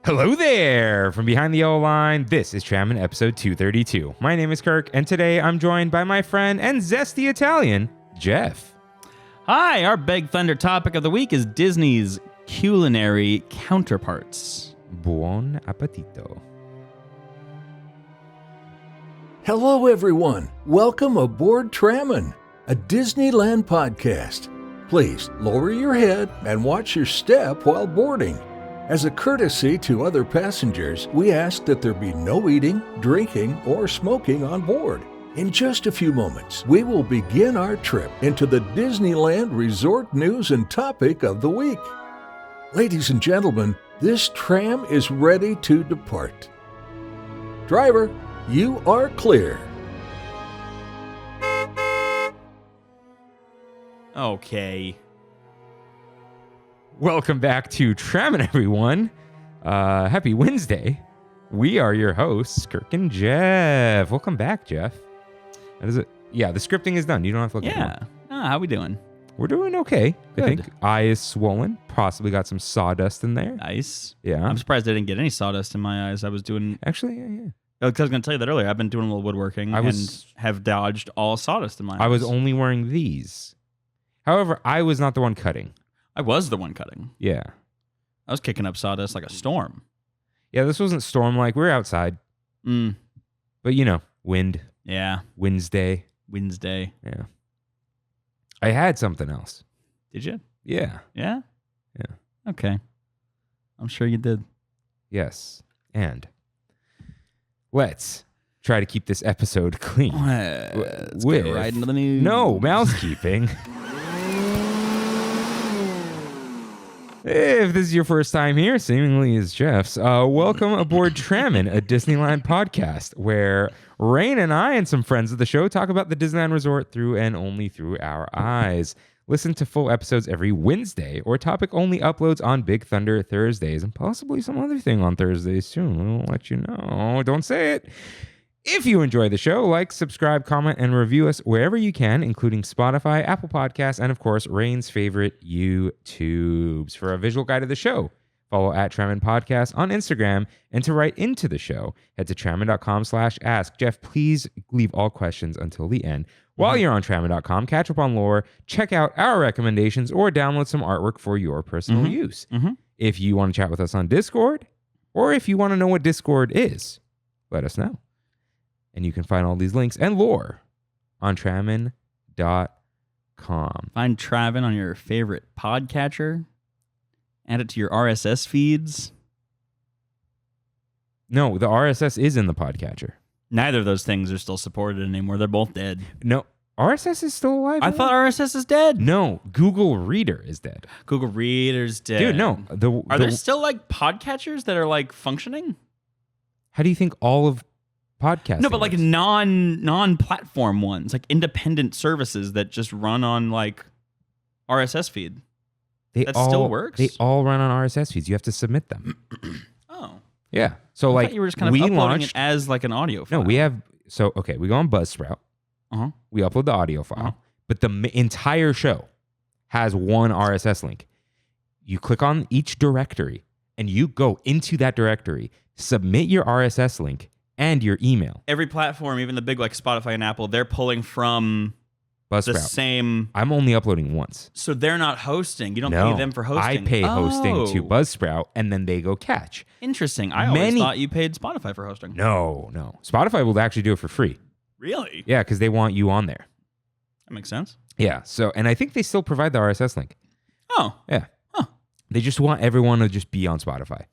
Hello there! From behind the yellow line, this is Trammin episode 232. My name is Kirk, and today I'm joined by my friend and zesty Italian, Jeff. Hi, our Big Thunder topic of the week is Disney's Culinary Counterparts. Buon appetito. Hello, everyone. Welcome aboard Trammin, a Disneyland podcast. Please lower your head and watch your step while boarding. As a courtesy to other passengers, we ask that there be no eating, drinking, or smoking on board. In just a few moments, we will begin our trip into the Disneyland Resort news and topic of the week. Ladies and gentlemen, this tram is ready to depart. Driver, you are clear. Okay. Welcome back to Trammin, everyone. Happy Wednesday. We are your hosts, Kirk and Jeff. Welcome back, Jeff. That is it. Yeah, the scripting is done. You don't have to look at it. How we doing? We're doing okay. Good. I think eye is swollen. Possibly got some sawdust in there. Nice. Yeah. I'm surprised I didn't get any sawdust in my eyes. I was doing... Actually, yeah. I was going to tell you that earlier. I've been doing a little woodworking and have dodged all sawdust in my eyes. I was only wearing these. However, I was not the one cutting. I was the one cutting. Yeah. I was kicking up sawdust like a storm. Yeah, this wasn't storm-like. We were outside. But, you know, wind. Yeah. Wednesday. Yeah. I had something else. Did you? Yeah. Yeah? Yeah. Okay. I'm sure you did. Yes. And let's try to keep this episode clean. Let's get right into the news. No, mousekeeping. If this is your first time here, seemingly is Jeff's, welcome aboard Trammin, a Disneyland podcast, where Rain and I and some friends of the show talk about the Disneyland Resort through and only through our eyes. Listen to full episodes every Wednesday, or topic-only uploads on Big Thunder Thursdays, and possibly some other thing on Thursdays soon. We'll let you know. Don't say it. If you enjoy the show, like, subscribe, comment, and review us wherever you can, including Spotify, Apple Podcasts, and of course, Rain's favorite YouTubes. For a visual guide of the show, follow at Trammin Podcast on Instagram, and to write into the show, head to trammin.com/ask. Jeff, please leave all questions until the end. While you're on trammin.com, catch up on lore, check out our recommendations, or download some artwork for your personal use. If you want to chat with us on Discord, or if you want to know what Discord is, let us know. And you can find all these links and lore on trammin.com. Find Travin on your favorite podcatcher. Add it to your RSS feeds. No, the RSS is in the podcatcher. Neither of those things are still supported anymore. They're both dead. No, RSS is still alive. I thought RSS is dead. No, Google Reader is dead. Google Reader's dead. Dude, no. Are there still like podcatchers that are like functioning? How do you think all of podcasting? No, but like non-platform ones, like independent services that just run on like RSS feed. Still works? They all run on RSS feeds. You have to submit them. Oh. Yeah. So I like thought you were just kind of uploading it as like an audio file. No, we have we go on Buzzsprout. We upload the audio file, but the entire show has one RSS link. You click on each directory and you go into that directory, submit your RSS link and your email. Every platform, even the big like Spotify and Apple, they're pulling from Buzzsprout. The same. I'm only uploading once. So they're not hosting. You don't pay them for hosting. I pay hosting to Buzzsprout, and then they go catch. Interesting. I always thought you paid Spotify for hosting. No. Spotify will actually do it for free. Really? Yeah, because they want you on there. That makes sense. Yeah. So, and I think they still provide the RSS link. Oh. Yeah. Huh. They just want everyone to just be on Spotify.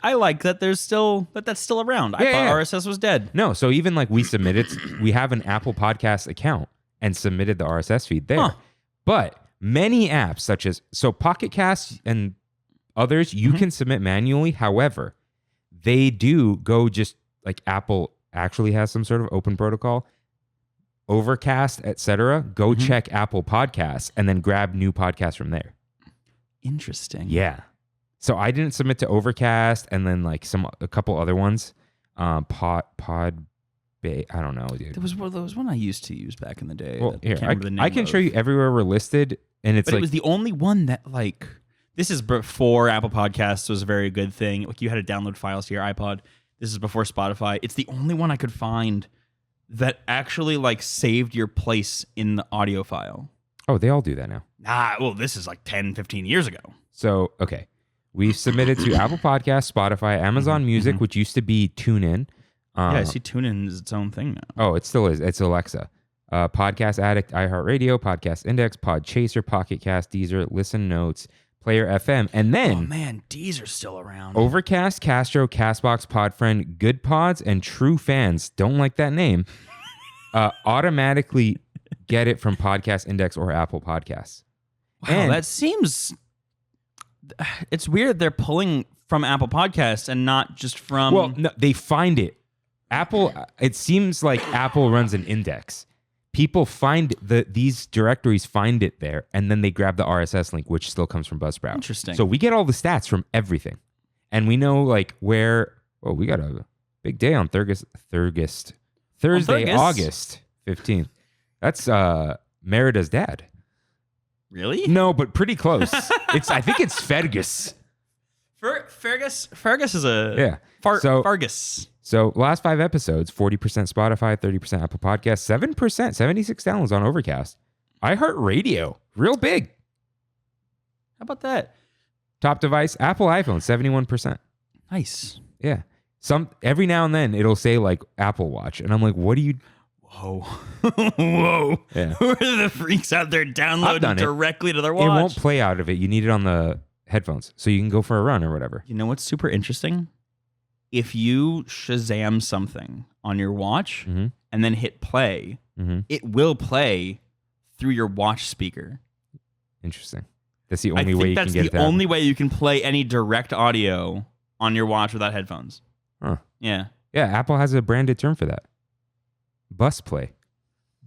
I like that that's still around. I thought RSS was dead. No, so even like we submitted, we have an Apple Podcast account and submitted the RSS feed there. But many apps such as Pocket Cast and others, you can submit manually. However, they do go just like Apple actually has some sort of open protocol. Overcast, etc. Go check Apple Podcasts and then grab new podcasts from there. Interesting. Yeah. So I didn't submit to Overcast and then like a couple other ones. I don't know, dude. There was one I used to use back in the day. Well, here, I can't remember the name I can show you everywhere we're listed, and it was the only one that like This is before Apple Podcasts was a very good thing. Like you had to download files to your iPod. This is before Spotify. It's the only one I could find that actually like saved your place in the audio file. Oh, they all do that now. Well, this is like 10, 15 years ago. So, okay. We've submitted to Apple Podcasts, Spotify, Amazon Music, which used to be TuneIn. Yeah, I see TuneIn is its own thing now. Oh, it still is. It's Alexa. Podcast Addict, iHeartRadio, Podcast Index, Podchaser, Pocket Cast, Deezer, Listen Notes, Player FM, and then... Oh, man, Deezer's still around. Overcast, Castro, Castbox, Podfriend, Good Pods, and True Fans, don't like that name, automatically get it from Podcast Index or Apple Podcasts. Wow, that seems... It's weird they're pulling from Apple Podcasts and not just from... Well, no, they find it. Apple, it seems like Apple runs an index. People find these directories, find it there, and then they grab the RSS link, which still comes from Buzzsprout. Interesting. So we get all the stats from everything. And we know like where... Oh, we got a big day on Thursday, August 15th. That's Merida's dad. Really? No, but pretty close. I think it's Fergus. Fergus is a... Yeah. Fargus. So last 5 episodes, 40% Spotify, 30% Apple Podcasts, 7%, 76 downloads on Overcast. iHeartRadio, real big. How about that? Top device, Apple iPhone, 71%. Nice. Yeah. Every now and then it'll say like Apple Watch, and I'm like, what do you... Whoa. Whoa. Yeah. Who are the freaks out there downloading directly to their watch? It won't play out of it. You need it on the headphones, so you can go for a run or whatever. You know what's super interesting? If you Shazam something on your watch and then hit play, it will play through your watch speaker. Interesting. That's the only way you can get it. That's the only way you can play any direct audio on your watch without headphones. Huh. Yeah. Yeah, Apple has a branded term for that. Bus play.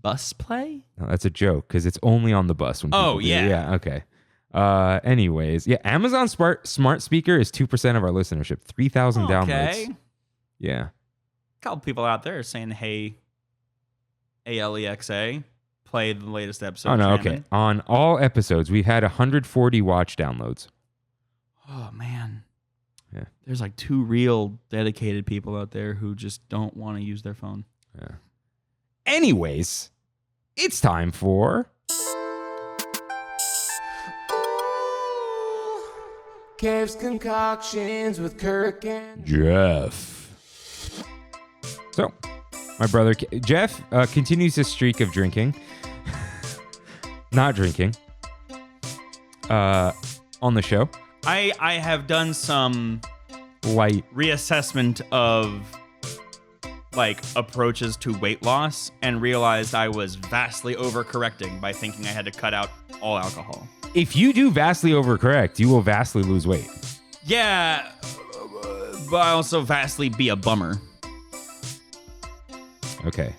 Bus play? No, that's a joke because it's only on the bus. When people do it. Yeah, okay. Anyways, yeah, Amazon smart speaker is 2% of our listenership, 3,000 downloads. Yeah. A couple people out there saying, hey, Alexa, play the latest episode. Oh, no, okay. On all episodes, we've had 140 watch downloads. Oh, man. Yeah. There's like 2 real dedicated people out there who just don't want to use their phone. Yeah. Anyways, it's time for... Caves Concoctions with Kirk and Jeff. So, my brother Jeff continues his streak of drinking. Not drinking. On the show. I have done some light reassessment of like approaches to weight loss and realized I was vastly overcorrecting by thinking I had to cut out all alcohol. If you do vastly overcorrect, you will vastly lose weight. Yeah, but I also vastly be a bummer. Okay.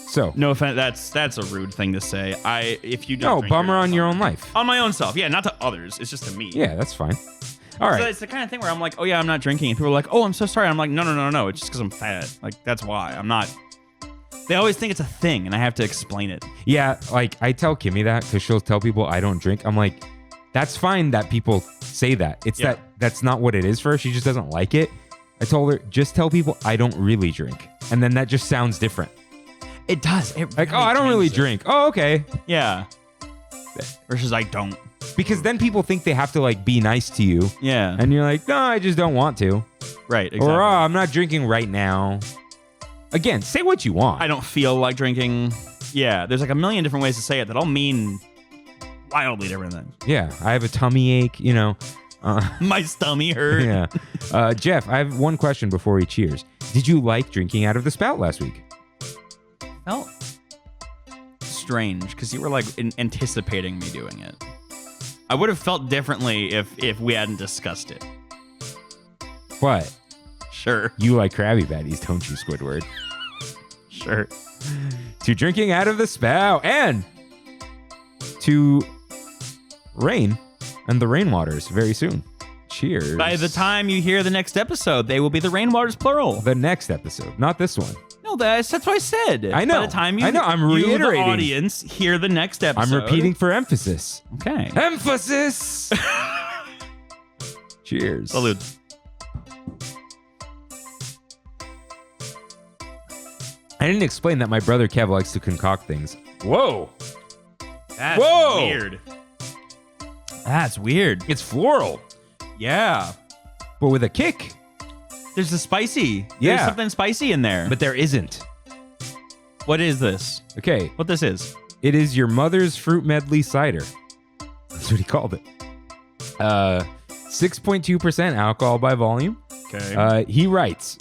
So no offense, that's a rude thing to say. If you don't drink bummer on your own life. On my own self, yeah, not to others. It's just to me. Yeah, that's fine. All right. So it's the kind of thing where I'm like, oh yeah, I'm not drinking, and people are like, oh, I'm so sorry. I'm like, no. It's just because I'm fat. Like that's why I'm not. They always think it's a thing, and I have to explain it. Yeah, like I tell Kimmy that because she'll tell people I don't drink. I'm like, that's fine that people say that. It's that's not what it is for her. She just doesn't like it. I told her, just tell people I don't really drink, and then that just sounds different. It does. It like, I don't really drink. Oh, okay. Yeah. Versus I don't. Because then people think they have to like be nice to you. Yeah. And you're like, no, I just don't want to. Right. Exactly. Or I'm not drinking right now. Again, say what you want. I don't feel like drinking. Yeah. There's like a million different ways to say it that all mean wildly different things. Yeah. I have a tummy ache, you know. My stomach hurt. Yeah. Jeff, I have one question before we cheers. Did you like drinking out of the spout last week? Felt strange because you were like anticipating me doing it. I would have felt differently if we hadn't discussed it. What? Sure. You like Krabby Patties, don't you, Squidward? Sure. To drinking out of the spout and to rain and the rainwaters very soon. Cheers. By the time you hear the next episode, they will be the rainwaters plural. The next episode, not this one. No, that's what I said. I know. By the time you, I'm reiterating. You, the audience, hear the next episode. I'm repeating for emphasis. Okay. Emphasis. Cheers. Salute. I didn't explain that my brother Kev likes to concoct things. Whoa. That's Whoa. weird. That's weird. It's floral, Yeah. but with a kick. There's a spicy. Yeah. There's something spicy in there. But there isn't. What is this? Okay. What this is? It is your mother's fruit medley cider. That's what he called it. 6.2% alcohol by volume. Okay. He writes,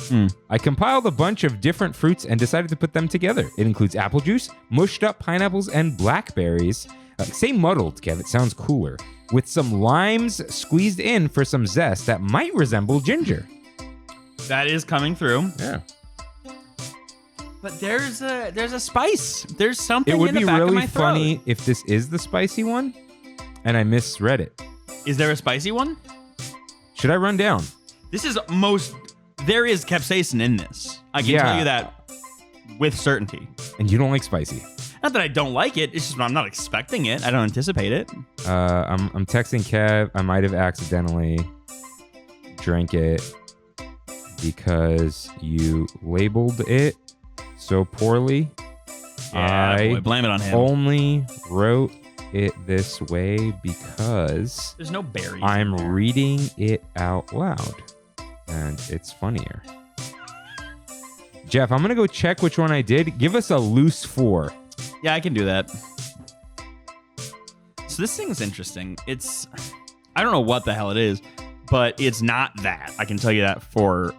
I compiled a bunch of different fruits and decided to put them together. It includes apple juice, mushed up pineapples, and blackberries. Say muddled, Kev. It sounds cooler. With some limes squeezed in for some zest that might resemble ginger. That is coming through. Yeah. But there's a spice. There's something It would in the be back of really my throat. funny if this is the spicy one and I misread it. Is there a spicy one? Should I run down? This is there is capsaicin in this. I can tell you that with certainty. And you don't like spicy. Not that I don't like it. It's just I'm not expecting it. I don't anticipate it. I'm texting Kev. I might have accidentally drank it because you labeled it so poorly. Yeah, I boy, blame it on him. only wrote it this way because There's no berries. I'm reading it out loud, and it's funnier. Jeff, I'm gonna go check which one I did. Give us a loose 4. Yeah, I can do that. So this thing is interesting. I don't know what the hell it is, but it's not that. I can tell you that for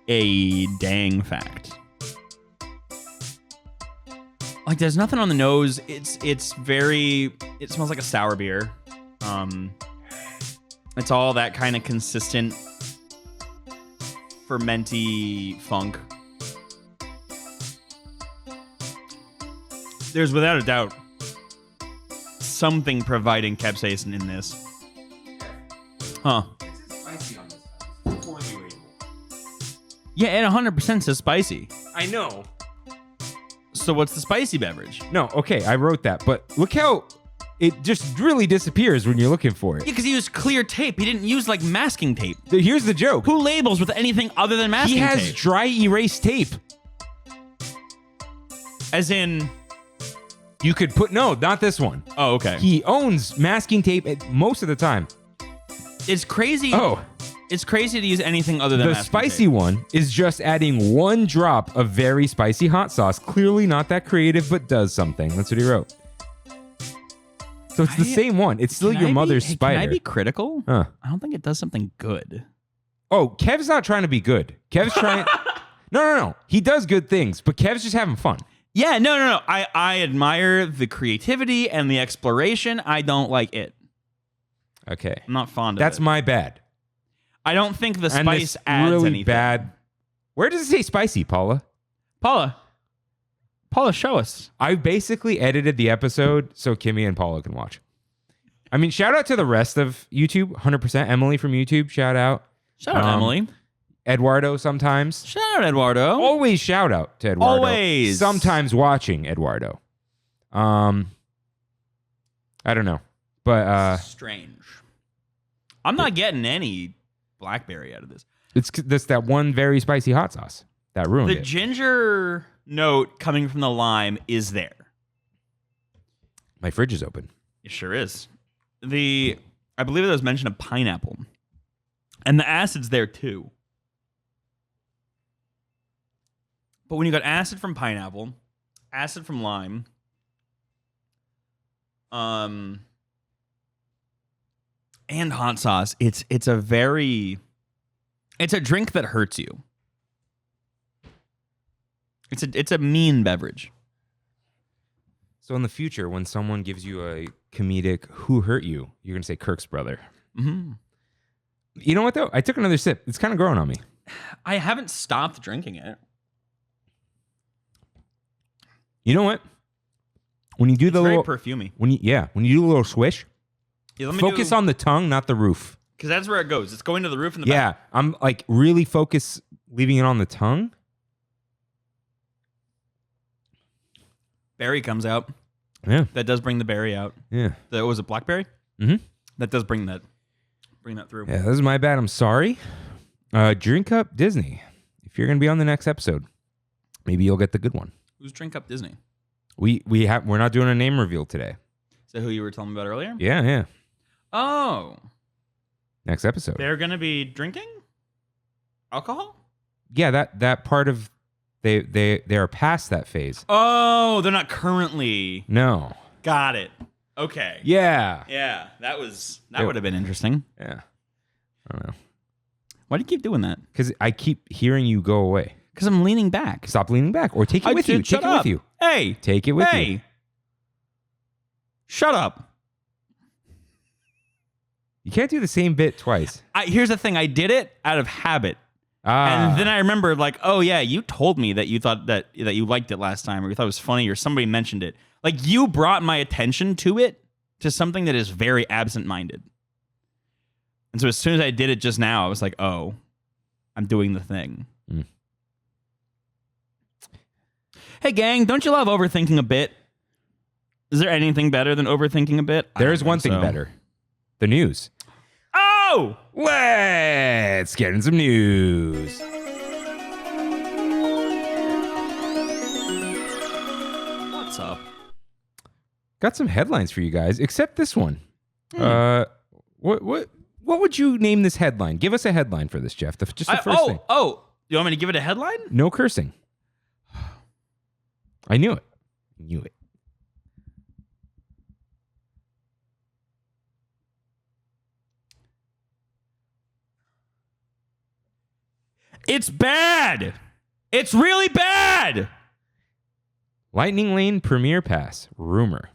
a dang fact. Like, there's nothing on the nose. It smells like a sour beer. It's all that kind of consistent fermenty funk. There's without a doubt something providing capsaicin in this. Huh. Yeah, it 100% says spicy. I know. So what's the spicy beverage? No, okay, I wrote that, but look how it just really disappears when you're looking for it. Yeah, because he used clear tape. He didn't use, like, masking tape. Here's the joke. Who labels with anything other than masking He has tape? dry erase tape. As in... You could put, no, not this one. Oh, okay. He owns masking tape most of the time. It's crazy. Oh, It's crazy to use anything other than the masking spicy tape. one is just adding 1 drop of very spicy hot sauce. Clearly not that creative, but does something. That's what he wrote. So it's the same one. It's still your mother's spider. Can I be critical? Huh. I don't think it does something good. Oh, Kev's not trying to be good. Kev's trying... No. He does good things, but Kev's just having fun. Yeah, no. I admire the creativity and the exploration. I don't like it. Okay. I'm not fond of That's it. my bad. I don't think the And spice this adds really anything. bad... Where does it say spicy, Paula? Paula, show us. I basically edited the episode so Kimmy and Paula can watch. I mean, shout out to the rest of YouTube, 100%. Emily from YouTube, shout out. Shout out, Emily. Eduardo sometimes. Shout out, Eduardo. Always shout out to Eduardo. Always. Sometimes watching Eduardo. I don't know. But Strange. I'm not getting any blackberry out of this. it's that one very spicy hot sauce that ruined The it. ginger note coming from the lime is there. My fridge is open. It sure is. I believe there was mention of pineapple. And the acid's there too. But when you got acid from pineapple, acid from lime, and hot sauce, it's a drink that hurts you. It's a mean beverage. So in the future, when someone gives you a comedic "Who hurt you?" you're gonna say Kirk's brother. Mm-hmm. You know what though? I took another sip. It's kind of growing on me. I haven't stopped drinking it. You know what? When you do the Very little perfumey. when you do a little swish, Yeah, focus on the tongue, not the roof. because that's where it goes. It's going to the roof and the Yeah, back. I'm like really leaving it on the tongue. Berry comes out. Yeah, That does bring the berry out. yeah. Was it blackberry? Mm-hmm. That does bring that bring that through. Yeah, this is my bad. I'm sorry. Drink Up Disney. If you're going to be on the next episode, maybe you'll get the good one. Who's Drink Up Disney? We're not doing a name reveal today. Is that who you were telling me about earlier? Yeah. Oh. Next episode. They're going to be drinking alcohol? Yeah, that part of they are past that phase. Oh, they're not currently. No. Got it. Okay. Yeah. Yeah, that would have been interesting. Yeah. I don't know. Why do you keep doing that? Because I keep hearing you go away. Because I'm leaning back. Stop leaning back, or take it with you. Take it with you. Hey. Take it with you. Hey. Shut up. You can't do the same bit twice. Here's the thing. I did it out of habit. And then I remembered, like, oh, yeah, you told me that you thought that you liked it last time, or you thought it was funny, or somebody mentioned it. Like, you brought my attention to something that is very absent-minded. And so as soon as I did it just now, I was like, oh, I'm doing the thing. Mm. Hey, gang, don't you love overthinking a bit? Is there anything better than overthinking a bit? There is one thing better. The news. Oh! Let's get in some news. What's up? Got some headlines for you guys, except this one. What would you name this headline? Give us a headline for this, Jeff. Just the first thing. Oh, you want me to give it a headline? No cursing. I knew it. It's bad. It's really bad. Lightning Lane Premier Pass rumor.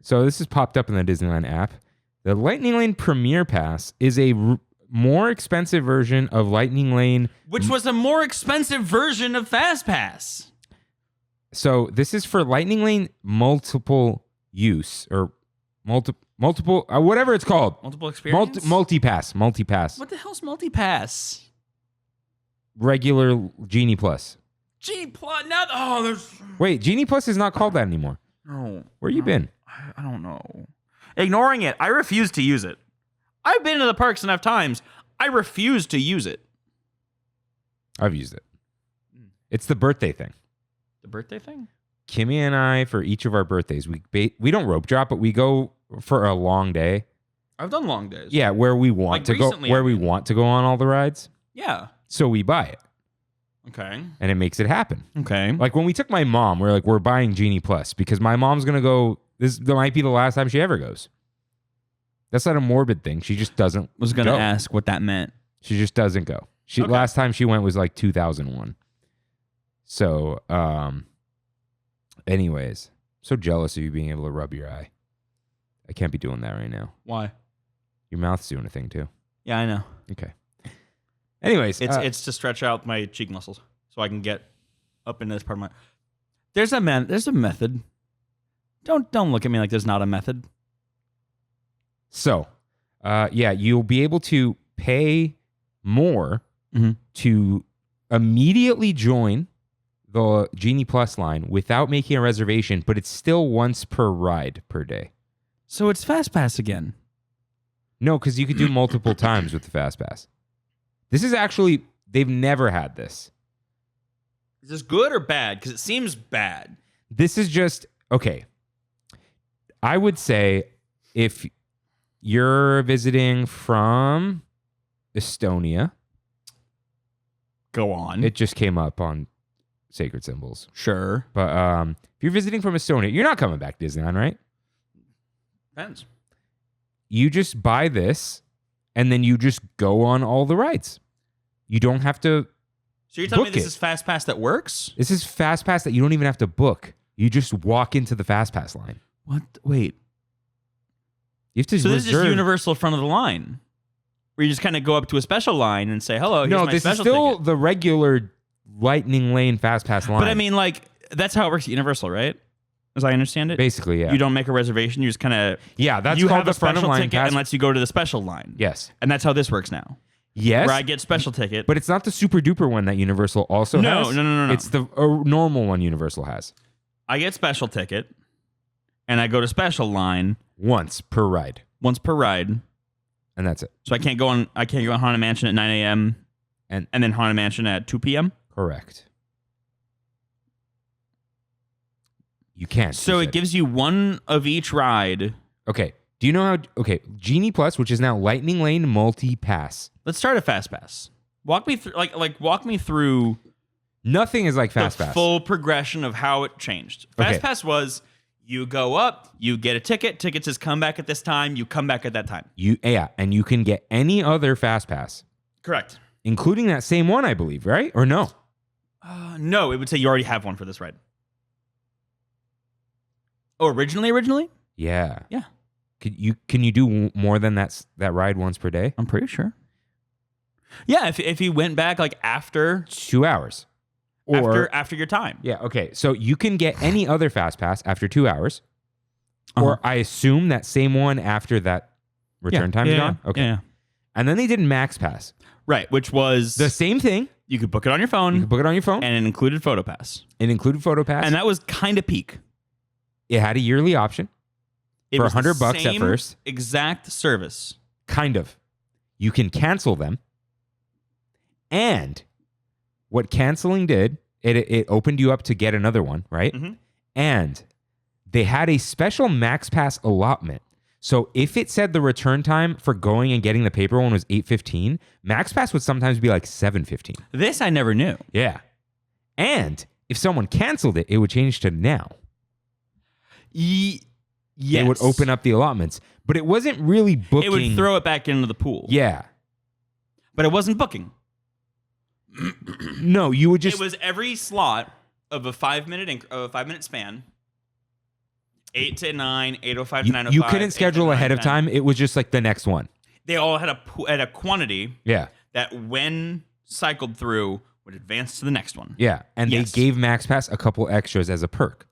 So this has popped up in the Disneyland app. The Lightning Lane Premier Pass is a more expensive version of Lightning Lane, which was a more expensive version of Fast Pass. So this is for Lightning Lane multiple use or multiple whatever it's called. Multiple experience. Multi-pass. What the hell's multi-pass? Regular Genie Plus. Genie Plus. Now, there's. Wait, Genie Plus is not called that anymore. No. Where you been? I don't know. Ignoring it. I refuse to use it. I've been to the parks enough times. I refuse to use it. I've used it. It's the birthday thing. The birthday thing? Kimmy and I, for each of our birthdays, we don't rope drop, but we go for a long day. I've done long days. Yeah, where we want to go, we want to go on all the rides. Yeah. So we buy it. Okay. And it makes it happen. Okay. Like when we took my mom, we're buying Genie Plus because my mom's going to go, that might be the last time she ever goes. That's not a morbid thing. She just doesn't was going to ask what that meant. She just doesn't go. Last time she went was like 2001. So, anyways, so jealous of you being able to rub your eye. I can't be doing that right now. Why? Your mouth's doing a thing too. Yeah, I know. Okay. Anyways, it's to stretch out my cheek muscles so I can get up into this part of my. There's a method. Don't look at me like there's not a method. So, you'll be able to pay more to immediately join the Genie Plus line without making a reservation, but it's still once per ride per day. So it's Fast Pass again. No, because you could do multiple times with the Fast Pass. This is actually, they've never had this. Is this good or bad? Because it seems bad. This is just, okay. I would say if you're visiting from Estonia. Go on. It just came up on Sacred Symbols. Sure. But if you're visiting from Estonia, you're not coming back to Disneyland, right? Depends. You just buy this, and then you just go on all the rides. You don't have to. So you're telling me this is Fast Pass that works? This is Fast Pass that you don't even have to book. You just walk into the Fast Pass line. What? Wait. You have to so reserve. This is just universal front of the line, where you just kind of go up to a special line and say, "Hello, here's no, my this is special still ticket." The regular Lightning Lane Fast Pass line. But I mean, like that's how it works at Universal, right? As I understand it, basically, yeah. You don't make a reservation; you just kind of that's you called have the a front of special line ticket pass. and lets you go to the special line. Yes, and that's how this works now. Yes, where I get special ticket, but it's not the super duper one that Universal also has. No. It's the normal one Universal has. I get special ticket, and I go to special line once per ride. And And that's it. So I can't go on Haunted Mansion at 9 a.m. and then Haunted Mansion at 2 p.m. Correct. You can't. So it gives you one of each ride. Okay. Do you know how? Okay, Genie Plus, which is now Lightning Lane Multi Pass. Let's start at Fast Pass. Walk me through, walk me through. Nothing is like Fast the Pass. Full progression of how it changed. Fast Pass was you go up, you get a ticket. Ticket says come back at this time. You come back at that time. And you can get any other Fast Pass, Correct. including that same one, I believe, right? Or no? No, it would say you already have one for this ride. Oh, originally? Yeah. Yeah. Can you do more than that ride once per day? I'm pretty sure. Yeah, if you went back like after 2 hours. Or after your time. Yeah, okay. So you can get any other Fast Pass after 2 hours. Or I assume that same one after that return time is gone. Okay. Yeah. And then they did Max Pass. Right, which was The same thing. you could book it on your phone. You can book it on your phone. And it included PhotoPass. It included PhotoPass. And that was kind of peak. It had a yearly option It for was the $100 at same first. Exact service. Kind of. You can cancel them. And what canceling did, it opened you up to get another one, right? Mm-hmm. And they had a special Max Pass allotment. So if it said the return time for going and getting the paper one was 8:15, Max Pass would sometimes be like 7:15. This I never knew. Yeah. And if someone canceled it, it would change to now. Yes. It would open up the allotments. But it wasn't really booking. It would throw it back into the pool. Yeah. But it wasn't booking. No, you would just. It was every slot of a 5-minute span. 8 to 9, 8:05 to 9:05. You couldn't schedule ahead of time. It was just like the next one. They all had a quantity. Yeah. That when cycled through would advance to the next one. Yeah. And Yes. they gave Max Pass a couple extras as a perk.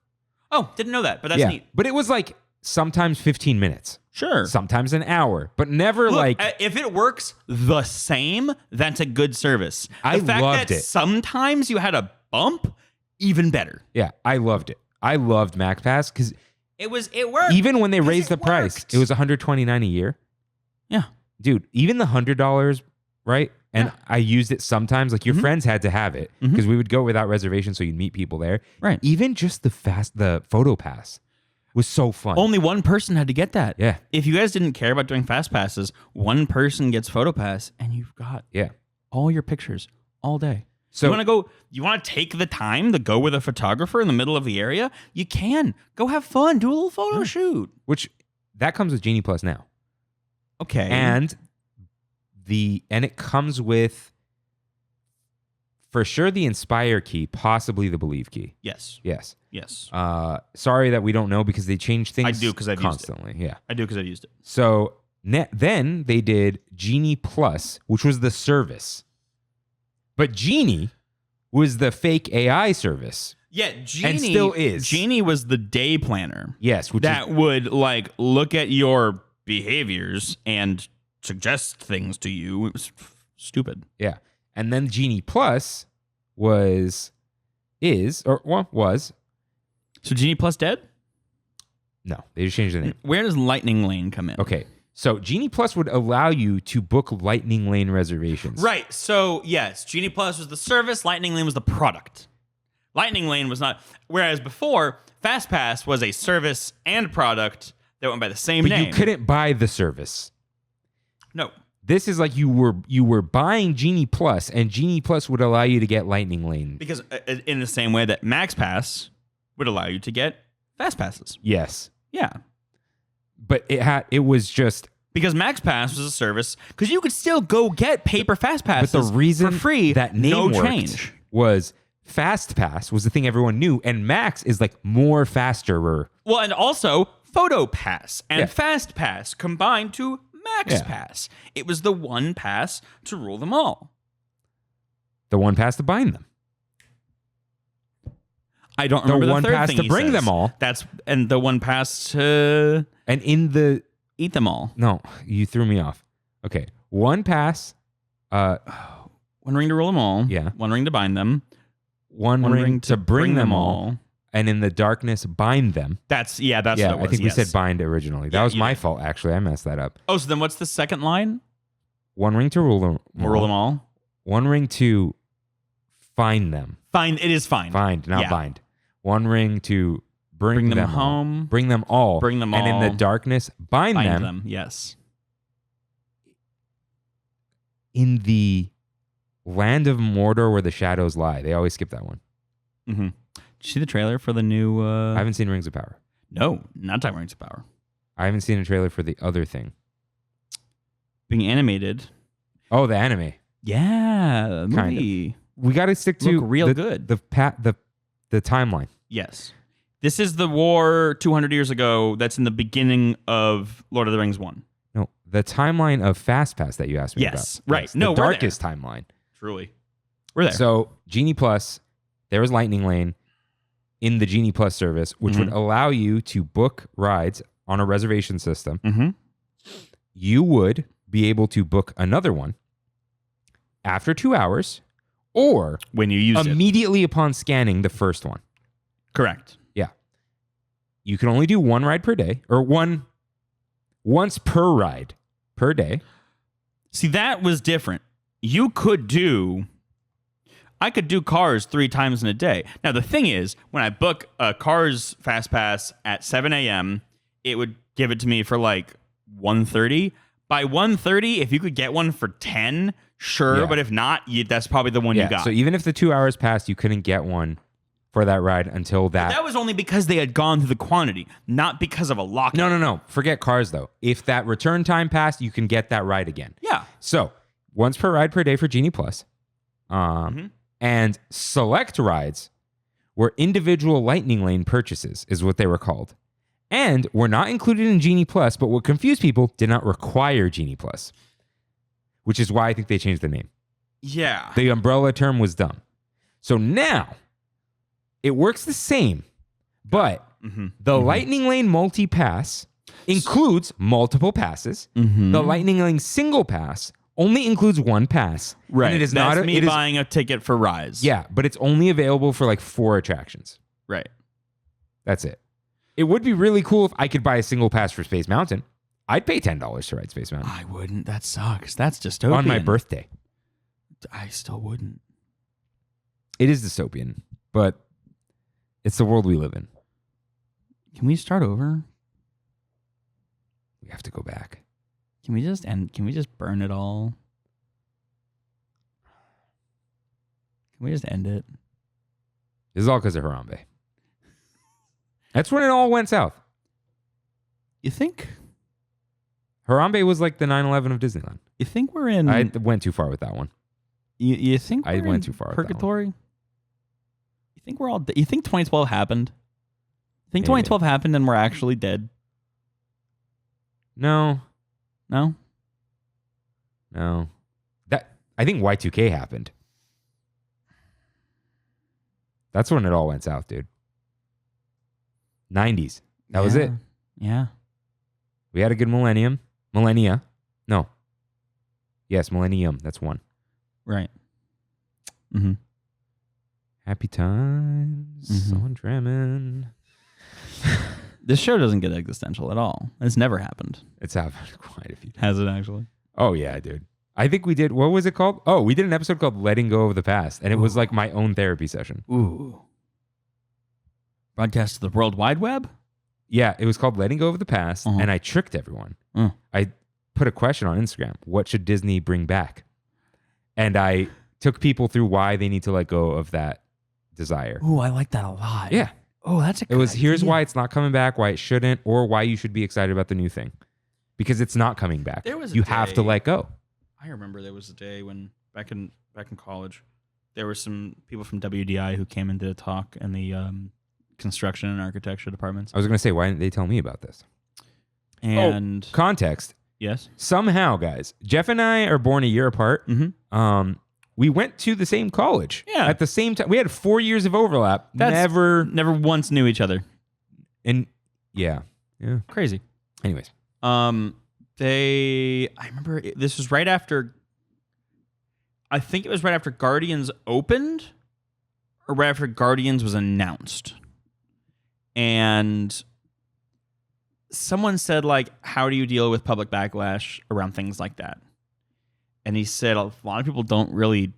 Oh, didn't know that, but that's neat. But it was like sometimes 15 minutes. Sure. Sometimes an hour, but never Look, like. if it works the same, that's a good service. I The fact loved that it. sometimes you had a bump, even better. Yeah, I loved it. I loved Max Pass because It worked. even when they 'Cause raised it the price, worked. it was $129 a year. Yeah. Dude, even the $100, right? And Yeah. I used it sometimes. Like your friends had to have it because we would go without reservation, so you'd meet people there. Right. Even just the photo pass was so fun. Only one person had to get that. Yeah. If you guys didn't care about doing fast passes, one person gets PhotoPass and you've got Yeah. all your pictures all day. So You want to take the time to go with a photographer in the middle of the area? You can. Go have fun. Do a little photo shoot. which that comes with Genie Plus now. Okay. And it comes with for sure the Inspire key, possibly the Believe key. yes. Yes. Yes. Sorry that we don't know because they change things I do 'cause I've used it. constantly. Yeah. I do because I've used it. So then they did Genie Plus, which was the service. But Genie was the fake AI service. Yeah, Genie And still is. Genie was the day planner Yes, which that would like look at your behaviors and suggest things to you. It was stupid. yeah. And then Genie Plus was. So Genie Plus dead? No, they just changed the name. Where does Lightning Lane come in? Okay. So Genie Plus would allow you to book Lightning Lane reservations. Right. So yes, Genie Plus was the service. Lightning Lane was the product. Lightning Lane was not. Whereas before, Fast Pass was a service and product that went by the same But name. you couldn't buy the service. No. This is like you were buying Genie Plus, and Genie Plus would allow you to get Lightning Lane. Because in the same way that Max Pass would allow you to get Fast Passes. Yes. Yeah. But it was just. Because Max Pass was a service, because you could still go get paper Fast Passes But the reason for free, that name no worked change. was Fast Pass was the thing everyone knew, and Max is like more faster. Well, and also Photo Pass and Yeah. Fast Pass combined to Max Yeah. Pass. It was the one pass to rule them all. The one pass to bind them. I don't remember the one third pass thing to he bring says. them all. And the one pass to And in the eat them all. no, you threw me off. Okay, one pass. One ring to rule them all. Yeah. One ring to bind them. One ring to bring them all. and in the darkness bind them. That's what it was. I think we yes. said bind originally. That Yeah, was you my did. fault, actually. I messed that up. Oh, so then what's the second line? One ring to rule them. We'll rule them all. One ring to find them. Fine. It is fine. Find, not Yeah. bind. One ring to bring them all. home. Bring them all. Bring them And in all. the darkness, bind them. Yes. In the land of Mordor where the shadows lie. They always skip that one. Mm-hmm. Did you see the trailer for the new? I haven't seen Rings of Power. No, not talking Rings of Power. I haven't seen a trailer for the other thing. Being animated. Oh, the anime. Yeah, the Kind movie. We got to stick to Look real the, good. The timeline. Yes. This is the war 200 years ago that's in the beginning of Lord of the Rings 1. No, the timeline of Fast Pass that you asked me Yes, about. right. Yes, No, the we're darkest timeline. Truly. We're there. So Genie Plus, there was Lightning Lane in the Genie Plus service, which would allow you to book rides on a reservation system. Mm-hmm. You would be able to book another one after 2 hours or When you use it. immediately upon scanning the first one. Correct. Yeah. You can only do one ride per day or once per ride per day. See, that was different. I could do Cars 3 times in a day. Now, the thing is, when I book a Cars Fast Pass at 7 a.m., it would give it to me for like 1:30. By 1:30, if you could get one for 10, sure. Yeah. But if not, that's probably the one you got. So even if the 2 hours passed, you couldn't get one for that ride until that. That was only because they had gone through the quantity, not because of a lockout. No. Forget Cars, though. If that return time passed, you can get that ride again. Yeah. So once per ride per day for Genie Plus. And select rides were individual Lightning Lane purchases, is what they were called. And were not included in Genie Plus, but what confused people did not require Genie Plus, which is why I think they changed the name. Yeah. The umbrella term was dumb. So now it works the same, but the Lightning Lane multi-pass includes multiple passes. The Lightning Lane single pass only includes one pass. Right. And it is That's not me buying a ticket for Rise. Yeah, but it's only available for like 4 attractions. Right. That's it. It would be really cool if I could buy a single pass for Space Mountain. I'd pay $10 to ride Space Mountain I wouldn't. That sucks. That's dystopian. on my birthday. I still wouldn't. It is dystopian, but it's the world we live in. Can we start over? We have to go back. Can we just end? Can we just burn it all? Can we just end it? This is all because of Harambe. That's when it all went south. You think? Harambe was like the 9/11 of Disneyland. You think we're in? I went too far with that one. You think I we're went in too far with that one. Purgatory? You think we're all? You think 2012 happened? You think Maybe. 2012 happened and we're actually dead? No. No. I think Y2K happened. That's when it all went south, dude. 90s. That was it. Yeah. We had a good millennia. No. Yes, millennium. That's one. Right. Mm-hmm. Happy times on Trammin. This show doesn't get existential at all. It's never happened. It's happened quite a few times. Has it actually? Oh, yeah, dude. I think we did. What was it called? Oh, we did an episode called Letting Go of the Past. And it was like my own therapy session. Ooh. Broadcast to the World Wide Web? Yeah, it was called Letting Go of the Past. And I tricked everyone. I put a question on Instagram. What should Disney bring back? And I took people through why they need to let go of that desire. Ooh, I like that a lot. Yeah. Oh, that's a good It was here's idea. why it's not coming back, why it shouldn't, or why you should be excited about the new thing. Because it's not coming back. There was a you have to day- let go. I remember there was a day when back in college, there were some people from WDI who came and did a talk in the construction and architecture departments. I was going to say, why didn't they tell me about this? And Context. yes, Somehow, guys, Jeff and I are born a year apart. We went to the same college. Yeah. At the same time. We had 4 years of overlap. That's Never. never once knew each other. And yeah. Yeah. Crazy. Anyways. I remember this was right after. I think it was right after Guardians opened, or right after Guardians was announced. And someone said, like, how do you deal with public backlash around things like that? And he said a lot of people don't really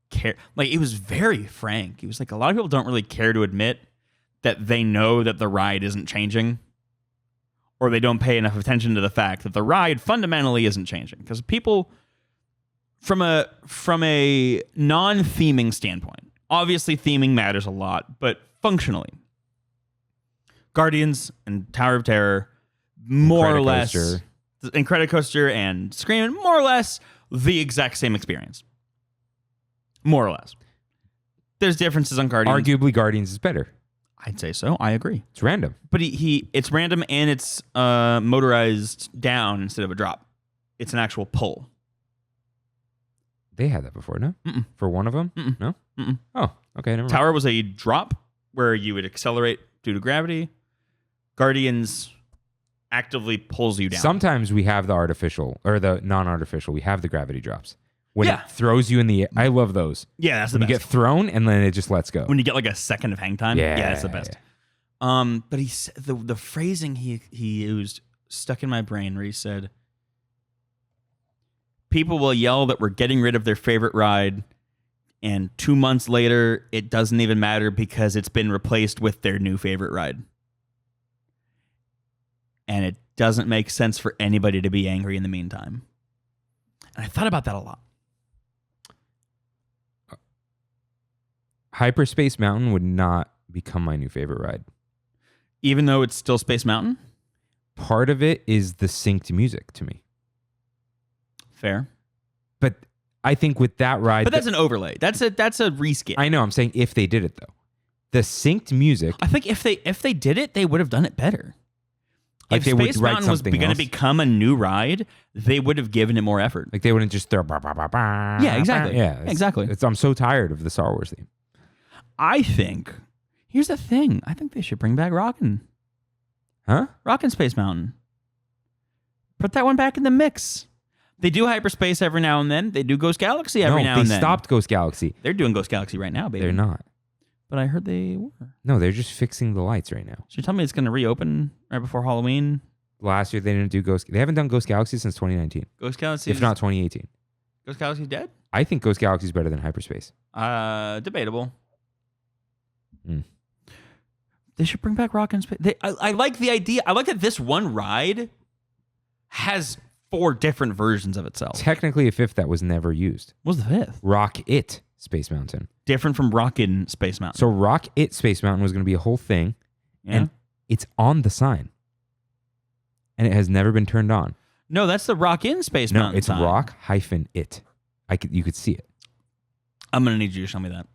care. Like, it was very frank. He was like, a lot of people don't really care to admit that they know that the ride isn't changing, or they don't pay enough attention to the fact that the ride fundamentally isn't changing. Because people, from a non-theming standpoint, obviously theming matters a lot, but functionally, Guardians and Tower of Terror, more or less, and Incredicoaster and Screamin', more or less the exact same experience. More or less. There's differences on Guardians. Arguably, Guardians is better. I'd say so. I agree. It's random. But it's random and it's motorized down instead of a drop. It's an actual pull. They had that before, no? Mm-mm. For one of them? Mm-mm. No? Mm-mm. Oh, okay. Never mind. Tower was a drop where you would accelerate due to gravity. Guardians actively pulls you down. Sometimes we have the artificial or the non-artificial. We have the gravity drops. When Yeah. it throws you in the air. I love those. Yeah, that's the When you best. get thrown and then it just lets go. When you get like a second of hang time. Yeah. That's the best. But he said the phrasing he used stuck in my brain where he said, people will yell that we're getting rid of their favorite ride, and 2 months later, it doesn't even matter because it's been replaced with their new favorite ride. And it doesn't make sense for anybody to be angry in the meantime. And I thought about that a lot. Hyperspace Mountain would not become my new favorite ride. Even though it's still Space Mountain? Part of it is the synced music to me. Fair. But I think with that ride... But that's an overlay. That's a reskin. I know. I'm saying if they did it, though. The synced music... I think if they did it, they would have done it better. Like If they would Space write Mountain was something going to else. become a new ride, they would have given it more effort. Like they wouldn't just throw... Bah, bah, bah, bah, Yeah, exactly. Yeah, Exactly. I'm so tired of the Star Wars theme. I think, here's the thing. I think they should bring back Rockin' Huh? Space Mountain. Put that one back in the mix. They do hyperspace every now and then. They do Ghost Galaxy every now and then. They stopped Ghost Galaxy. They're doing Ghost Galaxy right now, baby. They're not. But I heard they were. No, they're just fixing the lights right now. So you tell me it's going to reopen right before Halloween? Last year they didn't do Ghost... They haven't done Ghost Galaxy since 2019. Ghost Galaxy? If not 2018. Ghost Galaxy's dead? I think Ghost Galaxy is better than Hyperspace. Debatable. Mm. They should bring back Rockin' Space. I like the idea. I like that this one ride has 4 different versions of itself. Technically a fifth that was never used. What was the 5th? Rock It Space Mountain. Different from Rockin' Space Mountain. So Rock It Space Mountain was going to be a whole thing. Yeah. And it's on the sign. And it has never been turned on. No, that's the Rockin' Space Mountain. No, it's sign. Rock hyphen It. You could see it. I'm gonna need you to show me that.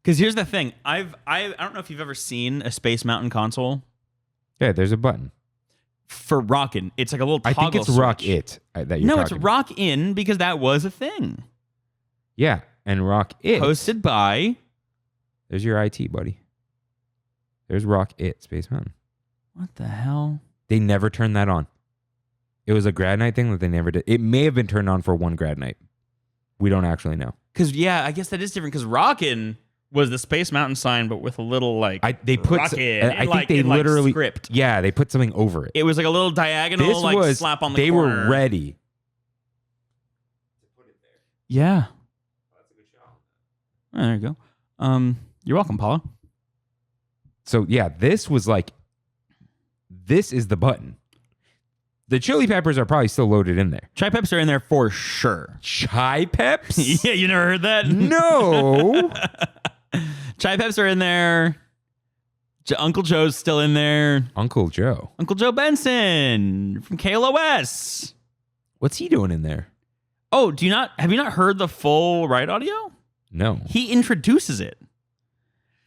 Because here's the thing. I don't know if you've ever seen a Space Mountain console Yeah, there's a button. for Rockin'. It's like a little I toggle think it's Rock switch. It that you're No, talking. it's Rockin' because that was a thing. Yeah, and Rock It. Hosted by... There's your IT, buddy. There's Rock It Space Mountain. What the hell? They never turned that on. It was a grad night thing that they never did. It may have been turned on for one grad night. We don't actually know. Because, yeah, I guess that is different. Because Rockin' was the Space Mountain sign, but with a little, like, They put. Rockin'. I think they literally. Script. Yeah, they put something over it. It was like a little diagonal, This like, was. slap on the They corner. were ready. Yeah. Oh, there you go. You're welcome, Paula. So yeah, this was like. This is the button. The chili peppers are probably still loaded in there. Chai Peps are in there for sure. Chai peps? Yeah, you never heard that? No. Chai Peps are in there. Uncle Joe's still in there. Uncle Joe. Uncle Joe Benson from KLOS. What's he doing in there? Oh, have you not heard the full ride audio? No. He introduces it.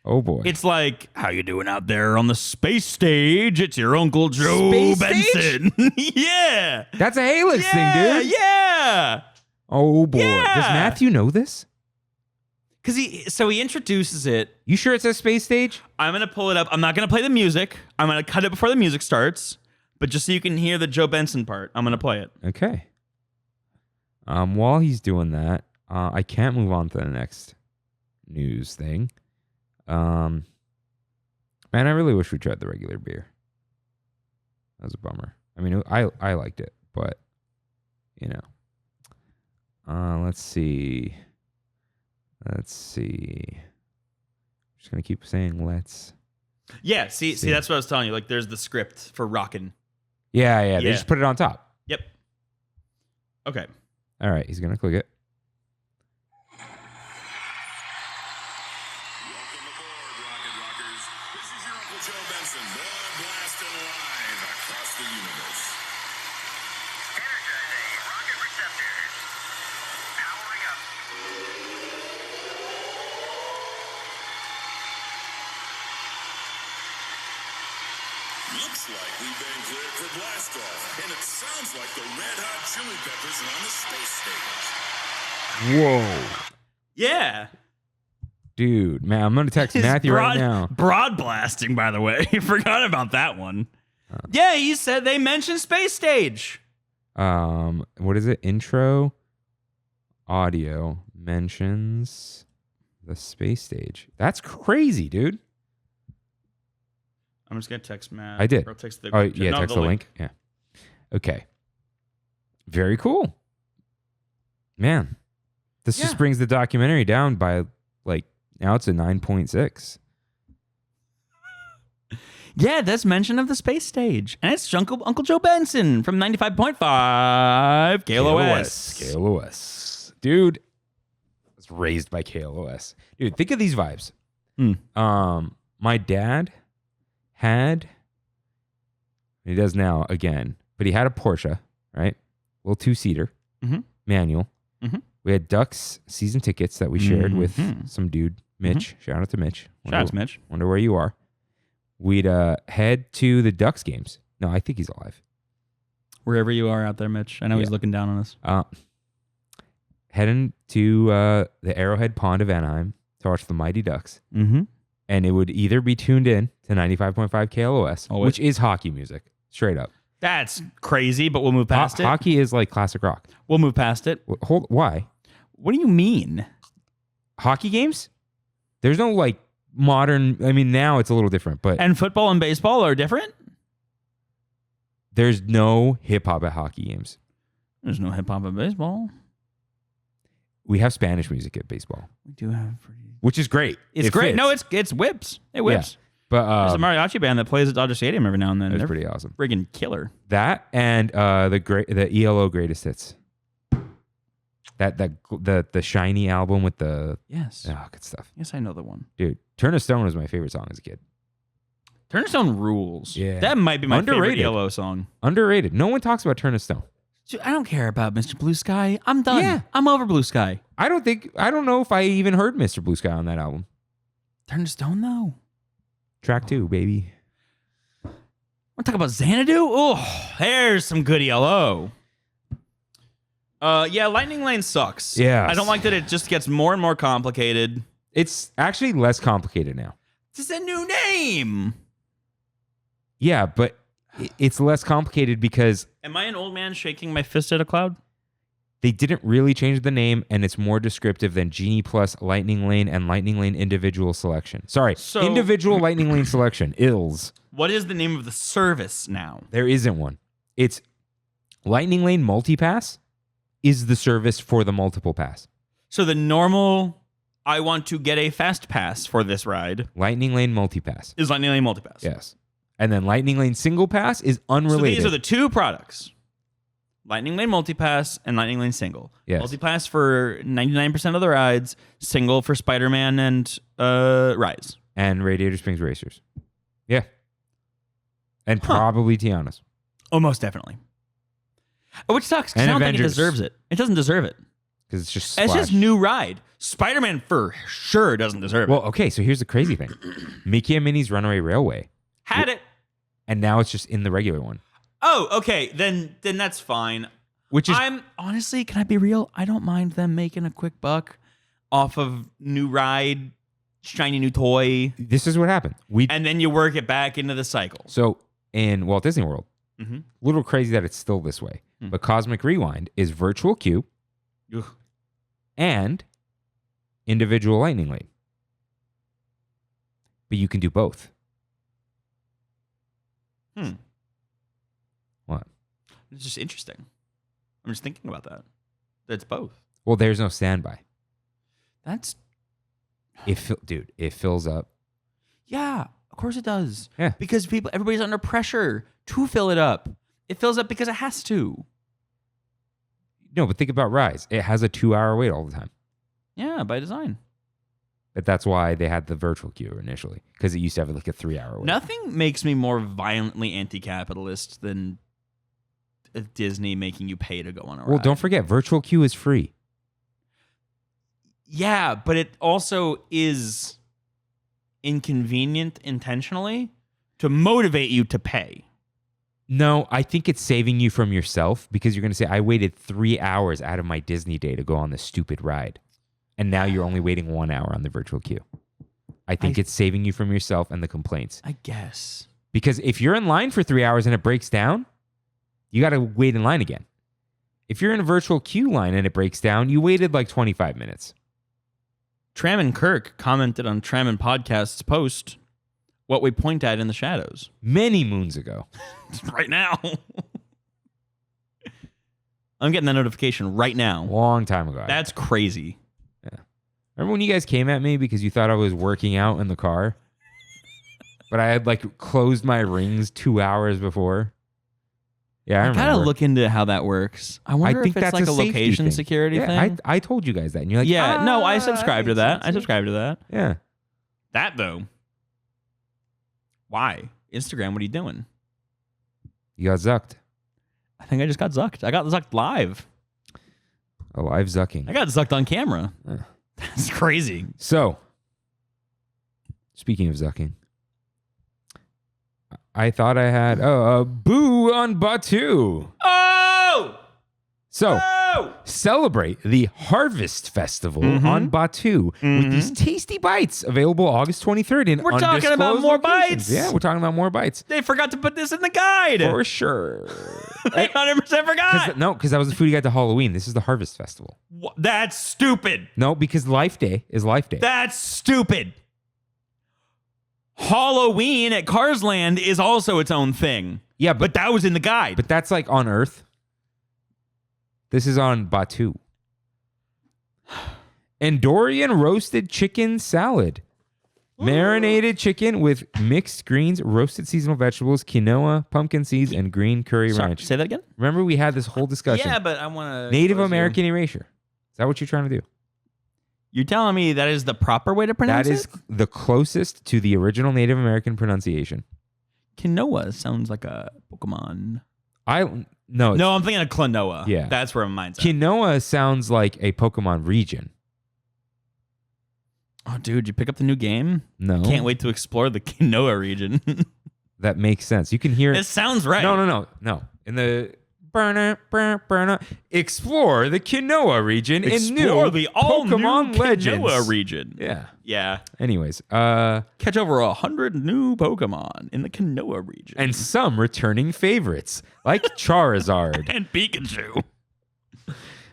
Oh boy. It's like, how you doing out there on the space stage? It's your Uncle Joe Space Benson. Yeah. That's a Halix thing, dude. Yeah. Oh boy. Yeah. Does Matthew know this? Because he introduces it. You sure it says space stage? I'm going to pull it up. I'm not going to play the music. I'm going to cut it before the music starts. But just so you can hear the Joe Benson part, I'm going to play it. Okay. While he's doing that, I can't move on to the next news thing. Man, I really wish we tried the regular beer. That was a bummer. I mean, I liked it, but you know. Let's see. I'm just gonna keep saying let's. Yeah, see, that's what I was telling you. Like, there's the script for rockin'. Yeah. They just put it on top. Yep. Okay. All right, he's gonna click it. Welcome aboard, Rocket Rockers. This is your Uncle Joe Benson, blasting live across the universe. Energizing rocket receptors. Powering up. Looks like we've been cleared for blastoff, and it sounds like the Red Hot Chili Peppers are on the space stage. Whoa, Yeah. dude, man, I'm gonna text Matthew right now. Broad blasting, by the way. Forgot about that one. Yeah, he said they mentioned space stage. What is it? Intro audio mentions the space stage. That's crazy, dude. I'm just gonna text Matt. I did. Or text the Oh yeah, text the link. Yeah. Okay. Very cool. Man, this just brings the documentary down by like now it's a 9.6. Yeah, that's mention of the space stage. And it's Uncle Joe Benson from 95.5 KLOS. KLOS. Dude, I was raised by KLOS. Dude, think of these vibes. My dad he does now again, but he had a Porsche, right? Little 2-seater, manual. We had Ducks season tickets that we shared with some dude, Mitch. Shout out to Mitch. Shout out to Mitch. Wonder where you are. We'd head to the Ducks games. No, I think he's alive. Wherever you are out there, Mitch. I know he's looking down on us. Heading to the Arrowhead Pond of Anaheim to watch the Mighty Ducks. And it would either be tuned in to 95.5 KLOS, which is hockey music, straight up. That's crazy, but we'll move past it. Hockey is like classic rock. We'll move past it. Why? What do you mean? Hockey games? There's no like modern. I mean, now it's a little different, but And football and baseball are different? there's no hip hop at hockey games. There's no hip hop at baseball. We have Spanish music at baseball, We do have which is great. It's It great. fits. No, it's whips. It whips. But There's a mariachi band that plays at Dodger Stadium every now and then. it's They're pretty awesome. friggin' killer. That and the ELO greatest hits. The shiny album with the Yes. good stuff. Yes, I know the one. Dude, Turn to Stone was my favorite song as a kid. Turn to Stone rules. Yeah. That might be my Underrated. favorite ELO song. Underrated. No one talks about Turn to Stone. Dude, I don't care about Mr. Blue Sky. I'm done. Yeah. I'm over Blue Sky. I don't know if I even heard Mr. Blue Sky on that album. Turn to Stone, though. Track 2, baby. Want to talk about Xanadu? Oh, there's some good ELO. Yeah, Lightning Lane sucks. Yes. I don't like that it just gets more and more complicated. It's actually less complicated now. It's a new name. Yeah, but it's less complicated because Am I an old man shaking my fist at a cloud? they didn't really change the name, and it's more descriptive than Genie Plus, Lightning Lane, and Lightning Lane Individual Selection. Sorry, So- Individual Lightning Lane Selection, ILS. What is the name of the service now? There isn't one. It's Lightning Lane Multipass is the service for the multiple pass. So the normal, I want to get a fast pass for this ride, Lightning Lane Multipass. is Lightning Lane Multipass. Yes. And then Lightning Lane Single Pass is So unrelated. these are the two products. Lightning Lane Multipass and Lightning Lane Single. Yes. Multipass for 99% of the rides, single for Spider-Man and Rise. and Radiator Springs Racers. Yeah. And probably Tiana's. Oh, most definitely. Which sucks because And I don't think it Avengers. deserves it. It doesn't deserve it. Because it's just It's just Splash. new ride. Spider-Man for sure doesn't deserve Well, it. okay, so here's the crazy thing. Mickey and Minnie's Runaway Railway. Had it. And now it's just in the regular one. Oh, okay. Then that's fine. Which is I'm honestly, can I be real? I don't mind them making a quick buck off of new ride, shiny new toy, this is what happened. and then you work it back into the cycle. So in Walt Disney World, Mhm. little crazy that it's still this way. But Cosmic Rewind is virtual queue Ugh. and individual Lightning Lane. But you can do both. What? It's just interesting. I'm just thinking about that. It's both. Well, there's no standby. That's Dude, it fills up. yeah. Of course it does. Yeah. Because everybody's under pressure to fill it up. It fills up because it has to. No, but think about Rise. It has a 2-hour wait all the time. Yeah, by design. But that's why they had the virtual queue initially, because it used to have like a 3-hour wait. Nothing makes me more violently anti-capitalist than Disney making you pay to go on a ride. Well, don't forget, virtual queue is free. Yeah, but it also is inconvenient intentionally to motivate you to pay. No, I think it's saving you from yourself because you're going to say, I waited 3 hours out of my Disney day to go on this stupid ride. And now you're only waiting 1 hour on the virtual queue. I think it's saving you from yourself and the complaints. I guess. Because if you're in line for 3 hours and it breaks down, you got to wait in line again. If you're in a virtual queue line and it breaks down, you waited like 25 minutes. Trammin Kirk commented on Trammin Podcast's post, what we point at in the shadows. Many moons ago. Right now. I'm getting that notification right now. Long time ago. That's crazy. Remember when you guys came at me because you thought I was working out in the car? But I had like closed my rings 2 hours before. Yeah, I remember. gotta look into how that works. I wonder if it's like a location thing. security thing. I told you guys that, and you're like, Yeah, no, I subscribe to that. I sense. subscribe to that. Yeah. That though. Why? Instagram, what are you doing? You got zucked. I think I just got zucked. I got zucked live. A live zucking. I got zucked on camera. That's crazy. So, speaking of zucking, I thought I had a boo on Batu. Oh! So, Oh! celebrate the Harvest Festival on Batu with these tasty bites available August 23rd in We're talking about undisclosed more locations. bites. Yeah, we're talking about more bites. They forgot to put this in the guide. For sure. They 100% forgot. Because that was the food you got to Halloween. This is the Harvest Festival. That's stupid. No, because Life Day is Life Day. That's stupid. Halloween at Cars Land is also its own thing. Yeah, But that was in the guide. But that's like on Earth. This is on Batu. Andorian roasted chicken salad. Marinated chicken with mixed greens, roasted seasonal vegetables, quinoa, pumpkin seeds, and green curry Sorry, ranch. say that again? Remember we had this whole discussion. Yeah, but I want to... Native American erasure. Is that what you're trying to do? You're telling me that is the proper way to pronounce That it? is the closest to the original Native American pronunciation. Quinoa sounds like a Pokemon. No, No, I'm thinking of Klonoa. Yeah. That's where my mind's at. Quinoa sounds like a Pokemon region. Oh, dude, you pick up the new game? No. Can't wait to explore the Quinoa region. That makes sense. You can hear It sounds right. No. In the explore the Quinoa region in Explore new the all-new Pokemon Legends. Quinoa region. Yeah. Yeah. Anyways, Catch over 100 new Pokemon in the Quinoa region. and some returning favorites like Charizard. And Pikachu.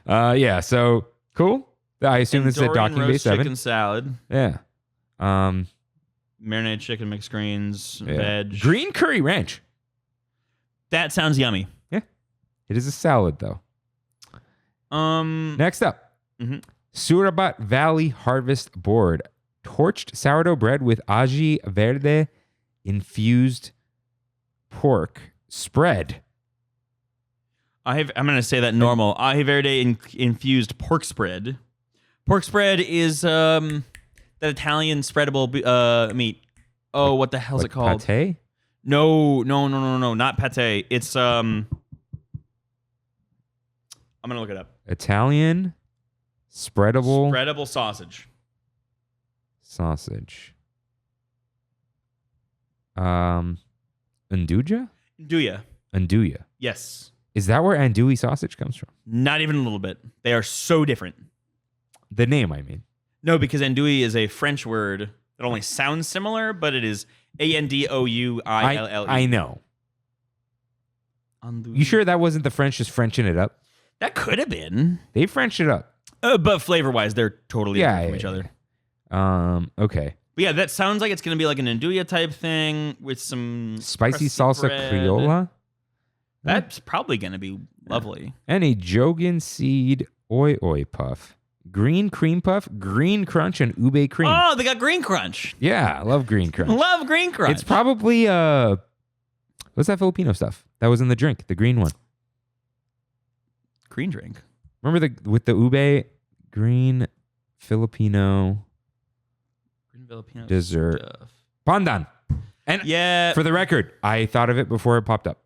Yeah. So cool. I assume this is a Dorian docking roast base 7. chicken salad. Yeah. Marinated chicken, mixed greens, Yeah. veg. Green curry ranch. That sounds yummy. It is a salad though. Next up, Surabat Valley Harvest Board. Torched sourdough bread with aji verde infused pork spread. I'm going to say that normal. Aji verde infused pork spread. Pork spread is that Italian spreadable meat. Oh, what the hell's Like it called? Pate? No, not pate. It's I'm gonna look it up. Italian spreadable Spreadable sausage. sausage. Anduja? Nduja. Anduja. Yes. Is that where andouille sausage comes from? Not even a little bit. They are so different. The name, I mean. No, because andouille is a French word that only sounds similar, but it is Andouille. I know. Andouille. You sure that wasn't the French just Frenching it up? That could have been. They Frenched it up. But flavor-wise, they're totally different from each other. Okay. But yeah, that sounds like it's going to be like an andouille type thing with some Spicy crusty salsa bread. criolla. That's probably going to be lovely. And a Jogan seed oi oi puff. Green cream puff, green crunch, and ube cream. Oh, they got green crunch. Yeah, I love green crunch. Love green crunch. It's probably what's that Filipino stuff that was in the drink, the green one? green drink. Remember with the ube, green Filipino Filipino dessert. stuff. Pandan. And Yeah. for the record, I thought of it before it popped up.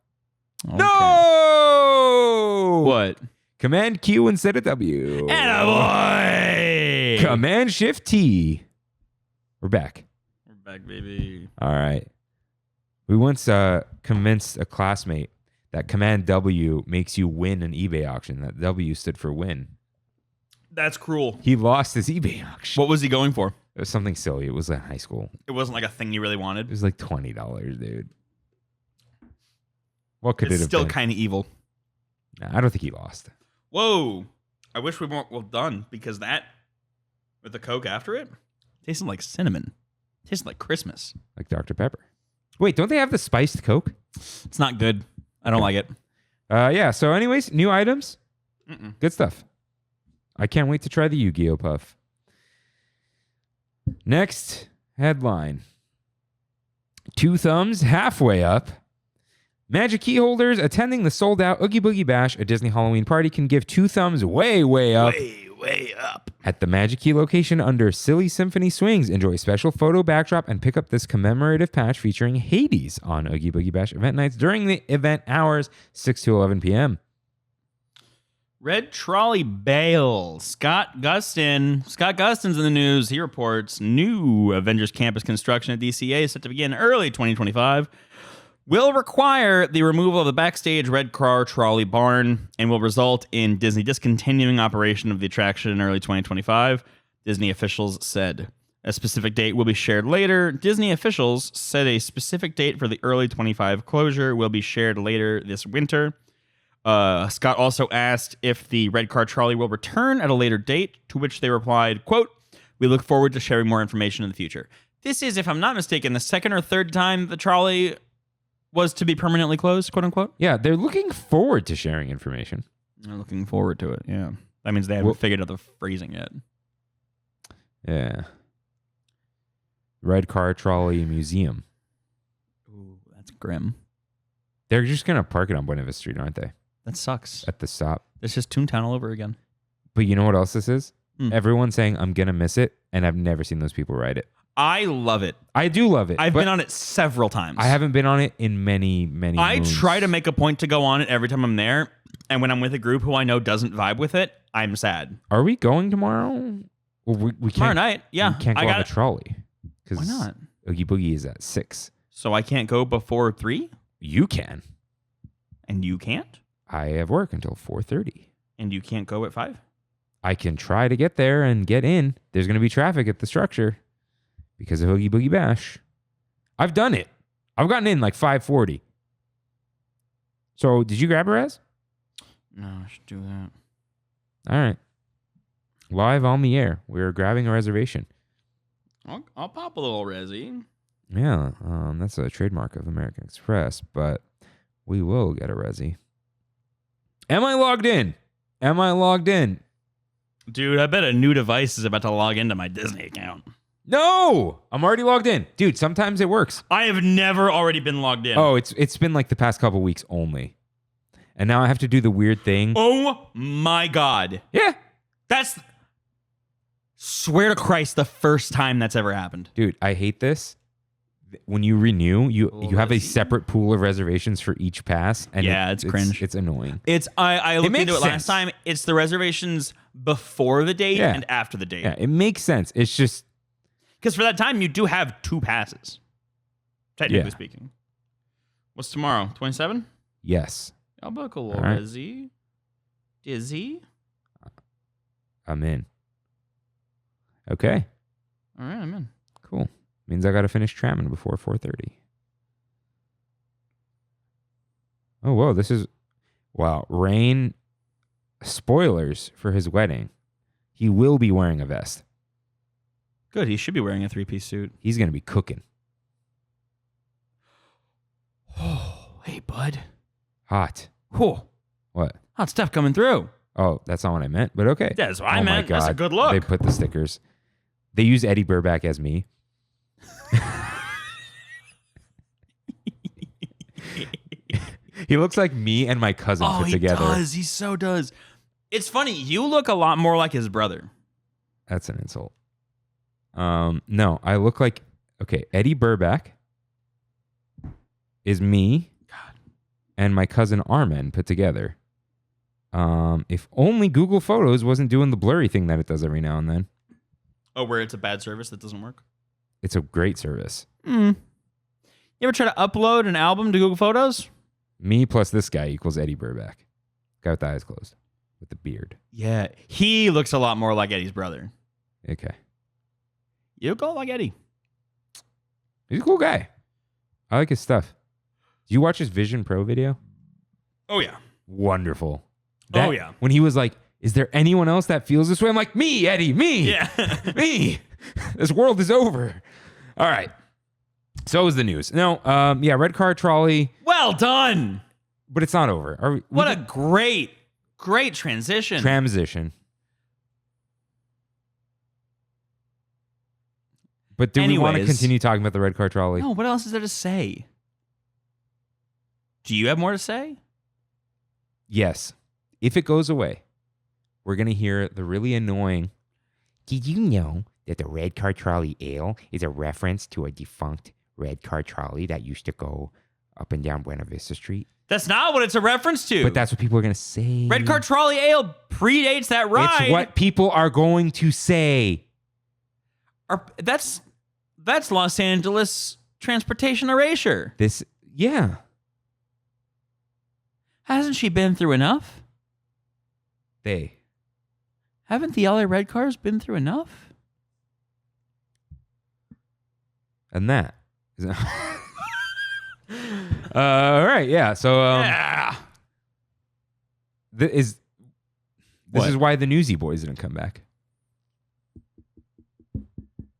Okay. No! What? Command Q instead of W. Attaboy! Command Shift T. We're back. We're back, baby. All right. We once convinced a classmate that Command W makes you win an eBay auction. That W stood for win. That's cruel. He lost his eBay auction. What was he going for? It was something silly. It was in high school. It wasn't like a thing you really It wanted. was like $20, dude. What could It's it have still been? kind of evil. Nah, I don't think he lost. Whoa. I wish we weren't well done because that, with the Coke after it, tasted like cinnamon. Tasted like Christmas. Like Dr. Pepper. Wait, don't they have the spiced Coke? It's not good. I don't like it. Yeah, so anyways, new items. Mm-mm. Good stuff. I can't wait to try the Yu-Gi-Oh! Puff. Next headline. 2 thumbs halfway up. Magic key holders attending the sold-out Oogie Boogie Bash, a Disney Halloween party, can give 2 thumbs way up. Way up. At the Magic Key location under Silly Symphony Swings, enjoy a special photo backdrop and pick up this commemorative patch featuring Hades on Oogie Boogie Bash event nights during the event hours, 6 to 11 p.m. Red Trolley bail. Scott Gustin's in the news. He reports new Avengers Campus construction at DCA set to begin early 2025. Will require the removal of the backstage red car trolley barn and will result in Disney discontinuing operation of the attraction in early 2025, Disney officials said. A specific date will be shared later. Disney officials said a specific date for the early 25 closure will be shared later this winter. Scott also asked if the red car trolley will return at a later date, to which they replied, quote, "We look forward to sharing more information in the future." This is, if I'm not mistaken, the second or third time the trolley was to be permanently closed, quote unquote. Yeah, they're looking forward to sharing information. They're looking forward to it, yeah. That means they haven't figured out the phrasing yet. Yeah. Red Car Trolley Museum. Ooh, that's grim. They're just going to park it on Buena Vista Street, aren't they? That sucks. At the stop. It's just Toontown all over again. But you know what else this is? Mm. Everyone's saying, I'm going to miss it, and I've never seen those people ride it. I love it. I do love it. I've but been on it several times. I haven't been on it in many I moons. try to make a point to go on it every time I'm there, and when I'm with a group who I know doesn't vibe with it, I'm sad. Are we going tomorrow? Well, we can't. Tomorrow night, yeah. We can't go I on got the it. trolley. Why not? Oogie Boogie is at 6. So I can't go before 3, You can. and you can't, I have work until 4:30. and you can't go at 5. I can try to get there and get in. There's going to be traffic at the structure because of Oogie Boogie Bash. I've done it. I've gotten in like 5:40. So did you grab a res? No, I should do that. All right. Live on the air. We're grabbing a reservation. I'll pop a little resi. Yeah, that's a trademark of American Express, but we will get a resi. Am I logged in? Dude, I bet a new device is about to log into my Disney account. No! I'm already logged in. Dude, sometimes it works. I have never already been logged in. Oh, it's been like the past couple weeks only. And now I have to do the weird thing. Oh my God. Yeah. That's, swear to Christ, the first time that's ever happened. Dude, I hate this. When you renew, you have a Resi. separate pool of reservations for each pass. And Yeah, it's cringe. It's annoying. I looked makes into it last sense. time. It's the reservations before the date Yeah. and after the date. Yeah, it makes sense. It's just, Because for that time, you do have 2 passes, technically Yeah. speaking. What's tomorrow? 27? yes, I'll book a little All right. resi. Dizzy? I'm in. Okay, All right, I'm in. cool. Means I got to finish Trammin before 4:30. Oh, whoa, wow, Rain, spoilers for his wedding. He will be wearing a vest. Good. He should be wearing a 3-piece suit. He's going to be cooking. Oh, hey, bud. Hot. Cool. What? Hot stuff coming through. Oh, that's not what I meant, but okay. That's what I Oh my meant. That's a God. good look. They put the stickers. They use Eddie Burback as me. He looks like me and my cousin put together. Oh, he does. He so does. It's funny. You look a lot more like his brother. That's an insult. No, I look like, okay, Eddie Burback is me and my cousin Armin put together. If only Google Photos wasn't doing the blurry thing that it does every now and then. Oh, where it's a bad service that doesn't work? It's a great service. You ever try to upload an album to Google Photos? Me plus this guy equals Eddie Burback. Guy with the eyes closed. With the beard. Yeah. He looks a lot more like Eddie's brother. Okay. You go like Eddie. He's a cool guy. I like his stuff. Did you watch his Vision Pro video? Oh, yeah. Wonderful. Oh, yeah. When he was like, is there anyone else that feels this way? I'm like, me, Eddie, me. Yeah. Me. This world is over. All right. So is the news. No, yeah, red car trolley, Well done. but it's not over. Are we What a great transition. transition. But do we want to Anyways. continue talking about the red car trolley? No, what else is there to say? Do you have more to say? Yes. If it goes away, we're going to hear the really annoying, did you know that the red car trolley ale is a reference to a defunct red car trolley that used to go up and down Buena Vista Street? That's not what it's a reference to. But that's what people are going to say. Red Car Trolley Ale predates that ride. It's what people are going to say. That's Los Angeles transportation erasure. Yeah. Hasn't she been through enough? Haven't the LA Red Cars been through enough? And that. All right, yeah. So Yeah. This What? is why the Newsy Boys didn't come back.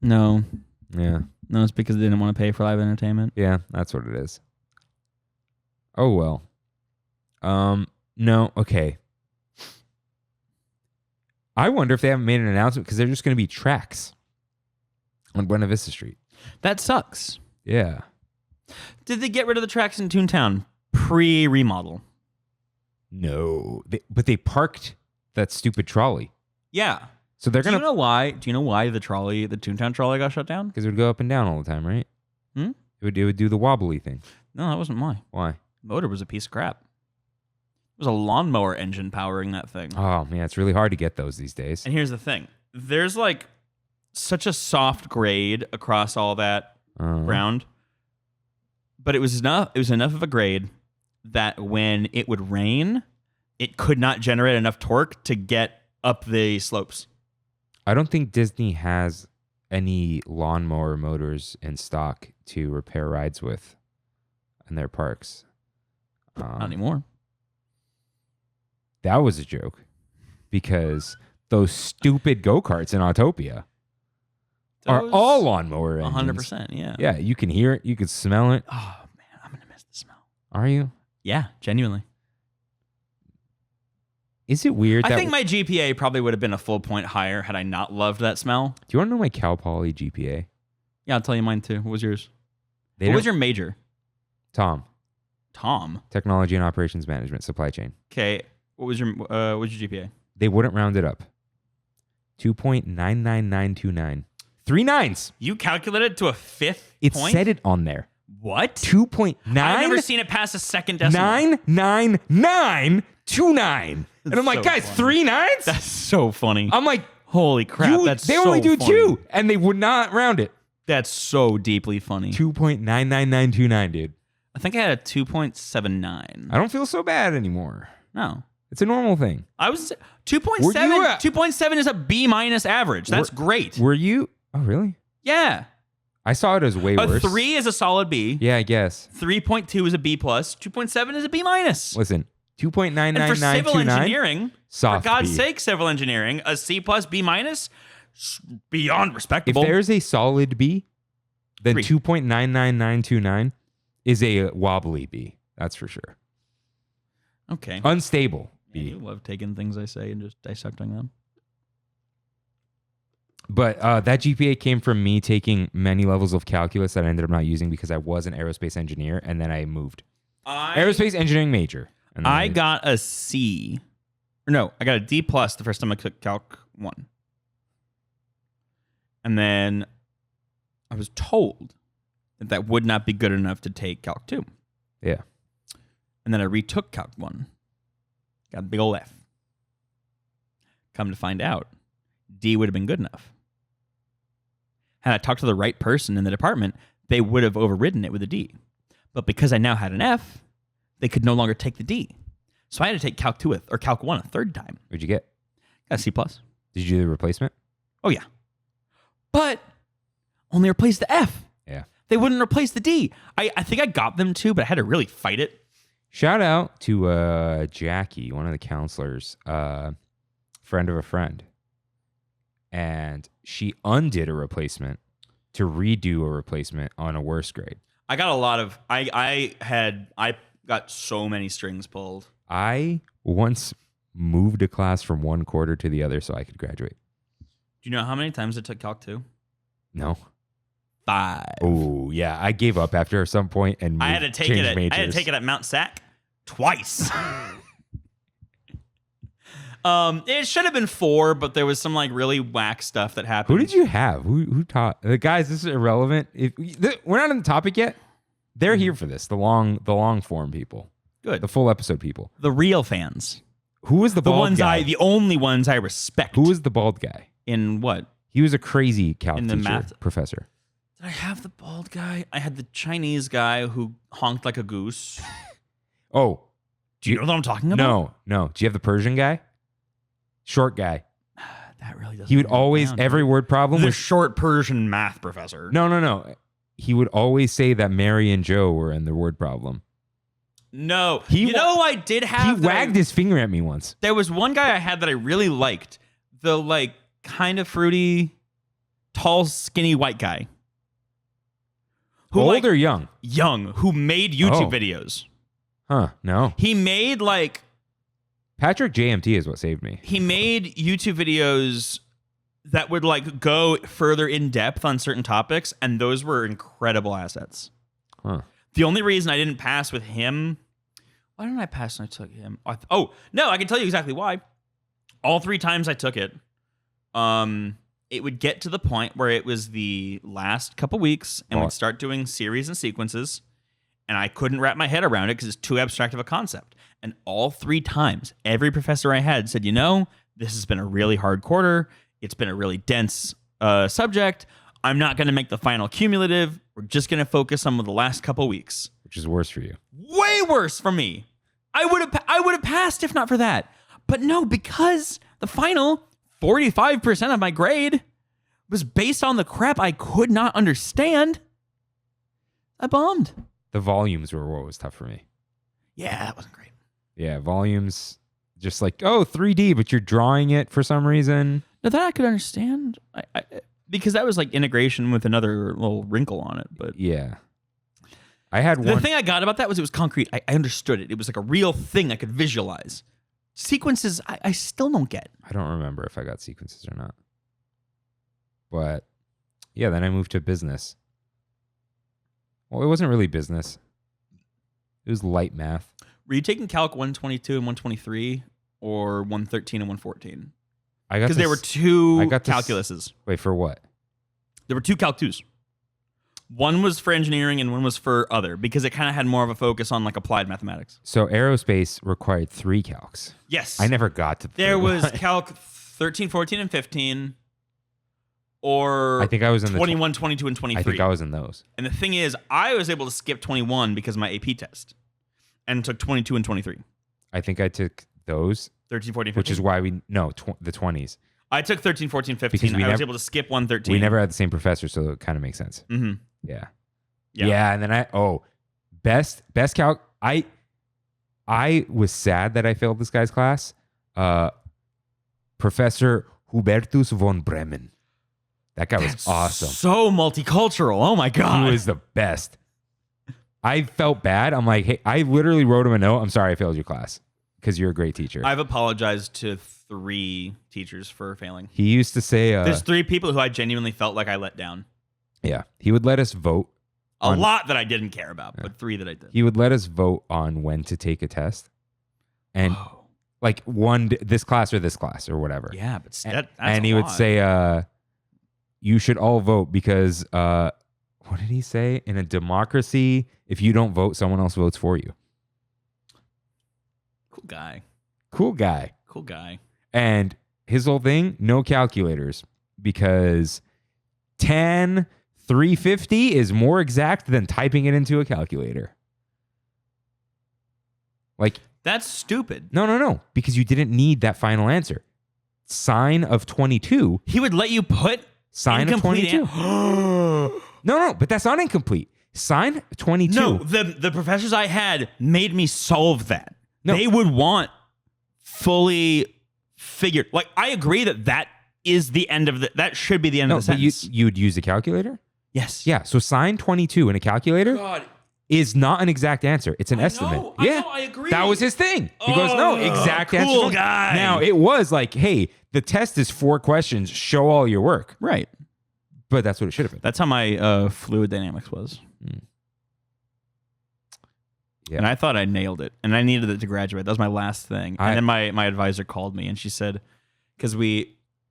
No. Yeah. No, it's because they didn't want to pay for live entertainment. Yeah, that's what it is. Oh well. No, okay. I wonder if they haven't made an announcement because they're just going to be tracks on Buena Vista Street. That sucks. Yeah. Did they get rid of the tracks in Toontown pre-remodel? No, but they parked that stupid trolley. Yeah. So they're Do you gonna know why? Do you know why the Toontown trolley got shut down? because it would go up and down all the time, right? Hmm? It would do the wobbly thing. No, that wasn't why. Why? Motor was a piece of crap. It was a lawnmower engine powering that thing. Oh man, it's really hard to get those these days. And here's the thing. There's like such a soft grade across all that ground. But it was enough of a grade that when it would rain, it could not generate enough torque to get up the slopes. I don't think Disney has any lawnmower motors in stock to repair rides with in their parks. Not anymore. That was a joke because those stupid go-karts in Autopia are Those- all lawnmower engines. 100%, yeah. Yeah, you can hear it. You can smell it. Oh, man, I'm going to miss the smell. Are you? Yeah, genuinely. Is it weird I that... think my GPA probably would have been a full point higher had I not loved that smell. Do you want to know my Cal Poly GPA? Yeah, I'll tell you mine too. What was yours? They What don't- was your major? Tom. Tom. Technology and Operations Management, Supply Chain. Okay. What's your GPA? They wouldn't round it up. 2.99929. 3 nines. You calculated to a fifth It point? said it on there. What? 2.9. I've never seen it pass a second decimal. 99929. And I'm like, so guys, funny. 3 nines? That's so funny. I'm like, Holy crap, that's they so only do funny. 2, and they would not round it. That's so deeply funny. 2.99929, dude. I think I had a 2.79. I don't feel so bad anymore. No. It's a normal thing. I was Were 2.7. you at- 2.7 is a B minus average. That's great. Were you? Oh, really? Yeah. I saw it as way A worse. 3 is a solid B. Yeah, I guess. 3.2 is a B plus. 2.7 is a B minus. Listen, And for civil 2.99929. engineering, Soft for God's B. sake, civil engineering, a C plus B minus, beyond If respectable. there's a solid B, then 3. 2.99929 is a wobbly B. That's for sure. Okay. Unstable Yeah, B. you love taking things I say and just dissecting them. But that GPA came from me taking many levels of calculus that I ended up not using because I was an aerospace engineer, and then I moved. Aerospace engineering major. And then I got a C. No, I got a D plus the first time I took Calc 1. And then I was told that that would not be good enough to take Calc 2. Yeah. And then I retook Calc 1. Got a big old F. Come to find out, D would have been good enough. Had I talked to the right person in the department, they would have overridden it with a D. But because I now had an F, they could no longer take the D. So I had to take Calc 2 or Calc 1 a third time. What'd you get? Got a C plus. Did you do the replacement? Oh, yeah. But only replace the F. Yeah. They wouldn't replace the D. I think I got them to, but I had to really fight it. Shout out to Jackie, one of the counselors, friend of a friend. And she undid a replacement to redo a replacement on a worse grade. I got a lot of, I got so many strings pulled. I once moved a class from one quarter to the other so I could graduate. Do you know how many times I took Calc 2? No. 5. Oh, yeah. I gave up after some point and moved, I had to take changed it. majors. I had to take it at Mount Sac twice. It should have been 4, but there was some like really whack stuff that happened. Who did you have? Who taught? Guys, this is irrelevant. We're not on the topic yet. They're here for this. The long form people. Good. The full episode people. The real fans. Who was the bald guy? The only ones I respect. Who was the bald guy? In what? He was a crazy calc In the teacher, math professor. Did I have the bald guy? I had the Chinese guy who honked like a goose. Oh, Do you know what I'm talking about? no. Do you have the Persian guy? Short guy. That really doesn't. He would narrow it always, down. every word problem the was short Persian math professor. No. He would always say that Mary and Joe were in the word problem. No. He you know who I did have? He wagged his finger at me once. There was one guy I had that I really liked. The like kind of fruity, tall, skinny white guy. Who, Old like, or young? young, who made YouTube Oh. videos. Huh, no. He made like Patrick JMT is what saved me. he made YouTube videos that would like go further in depth on certain topics, and those were incredible assets. Huh. The only reason I didn't pass with him, why didn't I pass when I took him? Oh, no, I can tell you exactly why. All 3 times I took it, it would get to the point where it was the last couple weeks and we'd start doing series and sequences, and I couldn't wrap my head around it because it's too abstract of a concept. And all 3 times, every professor I had said, this has been a really hard quarter. It's been a really dense subject. I'm not going to make the final cumulative. We're just going to focus on the last couple weeks. Which is worse for you. Way worse for me. I would have passed if not for that. But no, because the final 45% of my grade was based on the crap I could not understand, I bombed. The volumes were what was tough for me. Yeah, that wasn't great. Yeah, volumes, just like, 3D, but you're drawing it for some reason. Now that I could understand, because that was like integration with another little wrinkle on it. But Yeah. I had the one. thing I got about that was it was concrete. I understood it. It was like a real thing I could visualize. Sequences, I still don't get. I don't remember if I got sequences or not. But yeah, then I moved to business. Well, it wasn't really business. It was light math. Were you taking Calc 122 and 123 or 113 and 114? I got Because there were I 2 got to calculuses. Wait, for what? There were 2 Calc 2s. One was for engineering and one was for other, because it kind of had more of a focus on like applied mathematics. So aerospace required 3 calcs. Yes. I never got to the There third was one. Calc 13, 14, and 15, or I think I was in 21, 22, and 23. I think I was in those. And the thing is, I was able to skip 21 because of my AP test and took 22 and 23. I think I took those, 13, 14, 15. which is why the 20s. I took 13, 14, 15. Because we I was never- able to skip 113. We never had the same professor, so it kind of makes sense. Mm-hmm. Yeah. Yeah. Yeah, and then best calc. I was sad that I failed this guy's class. Professor Hubertus von Bremen. That guy was awesome. So multicultural. Oh my God. He was the best. I felt bad. I'm like, hey, I literally wrote him a note. I'm sorry I failed your class because you're a great teacher. I've apologized to 3 teachers for failing. He used to say, There's 3 people who I genuinely felt like I let down. yeah, he would let us vote. A lot that I didn't care about, but 3 that I did. He would let us vote on when to take a test. And like this class or whatever. Yeah, but that's and a he would lot. say, you should all vote because, what did he say? In a democracy, if you don't vote, someone else votes for you. Cool guy. Cool guy. Cool guy. And his whole thing, no calculators because 10,350 is more exact than typing it into a calculator. Like, That's stupid. no, because you didn't need that final answer. Sine of 22. He would let you put Sine of incomplete 22. No, but that's not incomplete. Sine 22. No, the professors I had made me solve that. No. They would want fully figured. Like, I agree that is the end of that should be the end of the but you, sentence. you'd use a calculator? Yes. Yeah, so sine 22 in a calculator God. is not an exact answer. It's an estimate. know, Yeah, I agree. That was his thing. He goes, no, exact answer. cool guy. Now, it was like, hey, the test is 4 questions. Show all your work. Right. But that's what it should have been. That's how my fluid dynamics was. Yeah. And I thought I nailed it. And I needed it to graduate. That was my last thing. And then my advisor called me and she said, because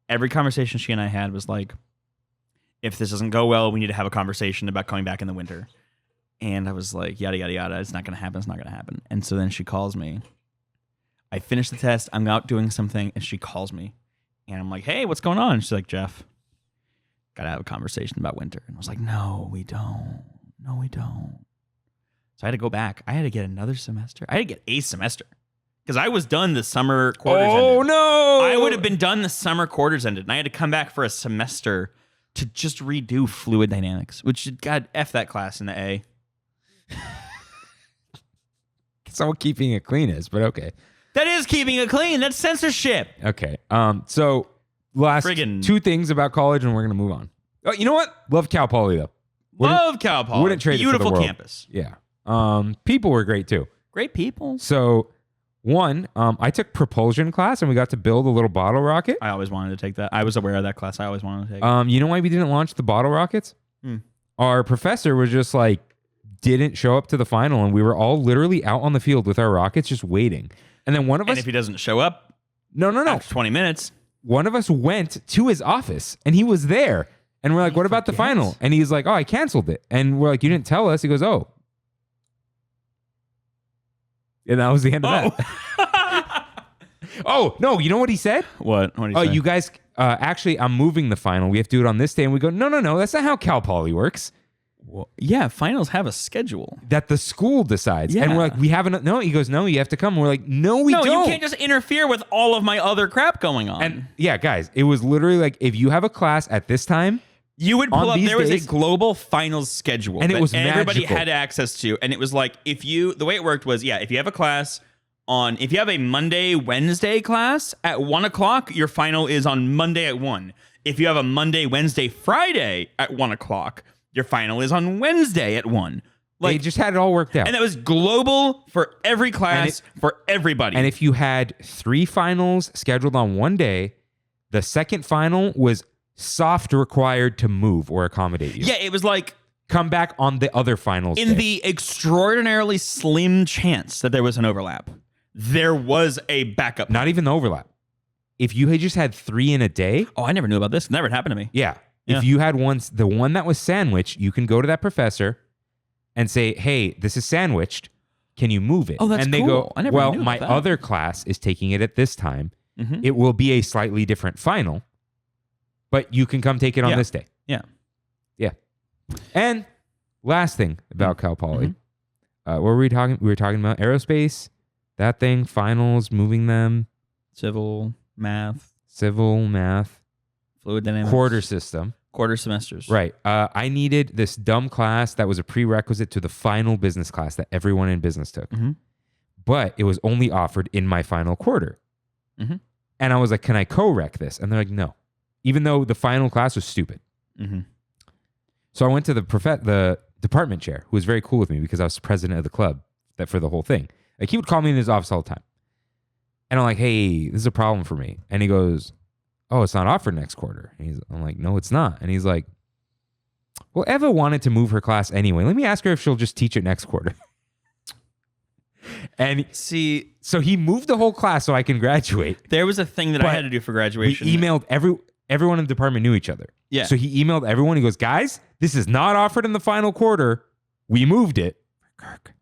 every conversation she and I had was like, if this doesn't go well, we need to have a conversation about coming back in the winter. And I was like, yada, yada, yada. It's not going to happen. It's not going to happen. And so then she calls me. I finished the test. I'm out doing something. And she calls me. And I'm like, hey, what's going on? And she's like, Jeff, got to have a conversation about winter. And I was like, no, we don't. No, we don't. So I had to go back. I had to get another semester. I had to get a semester. Because I was done the summer quarters ended. Oh, no. I would have been done the summer quarters ended. And I had to come back for a semester to just redo fluid dynamics. Which, God, F that class in the A. It's not what keeping it clean is, but okay. That is keeping it clean. That's censorship. Okay. So last Friggin- 2 things about college and we're going to move on. Oh, you know what? Love Cal Poly, though. Love Cal Poly. Wouldn't trade it for the Beautiful world. campus. Yeah. People were great, too. Great people. So, one, I took propulsion class and we got to build a little bottle rocket. I always wanted to take that. I was aware of that class. I always wanted to take it. You know why we didn't launch the bottle rockets? Our professor was just like, didn't show up to the final and we were all literally out on the field with our rockets just waiting. And then one of And us... if he doesn't show up No. after 20 minutes... One of us went to his office and he was there. And we're like, what about the final? And he's like, oh, I canceled it. And we're like, you didn't tell us. He goes, oh. And that was the end of that. Oh, no. You know what he said? What? What do you say? You guys, actually, I'm moving the final. We have to do it on this day. And we go, no. That's not how Cal Poly works. Well, yeah, finals have a schedule. That the school decides. And Yeah. we're like, we haven't. No, he goes, no, you have to come. We're like, no, we don't. you can't just interfere with all of my other crap going on. And yeah, guys, it was literally like, if you have a class at this time, you would on pull up, these there was days- a global finals schedule. And it that was everybody magical. had access to. And it was like, the way it worked was, if you have a class if you have a Monday, Wednesday class at 1 o'clock, your final is on Monday at 1. If you have a Monday, Wednesday, Friday at 1 o'clock, your final is on Wednesday at 1. they just had it all worked out. And that was global for every class, for everybody. And if you had 3 finals scheduled on one day, the second final was soft required to move or accommodate you. yeah, it was like, Come back on the other finals in day. the extraordinarily slim chance that there was an overlap, there was a backup. Not even the overlap. If you had just had 3 in a day, Oh, I never knew about this. Never happened to me. yeah. Yeah. If you had the one that was sandwiched, you can go to that professor and say, hey, this is sandwiched. Can you move it? Oh, that's and they cool. go, I never well, knew my about that. other class is taking it at this time. Mhm. It will be a slightly different final, but you can come take it on Yeah. this day. Yeah. Yeah. And last thing about Cal Poly. Mm-hmm. What were we talking? We were talking about aerospace, that thing, finals, moving them, Civil, math, civil, math, fluid dynamics. quarter system. Quarter semesters. Right. I needed this dumb class that was a prerequisite to the final business class that everyone in business took. Mhm. But it was only offered in my final quarter. Mhm. And I was like, can I co-rec this? And they're like, no. Even though the final class was stupid. Mm-hmm. So I went to the department chair, who was very cool with me because I was president of the club for the whole thing. Like, he would call me in his office all the time. And I'm like, hey, this is a problem for me. And he goes, oh, it's not offered next quarter. And I'm like, no, it's not. And he's like, well, Eva wanted to move her class anyway. Let me ask her if she'll just teach it next quarter. And see, so he moved the whole class so I can graduate. there was a thing that I had to do for graduation. We emailed everyone in the department knew each other. Yeah. So he emailed everyone. He goes, guys, this is not offered in the final quarter. We moved it. Kirk.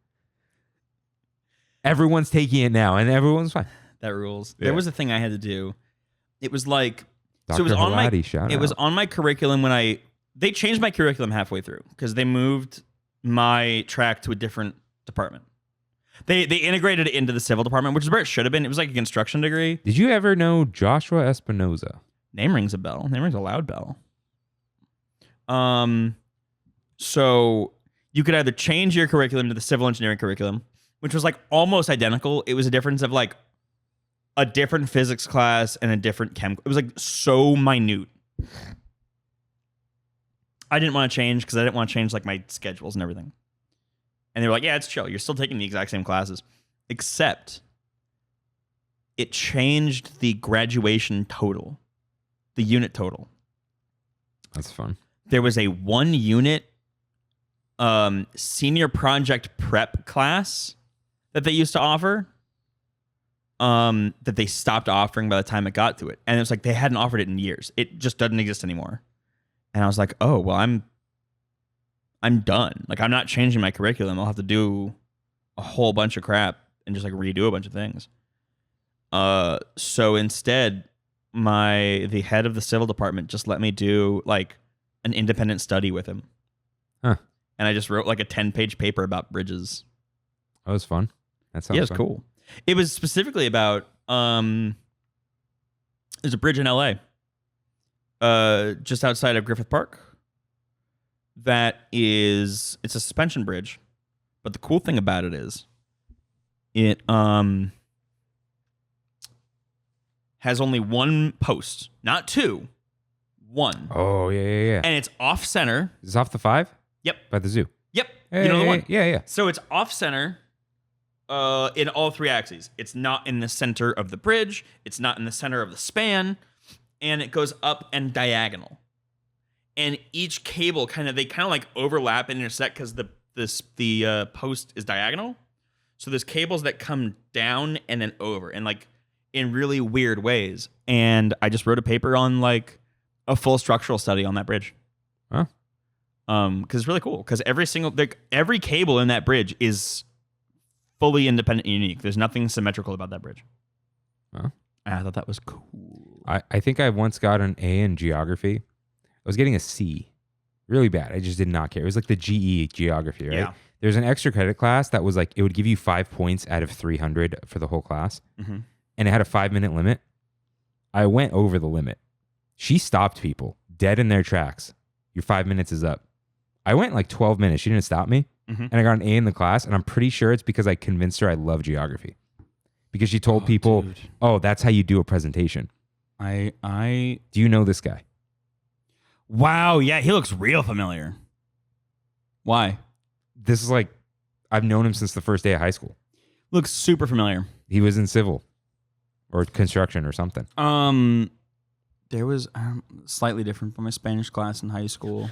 Everyone's taking it now, and everyone's fine. That rules. Yeah. There was a thing I had to do. It was like Dr. so. It was on my. Halati, shout It was out. on my curriculum when they changed my curriculum halfway through because they moved my track to a different department. They integrated it into the civil department, which is where it should have been. It was like a construction degree. Did you ever know Joshua Espinoza? Name rings a bell. Name rings a loud bell. So you could either change your curriculum to the civil engineering curriculum, which was like almost identical. It was a difference of like a different physics class and a different chem. It was like so minute. I didn't want to change because I didn't want to change like my schedules and everything. And they were like, yeah, it's chill. You're still taking the exact same classes. Except it changed the graduation total, the unit total. That's fun. There was a 1 unit senior project prep class that they used to offer that they stopped offering by the time it got to it. And it was like they hadn't offered it in years. It just doesn't exist anymore. And I was like, oh, well, I'm done. Like, I'm not changing my curriculum. I'll have to do a whole bunch of crap and just like redo a bunch of things. So instead, the head of the civil department just let me do like an independent study with him. Huh. And I just wrote like a 10-page paper about bridges. That was fun. That sounds Yeah, it's fun. cool. It was specifically about there's a bridge in LA, just outside of Griffith Park. It's a suspension bridge, but the cool thing about it is it has only one post, not two, one. Oh, yeah. And it's off center. Is this off the 5? Yep. By the zoo. Yep. Hey, you know the one? Yeah. So it's off center in all 3 axes. It's not in the center of the bridge. It's not in the center of the span. And it goes up and diagonal. And each cable they kind of like overlap and intersect because the post is diagonal. So there's cables that come down and then over and like in really weird ways. And I just wrote a paper on like a full structural study on that bridge. Huh? Because it's really cool. Because every cable in that bridge is fully independent and unique. There's nothing symmetrical about that bridge. Huh? And I thought that was cool. I think I once got an A in geography. I was getting a C. Really bad. I just did not care. It was like the GE geography, right? Yeah. There's an extra credit class that was like, it would give you 5 points out of 300 for the whole class. Mm-hmm. And it had a 5-minute limit. I went over the limit. She stopped people dead in their tracks. Your 5 minutes is up. I went like 12 minutes. She didn't stop me. Mm-hmm. And I got an A in the class. And I'm pretty sure it's because I convinced her I love geography. Because she told people, dude. oh, that's how you do a presentation. I Do you know this guy? Wow, yeah, he looks real familiar. Why? This is like, I've known him since the first day of high school. Looks super familiar. He was in civil or construction or something. There was slightly different from my Spanish class in high school.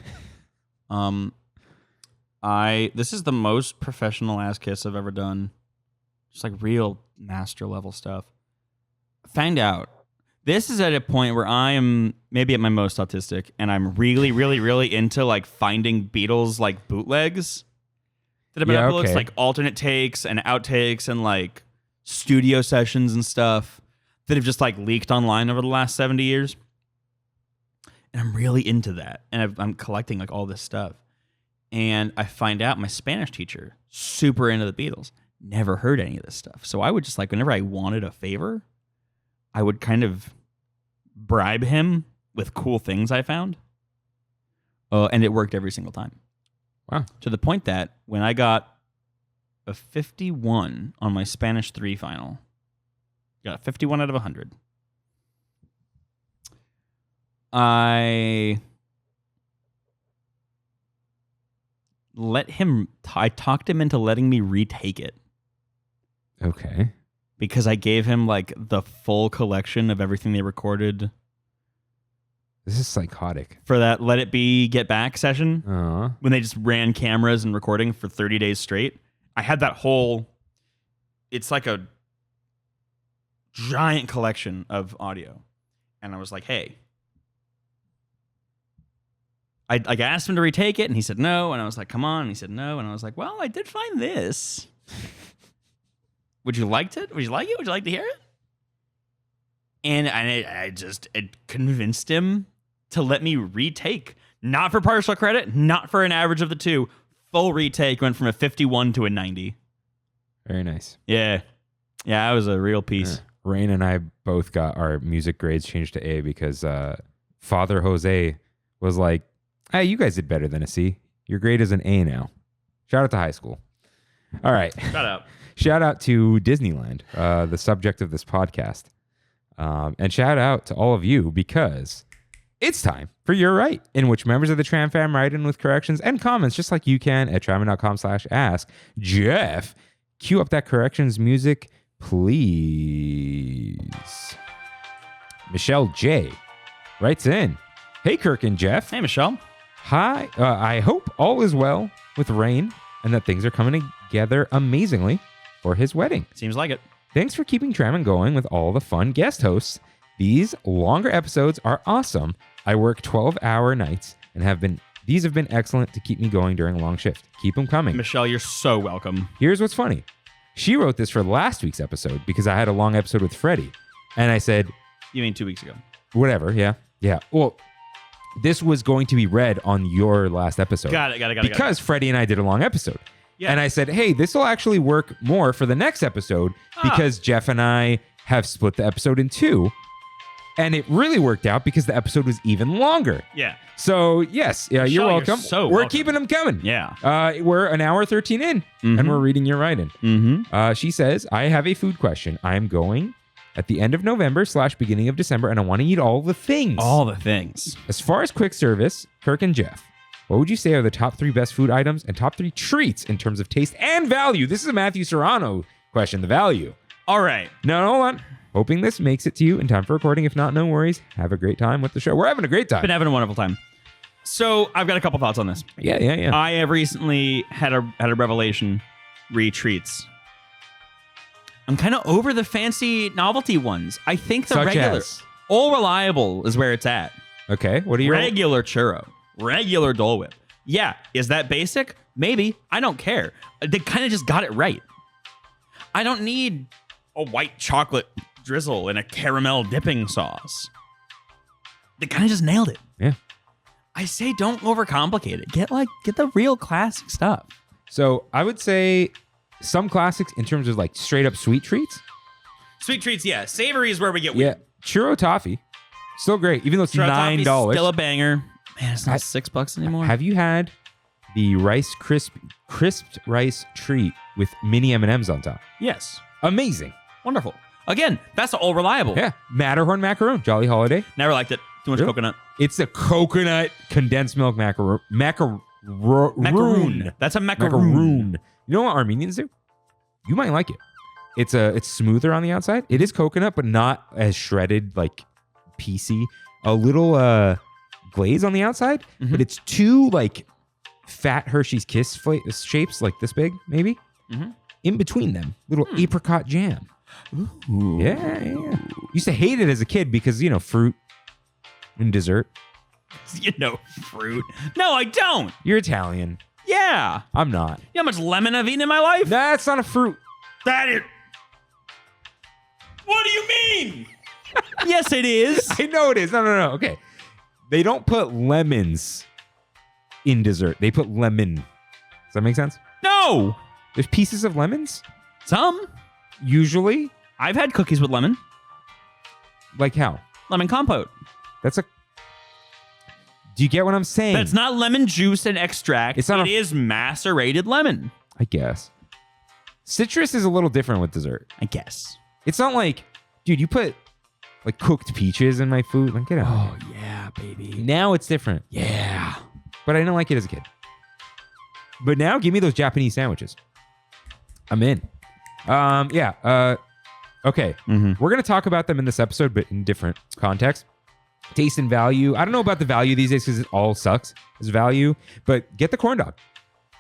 This is the most professional ass kiss I've ever done. Just like real master level stuff. Find out. This is at a point where I am maybe at my most autistic, and I'm really, really, really into like finding Beatles like bootlegs that have been uploaded, okay. like alternate takes and outtakes and like studio sessions and stuff that have just like leaked online over the last 70 years. And I'm really into that, and I'm collecting like all this stuff. And I find out my Spanish teacher, super into the Beatles, never heard any of this stuff. So I would just like, whenever I wanted a favor, I would kind of bribe him with cool things I found. And it worked every single time. Wow. To the point that when I got a 51 on my Spanish 3 final, got a 51 out of 100. I I talked him into letting me retake it. Okay. Because I gave him like the full collection of everything they recorded This is psychotic. for that Let It Be Get Back session when they just ran cameras and recording for 30 days straight. I had that whole, it's like a giant collection of audio. And I was like, hey, I asked him to retake it and he said no. And I was like, come on. And he said no. And I was like, well, I did find this. Would you like it? Would you like it? Would you like to hear it? And I just convinced him to let me retake. Not for partial credit, not for an average of the two. Full retake went from a 51 to a 90. Very nice. Yeah. Yeah, that was a real piece. Rain and I both got our music grades changed to A because Father Jose was like, hey, you guys did better than a C. Your grade is an A now. Shout out to high school. All right. Shout out. Shout out to Disneyland, the subject of this podcast. And shout out to all of you because it's time for You're Right, in which members of the Tram fam write in with corrections and comments just like you can at trammin.com/ask. Jeff, cue up that corrections music, please. Michelle J writes in, hey, Kirk and Jeff. Hey, Michelle. Hi, I hope all is well with Rain and that things are coming together amazingly for his wedding. Seems like it. Thanks for keeping Trammin going with all the fun guest hosts. These longer episodes are awesome. I work 12-hour nights and these have been excellent to keep me going during a long shift. Keep them coming. Michelle, you're so welcome. Here's what's funny. She wrote this for last week's episode because I had a long episode with Freddie. And I said, You mean 2 weeks ago? whatever, yeah. Well, this was going to be read on your last episode. Got it. Because Freddie and I did a long episode. Yeah. And I said, hey, this will actually work more for the next episode because Jeff and I have split the episode in two. And it really worked out because the episode was even longer. Yeah. So, yes, Michelle, you're welcome. so we're welcome. keeping them coming. Yeah. We're an hour 13 in, and we're reading your write-in. Mm-hmm. She says, I have a food question. I am going at the end of November / beginning of December, and I want to eat all the things. All the things. As far as quick service, Kirk and Jeff, what would you say are the top 3 best food items and top 3 treats in terms of taste and value? This is a Matthew Serrano question, the value. All right. No, hold on. Hoping this makes it to you in time for recording. If not, no worries. Have a great time with the show. We're having a great time. Been having a wonderful time. So I've got a couple thoughts on this. Yeah. I have recently had a revelation re-treats. I'm kind of over the fancy novelty ones. I think the Such regular, as? all reliable is where it's at. Okay, what are your... Regular churro, regular Dole Whip. Yeah, is that basic? Maybe. I don't care. They kind of just got it right. I don't need a white chocolate drizzle and a caramel dipping sauce. They kind of just nailed it. Yeah. I say don't overcomplicate it. Get the real classic stuff. So I would say some classics in terms of like straight up sweet treats. Sweet treats, yeah. Savory is where we get Yeah. weird. Churro toffee. Still great, even though it's Churro toffee's $9. Still a banger. Man, it's not $6 anymore. Have you had the crisped rice treat with mini M&Ms on top? Yes. Amazing. Wonderful. Again, that's all reliable. Yeah. Matterhorn macaroon. Jolly Holiday. Never liked it. Too much Really? coconut. It's a coconut condensed milk macaroon. Macaroon. That's a macaroon. Macaroon. You know what Armenians do? You might like it. It's smoother on the outside. It is coconut, but not as shredded, like piecey. A little glaze on the outside, but it's two like fat Hershey's Kiss shapes, like this big, maybe. In between them, little apricot jam. Ooh. Yeah. Used to hate it as a kid because fruit and dessert. Fruit. No, I don't. You're Italian. Yeah. I'm not. You know how much lemon I've eaten in my life? That's not a fruit. That is. What do you mean? Yes, it is. I know it is. No. Okay. They don't put lemons in dessert. They put lemon. Does that make sense? No. There's pieces of lemons, Some. usually. I've had cookies with lemon. Like how? Lemon compote. Do you get what I'm saying? That's not lemon juice and extract. It's not It is macerated lemon. I guess. Citrus is a little different with dessert. I guess. It's not like, dude, you put like cooked peaches in my food. Like, get out. Oh, yeah, baby. Now it's different. Yeah. But I didn't like it as a kid. But now give me those Japanese sandwiches. I'm in. Okay. We're going to talk about them in this episode, but in different context. Taste and value. I don't know about the value these days because it all sucks as value, but get the corn dog.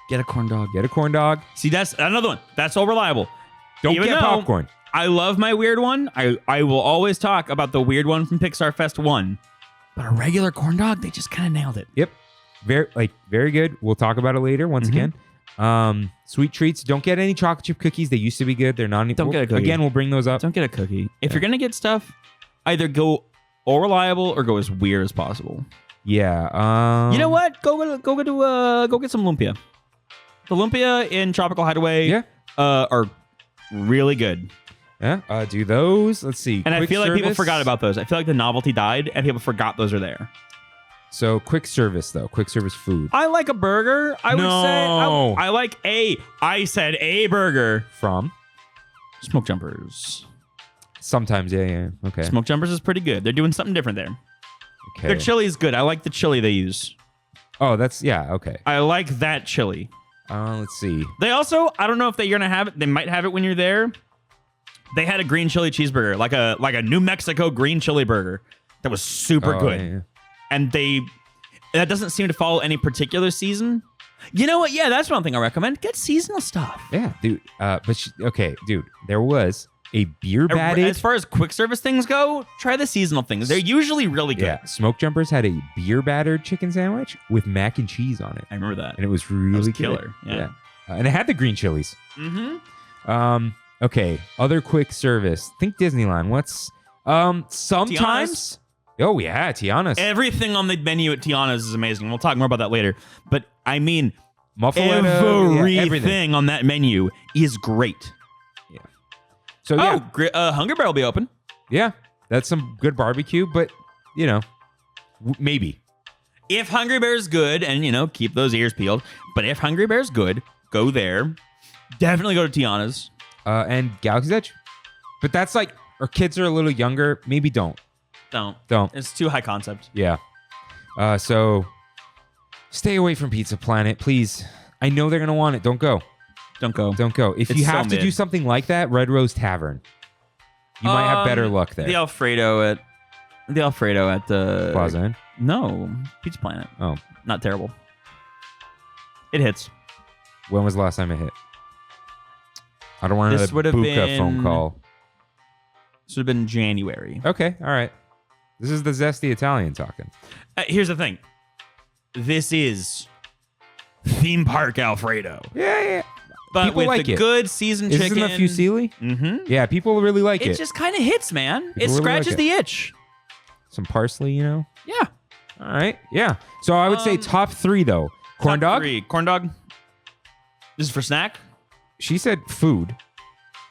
Get a corn dog. Get a corn dog. See, that's another one. That's so reliable. Don't Even get though popcorn. I love my weird one. I will always talk about the weird one from Pixar Fest 1. But a regular corn dog, they just kind of nailed it. Yep. Very good. We'll talk about it later once again. Sweet treats. Don't get any chocolate chip cookies. They used to be good. They're not. Don't get a cookie. Again, we'll bring those up. Don't get a cookie. If you're gonna get stuff, either go all reliable or go as weird as possible. Yeah. You know what? Go get some lumpia. The lumpia in Tropical Hideaway are really good. Yeah. Do those. Let's see. And I Quick feel like people service. forgot about those. I feel like the novelty died and people forgot those are there. So quick service though. Quick service food. I like a burger. I would say No. I like I said a burger. From Smoke Jumpers. sometimes. Yeah. Okay. Smoke Jumpers is pretty good. They're doing something different there. Okay. Their chili is good. I like the chili they use. Oh, that's okay. I like that chili. Let's see. They also, I don't know if you're gonna have it. They might have it when you're there. They had a green chili cheeseburger, like a New Mexico green chili burger that was super good. Yeah. And that doesn't seem to follow any particular season. You know what? Yeah, that's one thing I recommend. Get seasonal stuff. Yeah, dude. Dude. There was a beer batted. As far as quick service things go, try the seasonal things. They're usually really good. Yeah, Smoke Jumpers had a beer battered chicken sandwich with mac and cheese on it, I remember that. and it was really good. killer. Yeah. And it had the green chilies. Mm-hmm. Okay. Other quick service. Think Disneyland. What's sometimes? Oh yeah, Tiana's. Everything on the menu at Tiana's is amazing. We'll talk more about that later. But I mean, Muffaletta, everything everything. on that menu is great. So yeah, Hungry Bear will be open. yeah, that's some good barbecue, but maybe. If Hungry Bear's good, and keep those ears peeled. But if Hungry Bear's good, go there. Definitely go to Tiana's. And Galaxy's Edge. But that's like, our kids are a little younger. Maybe don't. Don't. It's too high concept. Yeah. So stay away from Pizza Planet, please. I know they're going to want it. Don't go. Don't go. Don't go. If It's you so have to mid. do something like that, Red Rose Tavern. You might have better luck there. The Alfredo at the Plaza Inn? No, Pizza Planet. Oh. Not terrible. It hits. When was the last time it hit? I don't want This another would have Buka phone been- call. This would have been January. Okay. All right. This is the zesty Italian talking. Here's the thing. This is theme park Alfredo, Yeah. but People with like the it. good seasoned Is chicken. this a fusilli? Mm-hmm. Yeah, people really like It it. just kind of hits, man. It really scratches like the itch. Some parsley, Yeah. All right. Yeah. So I would say top 3 though. Corn Top dog. 3. Corn dog. This is for snack. She said food.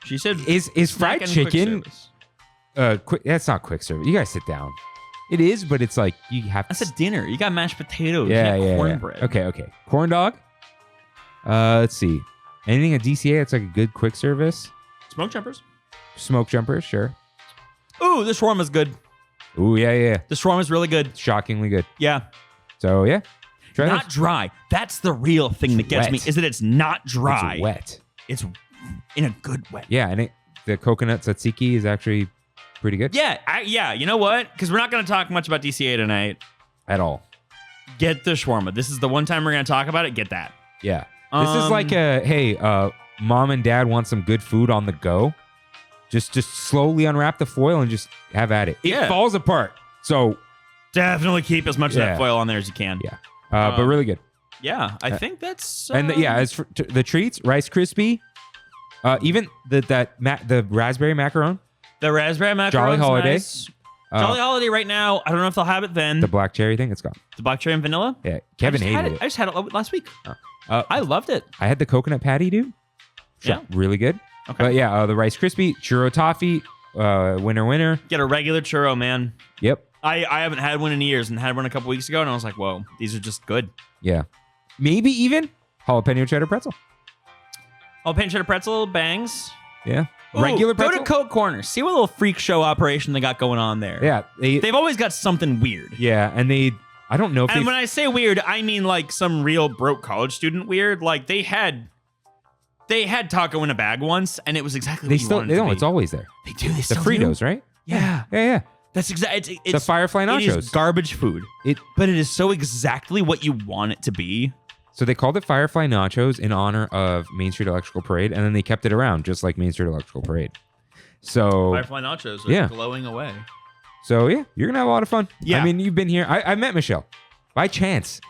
She said Is snack fried and quick chicken service. quick? That's not quick service. You guys sit down. It is, but it's like you have to. That's a dinner. You got mashed potatoes. yeah, you got yeah, cornbread. yeah. Okay. Corn dog. Let's see. Anything at DCA that's like a good quick service. Smoke jumpers. Smoke jumpers, sure. Ooh, this shawarma's good. Ooh, yeah. The shawarma's really good. Shockingly good. Yeah. So yeah, try Not those. dry. That's the real thing that gets wet. me, is that it's not dry. It's wet. It's in a good wet. Yeah, and the coconut tzatziki is actually pretty good. Yeah. You know what? Because we're not going to talk much about DCA tonight. At all. Get the shawarma. This is the one time we're going to talk about it. Get that. Yeah. This is like hey, mom and dad want some good food on the go. Just slowly unwrap the foil and just have at it. It Yeah. falls apart. So Definitely keep as much of Yeah. that foil on there as you can. yeah, but really good. Yeah, I think that's. As for the treats, Rice Krispie, even the raspberry macaron, the raspberry macaron. Jolly Holiday. Nice. Jolly Holiday right now. I don't know if they'll have it then. the black cherry thing, it's gone. The black cherry and vanilla. Yeah, Kevin I just hated it. I just had it last week. Uh, I loved it. I had the coconut patty, dude. Yeah. really good. Okay. But yeah, the Rice Krispie, churro toffee, winner. Get a regular churro, man. Yep. I haven't had one in years and had one a couple weeks ago, and I was like, whoa, these are just good. Yeah. Maybe even jalapeno cheddar pretzel. Jalapeno cheddar pretzel bangs. Yeah. Ooh, Regular pretzel. Go to Coke Corner. See what little freak show operation they got going on there. Yeah. They've always got something weird. Yeah, and they I don't know if And when I say weird, I mean like some real broke college student weird. Like they had taco in a bag once, and it was exactly they what you still wanted it to no, be. it's always there. They do. They The still Fritos, do. right? Yeah. Yeah. That's exactly. The Firefly It nachos. is garbage food. But it is so exactly what you want it to be. So they called it Firefly Nachos in honor of Main Street Electrical Parade, and then they kept it around just like Main Street Electrical Parade. So Firefly nachos are Yeah. glowing away. So yeah, you're gonna have a lot of fun. Yeah. I mean, you've been here. I met Michelle by chance.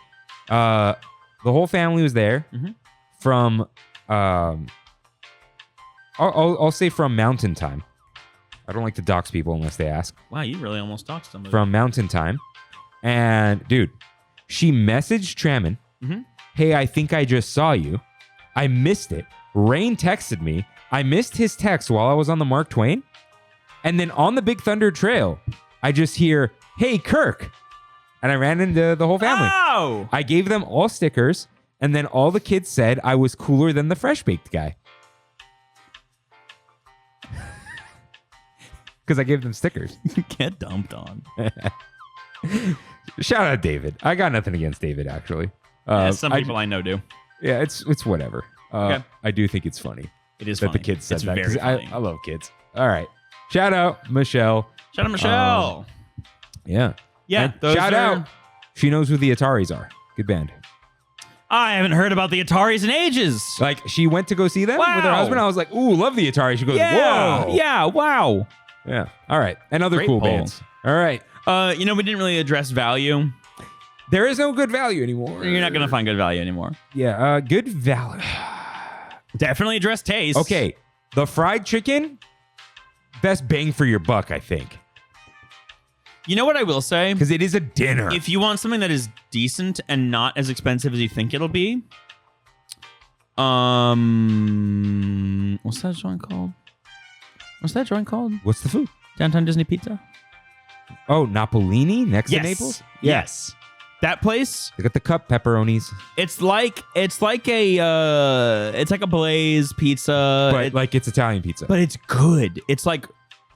The whole family was there from. I'll say from Mountain Time. I don't like to dox people unless they ask. Wow, you really almost doxed somebody. From Mountain Time, and dude, she messaged Trammin. Hey, I think I just saw you. I missed it. Rain texted me. I missed his text while I was on the Mark Twain. And then on the Big Thunder Trail, I just hear, hey, Kirk. And I ran into the whole family. Oh! I gave them all stickers, and then all the kids said I was cooler than the Fresh Baked guy. Because I gave them stickers. Get dumped on. Shout out David. I got nothing against David, actually. Yeah, some people I know do. Yeah, it's whatever. Okay. I do think it's funny. It is that funny. the kids said It's that. very 'Cause funny. I love kids. All right. Shout out Michelle. Shout out Michelle. Yeah. Yeah. And those shout are- out. She knows who the Ataris are. Good band. I haven't heard about the Ataris in ages. Like, she went to go see them with her Wow. husband. I was like, ooh, love the Atari. She goes, Yeah. whoa. Yeah. Wow. Yeah. All right. And other Great cool poll. bands. All right. We didn't really address value. There is no good value anymore. You're not going to find good value anymore. Yeah. Good value. Definitely address taste. Okay. The fried chicken, best bang for your buck, I think. You know what I will say? Because it is a dinner. If you want something that is decent and not as expensive as you think it'll be, what's that joint called? What's the food? Downtown Disney Pizza? Oh, Napolini next to Naples? Yes. That place, They got the cup pepperonis, it's like a Blaze pizza, but like it's Italian pizza. but it's good. It's like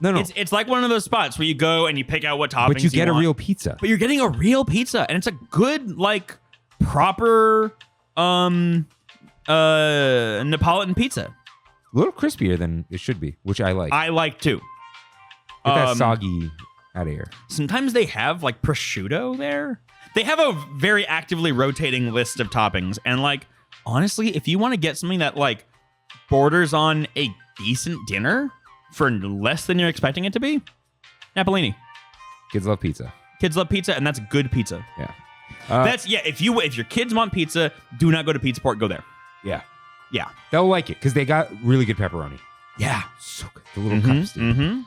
no. it's like one of those spots where you go and you pick out what toppings But you get a want. real pizza. But you're getting a real pizza, and it's a good, like, proper Neapolitan pizza. A little crispier than it should be, which I like. I like too. Get that soggy out of here. Sometimes they have like prosciutto there. They have a very actively rotating list of toppings, and like honestly, if you want to get something that like borders on a decent dinner for less than you're expecting it to be, Napolini. Kids love pizza. Kids love pizza, and that's good pizza. Yeah. If your kids want pizza, do not go to Pizza Port. Go there. Yeah. Yeah. They'll like it because they got really good pepperoni. Yeah. So good. The little cups, dude.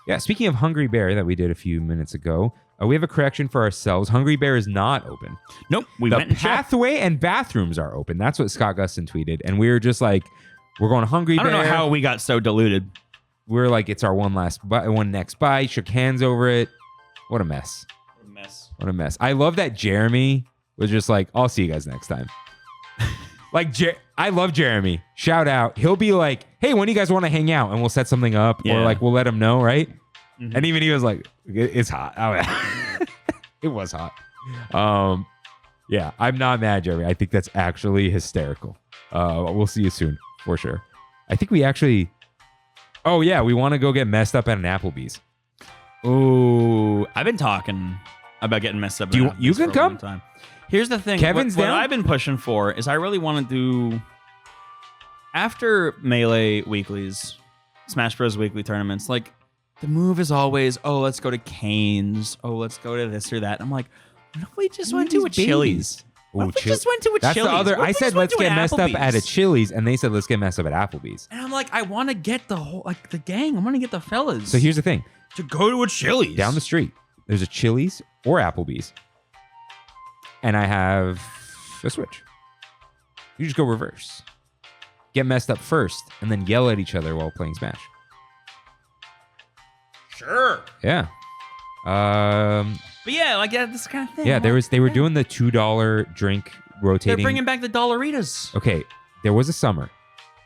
Yeah, speaking of Hungry Bear that we did a few minutes ago, we have a correction for ourselves. Hungry Bear is not open. Nope. We The went and checked. pathway and bathrooms are open. That's what Scott Gustin tweeted. And we were just like, we're going Hungry I Bear. don't know how we got so diluted. We're like, it's our one next bite. Shook hands over it. What a mess. What a mess. I love that Jeremy was just like, I'll see you guys next time. Like, I love Jeremy. Shout out. He'll be like, hey, when do you guys want to hang out? And we'll set something up. Or Yeah. like, we'll let him know, right? And even he was like, it's hot. It was hot. Yeah, I'm not mad, Jeremy. I think that's actually hysterical. We'll see you soon, for sure. I think we actually... Oh, yeah, we want to go get messed up at an Applebee's. Ooh, I've been talking about getting messed up. You at Applebee's can for a long come? time. Here's the thing. Kevin's what down? I've been pushing for is I really want to do after Melee weeklies, Smash Bros. Weekly tournaments. Like the move is always, oh, let's go to Cane's. Oh, let's go to this or that. I'm like, what if we just went to a Chili's? What if we just went to a That's Chili's? the other. What if I we just said went let's to get an messed up at a Applebee's? Chili's, and they said let's get messed up at Applebee's. And I'm like, I want to get the whole, like the gang. I want to get the fellas. So here's the thing: to go to a Chili's down the street, there's a Chili's or Applebee's, and I have a Switch. You just go reverse, get messed up first, and then yell at each other while playing Smash. Sure. Yeah. But yeah, like this kind of thing. Yeah, I'm they like, were doing the $2 drink They're rotating. bringing back the Dollaritas. Okay, there was a summer.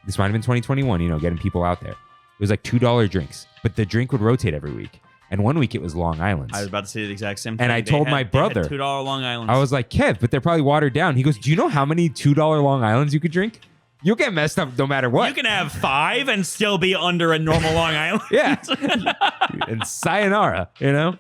This might have been 2021, getting people out there. It was like $2 drinks, but the drink would rotate every week. And one week it was Long Island's. I was about to say the exact same thing. And I told my brother, $2 Long Islands. I was like, Kev, but they're probably watered down. He goes, do you know how many $2 Long Islands you could drink? You'll get messed up no matter what. You can have 5 and still be under a normal Long Island. Yeah. And sayonara, you know?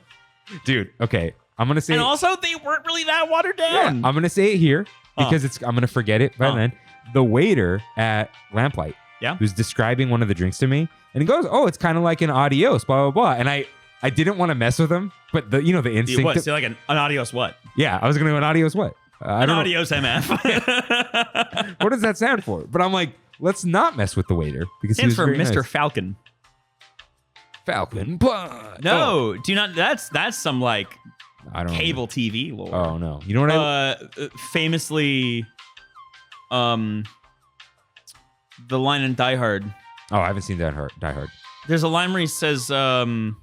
Dude, okay. I'm going to say And also, they weren't really that watered yeah, down. I'm going to say it here because I'm going to forget it by then. The waiter at Lamplight who's describing one of the drinks to me, and he goes, oh, it's kind of like an adios, blah, blah, blah. And I didn't want to mess with him, but the instinct. What? So like an adios what? Yeah, I was going to go an adios what? I don't know. Adios MF. What does that stand for? But I'm like, let's not mess with the waiter because Stands he was for very Mr. nice. Falcon. Falcon Punch. No, do you not? That's some like I don't cable TV lore. Oh no, you know what? Famously, the line in Die Hard. Oh, I haven't seen Die Hard. There's a line where he says, I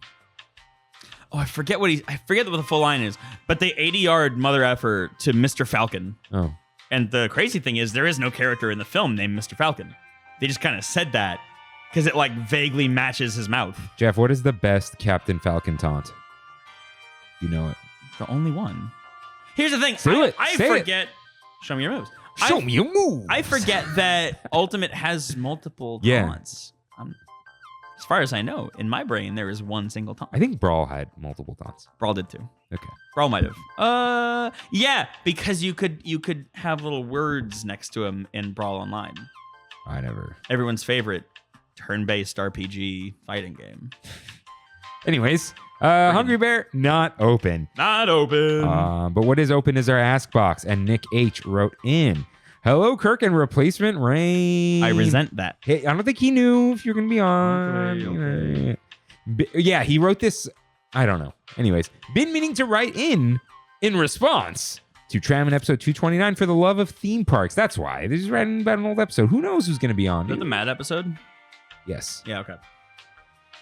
forget what the full line is, but they 80-yard mother effer to Mr. Falcon. Oh. And the crazy thing is there is no character in the film named Mr. Falcon. They just kind of said that because it like vaguely matches his mouth. Jeff, what is the best Captain Falcon taunt? You know it. The only one. Here's the thing. Say I it. forget. Show me your moves. Show me your move. I forget that Ultimate has multiple Yeah. taunts. As far as I know, in my brain, there is one single taunt. I think Brawl had multiple taunts. Brawl did too. Okay. Brawl might have. Yeah, because you could have little words next to him in Brawl Online. I never. Everyone's favorite turn-based RPG fighting game. Anyways, Hungry Bear not open. Not open. But what is open is our Ask Box, and Nick H wrote in, "Hello, Kirk and replacement Rain." I resent that. Hey, I don't think he knew if you're gonna be on. Okay. Yeah, he wrote this. I don't know. Anyways, been meaning to write in response to Trammin episode 229 for the love of theme parks. That's why. This is writing about an old episode. Who knows who's gonna be on? Is that the Mad episode? Yes. Yeah, okay.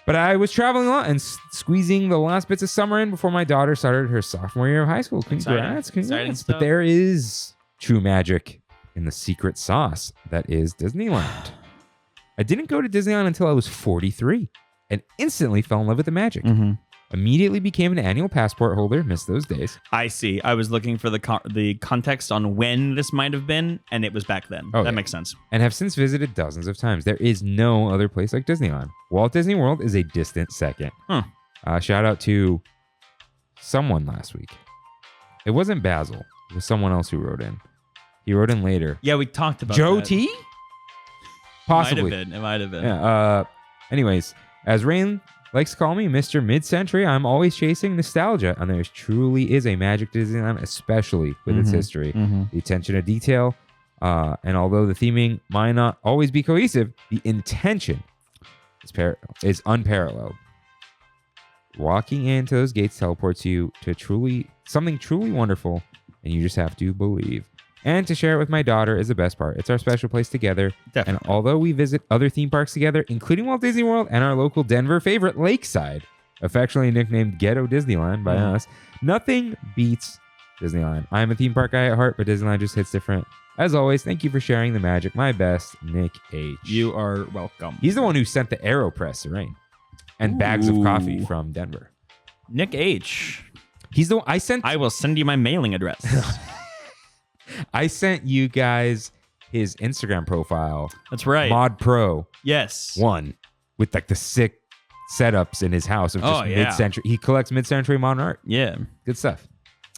But I was traveling a lot and squeezing the last bits of summer in before my daughter started her sophomore year of high school. Congrats. Exciting But stuff. there is true magic in the secret sauce that is Disneyland. I didn't go to Disneyland until I was 43 and instantly fell in love with the magic. Mm-hmm. Immediately became an annual passport holder. Missed those days. I see. I was looking for the context on when this might have been, and it was back then. Oh, that yeah. makes sense. And have since visited dozens of times. There is no other place like Disneyland. Walt Disney World is a distant second. Shout out to someone last week. It wasn't Basil. It was someone else who wrote in. He wrote in later. Yeah, we talked about Joe that. T? Possibly. It might have been. Yeah. Anyways, as Rain likes to call me, Mr. Mid-Century, I'm always chasing nostalgia, and there truly is a magic to Disneyland, especially with its history. The attention to detail, and although the theming might not always be cohesive, the intention is unparalleled. Walking into those gates teleports you to something truly wonderful, and you just have to believe. And to share it with my daughter is the best part. It's our special place together. Definitely. And although we visit other theme parks together, including Walt Disney World and our local Denver favorite, Lakeside, affectionately nicknamed Ghetto Disneyland by us, nothing beats Disneyland. I'm a theme park guy at heart, but Disneyland just hits different. As always, thank you for sharing the magic. My best, Nick H. You are welcome. He's the one who sent the AeroPress to Rain and bags of coffee from Denver. Nick H. He's the one I sent. I will send you my mailing address. I sent you guys his Instagram profile. That's right. Mod Pro Yes. 1 with like the sick setups in his house of just mid-century. He collects mid-century modern art. Yeah. Good stuff.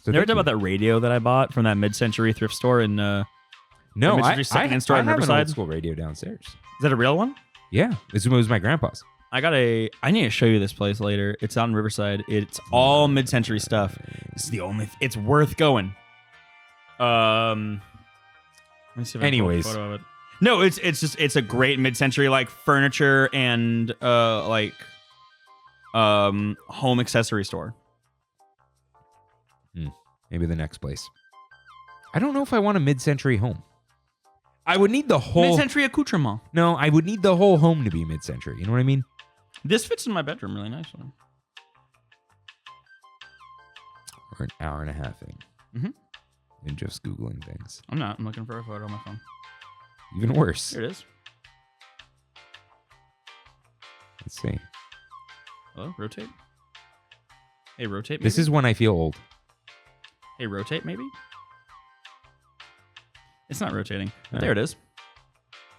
So Never thank talk you. about that radio that I bought from that mid-century thrift store in No, mid-century secondhand store I in have an Riverside? old school radio downstairs. Is that a real one? Yeah, it was my grandpa's. I need to show you this place later. It's out in Riverside. It's all mid-century stuff. It's the only. It's worth going. Let me see if I can pull a Anyways. photo of it. No, it's a great mid-century like furniture and home accessory store. Maybe the next place. I don't know if I want a mid-century home. I would need the whole Mid-century accoutrement. No, I would need the whole home to be mid-century. You know what I mean? This fits in my bedroom really nicely. Or an hour and a half in. Mhm. And just Googling things. I'm not. I'm looking for a photo on my phone. Even worse. Here it is. Let's see. Hello, rotate. Hey, rotate. Maybe? This is when I feel old. Hey, rotate. Maybe. It's not rotating. But Yeah. there it is.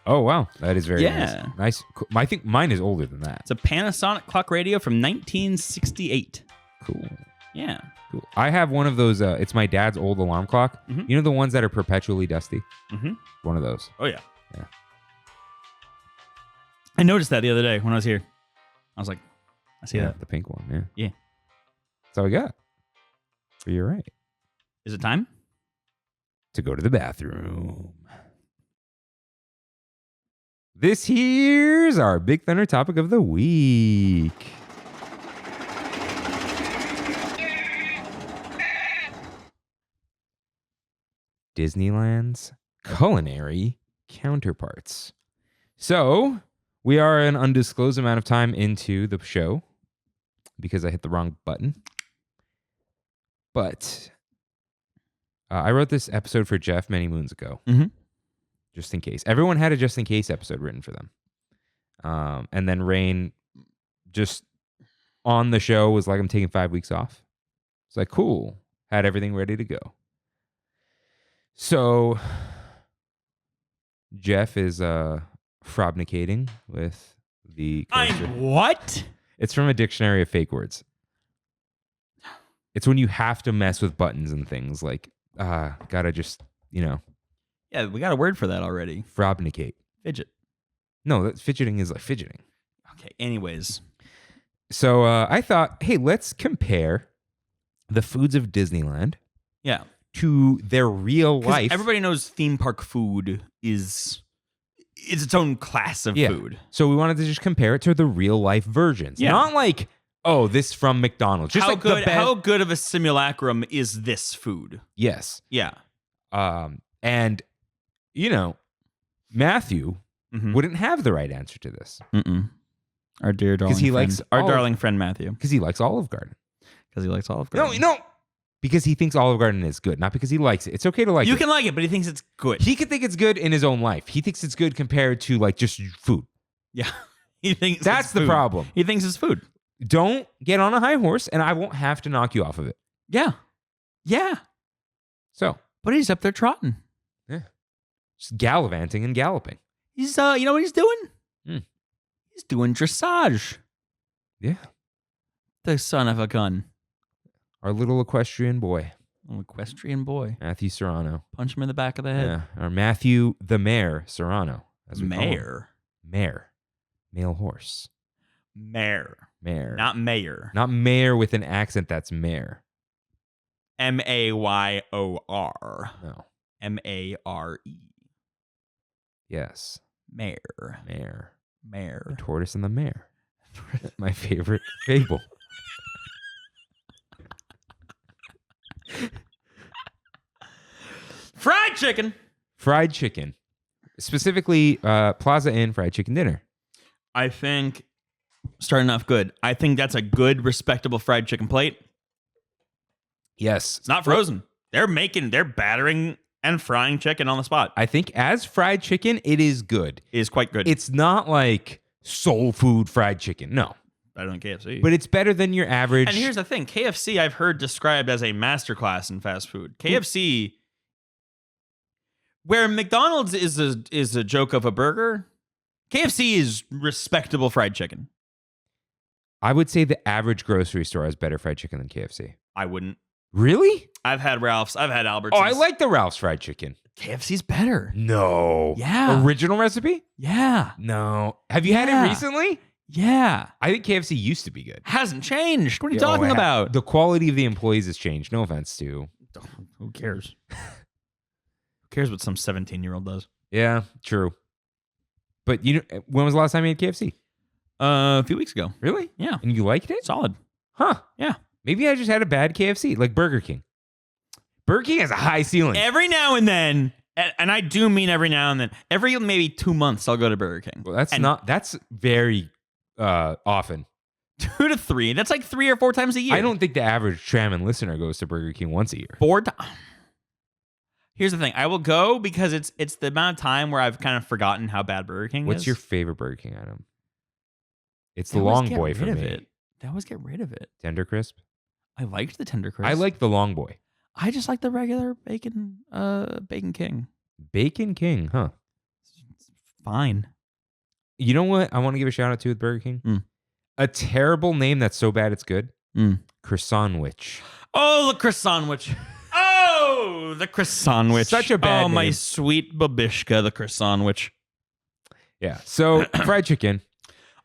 Oh, wow. That is very Yeah. nice. Cool. I think mine is older than that. It's a Panasonic clock radio from 1968. Cool. Yeah. Cool. I have one of those. It's my dad's old alarm clock. Mhm. You know the ones that are perpetually dusty? Mm-hmm. One of those. Oh, yeah. Yeah. I noticed that the other day when I was here. I was like, I see that. The pink one. Yeah. Yeah. That's all I got. But you're right. Is it time? To go to the bathroom. This here's our Big Thunder topic of the week. Disneyland's Culinary Counterparts. So, we are an undisclosed amount of time into the show because I hit the wrong button. But I wrote this episode for Jeff many moons ago, just in case. Everyone had a just in case episode written for them. And then Rain just on the show was like, I'm taking 5 weeks off. It's like, cool. Had everything ready to go. So Jeff is frobnicating with the coaster. I'm what? It's from a dictionary of fake words. It's when you have to mess with buttons and things like, gotta just, Yeah, we got a word for that already. frobnicate. Fidget. No, that fidgeting is like fidgeting. Okay, anyways. So I thought, hey, let's compare the foods of Disneyland Yeah. to their real 'Cause life. everybody knows theme park food is its own class of Yeah. food. So we wanted to just compare it to the real life versions. Yeah. Not like, oh, this from McDonald's. Just how like good the best. how good of a simulacrum is this food? Yes. Yeah. And, Matthew Mhm. wouldn't have the right answer to this Mm-mm. Our dear darling he friend. likes our Olive- darling friend Matthew. because he likes Olive Garden. Because he likes Olive No, Garden. no. Because he thinks Olive Garden is good, not because he likes it. It's okay to like You it. can like it, but he thinks it's good. He could think it's good in his own life. He thinks it's good compared to like just food. Yeah. He thinks That's it's the food. problem. He thinks it's food. Don't get on a high horse, and I won't have to knock you off of it. Yeah. Yeah. So, But he's up there trotting. just gallivanting and galloping. He's you know what he's doing? Hmm. He's doing dressage. Yeah. The son of a gun. Our little equestrian boy, An equestrian boy. Matthew Serrano. Punch him in the back of the head. Yeah. Our Matthew the Mare Serrano. As we call him. Mayor. Mare. Male horse. Mayor. Mare. Not mayor. Not mayor with an accent that's mare. Mayor. No. Mare. Yes. Mayor. Mare. Mayor. Tortoise and the Mare. My favorite fable. Fried chicken. Fried chicken. Specifically, Plaza Inn fried chicken dinner. I think starting off good. I think that's a good, respectable fried chicken plate. Yes. It's not frozen. They're battering and frying chicken on the spot. I think as fried chicken, it is good. It is quite good. It's not like soul food fried chicken. No. better than KFC. But it's better than your average. And here's the thing. KFC I've heard described as a masterclass in fast food. KFC, where McDonald's is a joke of a burger, KFC is respectable fried chicken. I would say the average grocery store has better fried chicken than KFC. I wouldn't. Really? I've had Ralph's. I've had Albertsons. Oh, I like the Ralph's fried chicken. KFC's better. No. Yeah. Original recipe? Yeah. No. Have you had it recently? Yeah. I think KFC used to be good. Hasn't changed. What are you Yeah, talking it about? The quality of the employees has changed. No offense to. Who cares? Who cares what some 17-year-old does? Yeah, true. But when was the last time you had KFC? A few weeks ago. Really? Yeah. And you liked it? Solid. Huh. Yeah. Maybe I just had a bad KFC, like Burger King. Burger King has a high ceiling. Every now and then, and I do mean every now and then, every maybe 2 months, I'll go to Burger King. Well, that's very often. 2 to 3. That's like 3 or 4 times a year. I don't think the average Trammin listener goes to Burger King once a year. 4 times. Here's the thing. I will go because it's the amount of time where I've kind of forgotten how bad Burger King is. What's your favorite Burger King item? It's the They always long get boy for rid me. of it. They always get rid of it. Tender crisp? I liked the Tender Crisp. I like the Long Boy. I just like the regular Bacon King. Bacon King, huh? It's fine. You know what I want to give a shout out to with Burger King? A terrible name that's so bad it's good. Croissantwich. Oh, the croissantwich. Oh, the croissantwich. Such a bad Oh, my name. sweet babishka, the croissantwich. Yeah. So fried chicken,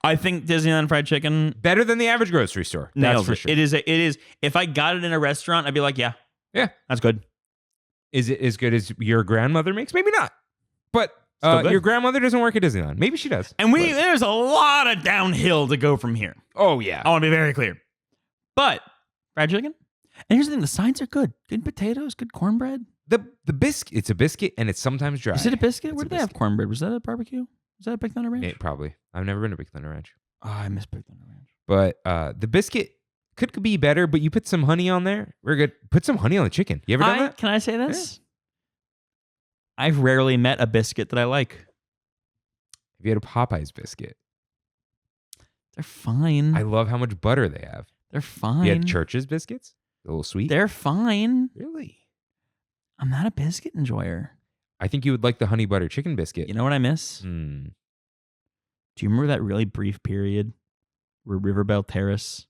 I think Disneyland Fried Chicken better than the average grocery store. That's nails for it. sure. It is. If I got it in a restaurant, I'd be like, yeah, Yeah. that's good. Is it as good as your grandmother makes? Maybe not. But Still good. your grandmother doesn't work at Disneyland. Maybe she does. And But- there's a lot of downhill to go from here. oh yeah. I want to be very clear. But fried chicken. And here's the thing: the sides are good. Good potatoes, good cornbread. The biscuit. It's a biscuit, and it's sometimes dry. Is it a biscuit? It's Where a did they have biscuit. cornbread? Was that a barbecue? Was that a Big Thunder Ranch? Probably. I've never been to Big Thunder Ranch, Oh, I miss Big Thunder Ranch. but the biscuit could be better. But you put some honey on there. We're good. Put some honey on the chicken. You ever done that? Can I say this? I've rarely met a biscuit that I like. Have you had a Popeyes biscuit? They're fine. I love how much butter they have. They're fine. You had Church's biscuits? A little sweet. They're fine. Really? I'm not a biscuit enjoyer. I think you would like the honey butter chicken biscuit. You know what I miss? Hmm. Do you remember that really brief period where Riverbell Terrace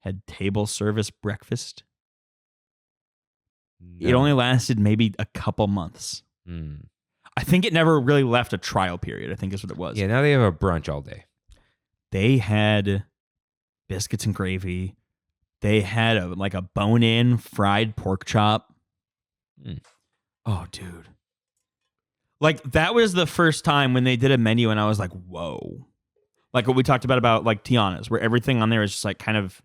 had table service breakfast? It No. only lasted maybe a couple months. Hmm. I think it never really left a trial period, I think is what it was. Yeah, now they have a brunch all day. They had biscuits and gravy. They had a bone-in fried pork chop. Mm. Oh, dude. Like, that was the first time when they did a menu and I was like, whoa. Like what we talked about like Tiana's, where everything on there is just like kind of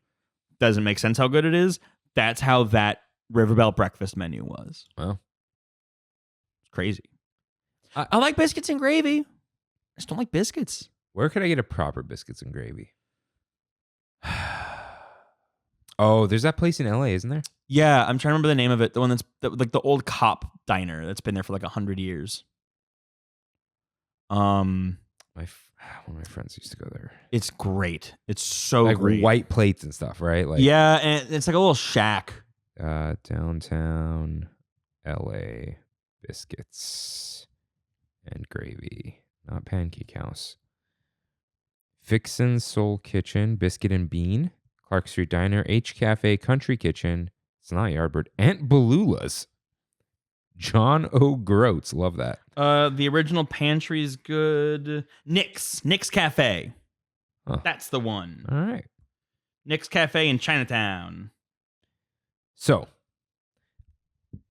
doesn't make sense how good it is. That's how that Riverbell breakfast menu was. Wow. It's crazy. I like biscuits and gravy. I just don't like biscuits. Where could I get a proper biscuits and gravy? Oh, there's that place in LA, isn't there? Yeah, I'm trying to remember the name of it. The one that's like the old cop diner that's been there for like 100 years. One of my friends used to go there. It's great. It's so Like great. white plates and stuff, right? Like Yeah, and it's like a little shack. downtown LA biscuits and gravy, not Pancake House. Fixin's Soul Kitchen, Biscuit and Bean, Clark Street Diner, H Cafe, Country Kitchen. It's not Yardbird. Aunt Balula's. John O'Groats. Love that. The original pantry's good. Nick's Cafe. Huh. That's the one. All right. Nick's Cafe in Chinatown. So,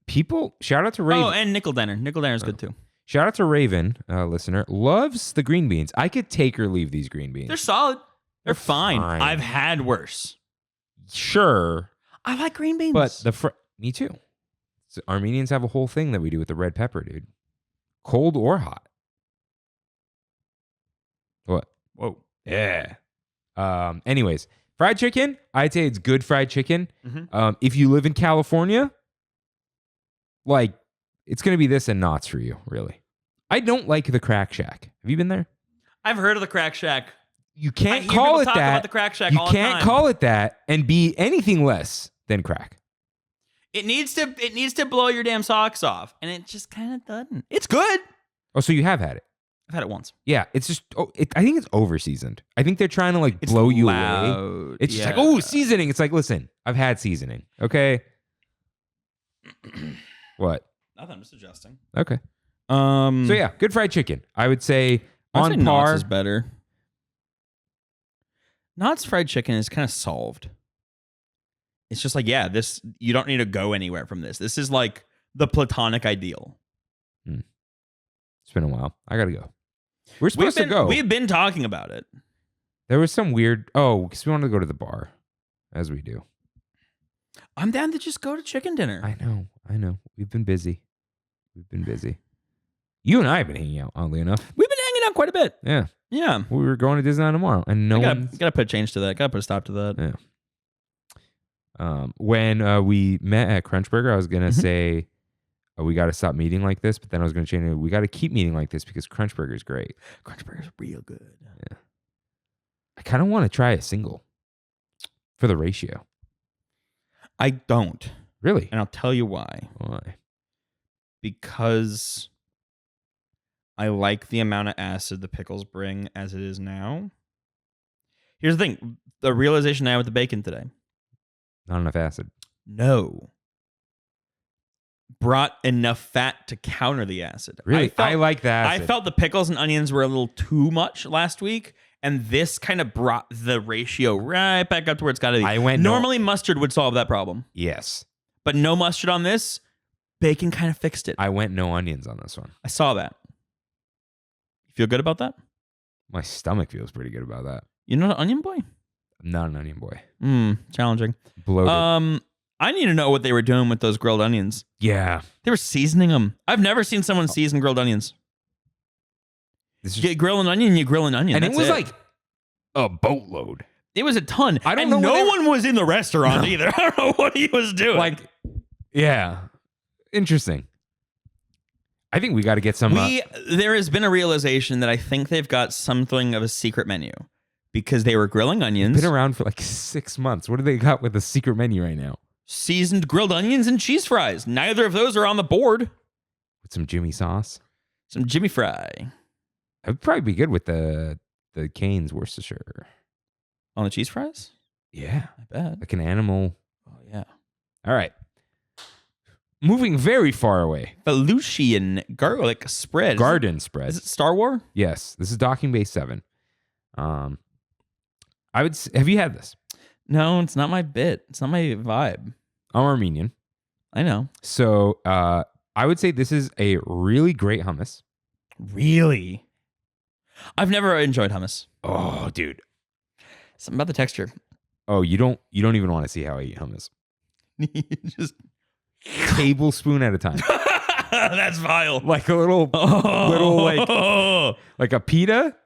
people, shout out to Raven. Oh, and Nickel Diner. Nickel Diner's good too. Shout out to Raven, listener. Loves the green beans. I could take or leave these green beans. They're solid. They're fine. fine. I've had worse. Sure. I like green beans. But me too. So Armenians have a whole thing that we do with the red pepper, dude. Cold or hot. What? Whoa. Yeah. Anyways, fried chicken. I'd say it's good fried chicken. Mhm. If you live in California, like it's gonna be this and knots for you, really. I don't like the Crack Shack. Have you been there? I've heard of the Crack Shack. You I can't hear call people it talk that. about the Crack Shack You all the can't time. call it that and be anything less than crack. It needs to blow your damn socks off, and it just kind of doesn't. It's good. Oh, so you have had it? I've had it once. Yeah, it's just. I think it's over seasoned. I think they're trying to like It's blow you away. loud. It's just like, Yeah. oh, seasoning. It's like, listen, I've had seasoning. Okay. What? Nothing. I'm just adjusting. Okay. So So yeah, good fried chicken. I would say I'd say on par. Knott's is better. Knott's fried chicken is kind of solved. It's just like, yeah, this you don't need to go anywhere from this. This is like the platonic ideal. It's been a while. I gotta go. We're supposed to go. We've been talking about it. There was some weird. Oh, because we wanted to go to the bar, as we do. I'm down to just go to chicken dinner. I know. We've been busy. You and I have been hanging out, oddly enough. We've been hanging out quite a bit. Yeah. Yeah. We were going to Disneyland tomorrow, and no one. Gotta put a change to that. Gotta put a stop to that. Yeah. When we met at Crunchburger, I was gonna say we got to stop meeting like this, but then I was gonna change it. We got to keep meeting like this because Crunchburger is great. Crunchburger's real good. Yeah. I kind of want to try a single for the ratio. I don't. Really? And I'll tell you why. Why? Because I like the amount of acid the pickles bring as it is now. Here's the thing. The realization I had with the bacon today. Not enough acid. No. Brought enough fat to counter the acid. Really? I like that. I felt the pickles and onions were a little too much last week, and this kind of brought the ratio right back up to where it's got to be. Normally, mustard would solve that problem. Yes. But no mustard on this, bacon kind of fixed it. I went no onions on this one. I saw that. You feel good about that? My stomach feels pretty good about that. You're not an onion boy? I'm not an onion boy. Challenging. Bloated. I need to know what they were doing with those grilled onions. Yeah. They were seasoning them. I've never seen someone season grilled onions. You grill an onion, you grill an onion. And That's it was like a boatload. It was a ton. I don't know. No one was in the restaurant either. I don't know what he was doing. Like, yeah. Interesting. I think we got to get some. There has been a realization that I think they've got something of a secret menu because they were grilling onions. Been around for like 6 months. What do they got with a secret menu right now? Seasoned grilled onions and cheese fries. Neither of those are on the board. With some Jimmy sauce. Some Jimmy Fry. That would probably be good with the Cane's Worcestershire. On the cheese fries? Yeah. I bet. Like an animal. Oh, yeah. All right. Moving very far away. Felucian garlic spread. Garden spread. Is it Star Wars? Yes. This is Docking Bay 7. I would. Have you had this? No, it's not my bit. It's not my vibe. I'm Armenian. I know. So I would say this is a really great hummus. Really? I've never enjoyed hummus. Oh, dude. Something about the texture. Oh, you don't even want to see how I eat hummus. Just tablespoon at a time. That's vile. Like a little like a pita.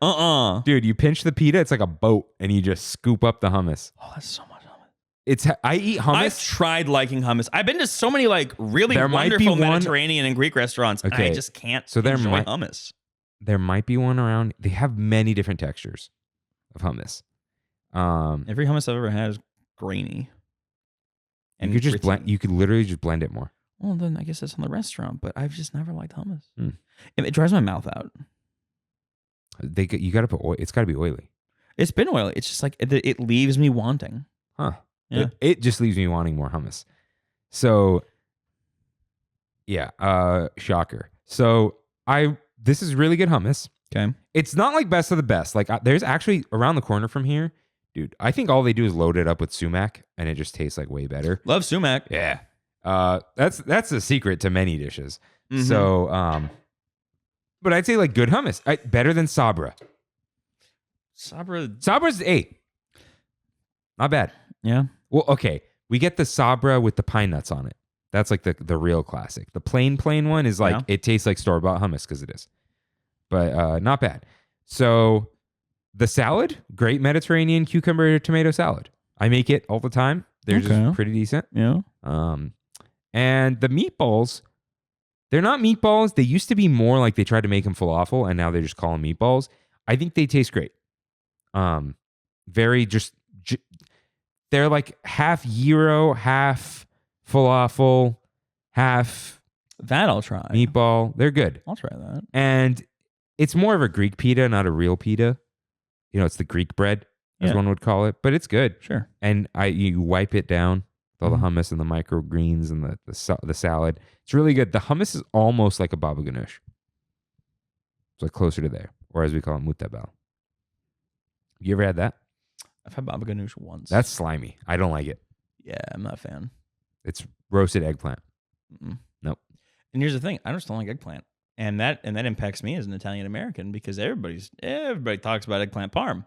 Dude, you pinch the pita, it's like a boat, and you just scoop up the hummus. Oh, that's so much hummus. I eat hummus. I've tried liking hummus. I've been to so many like really wonderful Mediterranean and Greek restaurants. Okay. And I just can't enjoy hummus. There might be one around. They have many different textures of hummus. Every hummus I've ever had is grainy. And you could just blend. You could literally just blend it more. Well, then I guess that's on the restaurant. But I've just never liked hummus. It dries my mouth out. You got to put oil. It's got to be oily. It's been oily. It's just like it leaves me wanting. Huh? Yeah. It just leaves me wanting more hummus. So, yeah. Shocker. So this is really good hummus. Okay. It's not like best of the best. Like there's actually around the corner from here. Dude, I think all they do is load it up with sumac, and it just tastes like way better. Love sumac. Yeah. That's the secret to many dishes. Mm-hmm. So, but I'd say like good hummus. Better than Sabra. Sabra's 8. Not bad. Yeah. Well, okay. We get the Sabra with the pine nuts on it. That's like the real classic. The plain one is like, it tastes like store-bought hummus because it is. But not bad. So the salad, great Mediterranean cucumber tomato salad. I make it all the time. They're just pretty decent. Yeah. And the meatballs, they're not meatballs. They used to be more like they tried to make them falafel, and now they just call them meatballs. I think they taste great. Very they're like half gyro, half falafel, half that I'll try. Meatball. They're good. I'll try that. And it's more of a Greek pita, not a real pita. You know, it's the Greek bread, as one would call it, but it's good. Sure. And you wipe it down with all the hummus and the microgreens and the salad. It's really good. The hummus is almost like a baba ganoush. It's like closer to there, or as we call it, mutabal. You ever had that? I've had baba ganoush once. That's slimy. I don't like it. Yeah, I'm not a fan. It's roasted eggplant. Nope. And here's the thing: I just don't like eggplant, and that impacts me as an Italian American because everybody talks about eggplant parm.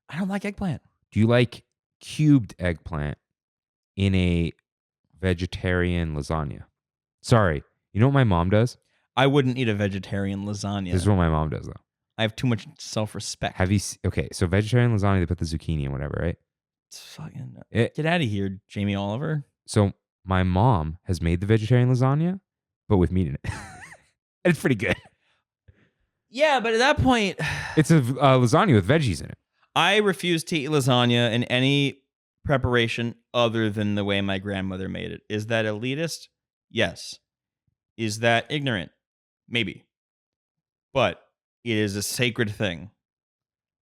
I don't like eggplant. Do you like cubed eggplant in a vegetarian lasagna? Sorry, you know what my mom does? I wouldn't eat a vegetarian lasagna. This is what my mom does, though. I have too much self-respect. Okay, so vegetarian lasagna, they put the zucchini and whatever, right? Get out of here, Jamie Oliver. So my mom has made the vegetarian lasagna, but with meat in it. It's pretty good. Yeah, but at that point... It's a lasagna with veggies in it. I refuse to eat lasagna in any preparation other than the way my grandmother made it. Is that elitist? Yes. Is that ignorant? Maybe. But it is a sacred thing.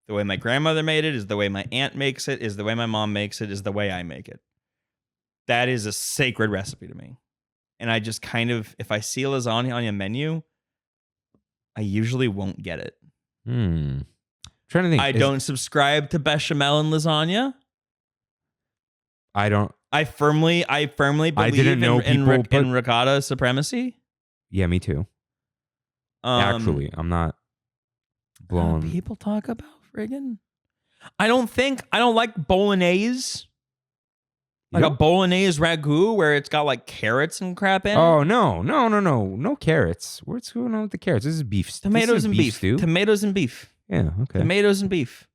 The way my grandmother made it is the way my aunt makes it, is the way my mom makes it, is the way I make it. That is a sacred recipe to me. And I just kind of, if I see a lasagna on a menu, I usually won't get it. Trying to think. I don't subscribe to bechamel and lasagna. I don't. I firmly believe in ricotta supremacy. Yeah, me too. Actually, I'm not blown. People talk about friggin'. I don't like bolognese. Like a bolognese ragu where it's got like carrots and crap in. Oh no carrots. What's going on with the carrots? This is beef. Tomatoes and beef. Stew. Tomatoes and beef. Yeah, okay. Tomatoes and beef.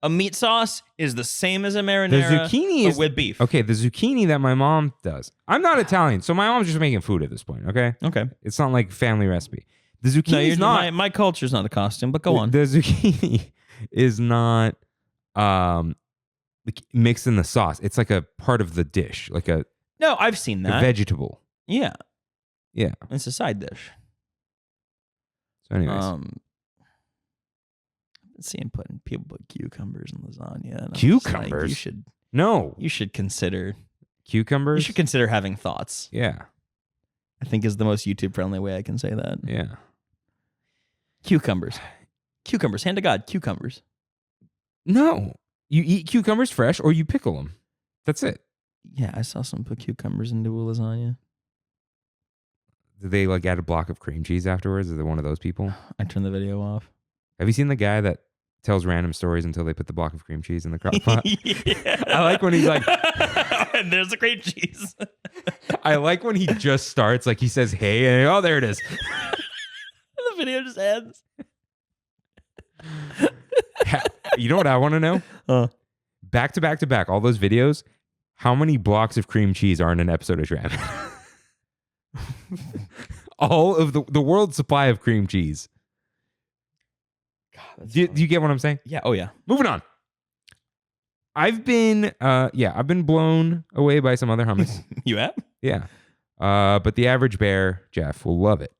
A meat sauce is the same as a marinara. The zucchini is with beef. Okay, the zucchini that my mom does. I'm not Italian, so my mom's just making food at this point. Okay. Okay. It's not like family recipe. The zucchini is not. My culture's not a costume, but go on. The zucchini is not like mixed in the sauce. It's like a part of the dish, like a No, I've seen that. vegetable. Yeah. Yeah. It's a side dish. So anyways. I've seen people put cucumbers in lasagna. And Cucumbers? You should consider Cucumbers? You should consider having thoughts. Yeah. I think is the most YouTube friendly way I can say that. Yeah. Cucumbers. Cucumbers. Hand to God. Cucumbers. No. You eat cucumbers fresh or you pickle them. That's it. Yeah, I saw someone put cucumbers into a lasagna. Did they like add a block of cream cheese afterwards? Is it one of those people? I turned the video off. Have you seen the guy that tells random stories until they put the block of cream cheese in the crock pot? Yeah. I like when he's like, and there's the cream cheese. I like when he just starts, like he says, hey, and oh, there it is. The video just ends. You know what I want to know? Back to back to back, all those videos, how many blocks of cream cheese are in an episode of Trammin? All of the world's supply of cream cheese. God, Do you get what I'm saying? Yeah. Oh, yeah. Moving on. I've been blown away by some other hummus. You have? Yeah. But the average bear, Jeff, will love it.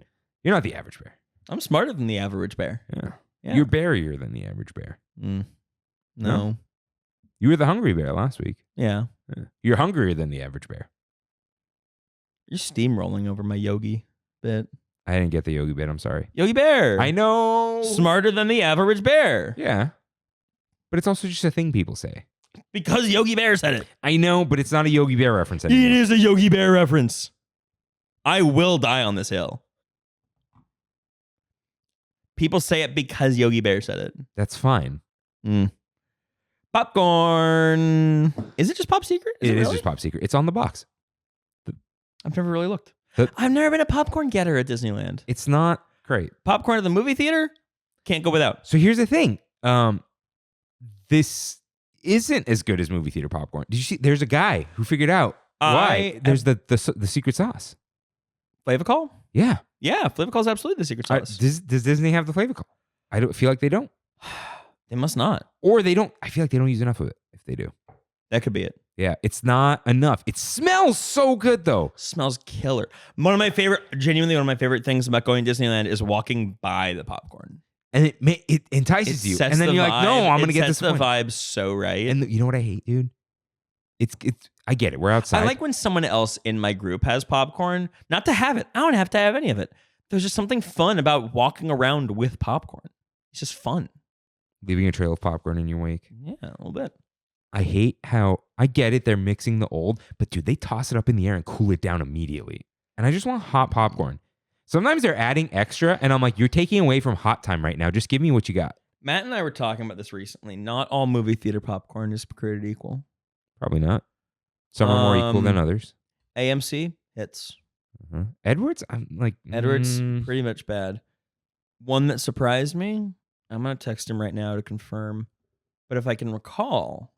You're not the average bear. I'm smarter than the average bear. Yeah. Yeah. You're bearier than the average bear. No. You were the hungry bear last week. Yeah. You're hungrier than the average bear. You're steamrolling over my Yogi bit. I didn't get the Yogi bit. I'm sorry. Yogi Bear. I know. Smarter than the average bear. Yeah. But it's also just a thing people say. Because Yogi Bear said it. I know, but it's not a Yogi Bear reference anymore. It is a Yogi Bear reference. I will die on this hill. People say it because Yogi Bear said it. That's fine. Popcorn. Is it just Pop Secret? It is really? just Pop Secret. It's on the box. I've never really looked. I've never been a popcorn getter at Disneyland. It's not great. Popcorn at the movie theater? Can't go without. So here's the thing. This isn't as good as movie theater popcorn. Did you see? There's a guy who figured out why. There's the secret sauce. Flavor Call? Yeah. Yeah, Flavor Call is absolutely the secret sauce. Does Disney have the Flavor Call? I don't feel like they don't. They must not. Or they don't. I feel like they don't use enough of it if they do. That could be it. Yeah, it's not enough. It smells so good though. Smells killer. Genuinely one of my favorite things about going to Disneyland is walking by the popcorn. And it entices you. And then you're like, no, I'm going to get this the vibe so right. And you know what I hate, dude? It's I get it. We're outside. I like when someone else in my group has popcorn. Not to have it. I don't have to have any of it. There's just something fun about walking around with popcorn. It's just fun. Leaving a trail of popcorn in your wake. Yeah, a little bit. I hate how, I get it, they're mixing the old, but dude, they toss it up in the air and cool it down immediately. And I just want hot popcorn. Sometimes they're adding extra, and I'm like, you're taking away from hot time right now. Just give me what you got. Matt and I were talking about this recently. Not all movie theater popcorn is created equal. Probably not. Some are more equal than others. AMC hits. Edwards, I'm like... Edwards, pretty much bad. One that surprised me, I'm going to text him right now to confirm. But if I can recall,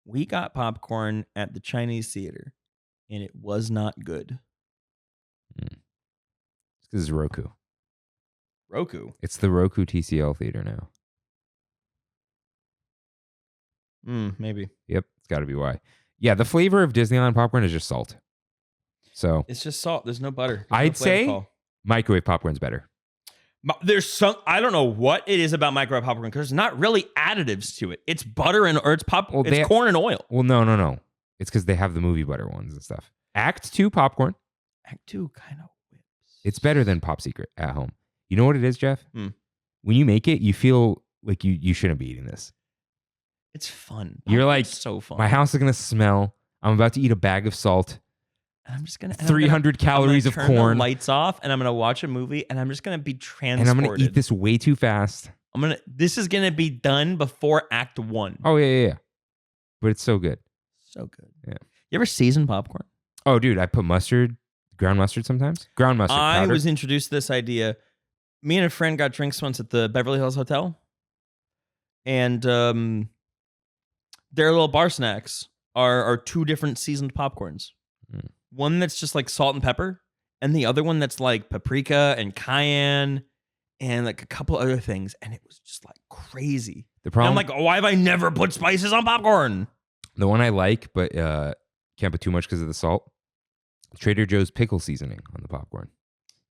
we got popcorn at the Chinese theater, and it was not good. It's because it's Roku. Roku? It's the Roku TCL theater now. Maybe. Yep, it's got to be why. Yeah, the flavor of Disneyland popcorn is just salt. So It's just salt. There's no butter. There's no I'd flavor say call. microwave popcorn's better. There's some, I don't know what it is about microwave popcorn because there's not really additives to it. It's butter or it's it's corn and oil. Well, no. It's because they have the movie butter ones and stuff. Act 2 popcorn. Act 2 kind of whips. It's better than Pop Secret at home. You know what it is, Jeff? Hmm. When you make it, you feel like you shouldn't be eating this. It's fun. You're like, Popcorn's so fun. My house is going to smell. I'm about to eat a bag of salt. And I'm just gonna 300 calories of turn corn. the lights off, and I'm gonna watch a movie, and I'm just gonna be transported. And I'm going to eat this way too fast. This is gonna be done before Act 1. Oh, yeah. But it's so good. So good. Yeah. You ever season popcorn? Oh, dude, I put ground mustard sometimes. Ground mustard I powder. was introduced to this idea. Me and a friend got drinks once at the Beverly Hills Hotel, and their little bar snacks are 2 different seasoned popcorns. Mm. One that's just like salt and pepper, and the other one that's like paprika and cayenne and like a couple other things, and it was just like crazy. The problem, And I'm like, why have I never put spices on popcorn? the one I like, but can't put too much because of the salt. Trader Joe's pickle seasoning on the popcorn.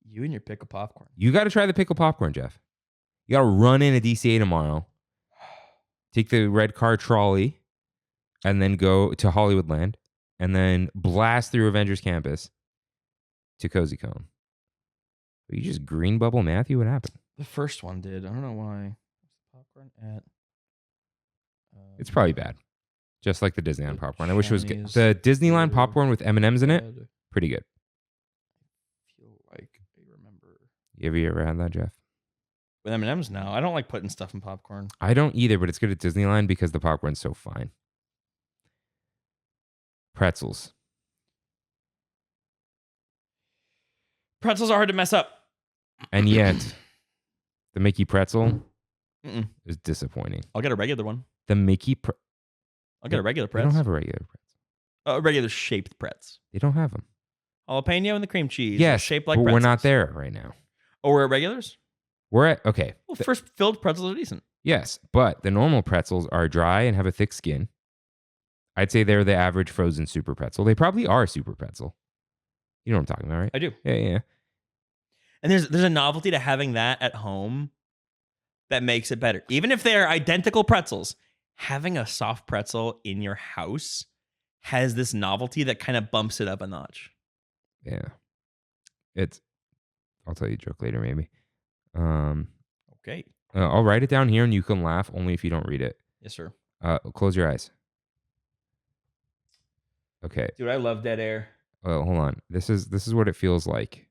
You and your pickle popcorn. You got to try the pickle popcorn, Jeff. You got to run in a DCA tomorrow. Take the red car trolley, and then go to Hollywoodland, and then blast through Avengers Campus to Cozy Cone. You just green bubble Matthew? What happened? The first one did. I don't know why. Popcorn at. It's probably bad. Just like the Disneyland popcorn. I wish it was good. Chinese The Disneyland food popcorn with M&Ms in it, bread. pretty good. I feel like I remember. Have you ever had that, Jeff? With M&M's now, I don't like putting stuff in popcorn. I don't either, but it's good at Disneyland because the popcorn's so fine. Pretzels. Pretzels are hard to mess up. And yet, the Mickey pretzel Mm-mm. is disappointing. I'll get a regular one. The Mickey I'll get a regular They pretzel. don't have a regular pretzel. A regular shaped pretzel. They don't have them. Jalapeno and the cream cheese. Yes, shaped like but pretzels. we're not there right now. Oh, we're at regulars? We're at, okay. Well, first filled pretzels are decent. Yes, but the normal pretzels are dry and have a thick skin. I'd say they're the average frozen super pretzel. They probably are super pretzel. You know what I'm talking about, right? I do. Yeah. And there's a novelty to having that at home that makes it better. Even if they're identical pretzels, having a soft pretzel in your house has this novelty that kind of bumps it up a notch. Yeah. I'll tell you a joke later, maybe. Okay. I'll write it down here and you can laugh only if you don't read it. Yes, sir. Close your eyes. Okay. Dude, I love dead air. Well, hold on. This is what it feels like.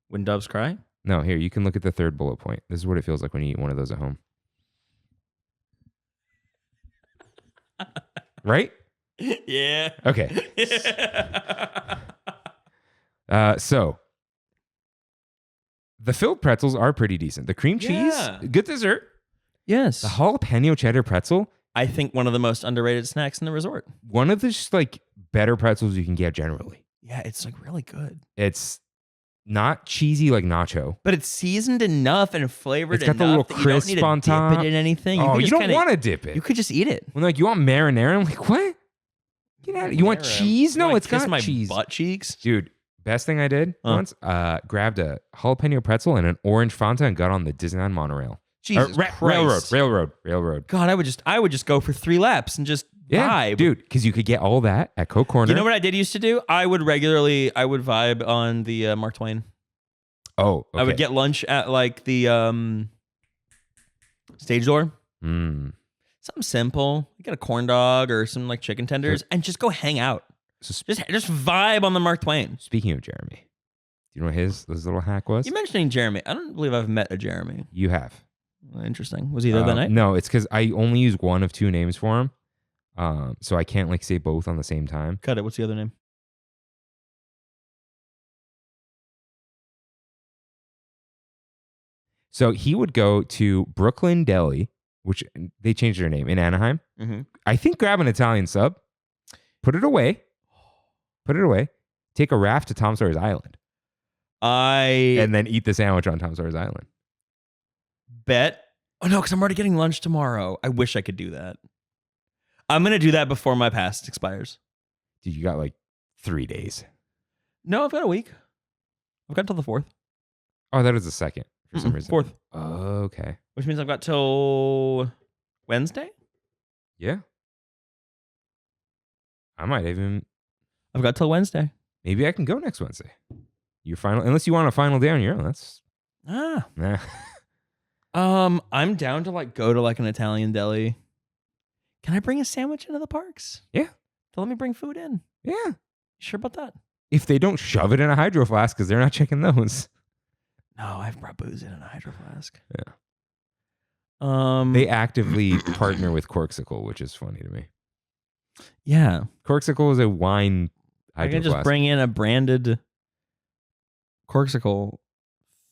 When doves cry? No, here, you can look at the third bullet point. This is what it feels like when you eat one of those at home. Right? Yeah. Okay. So the filled pretzels are pretty decent. The cream cheese, Yeah. good dessert. Yes. The jalapeno cheddar pretzel, I think one of the most underrated snacks in the resort. one of the just like better pretzels you can get generally. Yeah, it's like really good. It's not cheesy like nacho. But it's seasoned enough and flavored It's got the enough little that you don't crisp need to on dip top. it in anything. Oh, could you just don't kinda- want to dip it. You could just eat it. When like you want marinara, I'm like, what? Get out of You want Marinara. cheese? You No, wanna it's kiss got my cheese. butt cheeks. Dude, best thing I did once, grabbed a jalapeno pretzel and an orange Fanta and got on the Disneyland monorail. Jesus Christ. Railroad. God, I would just go for 3 laps and just Yeah, vibe. dude, because you could get all that at Coke Corner. You know what I did used to do? I would vibe on the Mark Twain. Oh, okay. I would get lunch at like the stage door. Mm. Something simple. You get a corn dog or some like chicken tenders and just go hang out. So Just vibe on the Mark Twain. speaking of Jeremy, do you know what his little hack was? You mentioning Jeremy. I don't believe I've met a Jeremy. You have. Interesting. Was he there that night? No, it's because I only use one of 2 names for him. So I can't like say both on the same time. Cut it. What's the other name? So he would go to Brooklyn Deli, which they changed their name in Anaheim. Mm-hmm. I think grab an Italian sub, put it away, take a raft to Tom Sawyer's Island, and then eat the sandwich on Tom Sawyer's Island. bet. Oh no, because I'm already getting lunch tomorrow. I wish I could do that. I'm going to do that before my pass expires. Dude, you got like 3 days. No, I've got a week. I've got till the 4th. Oh, that is the second for some reason. 4th. Okay. Which means I've got till Wednesday? Yeah. I might even. I've got till Wednesday. Maybe I can go next Wednesday. Your final, unless you want a final day on your own. That's. Nah. I'm down to like go to like an Italian deli. Can I bring a sandwich into the parks? Yeah. To let me bring food in. Yeah. You sure about that? If they don't shove it in a hydro flask, because they're not checking those. No, I've brought booze in a hydro flask. Yeah. They actively partner with Corksicle, which is funny to me. Yeah. Corksicle is a wine I hydro can just flask. bring in a branded Corksicle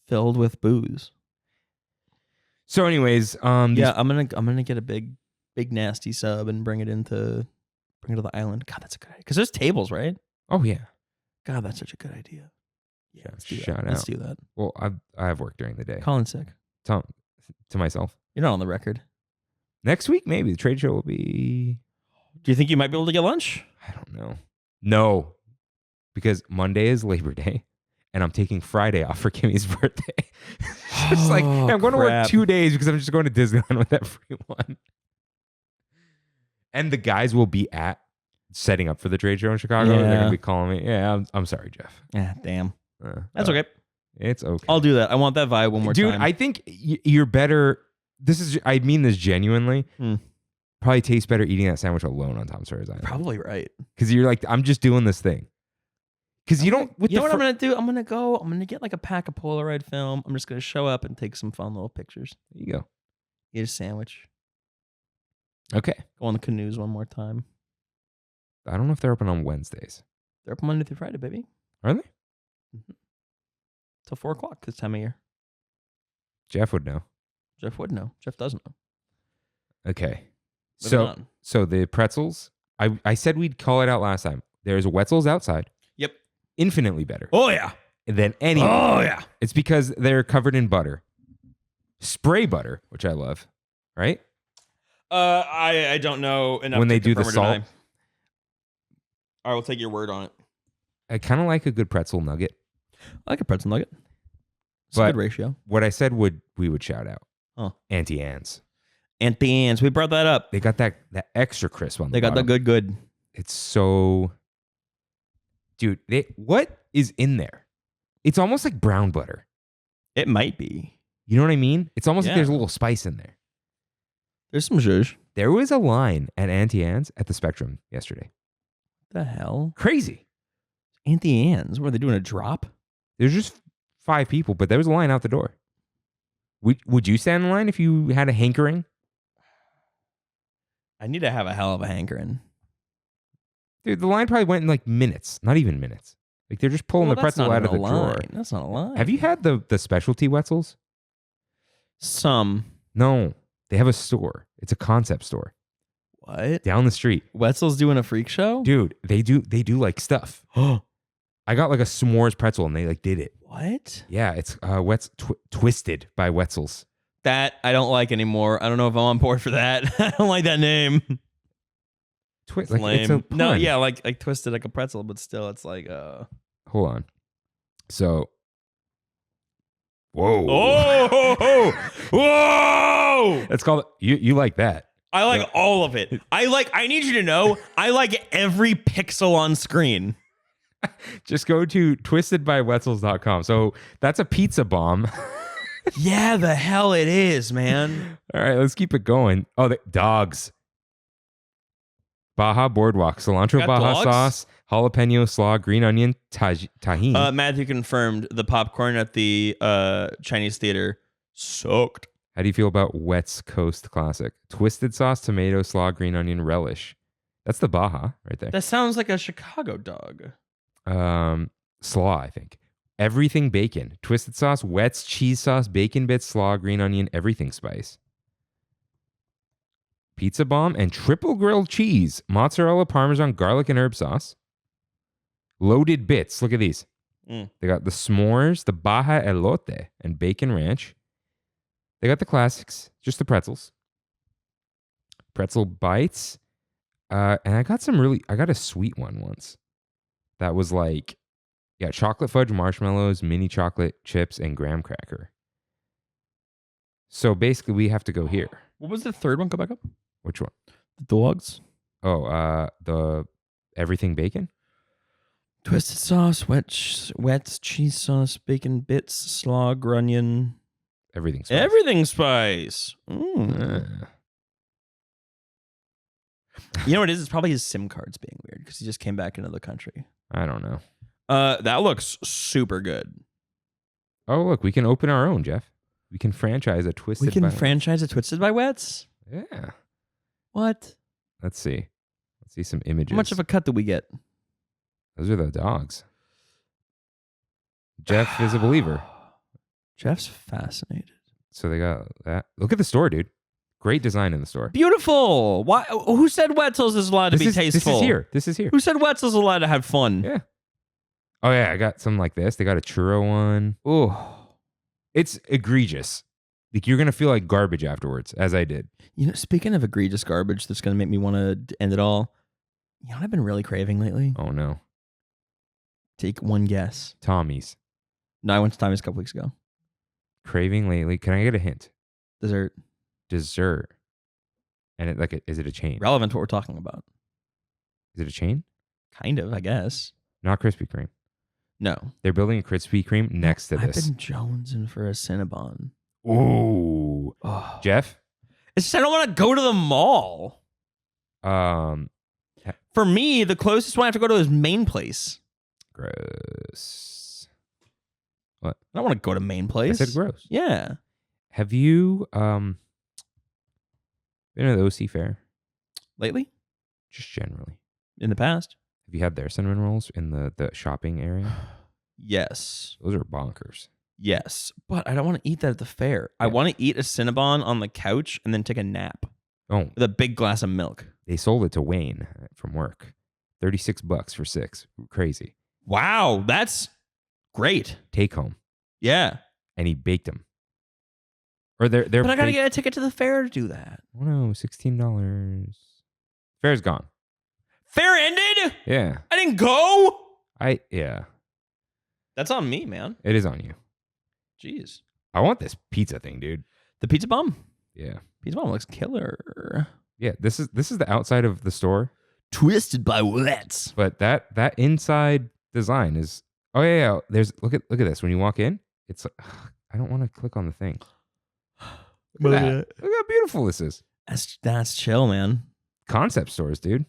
filled with booze. So, anyways, Yeah, I'm gonna get a big nasty sub and bring it to the island. God, that's a good idea. Because there's tables, right? Oh yeah. God, that's such a good idea. Yeah, let's do Shout that. Let's out. do that. Well, I have work during the day. Colin's sick. To myself. You're not on the record. Next week, maybe the trade show will be. Do you think you might be able to get lunch? I don't know. No, because Monday is Labor Day, and I'm taking Friday off for Kimmy's birthday. It's like hey, I'm going to work crap. 2 days because I'm just going to Disneyland with that free one. And the guys will be at setting up for the trade show in Chicago. Yeah. They're going to be calling me. Yeah, I'm sorry, Jeff. Yeah, damn. That's okay. It's okay. I'll do that. I want that vibe one more Dude, time. I think you're better. I mean this genuinely. Probably tastes better eating that sandwich alone on Tom Sawyer's Island. Probably right. Because you're like, I'm just doing this thing. Because you don't. You know what I'm gonna do? I'm gonna get like a pack of Polaroid film. I'm just gonna show up and take some fun little pictures. There you go. Eat a sandwich. Okay. Go on the canoes one more time. I don't know if they're open on Wednesdays. They're open Monday through Friday, baby. Are they? Till 4:00 this time of year. Jeff would know. Jeff would know. Jeff doesn't know. Okay. Moving on. So the pretzels, I said we'd call it out last time. There's Wetzel's outside. Yep. Infinitely better Oh yeah. than any. Oh yeah. It's because they're covered in butter. Spray butter, which I love. Right? I don't know enough When to they do the confirm or salt. deny. I will take your word on it. I kind of like a good pretzel nugget. I like a pretzel nugget. It's a But- good ratio. What I said we would shout out. Huh. Auntie Anne's. Antheons. We brought that up. They got that extra crisp on the They got the bottom. good. It's so, dude. What is in there? It's almost like brown butter. It might be. You know what I mean? It's almost like Yeah. there's a little spice in there. There's some zhuzh. There was a line at Auntie Anne's at the Spectrum yesterday. The hell? Crazy. Antheons. Were they doing a drop? There's just 5 people, but there was a line out the door. Would you stand in line if you had a hankering? I need to have a hell of a hankering. Dude, the line probably went in like minutes, not even minutes. Like they're just pulling the pretzel out of the drawer. That's not a line. Have you had the specialty Wetzels? Some. No, they have a store. It's a concept store What? down the street. Wetzel's doing a freak show? Dude, they do like stuff. I got like a s'mores pretzel and they like did it. What? Yeah, it's Twisted by Wetzel's. That I don't like anymore. I don't know if I'm on board for that. I don't like that name. Twist It's like lame. it's a No, pun. yeah, like twisted like a pretzel, but still it's like Hold on. So whoa. Oh, whoa! It's called you like that. I like all of it. I need you to know, I like every pixel on screen. Just go to twistedbywetzels.com. So that's a pizza bomb. Yeah, the hell it is, man. All right, let's keep it going. Oh, the dogs. Baja Boardwalk, cilantro Got Baja dogs? sauce, jalapeno slaw, green onion, tahini. Matthew confirmed the popcorn at the Chinese theater sucked. How do you feel about West Coast Classic? Twisted sauce, tomato, slaw, green onion, relish. That's the Baja right there. That sounds like a Chicago dog. Slaw, I think. Everything bacon. Twisted sauce, Wets, cheese sauce, bacon bits, slaw, green onion, everything spice. Pizza bomb and triple grilled cheese. Mozzarella, parmesan, garlic, and herb sauce. Loaded bits. Look at these. They got the s'mores, the Baja Elote, and bacon ranch. They got the classics, just the pretzels. Pretzel bites. And I got a sweet one once. That was like, chocolate fudge marshmallows, mini chocolate chips, and graham cracker. So basically, we have to go here. What was the third one? Go back up. Which one? The dogs. Oh, the everything bacon? Twisted sauce, wet cheese sauce, bacon bits, slog, onion. Everything spice. Everything spice. Mm. You know what it is? It's probably his SIM cards being weird because he just came back into the country. I don't know. That looks super good. Oh, look, we can open our own, Jeff. We can franchise a Twisted. We can franchise a Twisted by Wets? Yeah. What? Let's see. Let's see some images. How much of a cut did we get? Those are the dogs. Jeff is a believer. Jeff's fascinated. So they got that. Look at the store, dude. Great design in the store. Beautiful. Why? Who said Wetzel's is allowed to be tasteful? This is here. Who said Wetzel's is allowed to have fun? Yeah. Oh, yeah. I got some like this. They got a churro one. Oh, It's egregious. Like you're going to feel like garbage afterwards, as I did. You know, speaking of egregious garbage that's going to make me want to end it all, you know what I've been really craving lately? Oh, no. Take one guess. Tommy's. No, I went to Tommy's a couple weeks ago. Craving lately. Can I get a hint? Dessert. And is it a chain? Relevant to what we're talking about. Is it a chain? Kind of, I guess. Not Krispy Kreme. No. They're building a Krispy Kreme next to I've this. been jonesing for a Cinnabon. Ooh. Oh. Jeff? It's just I don't want to go to the mall. For me, the closest one I have to go to is Main Place. Gross. I don't want to go to Main Place. I said gross. Yeah. Have you been to the OC Fair? Lately? Just generally. In the past? Have you had their cinnamon rolls in the shopping area? Yes. Those are bonkers. Yes. But I don't want to eat that at the fair. I Yeah. want to eat a Cinnabon on the couch and then take a nap Oh, with a big glass of milk. they sold it to Wayne from work. $36 for 6. Crazy. Wow. That's great. Take home. Yeah. And he baked them. Or they're But I got to baked- get a ticket to the fair to do that. Oh no, $16. Fair's gone. Fair ended? Yeah. I didn't go? Yeah. That's on me, man. It is on you. Jeez. I want this pizza thing, dude. The pizza bomb? Yeah. Pizza bomb looks killer. Yeah, this is the outside of the store, Twisted by Wets. but that inside design is yeah. There's look at this. When you walk in, it's like I don't want to click on the thing. Look at that. Look how beautiful this is. That's chill, man. Concept stores, dude.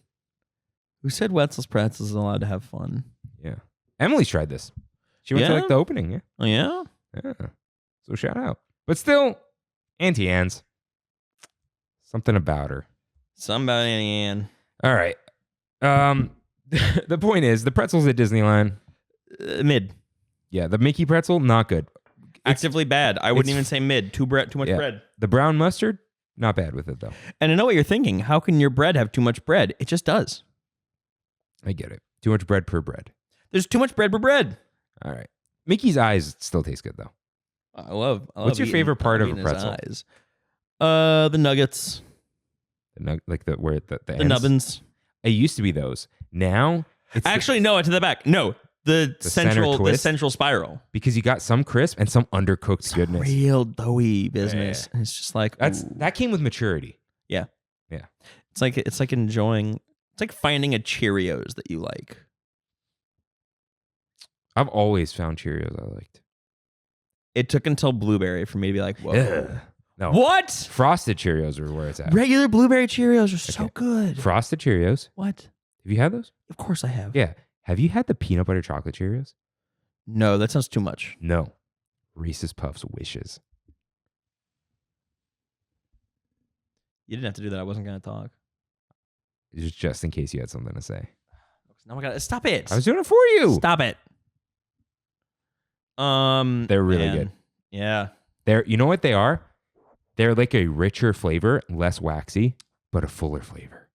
Who said Wetzel's Pretzels is allowed to have fun? Yeah. Emily's tried this. She went to Yeah? like the opening, yeah. Oh, yeah? Yeah. So shout out. But still, Auntie Anne's. Something about her. Somebody, Ann. All right. The point is, the pretzels at Disneyland, Mid. yeah, the Mickey pretzel, not good. Actively bad. I wouldn't it's- even say mid. Too much Yeah. bread. The brown mustard, not bad with it though. And I know what you're thinking. How can your bread have too much bread? It just does. I get it. Too much bread per bread. There's too much bread per bread. All right. Mickey's eyes still taste good though. I love What's your eating- favorite part of a eating his pretzel? eyes. The nuggets. The The ends. nubbins. It used to be those. Now it's Actually, no, to the back. No. The center central twist? central spiral. because you got some crisp and some undercooked goodness. Real doughy business. Yeah. And it's just like That came with maturity. Yeah. Yeah. It's like enjoying. It's like finding a Cheerios that you like. I've always found Cheerios I liked. It took until blueberry for me to be like, whoa. Ugh. No. What? Frosted Cheerios are where it's at. Regular blueberry Cheerios are so Okay. good. Frosted Cheerios. What? Have you had those? Of course I have. Yeah. Have you had the peanut butter chocolate Cheerios? No, that sounds too much. No. Reese's Puffs Wishes. You didn't have to do that. I wasn't going to talk. Just in case you had something to say. Now I got to stop it. I was doing it for you. Stop it. They're really man. good. Yeah. You know what they are? They're like a richer flavor, less waxy, but a fuller flavor,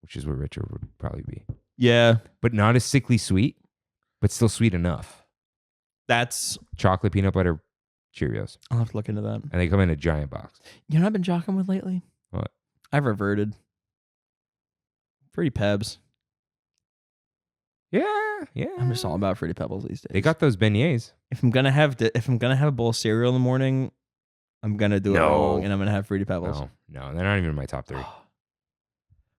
which is what richer would probably be. Yeah. But not as sickly sweet, but still sweet enough. That's. Chocolate peanut butter Cheerios. I'll have to look into that. And they come in a giant box. You know what I've been jocking with lately? What? I've reverted. Fruity Pebs. Yeah. I'm just all about Fruity Pebbles these days. They got those beignets. If I'm gonna have a bowl of cereal in the morning, I'm gonna do it No. wrong, and I'm gonna have Fruity Pebbles. No, they're not even in my top 3.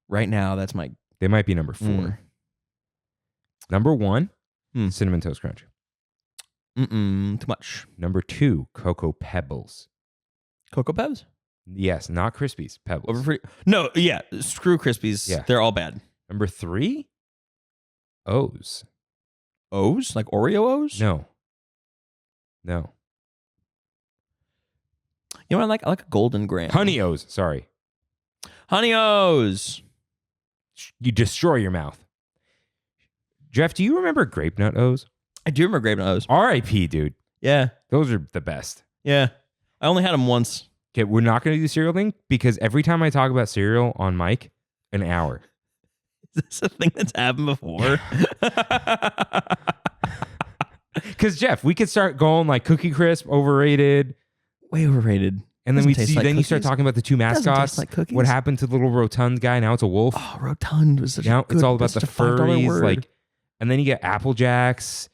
Right now, that's my They might be number 4. Number 1, Cinnamon Toast Crunch. too much. Number 2, Cocoa Pebbles. Cocoa Pebs? Yes, not Krispies, Pebbles. No, yeah, screw Krispies. Yeah. They're all bad. Number 3, O's. O's? Like Oreo O's? No. You know what I like? I like a golden graham. Honey O's, sorry. Honey O's. You destroy your mouth. Jeff, do you remember Grape Nut O's? I do remember Grape Nut O's. R.I.P., dude. Yeah. Those are the best. Yeah. I only had them once. Okay, we're not going to do the cereal thing because every time I talk about cereal on mic, an hour. Is this a thing that's happened before? Because, Jeff, we could start going like Cookie Crisp, overrated. Way overrated. And then Doesn't taste like you start cookies. talking about the 2 Doesn't mascots. taste like cookies. What happened to the little rotund guy? Now it's a wolf. Oh, Rotund was such Now a good, it's all about the such a $5 furries. word. Like, and then you get Apple Jacks.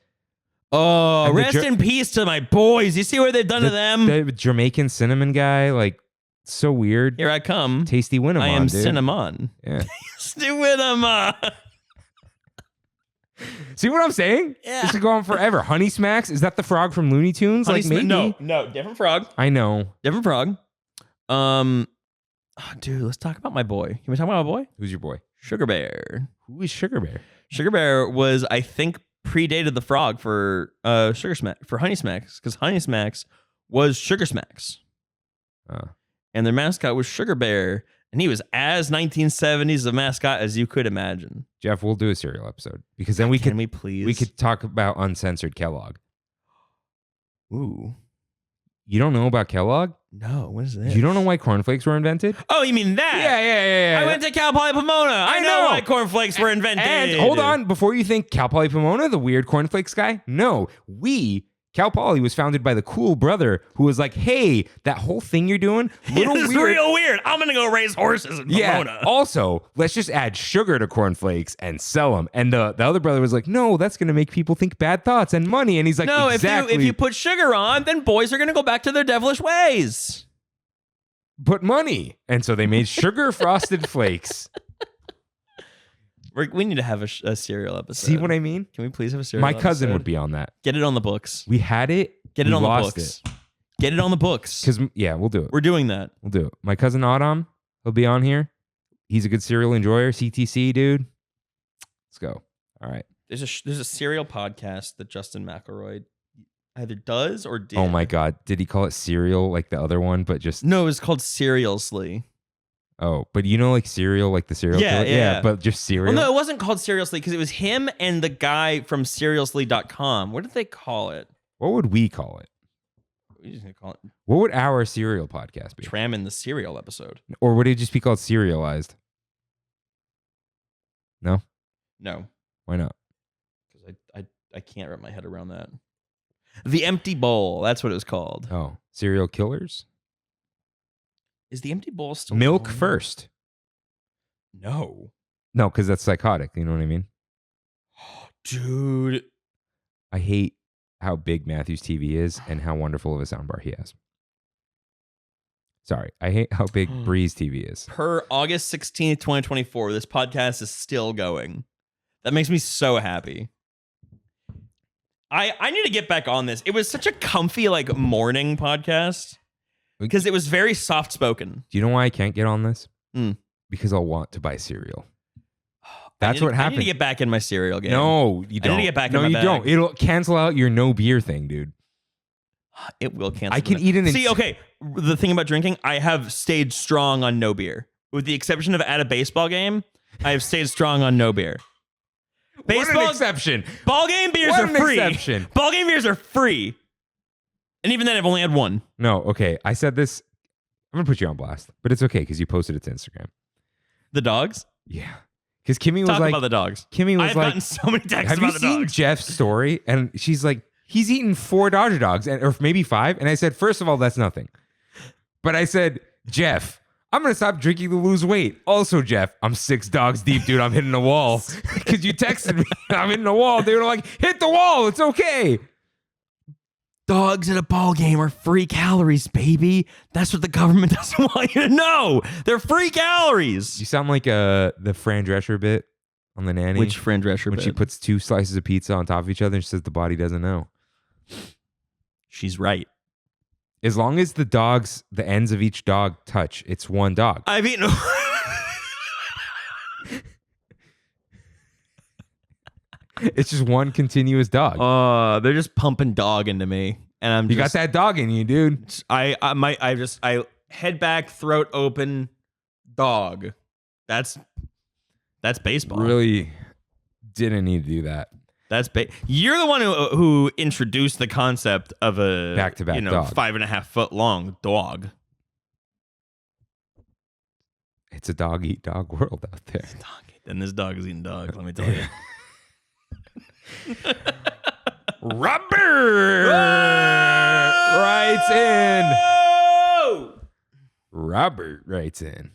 Oh, and the rest in peace to my boys. You see what they've done to them? The Jamaican cinnamon guy. Like, so weird. Here I come. Tasty Winnemon, I am dude. cinnamon. Yeah. Tasty Winnemon. See what I'm saying? Yeah. This could go on forever. Honey Smacks? Is that the frog from Looney Tunes? Like, maybe. No, different frog. I know. Different frog. Dude, let's talk about my boy. Can we talk about my boy? Who's your boy? Sugar Bear. Who is Sugar Bear? Sugar Bear was, I think, predated the frog for Honey Smacks, because Honey Smacks was Sugar Smacks. And their mascot was Sugar Bear, and he was as 1970s a mascot as you could imagine. Jeff, we'll do a cereal episode because then we please? could talk about uncensored Kellogg. Ooh. You don't know about Kellogg? No, what is this? You don't know why cornflakes were invented? Oh, you mean that? Yeah. I went to Cal Poly Pomona. I know why cornflakes were invented. And hold on, before you think Cal Poly Pomona, the weird cornflakes guy? No, Cal Poly was founded by the cool brother who was like, hey, that whole thing you're doing, little It's weird. real weird. I'm going to go raise horses in Pomona. Yeah. Also, let's just add sugar to cornflakes and sell them. And the other brother was like, no, that's going to make people think bad thoughts and money. And he's like, No, exactly. if you put sugar on, then boys are going to go back to their devilish ways. Put money. And so they made sugar frosted flakes. We need to have a cereal episode. See what I mean? Can we please have a cereal My cousin episode? would be on that. Get it on the books. We had it. Get it we on the lost books. it. Get it on the books. Because, yeah, we'll do it. We're doing that. We'll do it. My cousin Autumn, he'll be on here. He's a good cereal enjoyer. CTC, dude. Let's go. All right. There's a cereal podcast that Justin McElroy either does or did. Oh, my God. Did he call it cereal like the other one, but just... No, it's called Seriously. Oh, but you know like cereal, like the cereal Yeah, killer? yeah. But just cereal? Well, no, it wasn't called Seriously because it was him and the guy from Seriously.com. What did they call it? What would we call it? We just gonna call it What would our cereal podcast be? Trammin the Cereal episode. Or would it just be called Serialized? No? No, Why not? because I can't wrap my head around that. The Empty Bowl. That's what it was called. Oh, Serial Killers? Is the Empty Bowl still Milk going? First. No, No, because that's psychotic. You know what I mean? dude. I hate how big Matthew's TV is and how wonderful of a soundbar he has. Sorry, I hate how big Bree's TV is. Per August 16th, 2024, this podcast is still going. That makes me so happy. I need to get back on this. It was such a comfy, like, morning podcast because it was very soft spoken. Do you know why I can't get on this? Mm. Because I'll want to buy cereal. That's what I happens. need to get back in my cereal game. No, you don't. I need to get back in no, my you bag. don't. It'll cancel out your no beer thing, dude. It will cancel. I can eat an See, okay. The thing about drinking, I have stayed strong on no beer. With the exception of at a baseball game, I have stayed strong on no beer. What an exception. Ball game beers What are an free. exception. Ball game beers are free. And even then, I've only had one. No, okay. I said this. I'm going to put you on blast, but it's okay because you posted it to Instagram. The dogs? Yeah. Because Kimmy was Talk like, about the dogs. Kimmy was I've like, gotten so many texts have you about the seen dogs. Jeff's story? And she's like, he's eaten 4 Dodger dogs, or maybe 5. And I said, first of all, that's nothing. But I said, Jeff, I'm going to stop drinking to lose weight. Also, Jeff, I'm 6 dogs deep, dude. I'm hitting the wall. Because you texted me. I'm hitting the wall, dude. I'm like, hit the wall. It's okay. Dogs at a ball game are free calories, baby. That's what the government doesn't want you to know. They're free calories. You sound like the Fran Drescher bit on The Nanny. Which Fran Drescher when bit? she puts 2 slices of pizza on top of each other and she says the body doesn't know. She's right. As long as the ends of each dog touch, it's one dog. I've eaten... It's just one continuous dog. They're just pumping dog into me, and I'm. You got that dog in you, dude. I head back, throat open, dog. That's baseball. Really didn't need to do that. You're the one who introduced the concept of a back-to-back dog. 5.5 foot long dog. It's a dog eat dog world out there. And this dog is eating dogs. Let me tell you. Robert writes in. Robert writes in.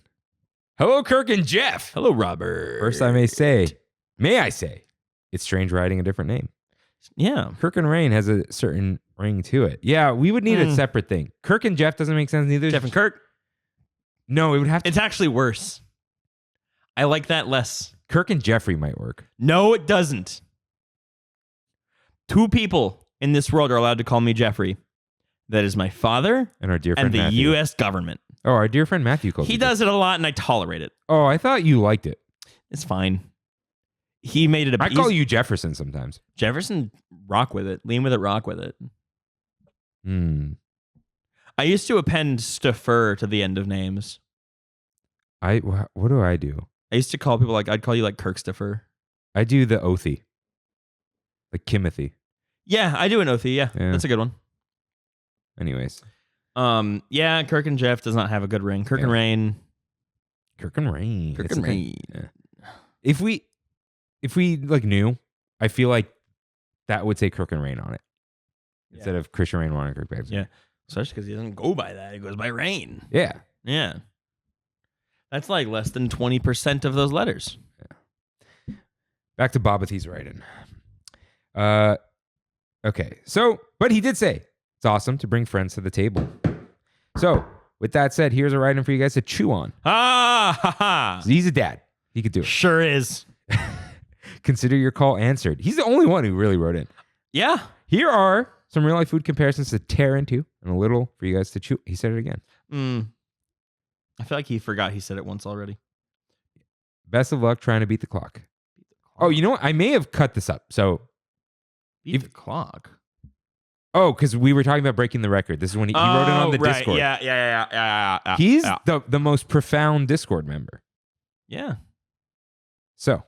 Hello, Kirk and Jeff. Hello, Robert. First, may I say, it's strange writing a different name. Yeah. Kirk and Rain has a certain ring to it. Yeah, we would need a separate thing. Kirk and Jeff doesn't make sense neither. Jeff and Kirk? No, it would have to. It's actually worse. I like that less. Kirk and Jeffrey might work. No, it doesn't. 2 people in this world are allowed to call me Jeffrey. That is my father and our dear friend and the Matthew. U.S. government. Oh, our dear friend Matthew calls He you does it a lot, and I tolerate it. Oh, I thought you liked it. It's fine. He made it. I call you Jefferson sometimes. Jefferson. Rock with it. Lean with it. Rock with it. I used to append "stuffer" to the end of names. What do I do? I used to call people I'd call you like Kirk Stuffer. I do the Othy. Like Kimothy. Yeah, I do an Othy. Yeah, that's a good one. Anyways. Yeah, Kirk and Jeff does not have a good ring. Kirk and Rain. Kirk and Rain. Kirk and Rain. Yeah. If we like knew, I feel like that would say Kirk and Rain on it. Instead of Christian Rain, Ron, and Kirk Babs. Yeah. Especially because he doesn't go by that. He goes by Rain. Yeah. Yeah. That's like less than 20% of those letters. Yeah. Back to Bobathy's writing. Okay. So, but he did say it's awesome to bring friends to the table. So, with that said, here's a writing for you guys to chew on. He's a dad. He could do it. Sure is. Consider your call answered. He's the only one who really wrote in. Yeah. Here are some real life food comparisons to tear into and a little for you guys to chew. He said it again. I feel like he forgot he said it once already. Best of luck trying to beat the clock. Oh, you know what? I may have cut this up. So beat the clock. Oh, because we were talking about breaking the record. This is when he wrote it on the Discord. Yeah. He's the most profound Discord member. Yeah. So,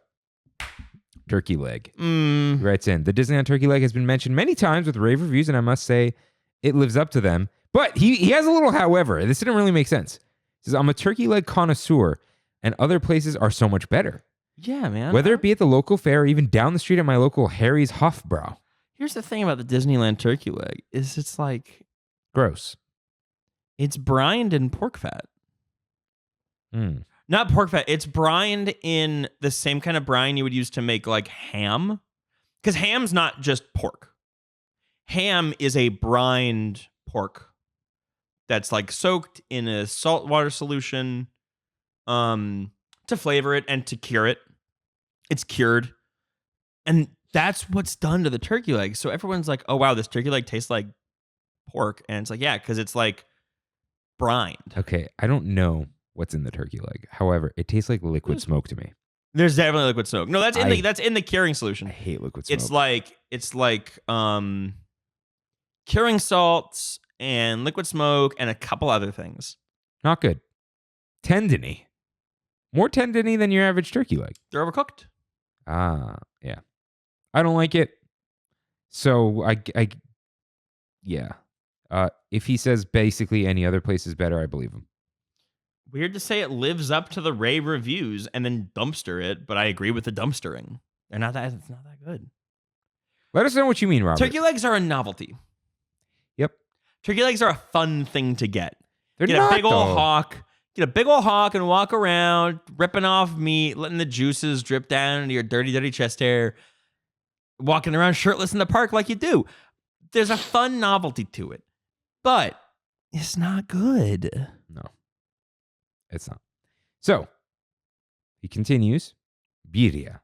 turkey leg. He writes in, the Disneyland turkey leg has been mentioned many times with rave reviews, and I must say it lives up to them. But he has a little however. This didn't really make sense. He says, I'm a turkey leg connoisseur, and other places are so much better. Yeah, man. Whether it be at the local fair or even down the street at my local Harry's Hofbrau. Here's the thing about the Disneyland turkey leg is it's like gross. It's brined in pork fat. Not pork fat. It's brined in the same kind of brine you would use to make like ham. Because ham's not just pork. Ham is a brined pork that's like soaked in a saltwater solution to flavor it and to cure it. It's cured. And that's what's done to the turkey leg. So everyone's like, oh, wow, this turkey leg tastes like pork. And it's like, yeah, because it's like brined. Okay, I don't know what's in the turkey leg. However, it tastes like liquid smoke to me. There's definitely liquid smoke. No, that's in the curing solution. I hate liquid smoke. It's like curing salts and liquid smoke and a couple other things. Not good. Tendony. More tendony than your average turkey leg. They're overcooked. Yeah. I don't like it. So yeah. If he says basically any other place is better, I believe him. Weird to say it lives up to the rave reviews and then dumpster it, but I agree with the dumpstering. It's not that good. Let us know what you mean, Robert. Turkey legs are a novelty. Yep. Turkey legs are a fun thing to get. They're get not, a big old though. hawk, get a big old hawk and walk around, ripping off meat, letting the juices drip down into your dirty, dirty chest hair, walking around shirtless in the park like you do. There's a fun novelty to it, but it's not good. No, it's not. So he continues, birria.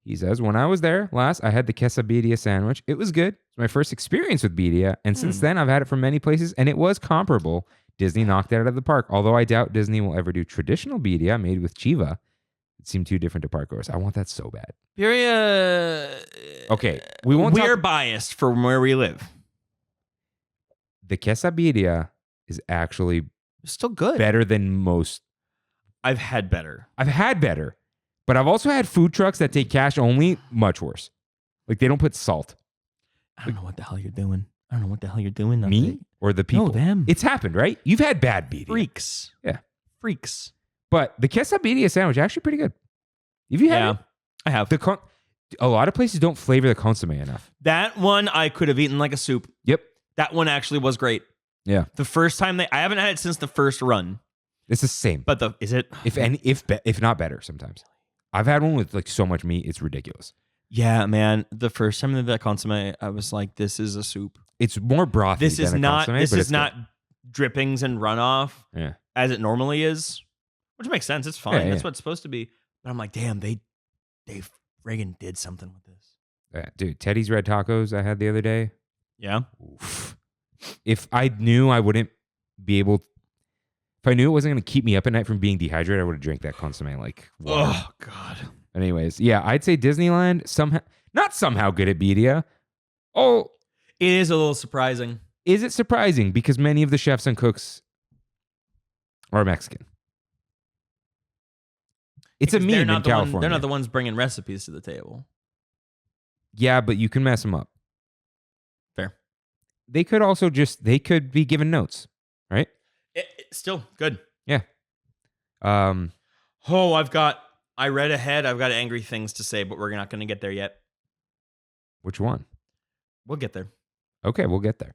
He says, when I was there last, I had the quesabirria sandwich. It was good. It's my first experience with birria, and since then I've had it from many places, and it was comparable. Disney knocked it out of the park, although I doubt Disney will ever do traditional birria made with chiva. It seemed too different to park goers. I want that so bad. Birria. Okay, we're biased from where we live. The quesabirria is actually It's still good. better than most. I've had better. I've had better, but I've also had food trucks that take cash only, much worse. Like they don't put salt. I don't know what the hell you're doing. I don't know what the hell you're doing. Me or the people? No, them. It's happened, right? You've had bad birria. Freaks. Yeah. Freaks. But the quesabirria sandwich actually pretty good. Have you had it? I have. A lot of places don't flavor the consomme enough. That one I could have eaten like a soup. Yep. That one actually was great. Yeah. The first time I haven't had it since the first run. It's the same. But is it? If not better sometimes. I've had one with like so much meat, it's ridiculous. Yeah, man. The first time I did that consomme, I was like, this is a soup. It's more brothy This than is a not consomme, this but is it's not drippings and runoff good. as it normally is. Which makes sense. It's fine. Yeah, That's yeah. what it's supposed to be. But I'm like, damn, they friggin' did something with this. Yeah. Dude, Teddy's Red Tacos I had the other day. Yeah. Oof. If I knew I wouldn't be able, if I knew it wasn't going to keep me up at night from being dehydrated, I would have drank that consomme like water. Oh God. Anyways, yeah, I'd say Disneyland not somehow good at birria. Oh, It is a little surprising. is it surprising? Because many of the chefs and cooks are Mexican. It's a Because they're meme not in the one- California. they're not the ones bringing recipes to the table. Yeah, but you can mess them up. Fair. They could be given notes, right? Still good. Yeah. Oh, I read ahead. I've got angry things to say, but we're not going to get there yet. Which one? We'll get there. Okay, we'll get there.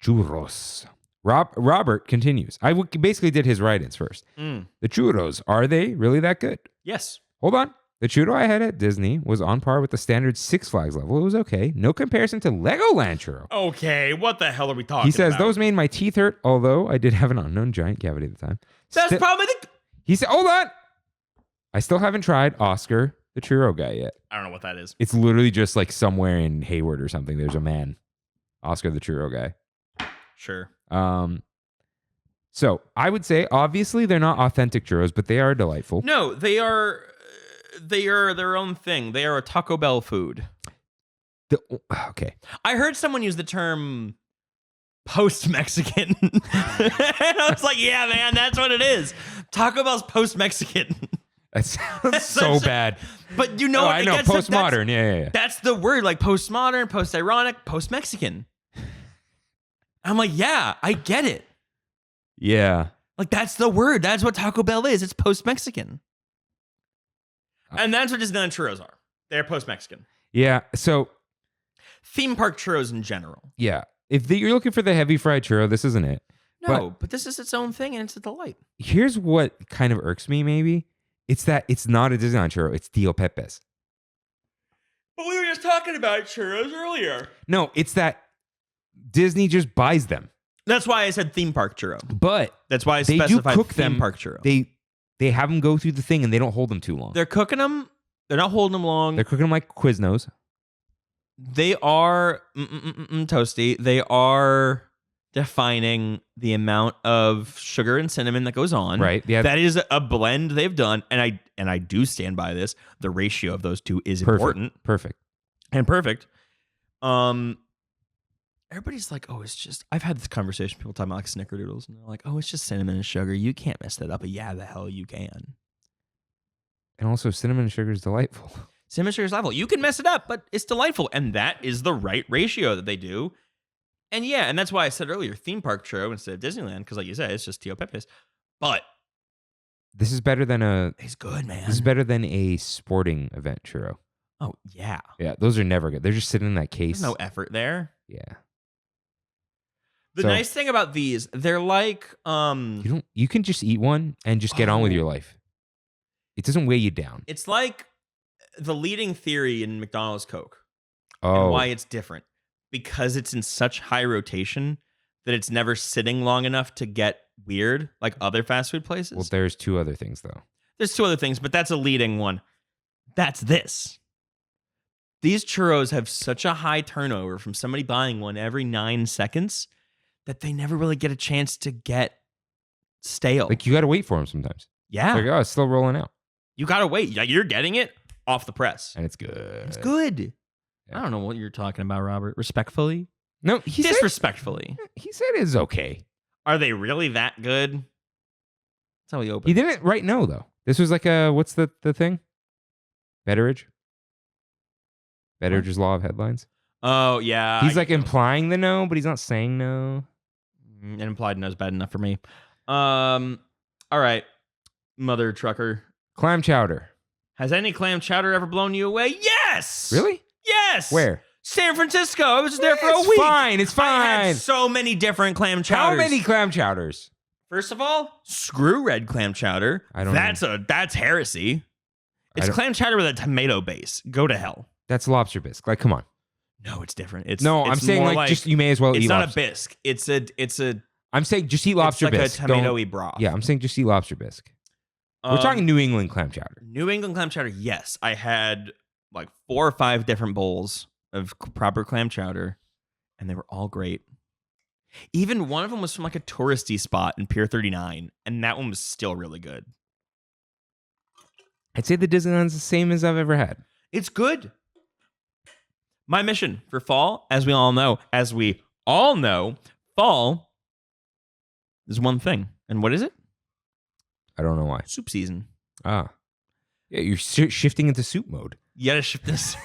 Churros. Robert continues. I basically did his write-ins first. The churros, are they really that good? Yes. Hold on. The churro I had at Disney was on par with the standard Six Flags level. It was okay. No comparison to Legoland churro. Okay, what the hell are we talking He says, about? those made my teeth hurt, although I did have an unknown giant cavity at the time. That's probably He said, hold on. I still haven't tried Oscar, the churro guy, yet. I don't know what that is. It's literally just like somewhere in Hayward or something. There's a man, Oscar, the churro guy. Sure. So I would say, obviously, they're not authentic churros, but they are delightful. No, they are their own thing. They are a Taco Bell food. Okay. I heard someone use the term post-Mexican. And I was like, yeah, man, that's what it is. Taco Bell's post-Mexican. That sounds so bad. But you know, I know, postmodern. Yeah. That's the word, like postmodern, post-ironic, post-Mexican. I'm like, yeah, I get it. Yeah. Like, that's the word. That's what Taco Bell is. It's post-Mexican. And that's what Disneyland churros are. They're post-Mexican. Yeah. So, Theme park churros in general. yeah. If you're looking for the heavy fried churro, this isn't it. No, but this is its own thing, and it's a delight. Here's what kind of irks me, maybe. It's that it's not a Disneyland churro. It's Tío Pepe's. But we were just talking about churros earlier. No, it's that Disney just buys them. That's why I said theme park churro. But That's why I they do specified cook theme them. park churro. They have them go through the thing, and they don't hold them too long. They're cooking them. They're not holding them long. They're cooking them like Quiznos. They are toasty. They are defining the amount of sugar and cinnamon that goes on. Right. Yeah. That is a blend they've done, and I do stand by this. The ratio of those two is important Perfect. and perfect. Everybody's like, oh, it's just. I've had this conversation. People talking about like snickerdoodles, and they're like, oh, it's just cinnamon and sugar. You can't mess that up. But yeah, the hell you can. And also, cinnamon and sugar is delightful. Cinnamon sugar is delightful. You can mess it up, but it's delightful, and that is the right ratio that they do. And yeah, and that's why I said earlier, theme park churro instead of Disneyland, because like you said, it's just Tío Pepe's. But This is better than it's good, man. This is better than a sporting event churro. Oh yeah, Yeah, those are never good. They're just sitting in that case. there's no effort there. Yeah. The nice thing about these, they're like you can just eat one and just get on with your life. It doesn't weigh you down. it's like the leading theory in McDonald's Coke. Oh, And why it's different. Because it's in such high rotation that it's never sitting long enough to get weird like other fast food places. well, there's two other things though. There's two other things, but that's a leading one. That's this. These churros have such a high turnover from somebody buying one every 9 seconds that they never really get a chance to get stale. Like you got to wait for them sometimes. yeah. Like, oh, it's still rolling out, You got to wait. Like, you're getting it off the press. and it's good. It's good. Yeah. I don't know what you're talking about, Robert. Respectfully? No, he said Disrespectfully. it's okay. Are they really that good? That's how we open. He didn't right no though. This was like a what's the thing? Betteridge. Betteridge's law of headlines. Oh, yeah. He's like implying the no, but he's not saying no. An implied no is bad enough for me. All right. Mother trucker. Clam chowder. Has any clam chowder ever blown you away? Yes. Really? Yes. Where? San Francisco. I was there for a It's week. fine. It's I fine. had so many different clam chowders. How many clam chowders? First of all, screw red clam chowder. I don't That's heresy. It's clam chowder with a tomato base. Go to hell. That's lobster bisque. Like, come on. No, it's different. It's I'm saying more like just you may as well it's eat not lobster. a bisque. It's a I'm saying just eat lobster it's like bisque. a Don't- tomatoey broth. Yeah, I'm saying just eat lobster bisque. We're Um, talking New England clam chowder. New England clam chowder. Yes, I had like 4 or 5 different bowls of proper clam chowder, and they were all great. Even one of them was from like a touristy spot in Pier 39, and that one was still really good. I'd say the Disneyland's the same as I've ever had. It's good. My mission for fall, as we all know, fall is one thing. And what is it? I don't know why. Soup season. Ah. Yeah, you're shifting into soup mode. You gotta shift this.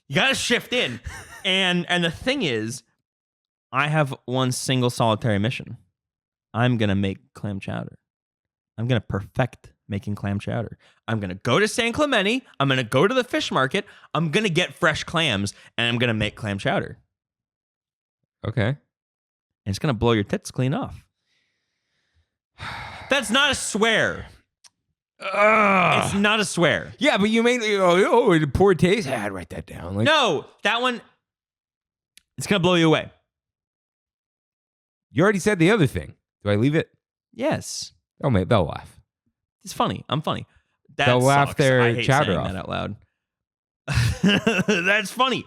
You gotta shift in. And the thing is, I have one single solitary mission. I'm gonna make clam chowder. I'm gonna perfect making clam chowder. I'm gonna go to San Clemente. I'm gonna go to the fish market. I'm gonna get fresh clams, and I'm gonna make clam chowder. Okay. And it's gonna blow your tits clean off. That's not a swear. It's not a swear. Yeah, but you mainly poor taste. I'd write that down. Like, No, that one, it's gonna blow you away. you already said the other thing. Do I leave it? Yes. Oh, mate, they'll laugh. It's funny. I'm funny. That They'll laugh sucks. their I hate chowder saying off. that out loud. That's funny.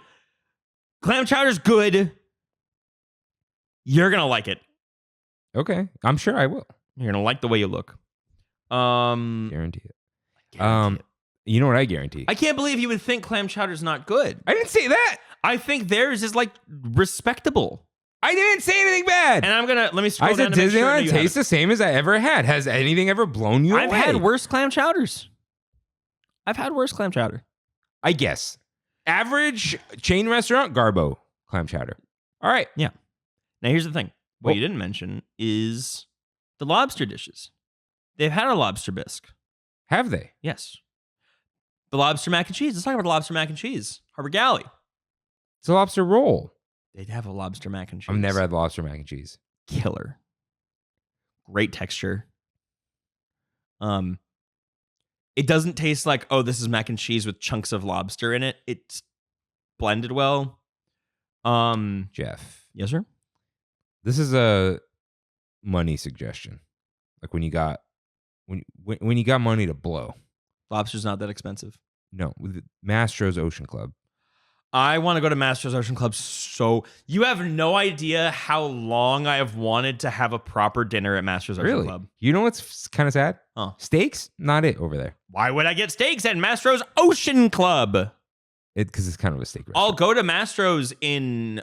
Clam chowder's good. You're gonna like it. Okay, I'm sure I will. You're gonna like the way you look. Guarantee it. Guarantee it. You know what I guarantee? I can't believe you would think clam chowder's not good. I didn't say that. I think theirs is like respectable. I didn't say anything bad. And I'm gonna let me scroll I said down to make sure Disneyland you tastes the same as I ever had. Has anything ever blown you I've away? had worse clam chowders. I've had worse clam chowder. I guess. Average chain restaurant, Garbo clam chowder. All right. Yeah. Now here's the thing. What Oh. you didn't mention is the lobster dishes. They've had a lobster bisque. Have they? Yes. The lobster mac and cheese. Let's talk about the lobster mac and cheese. Harbor Galley. It's a lobster roll. They'd have a lobster mac and cheese. I've never had lobster mac and cheese. Killer. Great texture. It doesn't taste like, oh, this is mac and cheese with chunks of lobster in it. It's blended well. Jeff, Yes, sir. this is a money suggestion. Like when you got when you got money to blow. Lobster's not that expensive. No, with Mastro's Ocean Club. I want to go to Mastro's Ocean Club so... You have no idea how long I have wanted to have a proper dinner at Mastro's Ocean Really? Club. You know what's kind of sad? Huh. Steaks, not it over there. Why would I get steaks at Mastro's Ocean Club? Because it's kind of a steak restaurant. I'll go to Mastro's in...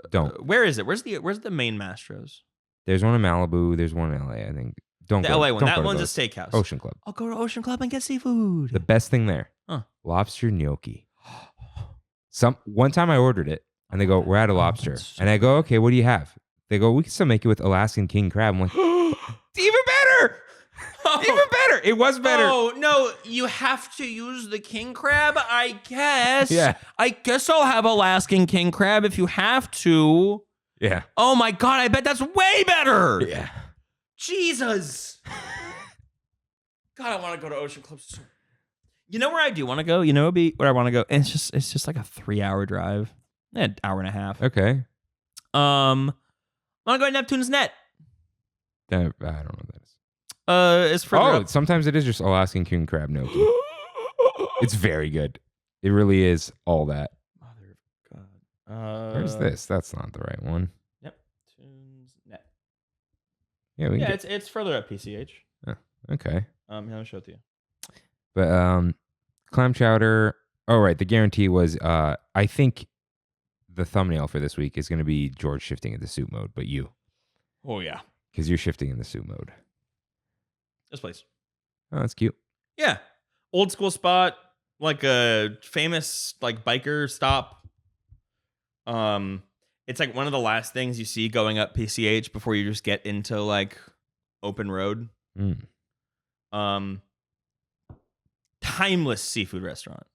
Don't. Where is it? Where's the main Mastro's? There's one in Malibu. There's one in LA. I think. Don't The go. LA one. Don't That go to one's a those. steakhouse. Ocean Club. I'll go to Ocean Club and get seafood. The best thing there. Huh. Lobster gnocchi. One time I ordered it and they go, we're out of lobster. that's so And I go, okay, what do you have? They go, we can still make it with Alaskan king crab. I'm like, it's even better. Even better. It was better. Oh, no, you have to use the king crab, I guess. Yeah. I guess I'll have Alaskan king crab if you have to. Yeah. Oh, my God, I bet that's way better. Yeah. Jesus. God, I want to go to Ocean Club. You know where I do want to go? You know where I want to go? And it's just like a 3-hour drive. An hour and a half. Okay. I want to go to Neptune's Net. I don't know what that is. It's further up. Sometimes it is just Alaskan king crab gnocchi. It's very good. It really is all that. Mother of God. Where's this? That's not the right one. Neptune's Net. Yeah, we can It's further up PCH. okay. I'll show it to you. But clam chowder. Oh, right. The guarantee was I think the thumbnail for this week is going to be George shifting into soup mode, but you. Oh, yeah. Because you're shifting into soup mode. This place. Oh, that's cute. Yeah. Old school spot, like a famous like biker stop. It's like one of the last things you see going up PCH before you just get into like open road. Timeless seafood restaurant.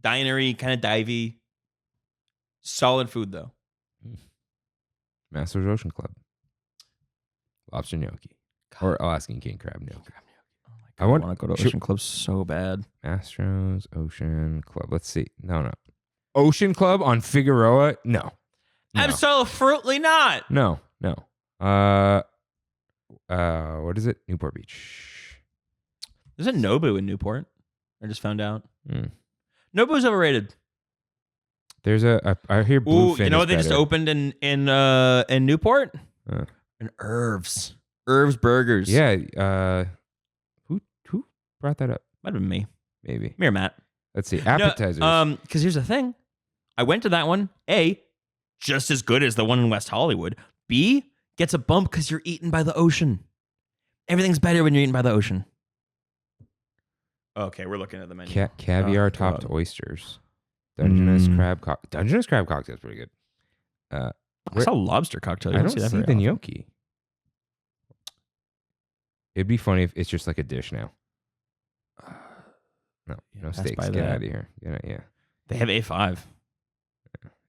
Dinery, kind of divey. Solid food though. Masters Ocean Club. Lobster gnocchi. Or Alaskan king crab gnocchi. Oh my God, I I want- want to go to Ocean Club so bad. Astros Ocean Club. Let's see. No. Ocean Club on Figueroa? No. Absolutely not. No. What is it? Newport Beach. There's a Nobu in Newport. I just found out. Mm. Nobu's overrated. There's I hear Bluefin. You know is what they just better. opened in Newport? Uh. An Irv's Burgers. Yeah. Who brought that up? Might have been me. Maybe. Me or Matt. Let's see. Appetizers. Because here's the thing. I went to that one. A, just as good as the one in West Hollywood. B, gets a bump because you're eaten by the ocean. Everything's better when you're eaten by the ocean. Okay, we're looking at the menu. Caviar topped oysters. Dungeness crab cocktail is pretty good. I saw lobster cocktail. You I don't don't see that see very the often. gnocchi. It'd be funny if it's just like a dish now. No pass steaks. by Get that. out of here. Yeah. They have A5.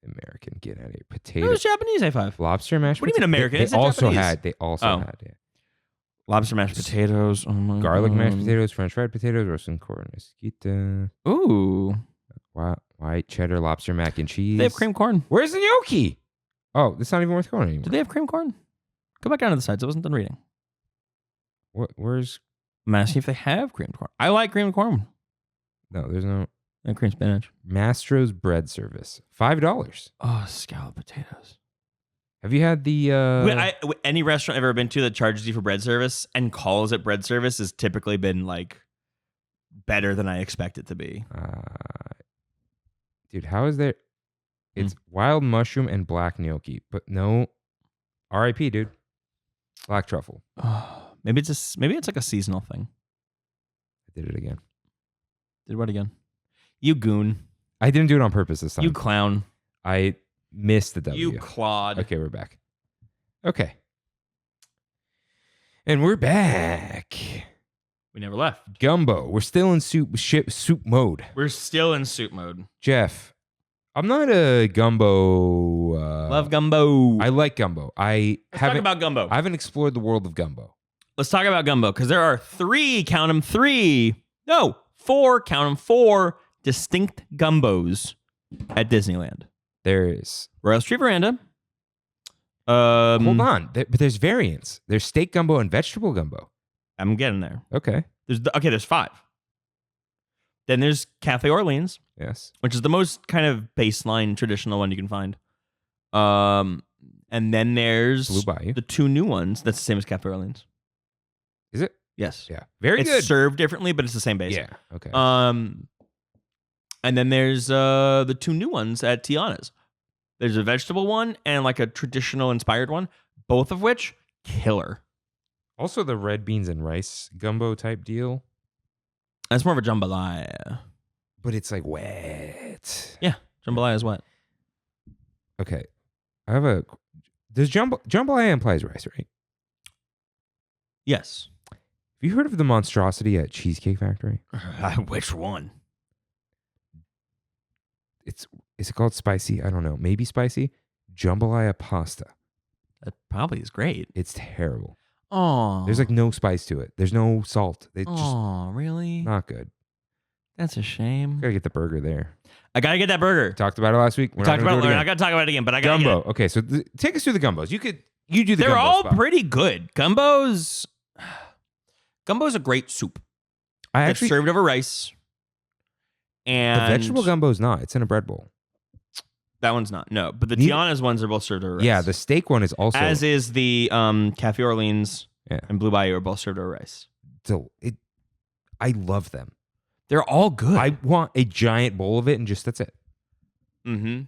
American. Get out of here. No, Potato. it's Japanese A5. Lobster mashed. What do you mean American? They It's a also Japanese. had. They also Oh. had. Yeah. Lobster mashed potatoes. Oh my Garlic mashed God. potatoes, French fried potatoes, roasted corn esquita, Ooh. white cheddar lobster mac and cheese. They have cream corn. Where's the gnocchi? Oh, it's not even worth going anymore. Do they have cream corn? Go back down to the sides. I wasn't done reading. Where's? I'm asking if they have cream corn. I like cream corn No, there's no and cream spinach. Mastro's bread service. $5. Oh, scalloped potatoes. Have you had the? Any restaurant I've ever been to that charges you for bread service and calls it bread service has typically been like better than I expect it to be. Dude, how is there? It's wild mushroom and black gnocchi, but no. R.I.P. Dude. Black truffle. Oh, maybe it's like a seasonal thing. I did it again. Did what again? You goon. I didn't do it on purpose this time. You clown. I missed the W. You clod. Okay, we're back. Okay. And we're back. We never left. Gumbo. We're still in soup mode. We're still in soup mode. Jeff, I'm not a gumbo. Love gumbo. I like gumbo. Let's talk about gumbo. I haven't explored the world of gumbo. Let's talk about gumbo because there are four distinct gumbos at Disneyland. There is. Royal Street Veranda. Hold on. But there's variants. There's steak gumbo and vegetable gumbo. I'm getting there. Okay. There's 5. Then there's Cafe Orleans, Yes. which is the most kind of baseline traditional one you can find. And then there's Blue Bayou. the 2 new ones. That's the same as Cafe Orleans. Is it? Yes. Yeah. Very It's good. served differently, but it's the same base. Yeah. Okay. And then there's the 2 new ones at Tiana's. There's a vegetable one and like a traditional inspired one, both of which killer. Also, the red beans and rice gumbo type deal, That's more of a jambalaya. but it's like wet. Yeah, jambalaya is what? Okay. I have a. Does jambalaya implies rice, right? Yes. Have you heard of the monstrosity at Cheesecake Factory? Which one? Is it called spicy? I don't know. Maybe spicy. Jambalaya pasta. That probably is great. It's terrible. Oh, There's like no spice to it. There's no salt. It's just really? not good. That's a shame. Gotta get the burger there. I gotta get that burger. Talked about it last week. We're Talked not about gonna it. do I gotta talk about it again, but I gotta gumbo. get it. Okay, so take us through the gumbos. You do the They're gumbo all spot. pretty good. Gumbo's a great soup. I It's actually served over rice. And the vegetable gumbo's not. It's in a bread bowl. That one's not. No, but the Neither- Tiana's ones are both served over rice. Yeah, the steak one is also as is the Cafe Orleans Yeah. and Blue Bayou are both served over rice. I love them. They're all good. I want a giant bowl of it and just that's it. Mm-hmm.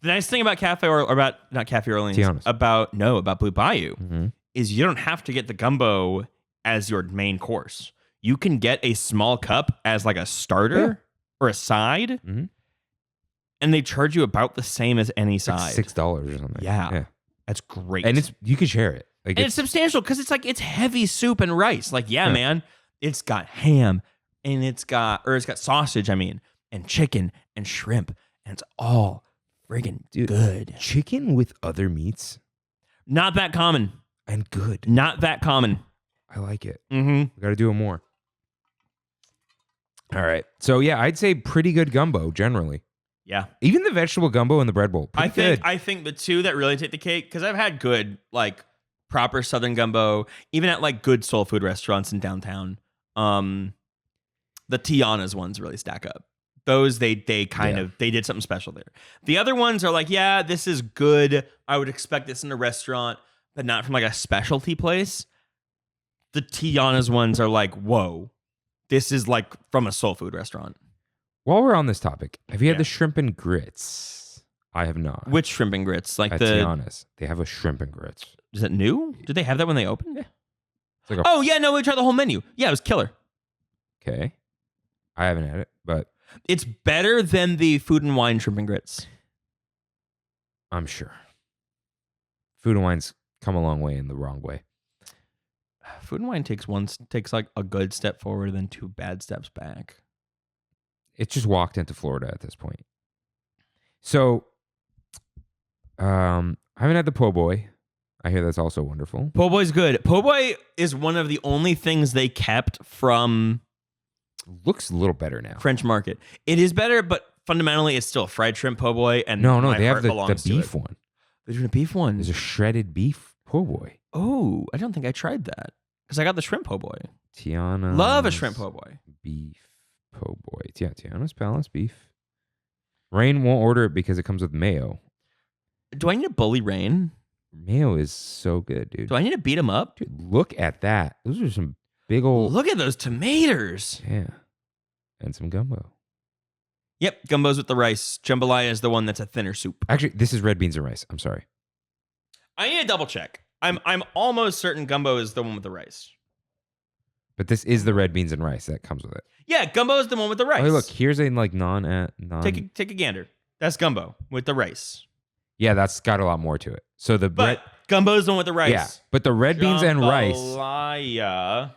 The nice thing about not Cafe Orleans, Tiana's. about Blue Bayou Mm-hmm. is you don't have to get the gumbo as your main course. You can get a small cup as like a starter or a side, Mm-hmm. and they charge you about the same as any side. Like $6 or something. Yeah. That's great. And you can share it. Like And it's substantial because it's heavy soup and rice. Like, yeah, man, it's got ham and it's got sausage, and chicken and shrimp, and it's all friggin' good. chicken with other meats Not that common. and good. Not that common. I like it. Mm-hmm. We got to do it more. All right. So yeah, I'd say pretty good gumbo generally. Yeah. Even the vegetable gumbo in the bread bowl. Pretty good. I think the two that really take the cake, because I've had good, like, proper Southern gumbo, even at like good soul food restaurants in downtown. The Tiana's ones really stack up. Those they did something special there. The other ones are like, yeah, this is good. I would expect this in a restaurant, but not from like a specialty place. The Tiana's ones are like, whoa, this is like from a soul food restaurant. While we're on this topic, have you had Yeah. the shrimp and grits? I have not. Which shrimp and grits? Like At Tiana's, they have a shrimp and grits. is it new? Did they have that when they opened? Yeah. It's like Oh yeah, no, we tried the whole menu. Yeah, it was killer. okay. I haven't had it, but It's better than the Food and Wine shrimp and grits. I'm sure. Food and wine's come a long way in the wrong way. Food and Wine takes like a good step forward and then 2 bad steps back. It just walked into Florida at this point. So, I haven't had the po' boy. I hear that's also wonderful. Po' boy's good. Po' boy is one of the only things they kept from Looks a little better now. French Market. It is better, but fundamentally it's still a fried shrimp po' boy. And No, my they have heart the belongs to beef it. one. They're doing a beef one. There's a shredded beef po' boy. Oh, I don't think I tried that because I got the shrimp po' boy. Tiana. Love a shrimp po' boy. Beef po' boy. Yeah, Tiana's Palace beef. Rain won't order it because it comes with mayo. Do I need to bully Rain? Mayo is so good, dude. Do I need to beat him up? Dude, look at that. Those are some big old. Look at those tomatoes. Yeah. And some gumbo. Yep, gumbo's with the rice. Jambalaya is the one that's a thinner soup. Actually, this is red beans and rice. I'm sorry. I need to double check. I'm almost certain gumbo is the one with the rice. But this is the red beans and rice that comes with it. Yeah, gumbo is the one with the rice. Oh, hey, look, here's a like non. Take a gander. That's gumbo with the rice. Yeah, that's got a lot more to it. So the But gumbo is the one with the rice. yeah, but the red beans and rice. Jambalaya.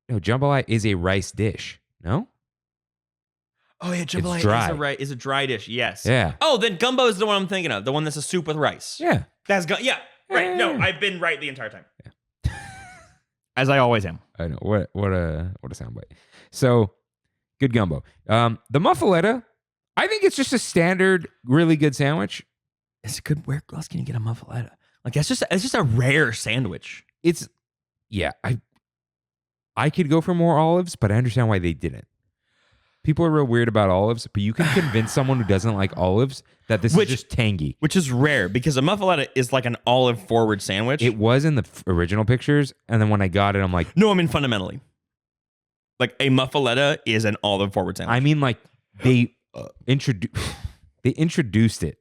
No, jambalaya is a rice dish. No. Oh yeah, jambalaya dry. is a dry dish. Yes. Yeah. Oh, then gumbo is the one I'm thinking of. The one that's a soup with rice. Yeah. That's yeah. Right. No, Yeah. I've been right the entire time. Yeah. As I always am. I know what a soundbite. So good gumbo. The muffaletta, I think it's just a standard, really good sandwich. It's a good. Where else can you get a muffaletta? Like it's just a rare sandwich. It's yeah. I could go for more olives, but I understand why they didn't. People are real weird about olives, but you can convince someone who doesn't like olives that this is just tangy. Which is rare because a muffaletta is like an olive forward sandwich. It was in the original pictures, and then when I got it, I'm like, No, I mean fundamentally. Like a muffaletta is an olive forward sandwich. I mean, like they introduced it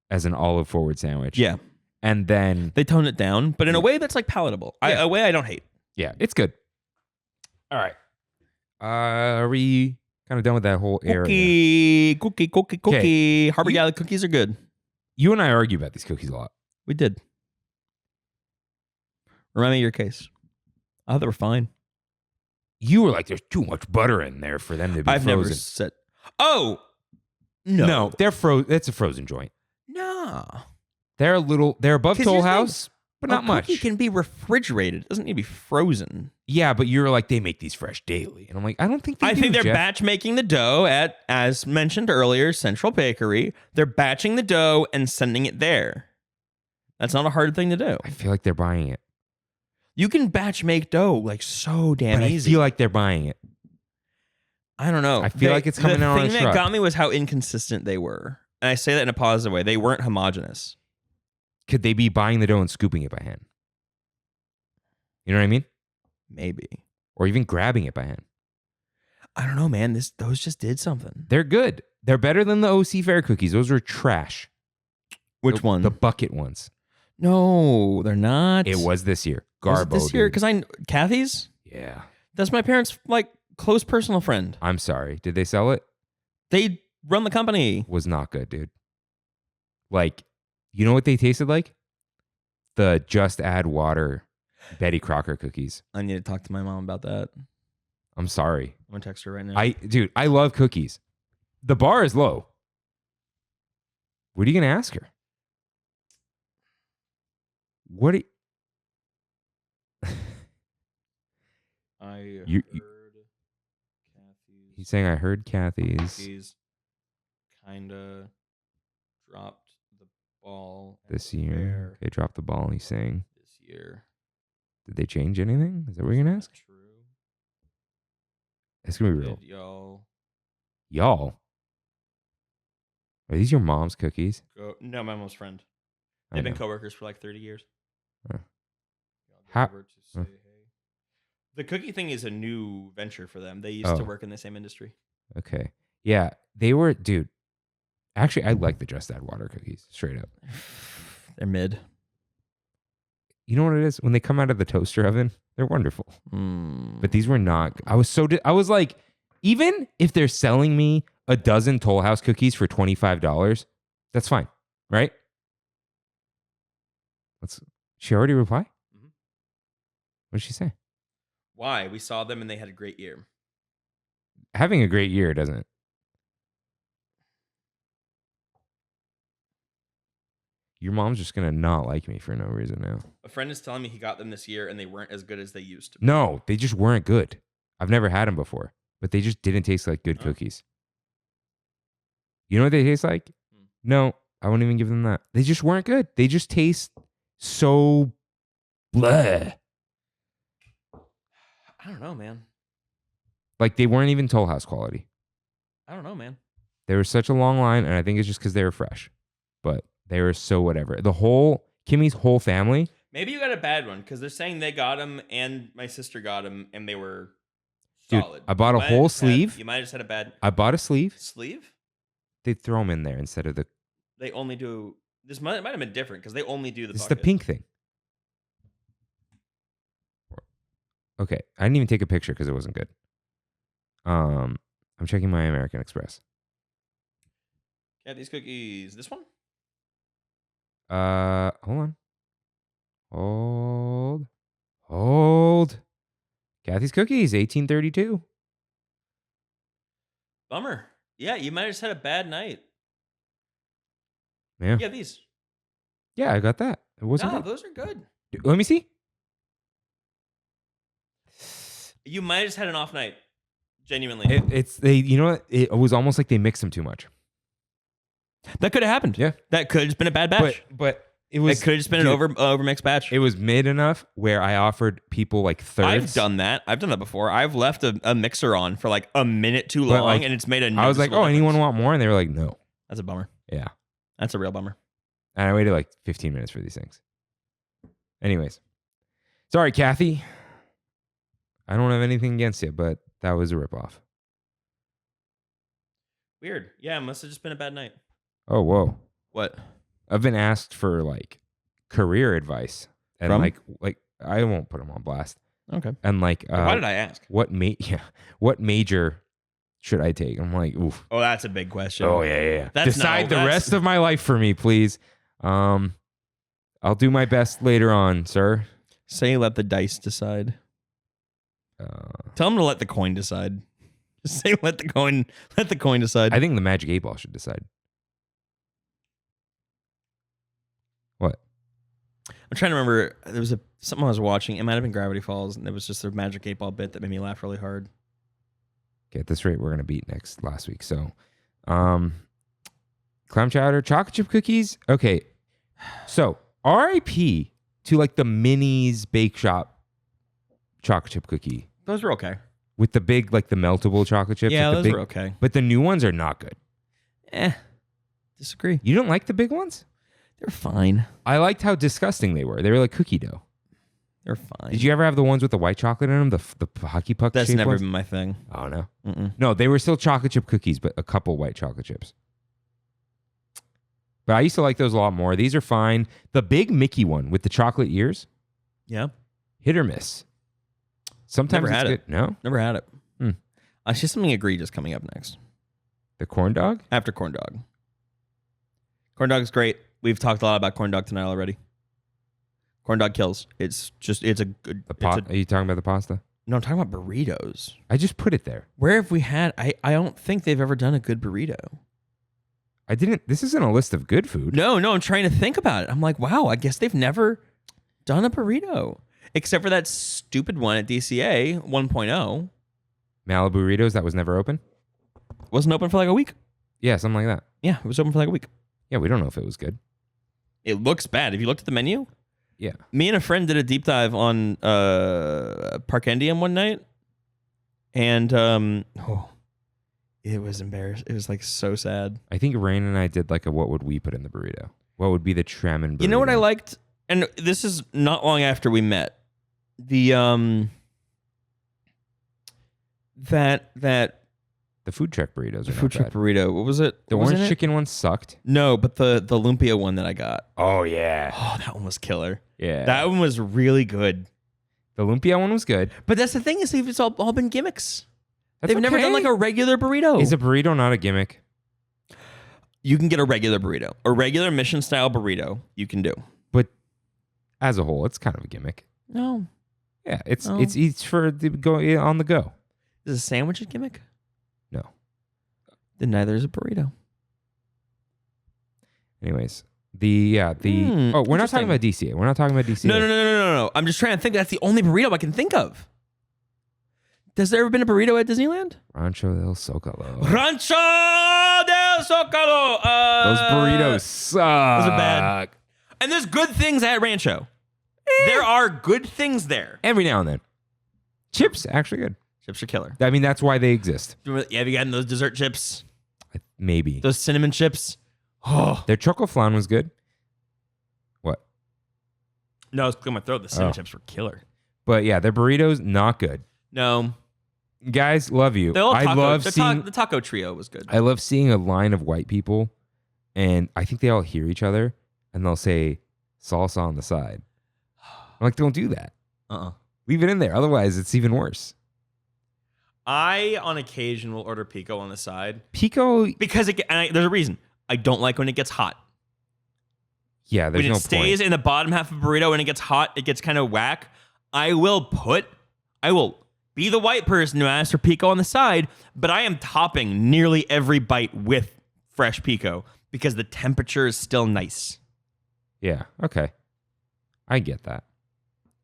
as an olive forward sandwich. Yeah. And then They toned it down, but in a way that's like palatable. Yeah. A way I don't hate. yeah, it's good. All right. Are we kind of done with that whole area? Cookie. Harbor Galley cookies are good. You and I argue about these cookies a lot. We did. Remind me of your case. Oh, they were fine. You were like, there's too much butter in there for them to be I've frozen. never said. Oh no, No, they're frozen. It's a frozen joint. no. They're above 'Cause Toll here's the thing. House, but not much. Cookie can be refrigerated. It doesn't need to be frozen. Yeah, but you're like, they make these fresh daily. And I'm like, I don't think they I do, think they're Jeff. batch making the dough at, as mentioned earlier, Central Bakery. They're batching the dough and sending it there. That's not a hard thing to do. I feel like they're buying it. You can batch make dough like so damn But easy. I feel like they're buying it. I don't know. I feel like it's coming the out on a thing that truck. got me was how inconsistent they were. And I say that in a positive way. They weren't homogenous. Could they be buying the dough and scooping it by hand? You know what I mean? Maybe. Or even grabbing it by hand. I don't know, man. Those just did something. They're good. They're better than the OC Fair cookies. Those were trash. Which one? The bucket ones. No, they're not. It was this year. Was it Garbo. this year? dude. Because Kathy's? Yeah. That's my parents' like close personal friend. I'm sorry. Did they sell it? They run the company. Was not good, dude. Like, you know what they tasted like? The Just Add Water Betty Crocker cookies. I need to talk to my mom about that. I'm sorry. I'm gonna text her right now. I love cookies. The bar is low. What are you gonna ask her? What? heard He's saying I heard Kathy's. Kathy's kinda dropped the ball at This the year. fair They dropped the ball, he's saying. this year. Did they change anything? Is that what you're going to ask? True. It's going to be real. Did y'all Y'all? Are these your mom's cookies? go? No, my mom's friend. I They've been know. coworkers for like 30 years. Huh. Y'all go How- over to say huh. hey. The cookie thing is a new venture for them. They used to Oh. work in the same industry. Okay. Yeah, they were, dude. Actually, I like the Just Add Water cookies, straight up. They're mid. You know what it is? When they come out of the toaster oven, they're wonderful. But these were not. I was like, even if they're selling me a dozen Toll House cookies for $25, that's fine, right? She already reply? Mhm. What did she say? Why? We saw them and they had a great year. Having a great year doesn't. Your mom's just gonna not like me for no reason now. A friend is telling me he got them this year and they weren't as good as they used to be. No, they just weren't good. I've never had them before, but they just didn't taste like good Oh. cookies. You know what they taste like? No, I won't even give them that. They just weren't good. They just taste so bleh. I don't know, man. Like they weren't even Toll House quality. I don't know, man. They were such a long line, and I think it's just because they were fresh. But they were so whatever. Kimmy's whole family. Maybe you got a bad one because they're saying they got them and my sister got them and they were Dude, solid. I bought You a might whole have just had- sleeve. You might have just had a bad I bought a sleeve. sleeve. They throw them in there instead of the. They only do. This might have been different because they only do the. It's the bucket. pink thing. Okay, I didn't even take a picture because it wasn't good. I'm checking my American Express. Yeah, these cookies. This one. Hold on. Hold. Kathy's Cookies, 1832. Bummer. Yeah, you might have just had a bad night. Yeah. Yeah, these. Yeah, I got that. It wasn't No, bad. those are good. Let me see. You might have just had an off night. Genuinely. You know what? It was almost like they mixed them too much. That could have happened. Yeah. That could have just been a bad batch. But it It was could have just been an overmixed batch. It was mid enough where I offered people like thirds. I've done that. I've done that before. I've left a mixer on for like a minute too But, long, like, and it's made a. I was like, noticeable "Oh, anyone difference." want more?" And they were like, "No." That's a bummer. Yeah. That's a real bummer. And I waited like 15 minutes for these things. Anyways, sorry, Kathy. I don't have anything against you, but that was a ripoff. Weird. Yeah, it must have just been a bad night. Oh, whoa. What? I've been asked for like career advice, and From? like I won't put them on blast. Okay. And like, Why did I ask? What major should I take? I'm like, oof. Oh, that's a big question. Oh yeah. That's Decide no, the that's- rest of my life for me, please. I'll do my best later on, sir. Say let the dice decide. Tell them to let the coin decide. Just say let the coin decide. I think the Magic 8 Ball should decide. What? I'm trying to remember. There was something I was watching. It might have been Gravity Falls, and it was just their Magic 8 Ball bit that made me laugh really hard. Okay, at this rate, we're going to beat last week. So, clam chowder, chocolate chip cookies. Okay, so RIP to like the Minis Bake Shop chocolate chip cookie Those were okay. with the big, like the meltable chocolate chips. Yeah, like those big, were okay. But the new ones are not good. Disagree. You don't like the big ones? They're fine. I liked how disgusting they were. They were like cookie dough. They're fine. Did you ever have the ones with the white chocolate in them? The hockey puck That's shaped never ones? been my thing. Oh, no. Mm-mm. No, they were still chocolate chip cookies, but a couple white chocolate chips. But I used to like those a lot more. These are fine. The big Mickey one with the chocolate ears, Yeah. hit or miss. Sometimes Never it's had good. it. No? Never had it. Hmm. I see something egregious coming up next. The corn dog? After corn dog. Corn dog is great. We've talked a lot about corn dog tonight already. Corn dog kills. It's a good. Are you talking about the pasta? No, I'm talking about burritos. I just put it there. Where have we had? I don't think they've ever done a good burrito. I didn't. This isn't a list of good food. No, I'm trying to think about it. I'm like, wow, I guess they've never done a burrito. Except for that stupid one at DCA 1.0. Malibu burritos that was never open? Wasn't open for like a week. Yeah, something like that. Yeah, it was open for like a week. Yeah, we don't know if it was good. It looks bad. Have you looked at the menu? Yeah. Me and a friend did a deep dive on Park Endium one night. And it was embarrassing. It was like so sad. I think Rain and I did like a what would we put in the burrito? What would be the Trammin burrito? You know what I liked? And this is not long after we met. The The food truck burritos the are food not truck bad. burrito. What was it? The What was orange in it? chicken one sucked. No, but the lumpia one that I got. Oh, yeah. Oh, that one was killer. Yeah. That one was really good. The lumpia one was good. But that's the thing is it's all been gimmicks. That's They've never done like a regular burrito. Is a burrito not a gimmick? You can get a regular burrito. A regular mission style burrito you can do. But as a whole, it's kind of a gimmick. No. Yeah, it's Oh. eats for the go on the go. Is a sandwich a gimmick? No. Then neither is a burrito. Anyways, we're not talking interesting. about DCA. We're not talking about DCA. No. I'm just trying to think. That's the only burrito I can think of. Has there ever been a burrito at Disneyland? Rancho del Zocalo. Rancho del Zocalo. Those burritos suck. Those are bad. And there's good things at Rancho. There are good things there. Every now and then. Chips, actually good. Chips are killer. I mean, that's why they exist. Have you gotten those dessert chips? Maybe. Those cinnamon chips? Oh. Their choco flan was good. What? No, it's in my throat. The cinnamon chips were killer. But yeah, their burritos, not good. No. Guys, love you. The taco trio was good. I love seeing a line of white people, and I think they all hear each other, and they'll say salsa on the side. I'm like, don't do that. Leave it in there. Otherwise, it's even worse. I, on occasion, will order pico on the side. Pico? Because there's a reason. I don't like when it gets hot. Yeah, there's when no it stays point. in the bottom half of a burrito and it gets hot, it gets kind of whack. I will be the white person who asks for pico on the side, but I am topping nearly every bite with fresh pico because the temperature is still nice. Yeah, okay. I get that.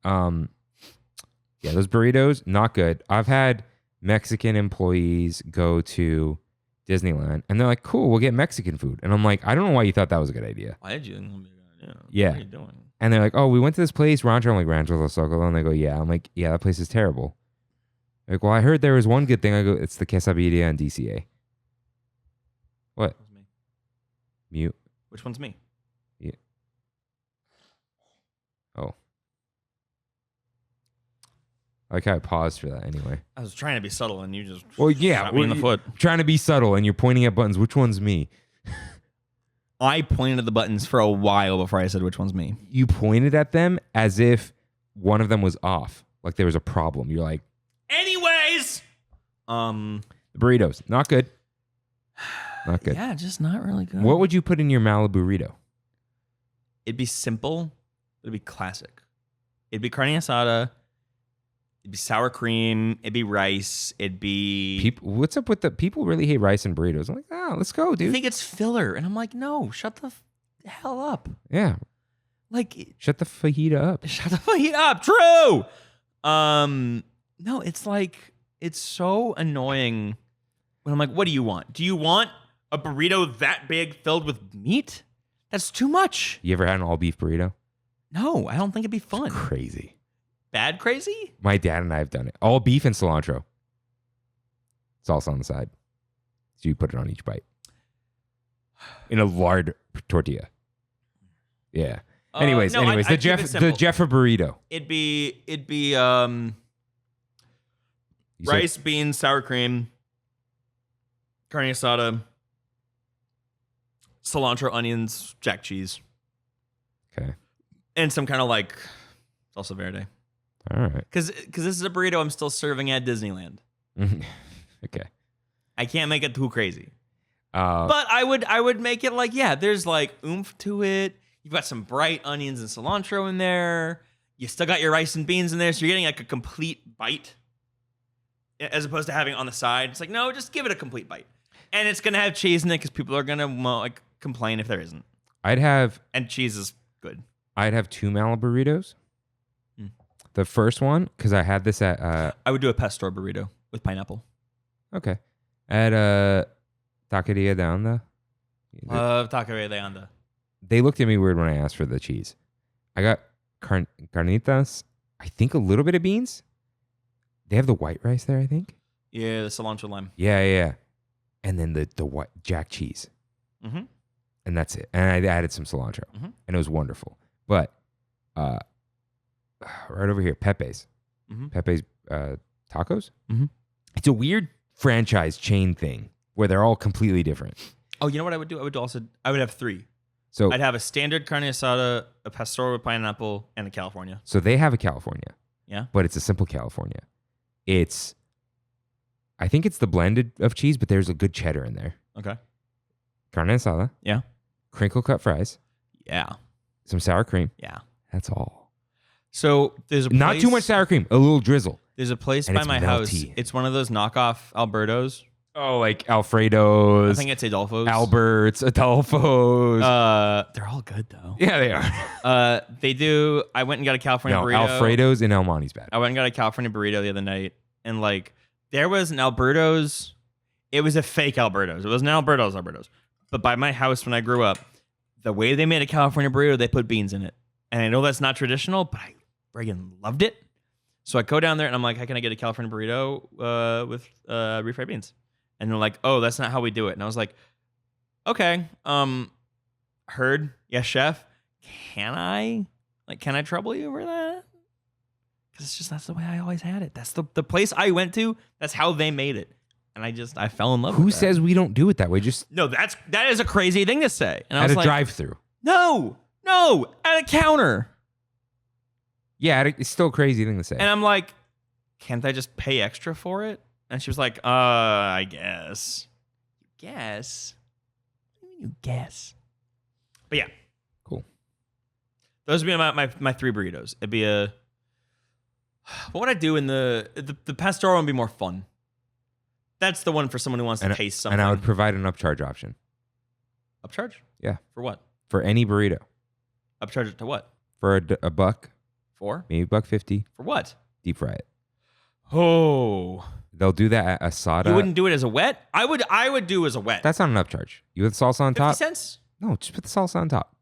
Yeah, those burritos, not good. I've had Mexican employees go to Disneyland, and they're like, cool, we'll get Mexican food. And I'm like, I don't know why you thought that was a good idea. Why did you? Yeah. What are you doing? And they're like, oh, we went to this place, Rancho. I'm like, Rancho del Zocalo. And they go, yeah. I'm like, yeah, that place is terrible. They're like, well, I heard there was one good thing. I go, it's the quesadilla and DCA. What? Which one's me? Mute. Which one's me? Yeah. Oh. I like how I paused for that anyway. I was trying to be subtle and you just shot me in the foot. Trying to be subtle, and you're pointing at buttons. Which one's me? I pointed at the buttons for a while before I said which one's me. You pointed at them as if one of them was off, like there was a problem. You're like, anyways, the burritos, not good. Not good. Yeah, just not really good. What would you put in your Malibu burrito? It'd be simple, but it'd be classic. It'd be carne asada, It'd be sour cream. It'd be rice. It'd be. What's up with the people? Really hate rice and burritos. I'm like, let's go, I dude. think it's filler, and I'm like, no, shut the hell up. Yeah, Like, shut the fajita up. shut the fuck up. True. No, it's like it's so annoying when I'm like, what do you want? Do you want a burrito that big filled with meat? That's too much. You ever had an all beef burrito? No, I don't think it'd be fun. Crazy. Bad crazy? My dad and I have done it. All beef and cilantro. Salsa on the side. So you put it on each bite. In a lard tortilla. Yeah. Anyways, no, I'd the keep it simple. Jeffa burrito. It'd be You said- rice, beans, sour cream, carne asada, cilantro, onions, jack cheese, Okay. and some kind of like salsa verde. All right. Because this is a burrito I'm still serving at Disneyland. Okay. I can't make it too crazy. Uh, But I would make it like, yeah, there's like oomph to it. You've got some bright onions and cilantro in there. You still got your rice and beans in there, so you're getting like a complete bite. As opposed to having it on the side. It's like, no, just give it a complete bite. And it's gonna have cheese in it because people are gonna like complain if there isn't. I'd have And cheese is good. 2 Mala burritos. Mm. The first one, because I had this at I would do a pastor burrito with pineapple. okay. At Taqueria de Anda. Taqueria de Anda. They looked at me weird when I asked for the cheese. I got carnitas, I think a little bit of beans. They have the white rice there, I think. Yeah, the cilantro lime. Yeah. And then the white jack cheese. Mm-hmm. And that's it. And I added some cilantro. Mhm. And it was wonderful. But right over here, Pepe's. Mhm. Pepe's tacos. Mhm. It's a weird franchise chain thing where they're all completely different. Oh, you know what I would do? I would have 3. So I'd have a standard carne asada, a pastor with pineapple, and a California. so they have a California, Yeah. but it's a simple California. I think it's the blended of cheese, but there's a good cheddar in there. Okay. Carne asada, Yeah. crinkle cut fries, Yeah. some sour cream. Yeah. That's all. So there's a Not too place- much sour cream, a little drizzle. There's a place And by it's my house. melty. It's one of those knockoff Albertos. Oh, like Alfredo's, I think it's Adolfo's. Albert's, Adolfo's. They're all good though. Yeah, they are. They do. I went and got a California No, burrito. Alfredo's and El Monte's bad. I went and got a California burrito the other night, and like there was an Alberto's. It was a fake Alberto's. It wasn't Alberto's. But by my house when I grew up, the way they made a California burrito, they put beans in it. And I know that's not traditional, but I friggin' loved it. So I go down there and I'm like, how can I get a California burrito with refried beans? And they're like, oh, that's not how we do it. And I was like, okay, heard, yes, chef. Can I trouble you over that? Because that's the way I always had it. That's the place I went to. That's how they made it. And I fell in love Who with that. says we don't do it that way? Just No, that is a crazy thing to say. And I at was a like, drive-through. No, at a counter. Yeah, it's still a crazy thing to say. And I'm like, can't I just pay extra for it? And she was like, I guess. Guess? What do you mean you guess? But yeah. Cool. Those would be my 3 burritos. It'd be a... What would I do in the pastoral one would be more fun. That's the one for someone who wants to taste something. And I would provide an upcharge option. Upcharge? Yeah. For what? For any burrito. Upcharge it to what? For a buck, For? maybe $1.50, For what? deep fry it. Oh. They'll do that at Asada. You wouldn't do it as a wet? I would do as a wet. That's not an upcharge. You with salsa on 50 top? cents? No, just put the salsa on top.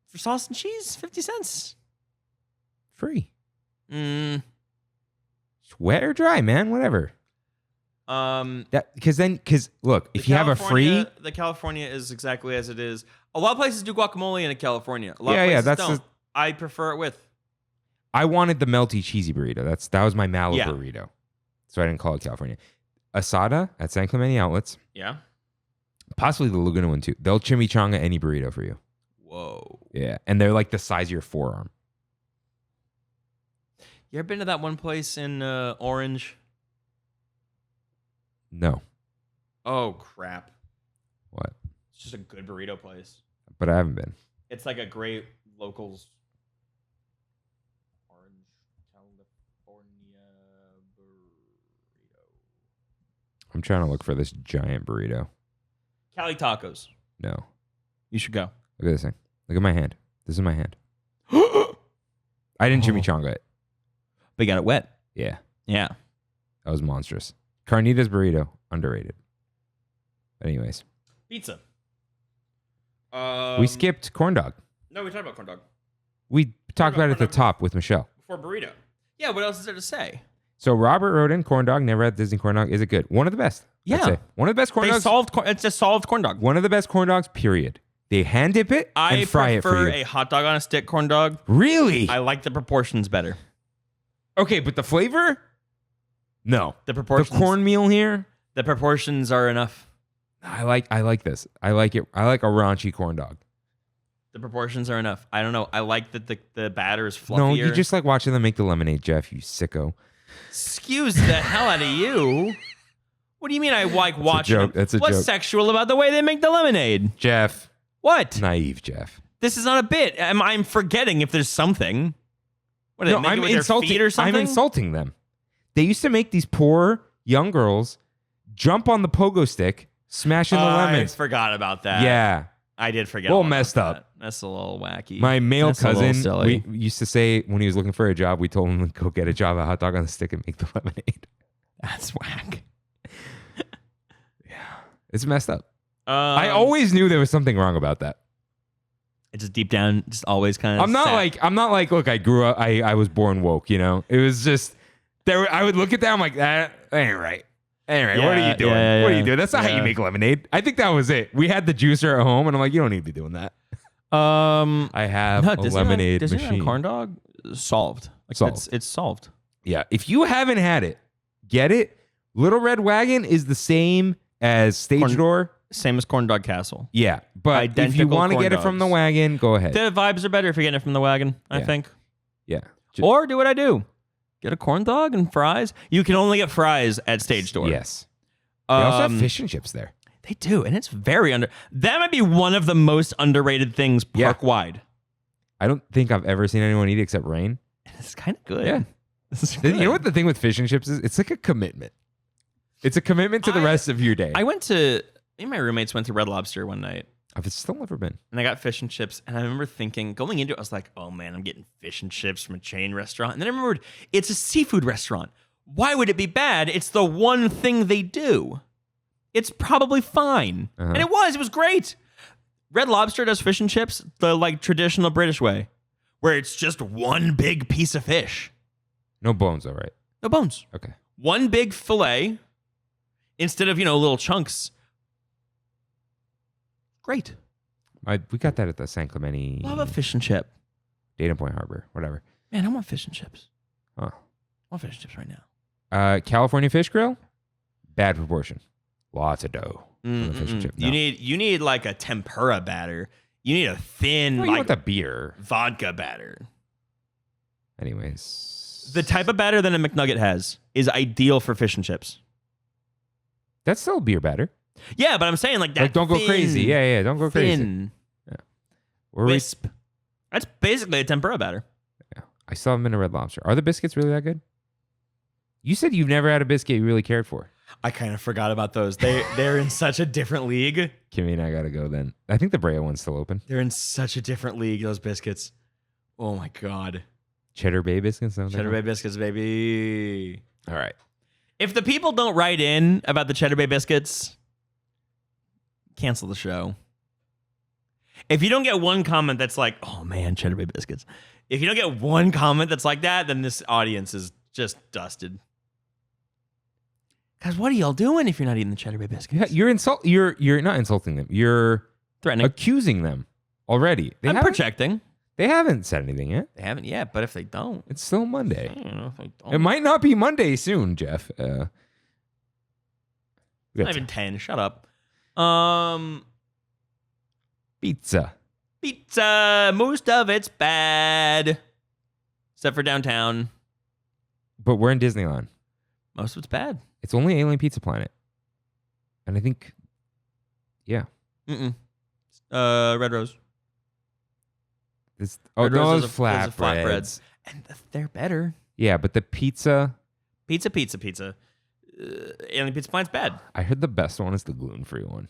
For sauce and cheese? 50 cents? Free. Mm. It's wet or dry, man. Whatever. Because look, if you have a free, the California is exactly as it is. A lot of places do guacamole in a California. A lot Yeah, of yeah, places that's don't. I prefer it with. I wanted the melty cheesy burrito. That was my Malibu Yeah. burrito, so I didn't call it California. Asada at San Clemente Outlets, Yeah. possibly the Laguna one too. They'll chimichanga any burrito for you. Whoa. Yeah, and they're like the size of your forearm. You ever been to that one place in Orange? No, Oh crap! what? It's just a good burrito place. But I haven't been. It's like a great locals. Orange, California. I'm trying to look for this giant burrito. Cali Tacos. No. You should go. Look at this thing. Look at my hand. This is my hand. I didn't chimichanga it. But you got it wet. Yeah. Yeah. That was monstrous. Carnitas burrito. Underrated. Anyways. Pizza. We skipped corn dog. No, we talked about corn dog. We talked about it at the top with Michelle. Before burrito. Yeah, what else is there to say? So Robert wrote in corn dog. Never had Disney corn dog. Is it good? One of the best. I'd Yeah. say. One of the best corn dogs. It's a solved corn dog. One of the best corn dogs, period. They hand dip it and fry it for prefer you. a hot dog on a stick corn dog. Really? I like the proportions better. Okay, but the flavor? No. The proportions. The cornmeal here? The proportions are enough. I like this. I like it. I like a raunchy corn dog. The proportions are enough. I don't know. I like that the batter is fluffier. No, you just like watching them make the lemonade, Jeff, you sicko. Excuse the hell out of you. What do you mean I like watching joke. them? That's a What's joke. sexual about the way they make the lemonade? Jeff. What? Naive, Jeff. This is not a bit. I'm forgetting if there's something. What, do they No, make it I'm with their insulting. feet or something? I'm insulting them. They used to make these poor young girls jump on the pogo stick, smashing the lemons. I forgot about that. Yeah. I did forget. A little all about messed that. up. That's a little wacky. My male That's a little cousin, silly. we used to say when he was looking for a job, we told him to go get a job at Hot Dog on the Stick and make the lemonade. That's whack. It's messed up. I always knew there was something wrong about that. It's just deep down, just always kind of. I'm not like, look, I grew up, I was born woke, you know? It was just, I would look at that, I'm like, that ain't right. Anyway, what are you doing? yeah, What are yeah. you doing? That's not how you make lemonade. I think that was it. We had the juicer at home, and I'm like, you don't need to be doing that. I have a lemonade Disneyland machine. corn dog solved. Like Solved. It's solved. Yeah. If you haven't had it, get it. Little Red Wagon is the same as Stage Door. Same as Corn Dog Castle. Yeah. But if you Identical want to corn get it from the dogs. wagon, go ahead. The vibes are better if you're getting it from the wagon, I Yeah. think. Yeah. Or do what I do. Get a corn dog and fries. You can only get fries at Stage Door. Yes. They also have fish and chips there. They do, and it's very That might be one of the most underrated things Yeah. park-wide. I don't think I've ever seen anyone eat except Rain. It's kind of good. Yeah. This is You good. know what the thing with fish and chips is? It's like a commitment. It's a commitment to the rest of your day. Me and my roommates went to Red Lobster one night, I've still never been. and I got fish and chips, and I remember thinking, going into it, I was like, oh man, I'm getting fish and chips from a chain restaurant. And then I remembered, it's a seafood restaurant. Why would it be bad? It's the one thing they do. It's probably fine. Uh-huh. And it was great. Red Lobster does fish and chips the like traditional British way, where it's just one big piece of fish. No bones, all right. No bones. Okay. One big fillet instead of, little chunks. Great. We got that at the San Clemente, Love a fish and chip. Dana Point Harbor, whatever. Man, I want fish and chips. Huh. I want fish and chips right now. California Fish Grill, bad proportion. Lots of dough. On the fish and chip. No. You need like a tempura batter. You need a thin No, you like want the beer. vodka batter. Anyways. The type of batter that a McNugget has is ideal for fish and chips. That's still beer batter. Yeah, but I'm saying like that. Like, don't go thin, crazy. Yeah, don't go crazy. thin Where we- wisp. That's basically a tempura batter. I still haven't been to Red Lobster. Are the biscuits really that good? You said you've never had a biscuit you really cared for. I kind of forgot about those. They're in such a different league. Kimmy and I gotta go then. I think the Brea one's still open. They're in such a different league. Those biscuits. Oh my god. Cheddar Bay biscuits? Cheddar Bay biscuits, baby. All right. If the people don't write in about the Cheddar Bay biscuits, cancel the show. If you don't get one comment that's like, oh man, Cheddar Bay biscuits. If you don't get one comment that's like that, then this audience is just dusted. Guys, what are y'all doing if you're not eating the Cheddar Bay biscuits? Yeah, you're not insulting them. You're Threatening. accusing them already. I'm projecting. They haven't said anything yet. They haven't yet, but if they don't, It's still Monday. I don't know if they don't. It might not be Monday soon, Jeff. we got Not even 10. Shut up. pizza. Pizza. Most of it's bad. Except for downtown. But we're in Disneyland. Most of it's bad. It's only Alien Pizza Planet. And I think, yeah. Mm-mm. Red Rose. Red Rose those is a flatbread. flatbreads. And they're better. Yeah, but the pizza. Pizza. Alien Pizza Planet's bad. I heard the best one is the gluten-free one.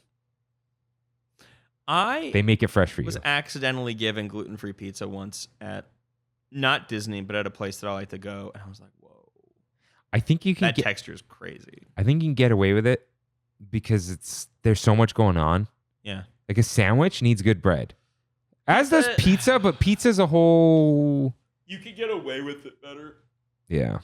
I They make it fresh for you. was accidentally given gluten-free pizza once at not Disney, but at a place that I like to go, and I was like, whoa. I think you can That get. texture is crazy. I think you can get away with it because there's so much going on. Yeah. Like a sandwich needs good bread, as does pizza. But pizza's a whole. You could get away with it better. Yeah.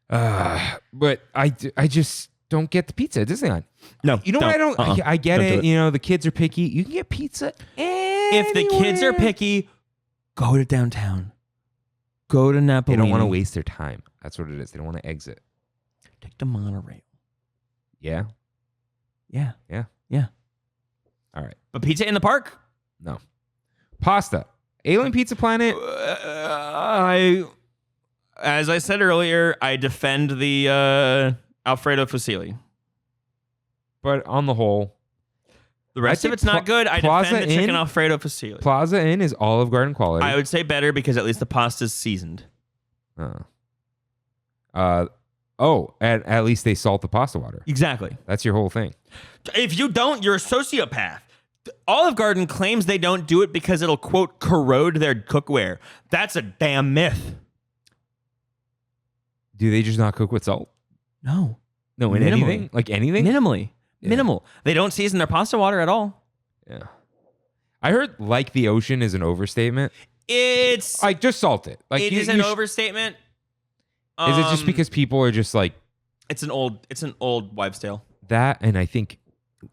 But I just don't get the pizza at Disneyland. No. You know what I don't? I get Don't do it. it. You know, the kids are picky. You can get pizza If the kids are anywhere. picky, go to downtown. Go to Napolini. They don't want to waste their time. That's what it is. They don't want to exit. Take the monorail. Yeah. Yeah. Yeah. Yeah. All right. But pizza in the park? No. Pasta. Alien Pizza Planet. As I said earlier, I defend the Alfredo fusilli. But on the whole, The rest I of think it's not good. I Plaza defend the chicken Inn- Alfredo fusilli. Plaza Inn is Olive Garden quality. I would say better because at least the pasta's seasoned. At least they salt the pasta water. Exactly. That's your whole thing. If you don't, you're a sociopath. Olive Garden claims they don't do it because it'll, quote, corrode their cookware. That's a damn myth. Do they just not cook with salt? No. No, in Minimally. anything? Like anything? Minimally. Yeah. Minimal. They don't season their pasta water at all. Yeah. I heard like the ocean is an overstatement. It's Like just salt it. Like it is an overstatement. Is it just because people are just like it's an old wives' tale? that? And I think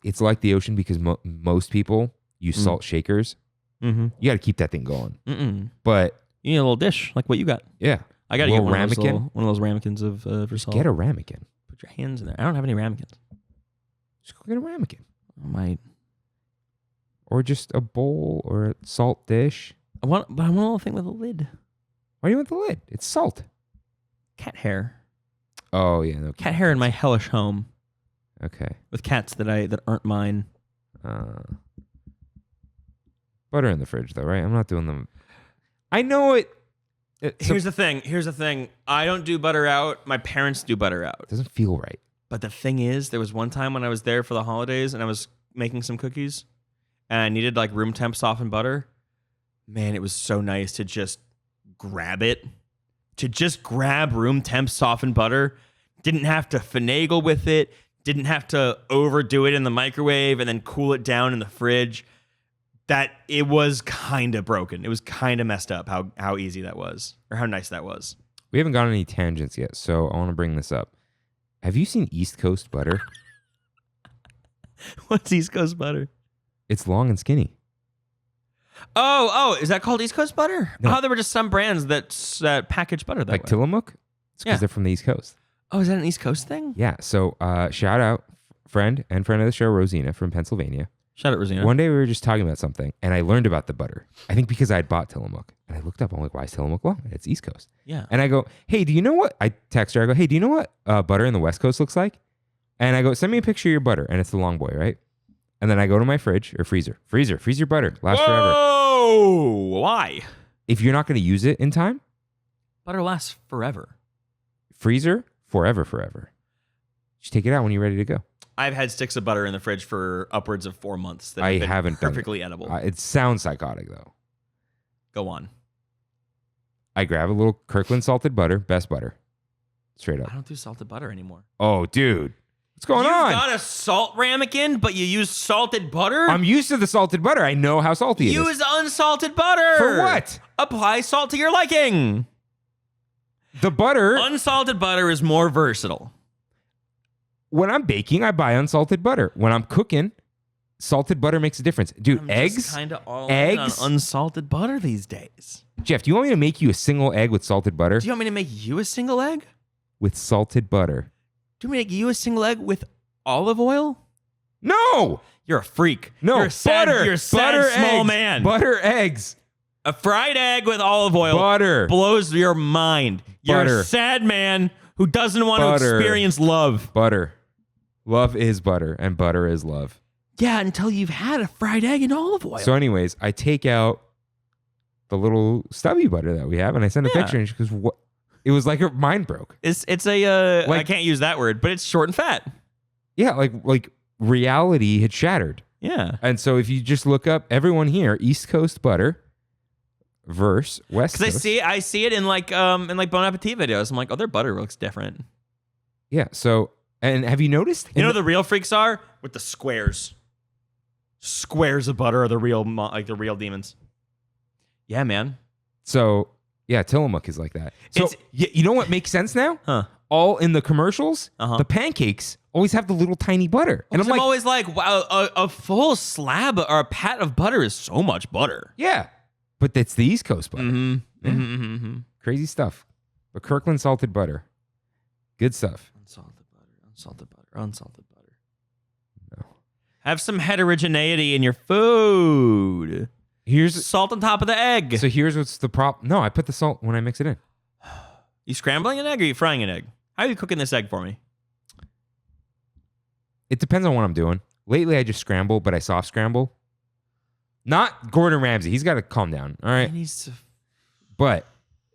it's like the ocean because most people use salt shakers. Mm-hmm. You got to keep that thing going. Mm-mm. But You need a little dish like what you got. yeah, I got to get Little ramekin. one of those ramekins of salt. Get a ramekin. Put your hands in there. I don't have any ramekins. Just go get a ramekin. I might. Or just a bowl or a salt dish. I want a little thing with a lid. Why do you want the lid? It's salt. Cat hair. Oh yeah, no Cat hair in my hellish home Okay. with cats that aren't mine. Butter in the fridge though, right? I'm not doing them. I know it. Here's the thing. I don't do butter out. My parents do butter out. It doesn't feel right. But the thing is, there was one time when I was there for the holidays and I was making some cookies and I needed like room temp softened butter. Man, it was so nice to just grab it. To just grab room temp softened butter. Didn't have to finagle with it. Didn't have to overdo it in the microwave and then cool it down in the fridge. That it was kind of broken. It was kind of messed up how easy that was or how nice that was. We haven't gone on any tangents yet, so I want to bring this up. Have you seen East Coast butter? What's East Coast butter? It's long and skinny. Oh, is that called East Coast butter? No. Oh, there were just some brands that package butter that Like way. Tillamook? It's because Yeah. they're from the East Coast. Oh, is that an East Coast thing? Yeah, so shout out friend of the show, Rosina from Pennsylvania. Shout out, Rosina. One day we were just talking about something, and I learned about the butter. I think because I had bought Tillamook. And I looked up, I'm like, why is Tillamook long? It's East Coast. Yeah. And I go, hey, do you know what? I text her, I go, hey, do you know what butter in the West Coast looks like? And I go, send me a picture of your butter. And it's the long boy, right? And then I go to my fridge or freezer. Freeze your butter. Lasts forever. Whoa! Why? If you're not going to use it in time, Butter lasts forever. freezer, forever. Just take it out when you're ready to go. I've had sticks of butter in the fridge for upwards of 4 months. That I have been haven't done it. perfectly edible. It sounds psychotic, though. Go on. I grab a little Kirkland salted butter, best butter. Straight I up. don't do salted butter anymore. Oh, dude. What's going on? You've got a salt ramekin, but you use salted butter? I'm used to the salted butter. I know how salty it is. Use unsalted butter. For what? Apply salt to your liking. The butter, Unsalted butter is more versatile. when I'm baking, I buy unsalted butter. When I'm cooking, salted butter makes a difference. Dude, eggs? Kind of all eggs? in on unsalted butter these days. Jeff, do you want me to make you a single egg with salted butter? Do you want me to make you a single egg? With salted butter. Do you want me to make you a single egg with olive oil? No! You're a freak. No, You're a sad, butter. You're a sad butter small eggs. man. Butter eggs. A fried egg with olive oil Butter. blows your mind. You're Butter. a sad man who doesn't want to Butter. experience love. Butter. Love is butter, and butter is love. Yeah, until you've had a fried egg and olive oil. So anyways, I take out the little stubby butter that we have, and I send a Yeah. picture, and she goes, "What? It was like mine broke. It's a Like- I can't use that word, but it's short and fat. Yeah, like reality had shattered. Yeah. And so if you just look up everyone here, East Coast butter versus West Because Coast. I see it in like Bon Appetit videos. I'm like, oh, their butter looks different. Yeah. So, and have you noticed? You know what the real freaks are? With the squares. Squares of butter are the real the real demons. Yeah, man. So yeah, Tillamook is like that. So It's- you know what makes sense now? Huh. All in the commercials, Uh-huh. the pancakes always have the little tiny butter, and I'm like, always like, wow, a full slab or a pat of butter is so much butter. yeah, but it's the East Coast butter. Mm-hmm. Yeah. Mm-hmm. Crazy stuff. But Kirkland salted butter, good stuff. Unsalted butter, unsalted butter, unsalted butter. No. Have some heterogeneity in your food. Here's Salt on top of the egg. so here's what's the problem. No, I put the salt when I mix it in. You scrambling an egg or you frying an egg? How are you cooking this egg for me? It depends on what I'm doing. Lately, I just scramble, but I soft scramble. Not Gordon Ramsay. He's got to calm down. All right. It needs to... But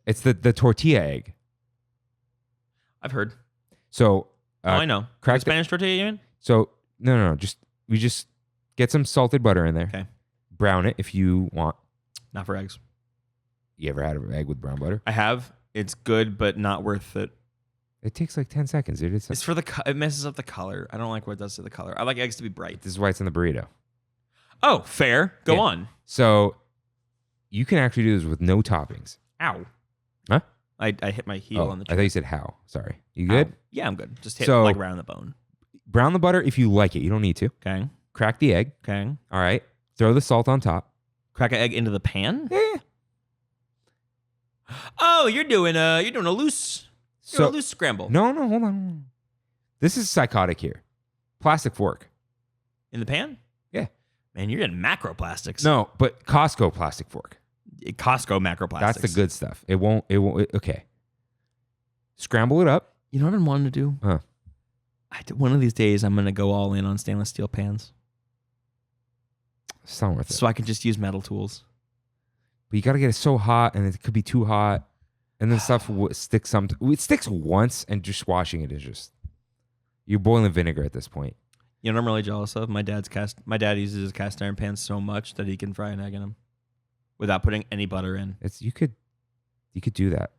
it's the tortilla egg. I've heard. So I know. crack The Spanish tortilla, you mean? So no. We just get some salted butter in there. Okay. Brown it if you want. Not for eggs. You ever had an egg with brown butter? I have. It's good, but not worth it. It takes like 10 seconds, dude. It's for the... It messes up the color. I don't like what it does to the color. I like eggs to be bright. This is why it's in the burrito. Oh, fair. Go Yeah. on. So you can actually do this with no toppings. Ow. Huh? I hit my heel Oh, on the I thought you said how. Sorry. You good? Ow. Yeah, I'm good. Just hit So- like right on the bone. Brown the butter if you like it. You don't need to. Okay. Crack the egg. Okay. All right. Throw the salt on top. Crack an egg into the pan? Yeah. Oh, you're doing a loose So a loose scramble. no, hold on. This is psychotic here. Plastic fork. In the pan? Yeah. Man, you're getting macroplastics. No, but Costco plastic fork. Costco macroplastics. That's the good stuff. It won't. Okay. Scramble it up. You know what I've been wanting to do? Huh. One of these days, I'm going to go all in on stainless steel pans. It's not worth it. So I can just use metal tools. But you got to get it so hot, and it could be too hot, and then stuff sticks. It sticks once, and just washing it is just you're boiling vinegar at this point. You know what I'm really jealous of? My dad uses his cast iron pans so much that he can fry an egg in them without putting any butter in. You could do that.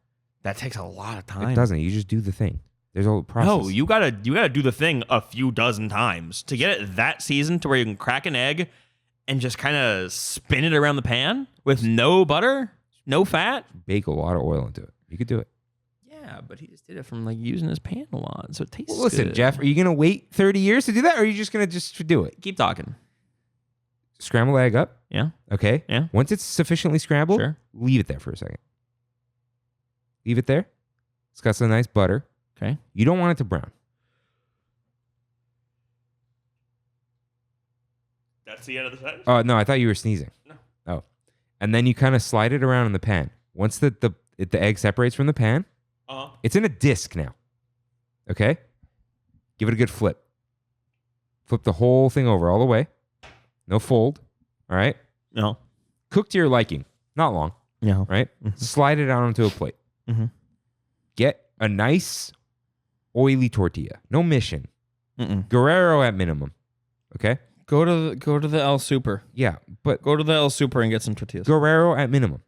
That takes a lot of time. It doesn't. You just do the thing. There's a process. No, you gotta do the thing a few dozen times to get it that seasoned to where you can crack an egg and just kind of spin it around the pan with no butter, no fat. Bake a lot of oil into it. You could do it. Yeah, but he just did it from like using his pan a lot, so it tastes. Well, listen, good. Jeff, are you gonna wait 30 years to do that, or are you just gonna just do it? Keep talking. Scramble the egg up. Yeah. Okay. Yeah. Once it's sufficiently scrambled, Sure. leave it there for a second. Leave it there. It's got some nice butter. Okay. You don't want it to brown. That's the end of the sentence. Oh, no, I thought you were sneezing. No. Oh. And then you kind of slide it around in the pan. Once the egg separates from the pan, it's in a disc now. Okay? Give it a good flip. Flip the whole thing over all the way. No fold. All right? No. Cook to your liking. Not long. No. Right? Slide it out onto a plate. Mhm. Get a nice oily tortilla. No mission. Mm-mm. Guerrero at minimum. Okay? Go to the El Super. Yeah, but Go to the El Super and get some tortillas. Guerrero at minimum.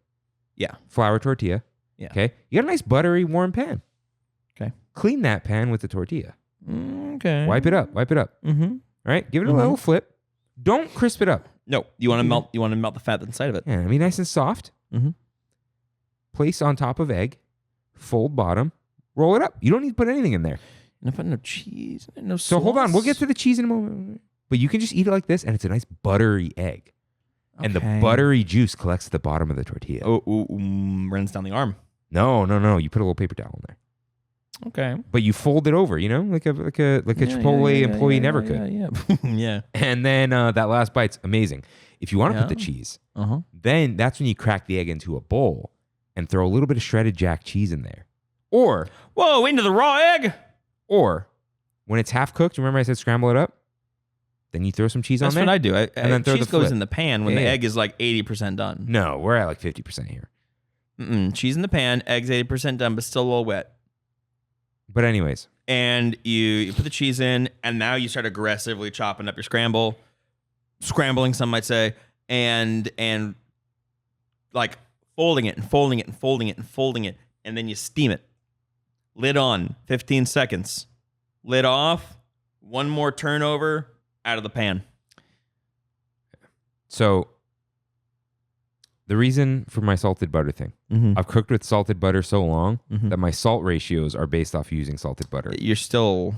Yeah. Flour tortilla. Yeah. Okay? You got a nice buttery warm pan. Okay. Clean that pan with the tortilla. Okay. Wipe it up. Mm-hmm. All right? Give it a little flip. Don't crisp it up. No, you want to melt. You want to melt the fat inside of it. Yeah, be nice and soft. Mhm. Place on top of egg. Fold bottom. Roll it up. You don't need to put anything in there. No, no cheese. No sauce. So hold on. We'll get to the cheese in a moment. But you can just eat it like this, and it's a nice buttery egg. And the Okay. buttery juice collects at the bottom of the tortilla. Runs down the arm. No. You put a little paper towel in there. Okay. But you fold it over, like a Chipotle employee never could. Yeah. Yeah. And then that last bite's amazing. If you want to put the cheese, then that's when you crack the egg into a bowl and throw a little bit of shredded jack cheese in there. Or Whoa! Into the raw egg. when it's half cooked, remember I said scramble it up? Then you throw some cheese That's on there. what I do. And then throw cheese the goes flip. in the pan when Yeah, the yeah. egg is like 80% done. No, we're at like 50% here. Cheese in the pan, eggs 80% done, but still a little wet. But anyways. And you put the cheese in, and now you start aggressively chopping up your scrambling, some might say, and like folding it and folding it and folding it and folding it, and then you steam it. Lid on, 15 seconds. Lid off, one more turnover, out of the pan. So the reason for my salted butter thing, I've cooked with salted butter so long that my salt ratios are based off using salted butter. You're still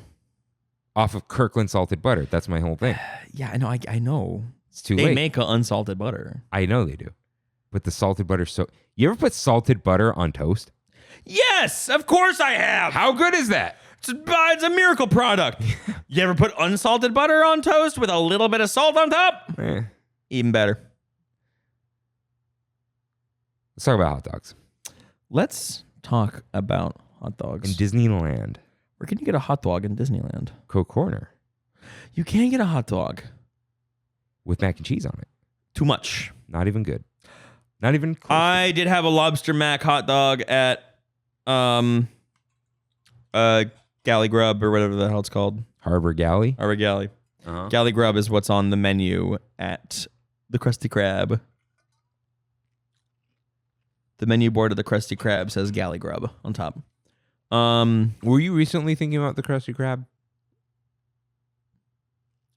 Off of Kirkland salted butter. That's my whole thing. Yeah, I know. I know. It's too They late. make unsalted butter. I know they do. But the salted butter You ever put salted butter on toast? Yes, of course I have. How good is that? It's a miracle product. You ever put unsalted butter on toast with a little bit of salt on top? Even better. Let's talk about hot dogs. Let's talk about hot dogs. In Disneyland. Where can you get a hot dog in Disneyland? Coke Corner. You can get a hot dog. With mac and cheese on it. Too much. Not even good. Not even close. I did have a lobster mac hot dog at Galley Grub or whatever the hell it's called. Harbor Galley. Harbor Galley. Uh-huh. Galley Grub is what's on the menu at the Krusty Krab. The menu board of the Krusty Krab says Galley Grub on top. Were you recently thinking about the Krusty Krab?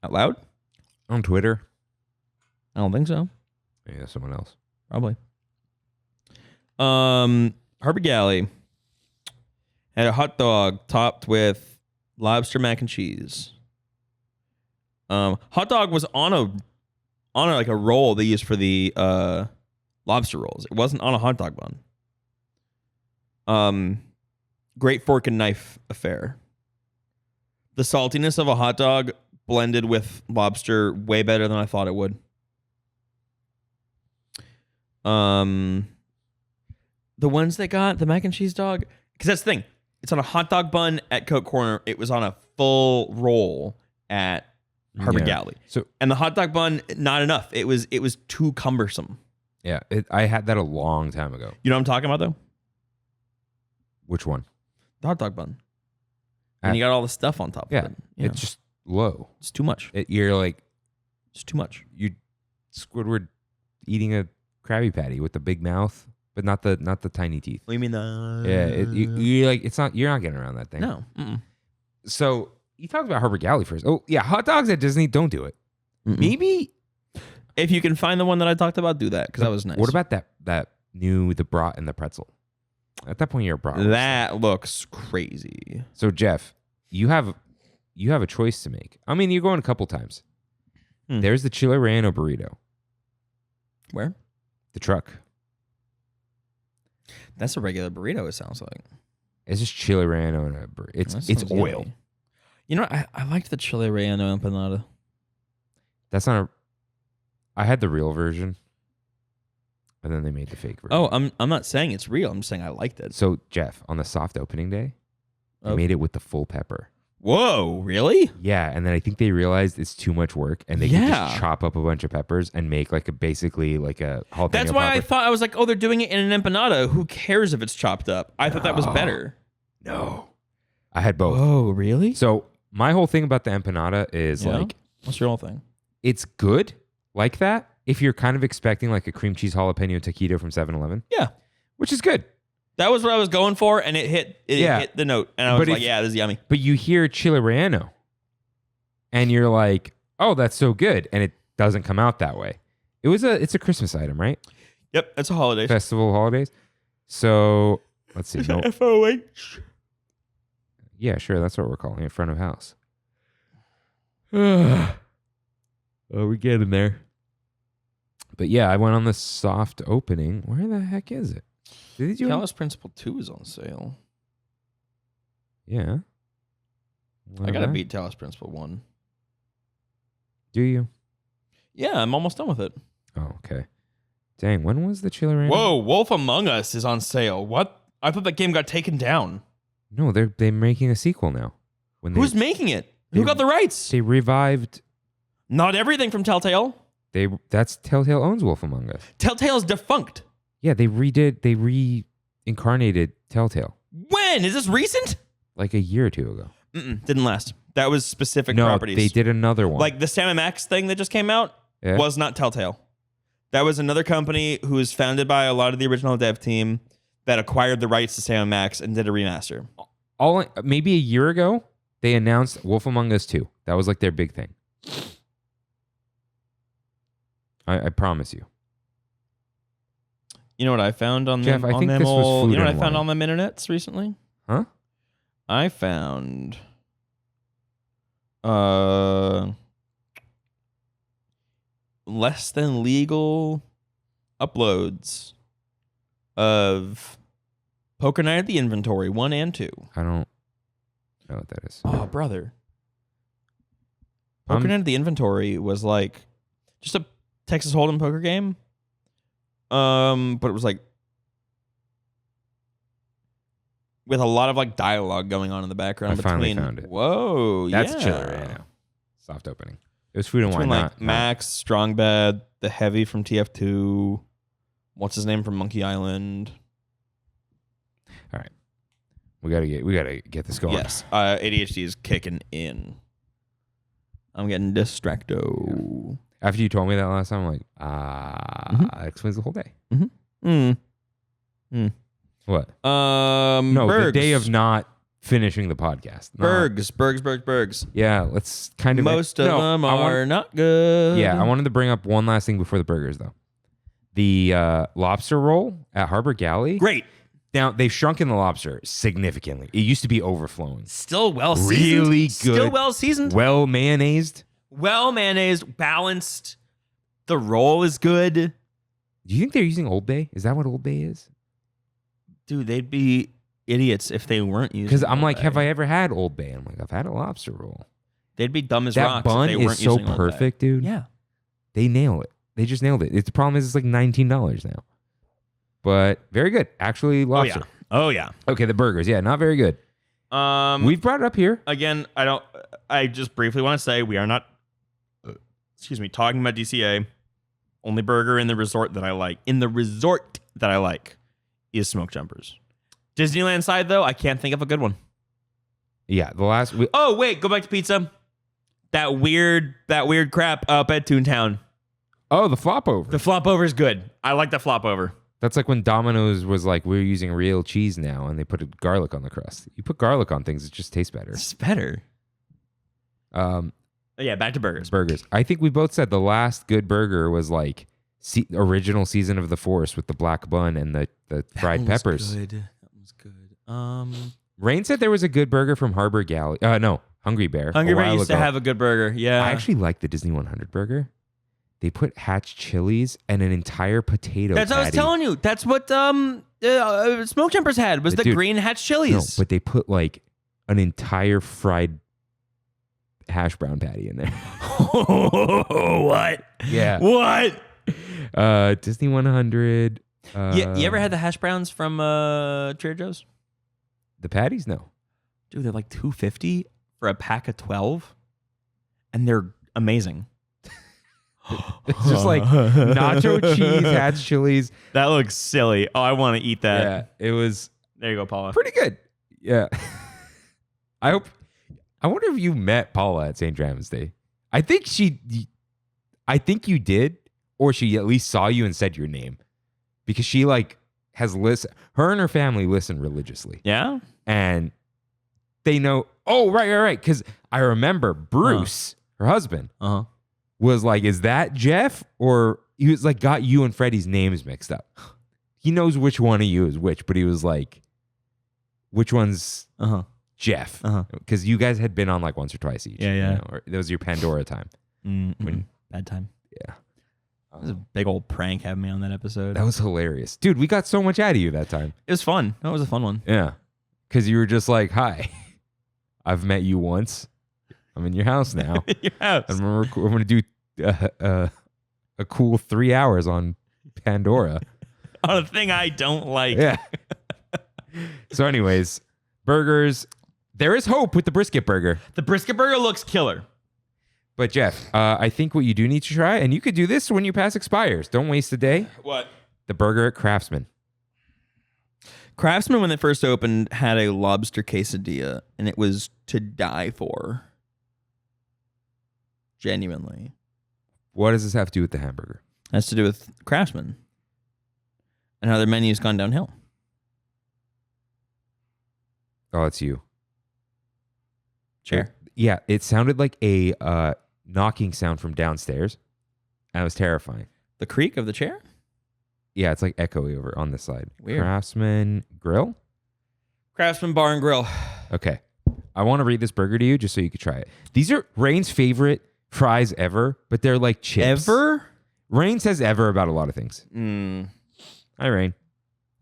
Out loud? On Twitter? I don't think so. Yeah, someone else. Probably. Harbor Galley had a hot dog topped with lobster mac and cheese. Hot dog was on a roll they used for the lobster rolls. It wasn't on a hot dog bun. Great fork and knife affair. The saltiness of a hot dog blended with lobster way better than I thought it would. The ones they got, the mac and cheese dog, because that's the thing. It's on a hot dog bun at Coke Corner. It was on a full roll at Harbor Galley. And the hot dog bun, not enough. It was too cumbersome. Yeah, I had that a long time ago. You know what I'm talking about, though? Which one? The hot dog bun. And you got all the stuff on top of it. Yeah. It's just low. It's too much. You're like... It's too much. You Squidward eating a Krabby Patty with the big mouth, but not the tiny teeth. What do you mean you're like, it's not... You're not getting around that thing. No. Mm-mm. So, you talked about Harbor Galley first. Oh, yeah, hot dogs at Disney, don't do it. Mm-mm. Maybe... If you can find the one that I talked about, do that, because that was nice. What about the brat and the pretzel? At that point, you're a brat. That looks crazy. So, Jeff, you have a choice to make. I mean, you're going a couple times. There's the Chile Relleno burrito. Where? The truck. That's a regular burrito, it sounds like. It's just Chile Relleno and a burrito. It's oil. Yummy. You know, I liked the Chile Relleno empanada. That's not a... I had the real version, and then they made the fake version. Oh, I'm not saying it's real. I'm saying I liked it. So, Jeff, on the soft opening day, they made it with the full pepper. Whoa, really? Yeah, and then I think they realized it's too much work, and they could just chop up a bunch of peppers and make basically a jalapeno. That's why I thought, I was like, oh, they're doing it in an empanada. Who cares if it's chopped up? I thought that was better. No. I had both. Oh, really? So, my whole thing about the empanada is what's your whole thing? It's good like that if you're kind of expecting like a cream cheese jalapeno taquito from 7-Eleven. Yeah. Which is good. That was what I was going for, and it hit the note. And I was like, yeah, this is yummy. But you hear Chile Relleno, and you're like, oh, that's so good. And it doesn't come out that way. It's a Christmas item, right? Yep, it's a holiday. Festival holidays. So, let's see. No. FOH. Yeah, sure. That's what we're calling it, front of house. Oh, we're getting there. But yeah, I went on the soft opening. Where the heck is it? Did they do Talos Principle 2 is on sale. Yeah. I gotta beat Talos Principle 1. Do you? Yeah, I'm almost done with it. Oh, okay. Dang, when was the Chile Relleno? Whoa, Wolf Among Us is on sale. What? I thought that game got taken down. No, they're making a sequel now. Who's making it? Who got the rights? They revived... Not everything from Telltale. That's Telltale owns Wolf Among Us. Telltale's defunct. Yeah, they reincarnated Telltale When? Is this recent? like a year or two ago. Didn't last. That was specific No, properties. they did another one. Like the Sam & Max thing that just came out Yeah. was not Telltale. That was another company who was founded by a lot of the original dev team that acquired the rights to Sam & Max and did a remaster. Maybe a year ago, they announced Wolf Among Us 2. That was like their big thing. I promise you. You know what I found on Jeff, them? I on think them this was old, food You know what I and found wine. on them internets recently? Huh? I found less than legal uploads of Poker Night at the Inventory 1 and 2. I don't know what that is. Oh, brother. Poker Night at the Inventory was like just a Texas Hold'em poker game. But it was like with a lot of like dialogue going on in the background. I finally between, found it. Whoa, That's yeah. chiller right now. Soft opening. It was food and Between wine. like Max, Strong Bad, the Heavy from TF2, what's his name from Monkey Island. All right. We gotta get this going. Yes, ADHD is kicking in. I'm getting distracto. After you told me that last time, I'm like, that explains the whole day. What? No, Bergs. the day of not finishing the podcast. Bergs. Yeah, let's kind of. Most of them are not good. Yeah, I wanted to bring up one last thing before the burgers, though. The lobster roll at Harbor Galley. Great. Now, they've shrunken the lobster significantly. It used to be overflowing. Still well seasoned. Really good. Still well seasoned. Well mayonnaised. Well mayonnaised, balanced. The roll is good. Do you think they're using Old Bay? Is that what Old Bay is? Dude, they'd be idiots if they weren't using. Because I'm Old like, Bay. have I ever had Old Bay? I'm like, I've had a lobster roll. They'd be dumb as That rocks bun if they weren't is so using Old Bay. perfect, dude. Yeah. They nail it. They just nailed it. The problem is it's like $19 now. But very good. Actually, lobster. Oh yeah. Okay, the burgers. Yeah, not very good. We've brought it up here. Again, I just briefly want to say we are not talking about DCA. Only burger in the resort that I like is Smoke Jumpers. Disneyland side though, I can't think of a good one. Yeah, the last. Oh wait, go back to pizza. That weird crap up at Toontown. Oh, the flop over. The flop over is good. I like the flop over. That's like when Domino's was like, we're using real cheese now, and they put garlic on the crust. You put garlic on things, it just tastes better. It's better. Yeah, back to burgers. Burgers. I think we both said the last good burger was like original Season of the Force with the black bun and the fried peppers. That was good. Rain said there was a good burger from Harbor Galley. No, Hungry Bear. Hungry a Bear while used to ago. have a good burger. Yeah. I actually like the Disney 100 burger. They put hatch chilies and an entire potato That's what I was patty. telling you. That's what Smoke Jumpers had was But the dude, green hatch No, chilies. but they put like an entire fried hash brown patty in there. What? Yeah. What? Disney 100. You ever had the hash browns from Trader Joe's? The patties? No. Dude, they're like $2.50 for a pack of 12, and they're amazing. It's just like nacho cheese, hatch chilies. That looks silly. Oh, I want to eat that. Yeah, it was There you go, Paula. pretty good. Yeah. I wonder if you met Paula at St. Travis Day. I think you did, or she at least saw you and said your name, because she like has listened. Her and her family listen religiously, Yeah? and they know. Oh, right. Because I remember Bruce, her husband, Uh-huh. was like, "Is that Jeff?" Or he was like, got you and Freddie's names mixed up. He knows which one of you is which, but he was like, "Which one's Uh-huh. Jeff?" Uh-huh. Because you guys had been on like once or twice each. Yeah. you know, or that was your Pandora time. Bad time. Yeah. It was a big old prank having me on that episode. That was hilarious. Dude, we got so much out of you that time. It was fun. That was a fun one. Yeah. Because you were just like, "Hi, I've met you once. I'm in your house now. Your house. I'm going to do a cool 3 hours on Pandora." On a thing I don't like. Yeah. So anyways, burgers. There is hope with the brisket burger. The brisket burger looks killer. But Jeff, I think what you do need to try, and you could do this when your pass expires. Don't waste a day. What? The burger at Craftsman. Craftsman, when they first opened, had a lobster quesadilla, and it was to die for. Genuinely. What does this have to do with the hamburger? Has to do with Craftsman and how their menu's gone downhill. Oh, it's you. Chair. Yeah, it sounded like a knocking sound from downstairs. And it was terrifying. The creak of the chair? Yeah, it's like echoey over on this side. Weird. Craftsman Grill? Craftsman Bar and Grill. Okay. I want to read this burger to you just so you could try it. These are Rain's favorite fries ever, but they're like chips. Ever? Rain says ever about a lot of things. Hi, Rain.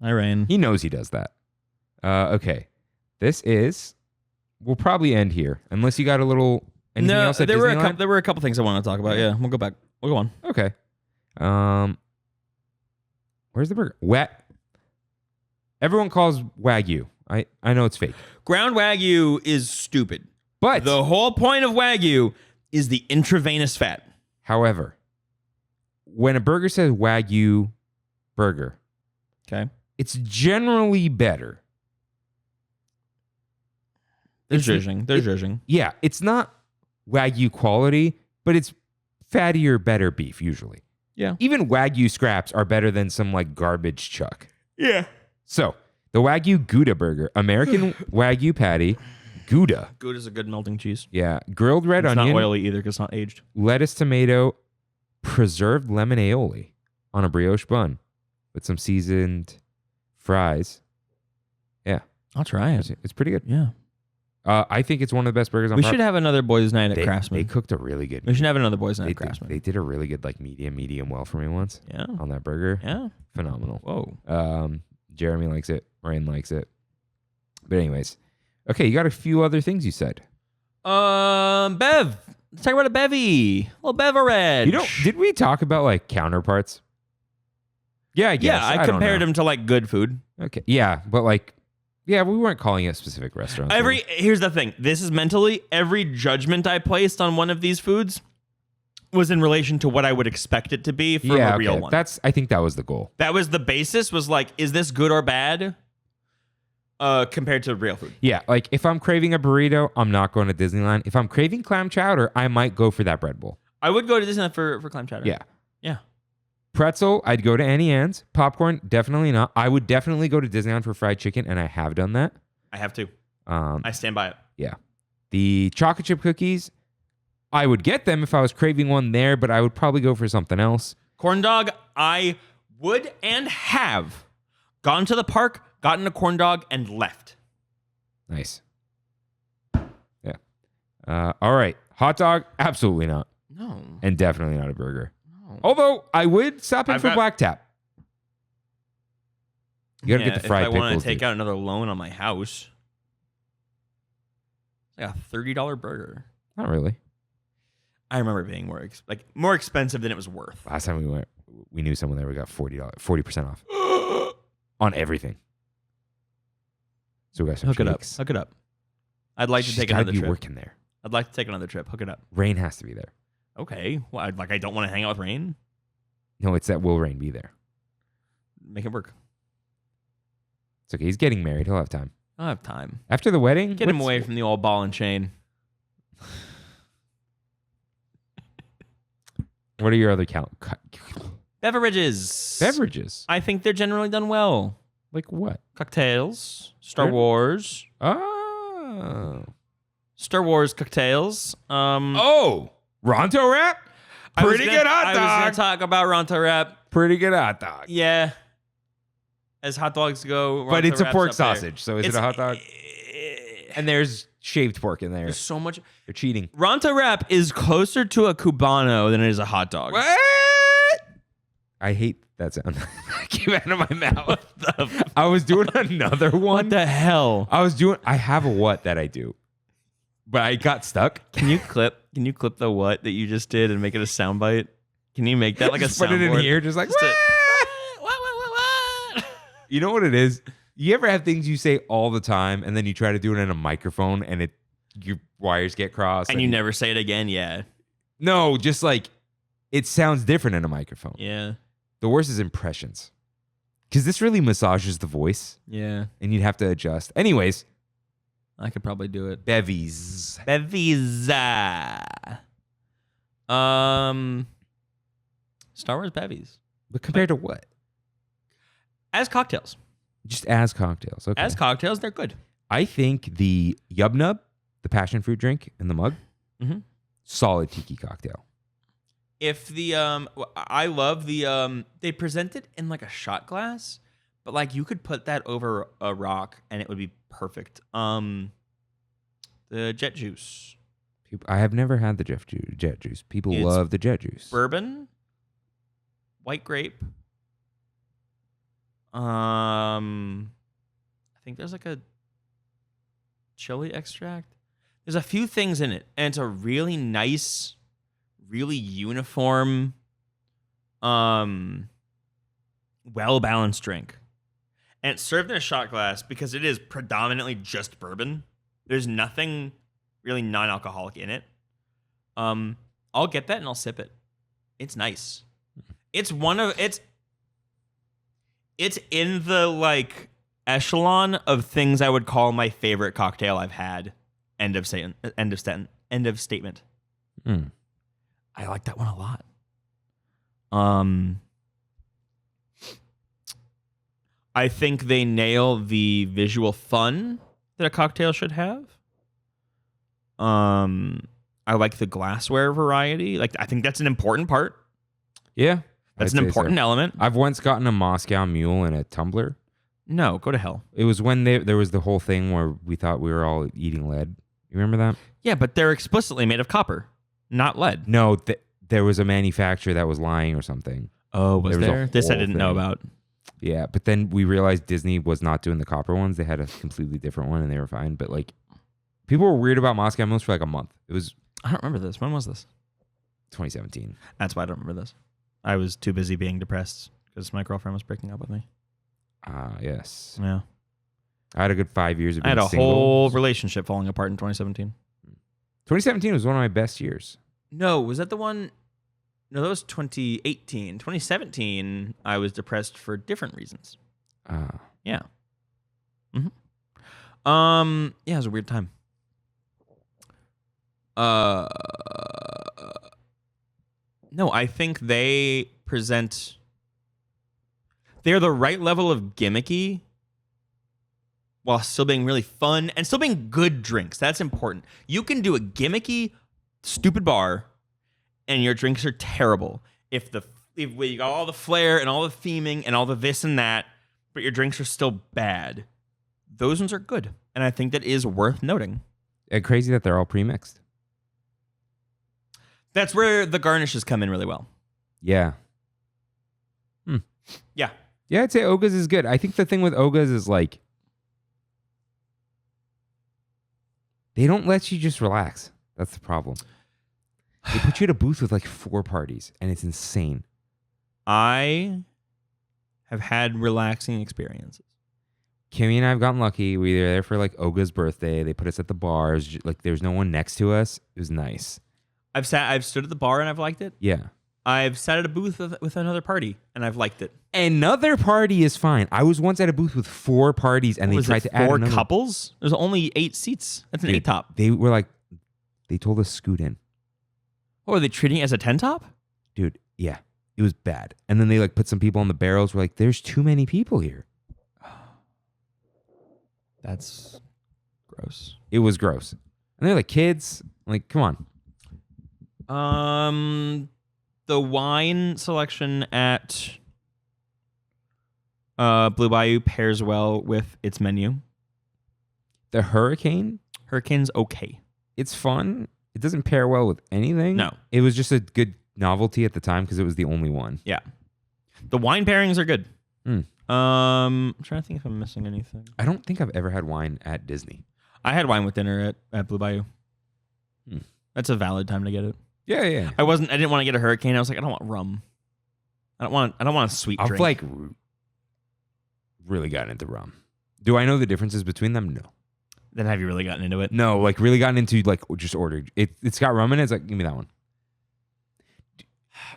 Hi, Rain. He knows he does that. Okay. This is... We'll probably end here. Unless you got a little... Anything else at there Disneyland? were a couple things I want to talk about. Yeah, we'll go back. We'll go on. Okay. Where's the burger? Everyone calls Wagyu. I know it's fake. Ground Wagyu is stupid. But The whole point of Wagyu is the intravenous fat. however, when a burger says Wagyu burger, Okay. it's generally better. They're It's- zhuzhing. They're zhuzhing. Yeah, it's not Wagyu quality, but it's fattier, better beef usually. Yeah. Even Wagyu scraps are better than some like garbage chuck. Yeah. So, the Wagyu Gouda burger, American Wagyu patty, Gouda. Good is a good melting cheese. Yeah, grilled red It's onion, not oily either because it's not aged. lettuce, tomato, preserved lemon aioli on a brioche bun with some seasoned fries. Yeah, I'll try it. it's pretty good. Yeah. I think it's one of the best burgers on We should have another boys' night at they, Craftsman. They cooked a really good. We should have another boys' night They at Craftsman. they did a really good like medium well for me once Yeah. on that burger. Yeah. Phenomenal. Whoa. Jeremy likes it. Rain likes it. But anyways, okay, you got a few other things you said. Bev. Let's talk about a bevy. A little beverage. You know, did we talk about like counterparts? Yeah, I guess. Yeah, I don't compared know. them to like good food. Okay, yeah, but like, yeah, we weren't calling it specific restaurants. Here's the thing. This is mentally every judgment I placed on one of these foods was in relation to what I would expect it to be from a real one. I think that was the goal. That was the basis. Was like, is this good or bad? Compared to real food. Yeah, like if I'm craving a burrito, I'm not going to Disneyland. If I'm craving clam chowder, I might go for that bread bowl. I would go to Disneyland for clam chowder. Yeah. Yeah. Pretzel, I'd go to Annie Ann's. Popcorn, definitely not. I would definitely go to Disneyland for fried chicken, and I have done that. I have to. Um, I stand by it. yeah. The chocolate chip cookies, I would get them if I was craving one there, but I would probably go for something else. Corn dog, I would and have gone to the park, gotten a corn dog, and left. Nice. Yeah. All right. Hot dog, absolutely not. No. And definitely not a burger. No. Although I would stop in I've for got- Black Tap. You gotta get the fried if I want pickles. to take dude. out another loan on my house, like a $30 burger. Not really. I remember it being more expensive than it was worth. Last time we went, we knew someone there. We got $40% off on everything. So we got some Hook it up. shakes. Hook it up. I'd like to She's take gotta another be trip. working there. I'd like to take another trip. Hook it up. Rain has to be there. Okay. Well, I don't want to hang out with Rain. No, it's that will Rain be there. Make it work. It's okay. He's getting married. He'll have time. I don't have time. After the wedding, Get him away from the old ball and chain. What are your other Beverages. beverages? I think they're generally done well. Like what? Cocktails. Star Sure. Wars. Oh. Star Wars cocktails. Oh, Ronto wrap? Pretty good hot I was going dog. to talk about Ronto wrap. Pretty good hot dog. Yeah. As hot dogs go. But Ronto it's a wrap's pork up there. sausage. So is it It's- a hot dog? And there's shaved pork in there. There's so much. They're cheating. Ronto wrap is closer to a Cubano than it is a hot dog. What? I hate that sound. It came out of my mouth. I was doing another one. What the hell? I have a what that I do. But I got stuck. Can you clip the what that you just did and make it a soundbite? Can you make that like a Just put it in soundboard? here, just like, Just a- "What?" You know what it is? You ever have things you say all the time and then you try to do it in a microphone and your wires get crossed? And you never say it again? Yeah. No, just like it sounds different in a microphone. Yeah. The worst is impressions. Because this really massages the voice, Yeah. and you'd have to adjust. Anyways, I could probably do it. bevies. Bevies. Star Wars bevies. But compared to what? As cocktails. Just as cocktails. Okay. As cocktails, they're good. I think the Yub Nub, the passion fruit drink in the mug, Mhm. solid tiki cocktail. If the I love the they present it in like a shot glass, but like you could put that over a rock and it would be perfect. The jet juice, I have never had the jet juice. People It's love the jet juice. bourbon, white grape. I think there's like a chili extract. There's a few things in it, and it's a really nice, really uniform, well-balanced drink. And it's served in a shot glass because it is predominantly just bourbon. There's nothing really non-alcoholic in it. I'll get that and I'll sip it. It's nice. It's in the like echelon of things I would call my favorite cocktail I've had. End of statement. Mm. I like that one a lot. I think they nail the visual fun that a cocktail should have. I like the glassware variety. Like, I think that's an important part. Yeah. That's I'd an say important so. element. I've once gotten a Moscow Mule in a tumbler. No, go to hell. It was when there was the whole thing where we thought we were all eating lead. You remember that? Yeah, but they're explicitly made of copper, not lead. No, there was a manufacturer that was lying or something. Oh, was there? This I whole didn't know thing. about. Yeah, but then we realized Disney was not doing the copper ones. They had a completely different one, and they were fine. But like, people were weird about Moscow Mules for like a month. It was I don't remember this. When was this? 2017. That's why I don't remember this. I was too busy being depressed because my girlfriend was breaking up with me. Yes. Yeah. I had a good 5 years of I being had a single. whole relationship falling apart in 2017. 2017 was one of my best years. No, was that the one? No, that was 2018. 2017, I was depressed for different reasons. Yeah. Yeah, it was a weird time. No, I think they present. They're the right level of gimmicky while still being really fun and still being good drinks. That's important. You can do a gimmicky, stupid bar, and your drinks are terrible. If you got all the flair and all the theming and all the this and that, but your drinks are still bad, those ones are good. And I think that is worth noting. And crazy that they're all pre-mixed. That's where the garnishes come in really well. Yeah. Yeah. Yeah, I'd say Oga's is good. I think the thing with Oga's is like, they don't let you just relax. That's the problem. They put you at a booth with like 4 parties, and it's insane. I have had relaxing experiences. Kimmy and I have gotten lucky. We were there for like Oga's birthday. They put us at the bars. Like there was no one next to us. It was nice. I've stood at the bar and I've liked it. Yeah. I've sat at a booth with another party and I've liked it. Another party is fine. I was once at a booth with 4 parties, and they Was tried it to add 4 another. couples? There's only 8 seats. That's an Dude, 8 top. They were like, they told us scoot in. Oh, are they treating it as a 10 top? Dude, yeah. It was bad. And then they like put some people on the barrels. We're like, there's too many people here. That's gross. It was gross. And they're like kids. Like, come on. The wine selection at Blue Bayou pairs well with its menu. The Hurricane, Hurricane's okay. it's fun. It doesn't pair well with anything. No. It was just a good novelty at the time because it was the only one. Yeah. The wine pairings are good. Mm. I'm trying to think if I'm missing anything. I don't think I've ever had wine at Disney. I had wine with dinner at Blue Bayou. Hmm. That's a valid time to get it. Yeah. I didn't want to get a Hurricane. I was like, I don't want rum. I don't want a sweet I've drink. like really gotten into rum. Do I know the differences between them? No. Then have you really gotten into it? No, like really gotten into like just ordered. It's got rum in it. It's like, give me that one.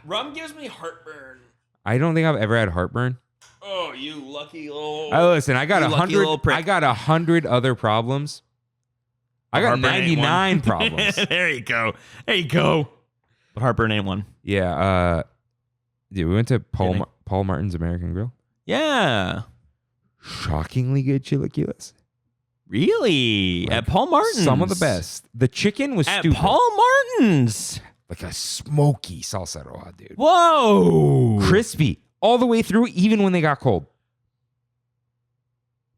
Rum gives me heartburn. I don't think I've ever had heartburn. Oh, you lucky little. Listen, I got You lucky little 100. prick. I got 100 other problems. I got Heartburn ain't 99 one. problems. There you go. There you go. But heartburn ain't one. Yeah. Dude, we went to Kidding. Paul Martin's American Grill. Yeah. Shockingly good chilaquiles. Really? Like, At Paul Martin's? Some of the best. The chicken was At stupid. Paul Martin's? Like a smoky salsa roja, dude. Whoa. Crispy all the way through, even when they got cold.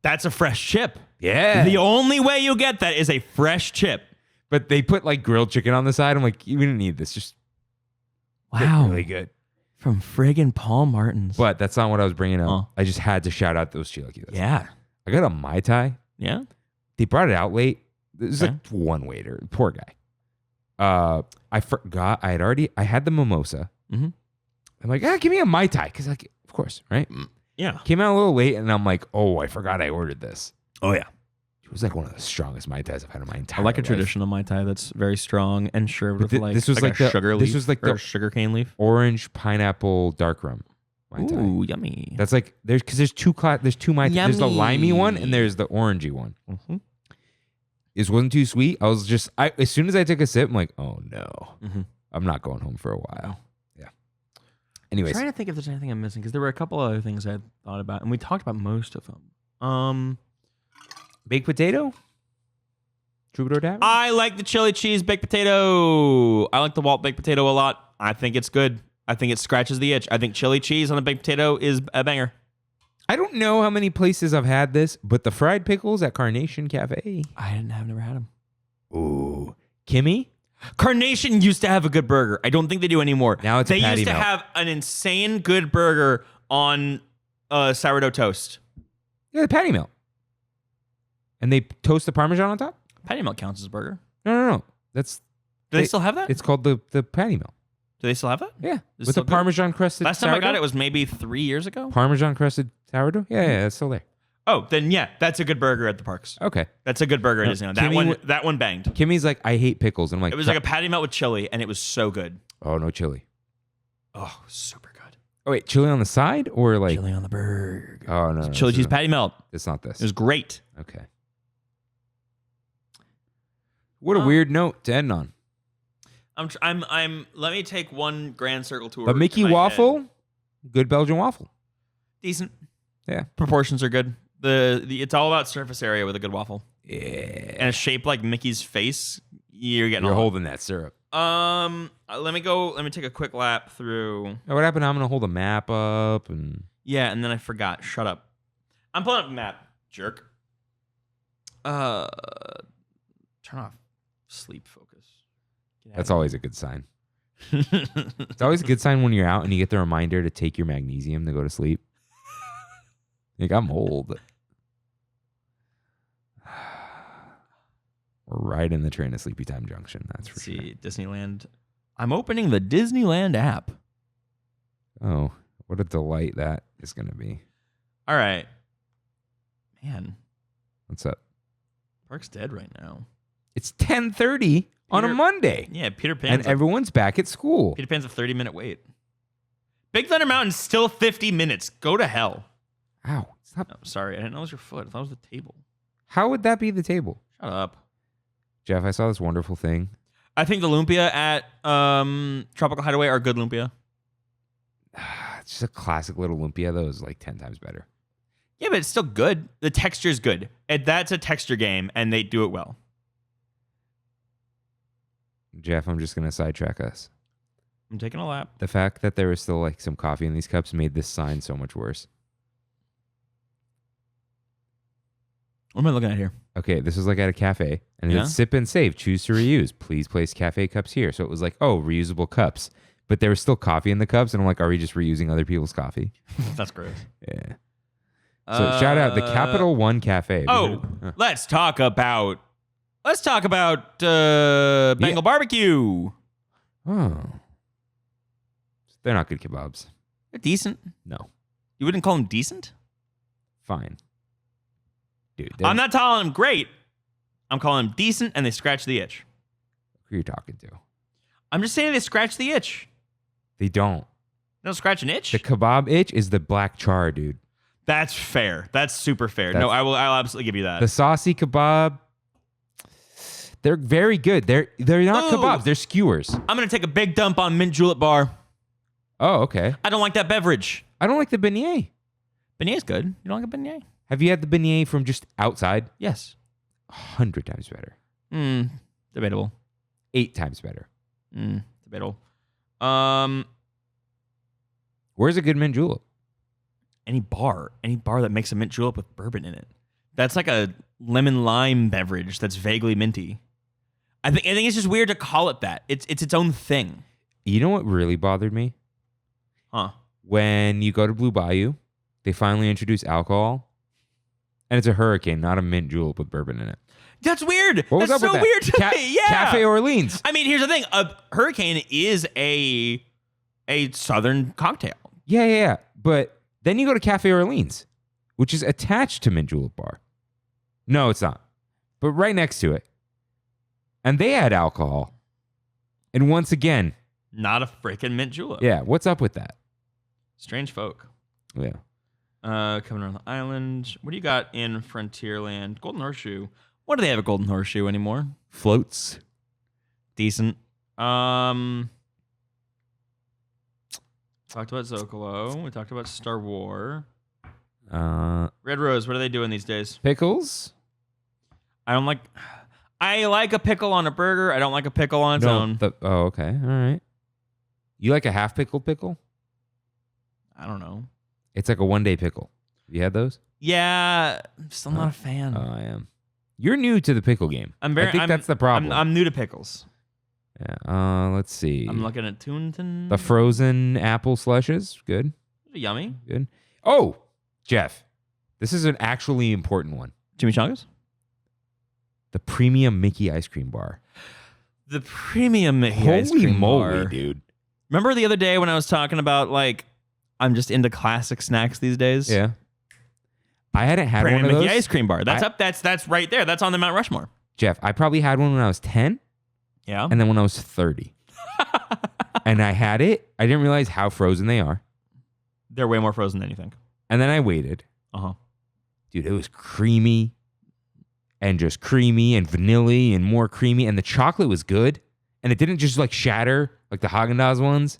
That's a fresh chip. Yeah. The only way you get that is a fresh chip. But they put like grilled chicken on the side. I'm like, we didn't need this. Just really good. From friggin' Paul Martin's. But that's not what I was bringing up. Oh. I just had to shout out those chilaquiles. Yeah. I got a Mai Tai. Yeah? They brought it out late. There's Okay. like one waiter. Poor guy. I forgot. I had the mimosa. Mhm. I'm like, give me a Mai Tai. Because, like, of course, right? Yeah. Came out a little late, and I'm like, I forgot I ordered this. Oh, yeah. It was like one of the strongest Mai Tais I've had in my entire I like a life. traditional Mai Tai that's very strong and served with But this was like a the- sugar this leaf. was like or the- sugar cane leaf. Orange pineapple dark rum Mai Tai. Ooh, yummy. That's like, there's two Mai Tai. There's the limey one, and there's the orangey one. Mm-hmm. This wasn't too sweet. I was just, as soon as I took a sip, I'm like, oh no. Mhm. I'm not going home for a while. Yeah. I'm Anyways, trying to think if there's anything I'm missing because there were a couple other things I thought about, and we talked about most of them. baked potato? Troubadour Tavern? I like the chili cheese baked potato. I like the Walt baked potato a lot. I think it's good. I think it scratches the itch. I think chili cheese on a baked potato is a banger. I don't know how many places I've had this, but the fried pickles at Carnation Cafe. I've never had them. Ooh. Kimmy? Carnation used to have a good burger. I don't think they do anymore. Now it's a they patty used to melt. have an insane good burger on sourdough toast. Yeah, the patty melt. And they toast the Parmesan on top? Patty melt counts as a burger. No. That's Do they still have that? it's called the patty melt. Do they still have that? Yeah. Is it With the still good? Parmesan crusted Last time I got sourdough? it was maybe 3 years ago. Parmesan crusted sourdough? Yeah, it's still there. Oh, then yeah, that's a good burger at the parks. Okay. That's a good burger at No, Disneyland. Kimmy That one banged. Kimmy's like, I hate pickles. And I'm like, It was like a patty melt with chili, and it was so good. oh, no chili. Oh, super good. Oh, wait, chili on the side or like, Chili on the burger. oh, no. Chili this cheese isn't- patty melt. It's not this. It was great. Okay. What a weird note to end on. Let me take one Grand Circle tour. But Mickey in my waffle, head. good Belgian waffle. Decent. Yeah. Proportions are good. The it's all about surface area with a good waffle. Yeah. And a shape like Mickey's face, you're getting You're all. holding that syrup. Let me take a quick lap through. Now, what happened? I'm going to hold a map up and. Yeah, and then I forgot. Shut up. I'm pulling up a map, jerk. Turn off sleep focus. Get out That's of always a good sign. here. It's always a good sign when you're out and you get the reminder to take your magnesium to go to sleep. Like, I'm old. We're right in the train to Sleepy Time Junction. That's for Let's sure. see, Disneyland. I'm opening the Disneyland app. Oh, what a delight that is going to be. All right. Man, What's up? park's dead right now. It's 10:30 on a Peter- Monday, Yeah, Peter Pan's and everyone's back at school. Peter Pan's a 30-minute wait. Big Thunder Mountain's still 50 minutes. Go to hell. Ow! Stop. Oh, sorry, I didn't know it was your foot. I thought it was the table. How would that be the table? Shut up. Jeff, I saw this wonderful thing. I think the lumpia at Tropical Hideaway are good lumpia. It's just a classic little lumpia, though. Is like 10 times better. Yeah, but it's still good. The texture's good. That's a texture game, and they do it well. Jeff, I'm just going to sidetrack us. I'm taking a lap. The fact that there was still like some coffee in these cups made this sign so much worse. What am I looking at here? Okay, this was like at a cafe, and Yeah? it's sip and save, choose to reuse. Please place cafe cups here. So it was like, oh, reusable cups. But there was still coffee in the cups, and I'm like, are we just reusing other people's coffee? That's gross. Yeah. So shout out the Capital One Cafe. Oh, let's talk about Bengal barbecue. Oh. They're not good kebabs. They're decent. No. You wouldn't call them decent? Fine. Dude, I'm not calling them great. I'm calling them decent, and they scratch the itch. who you're talking to. I'm just saying they scratch the itch. They don't. They don't scratch an itch? The kebab itch is the black char, dude. That's fair. That's super fair. No, I'll absolutely give you that. The saucy kebab, they're very good. They're not kebabs. They're skewers. I'm going to take a big dump on mint julep bar. Oh, okay. I don't like that beverage. I don't like the beignet. Beignet good. You don't like a beignet? Have you had the beignet from just outside? Yes. 100 times better. Debatable. 8 times better. Debatable. Where's a good mint julep? Any bar that makes a mint julep with bourbon in it. That's like a lemon lime beverage that's vaguely minty. I think it's just weird to call it that. It's its own thing. You know what really bothered me? Huh. When you go to Blue Bayou, they finally introduce alcohol, and it's a hurricane, not a mint julep with bourbon in it. That's weird. What was That's up so with that? weird to me. Yeah. Cafe Orleans. I mean, here's the thing. A hurricane is a southern cocktail. Yeah. But then you go to Cafe Orleans, which is attached to Mint Julep Bar. No, it's not. But right next to it. And they had alcohol. And once again. Not a freaking mint julep. Yeah, what's up with that? Strange folk. Yeah. Coming around the island. What do you got in Frontierland? Golden Horseshoe. What do they have at Golden Horseshoe anymore? Floats. Decent. Talked about Zocalo. We talked about Star Wars. Red Rose, what are they doing these days? Pickles. I like a pickle on a burger. I don't like a pickle on its own. Oh, okay. All right. You like a half pickled pickle? I don't know. It's like a one-day pickle. Have you had those? Yeah, I'm still not a fan. Oh, I am. You're new to the pickle game. I think that's the problem. I'm new to pickles. Yeah. Let's see. I'm looking at Toonton. The frozen apple slushes. Good. Yummy. Good. Oh, Jeff. This is an actually important one. Chimichangas? The premium Mickey ice cream bar. The premium Mickey ice cream moly, bar. dude. Remember the other day when I was talking about, like, I'm just into classic snacks these days? Yeah. I hadn't had premium one of those. Mickey ice cream bar. That's right there. That's on the Mount Rushmore. Jeff, I probably had one when I was 10. Yeah. And then when I was 30. And I had it. I didn't realize how frozen they are. They're way more frozen than you think. And then I waited. Uh-huh. Dude, it was creamy. And just creamy and vanilla and more creamy. And the chocolate was good. And it didn't just like shatter like the Haagen-Dazs ones.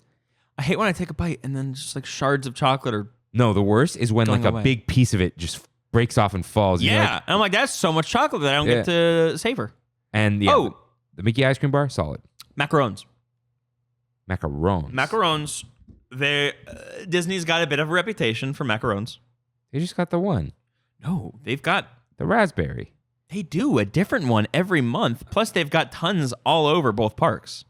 I hate when I take a bite and then just like shards of chocolate are... No, the worst is when like a big piece of it just breaks off and falls. Yeah. And, like, and I'm like, that's so much chocolate that I don't get to savor. And the Mickey ice cream bar, solid. Macarons. Macarons. Disney's got a bit of a reputation for macarons. They just got the one. No, they've got... The raspberry. They do a different one every month. Plus, they've got tons all over both parks.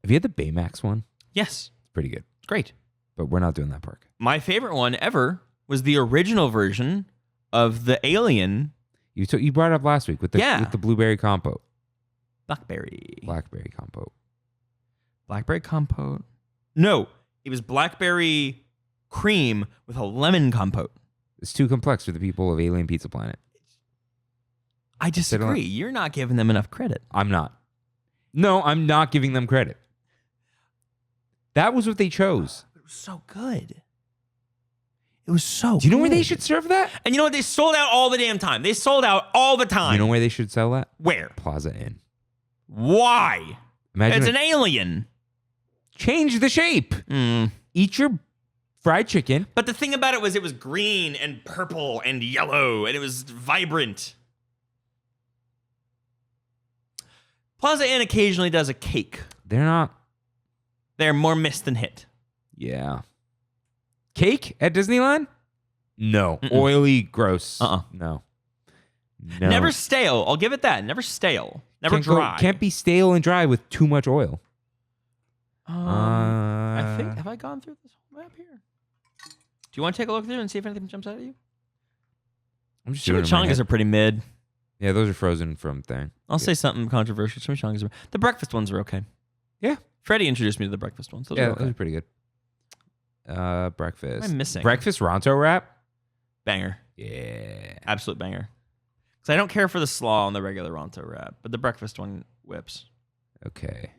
Have you had the Baymax one? Yes. It's pretty good. It's great. But we're not doing that park. My favorite one ever was the original version of the Alien. You brought it up last week with the blueberry compote. Blackberry compote. Blackberry compote. No, it was blackberry cream with a lemon compote. It's too complex for the people of Alien Pizza Planet. I disagree. You're not giving them enough credit. I'm not. No, I'm not giving them credit. That was what they chose. It was so good. It was so good. Do you know where they should serve that? And you know what? They sold out all the damn time. They sold out all the time. You know where they should sell that? Where? Plaza Inn. Why? Imagine it's an alien. Change the shape. Eat your fried chicken. But the thing about it was green and purple and yellow, and it was vibrant. Plaza Inn occasionally does a cake. They're more miss than hit. Yeah. Cake at Disneyland? No. Oily, gross. No. Never stale. I'll give it that. Never stale. Never dry. Can't be stale and dry with too much oil. I think, have I gone through this whole map here? Do you want to take a look through and see if anything jumps out at you? I'm just doing it in my Chimichangas head. are pretty mid. Yeah, those are frozen from thing. I'll say something controversial. Chimichangas are... The breakfast ones are okay. Yeah. Freddie introduced me to the breakfast ones. Those are okay. Those are pretty good. Breakfast. What am I missing? Breakfast Ronto wrap? Banger. Yeah. Absolute banger. Because I don't care for the slaw on the regular Ronto wrap, but the breakfast one whips. Okay.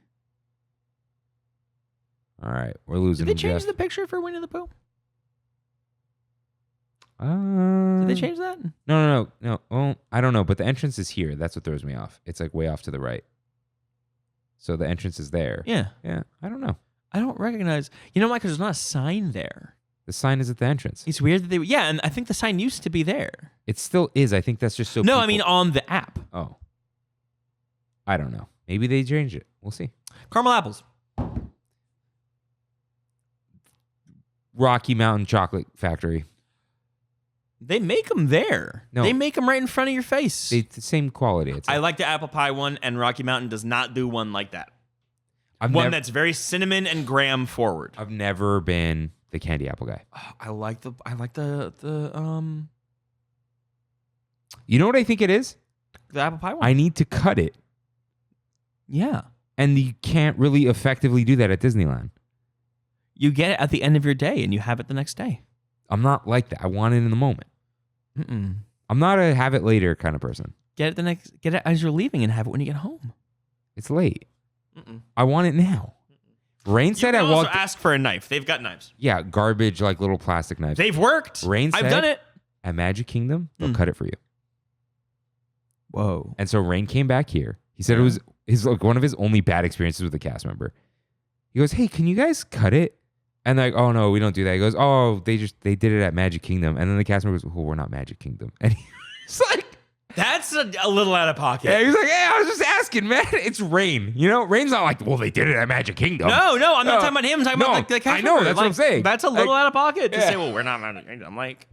All right. We're losing Did they change Jeff. the picture for Winnie the Pooh? Did they change that? No. Oh, I don't know, but the entrance is here. That's what throws me off. It's like way off to the right. So the entrance is there. Yeah. Yeah. I don't know. I don't recognize. You know why? Because there's not a sign there. The sign is at the entrance. It's weird that they. Yeah, and I think the sign used to be there. It still is. I think that's just so. No, people... I mean on the app. Oh. I don't know. Maybe they changed it. We'll see. Caramel apples. Rocky Mountain Chocolate Factory. They make them there. No. They make them right in front of your face. It's the same quality. I like the apple pie one, and Rocky Mountain does not do one like that. One that's very cinnamon and graham forward. I've never been the candy apple guy. Oh, I like the You know what I think it is? the apple pie one. I need to cut it. Yeah. And you can't really effectively do that at Disneyland. You get it at the end of your day, and you have it the next day. I'm not like that. I want it in the moment. Mm-mm. I'm not a have it later kind of person. Get it as you're leaving, and have it when you get home. It's late. Mm-mm. I want it now. Rain said You I can also walked. ask for a knife. They've got knives. Yeah, garbage like little plastic knives. They've worked. Rain I've said done it. At Magic Kingdom, they'll cut it for you. Whoa. And so Rain came back here. He said it was one of his only bad experiences with a cast member. He goes, "Hey, can you guys cut it?" And they're like, "Oh no, we don't do that." He goes, "Oh, they did it at Magic Kingdom." And then the cast member goes, "Oh, we're not Magic Kingdom." And he's like, That's a little out of pocket. yeah, he's like, "Hey, I was just asking, man. It's Rain. You know, Rain's not like, well, they did it at Magic Kingdom." No, I'm not talking about him. I'm talking about the cast I know, member. that's what I'm saying. That's a little Like, out of pocket to yeah. say, well, we're not Magic Kingdom. I'm like,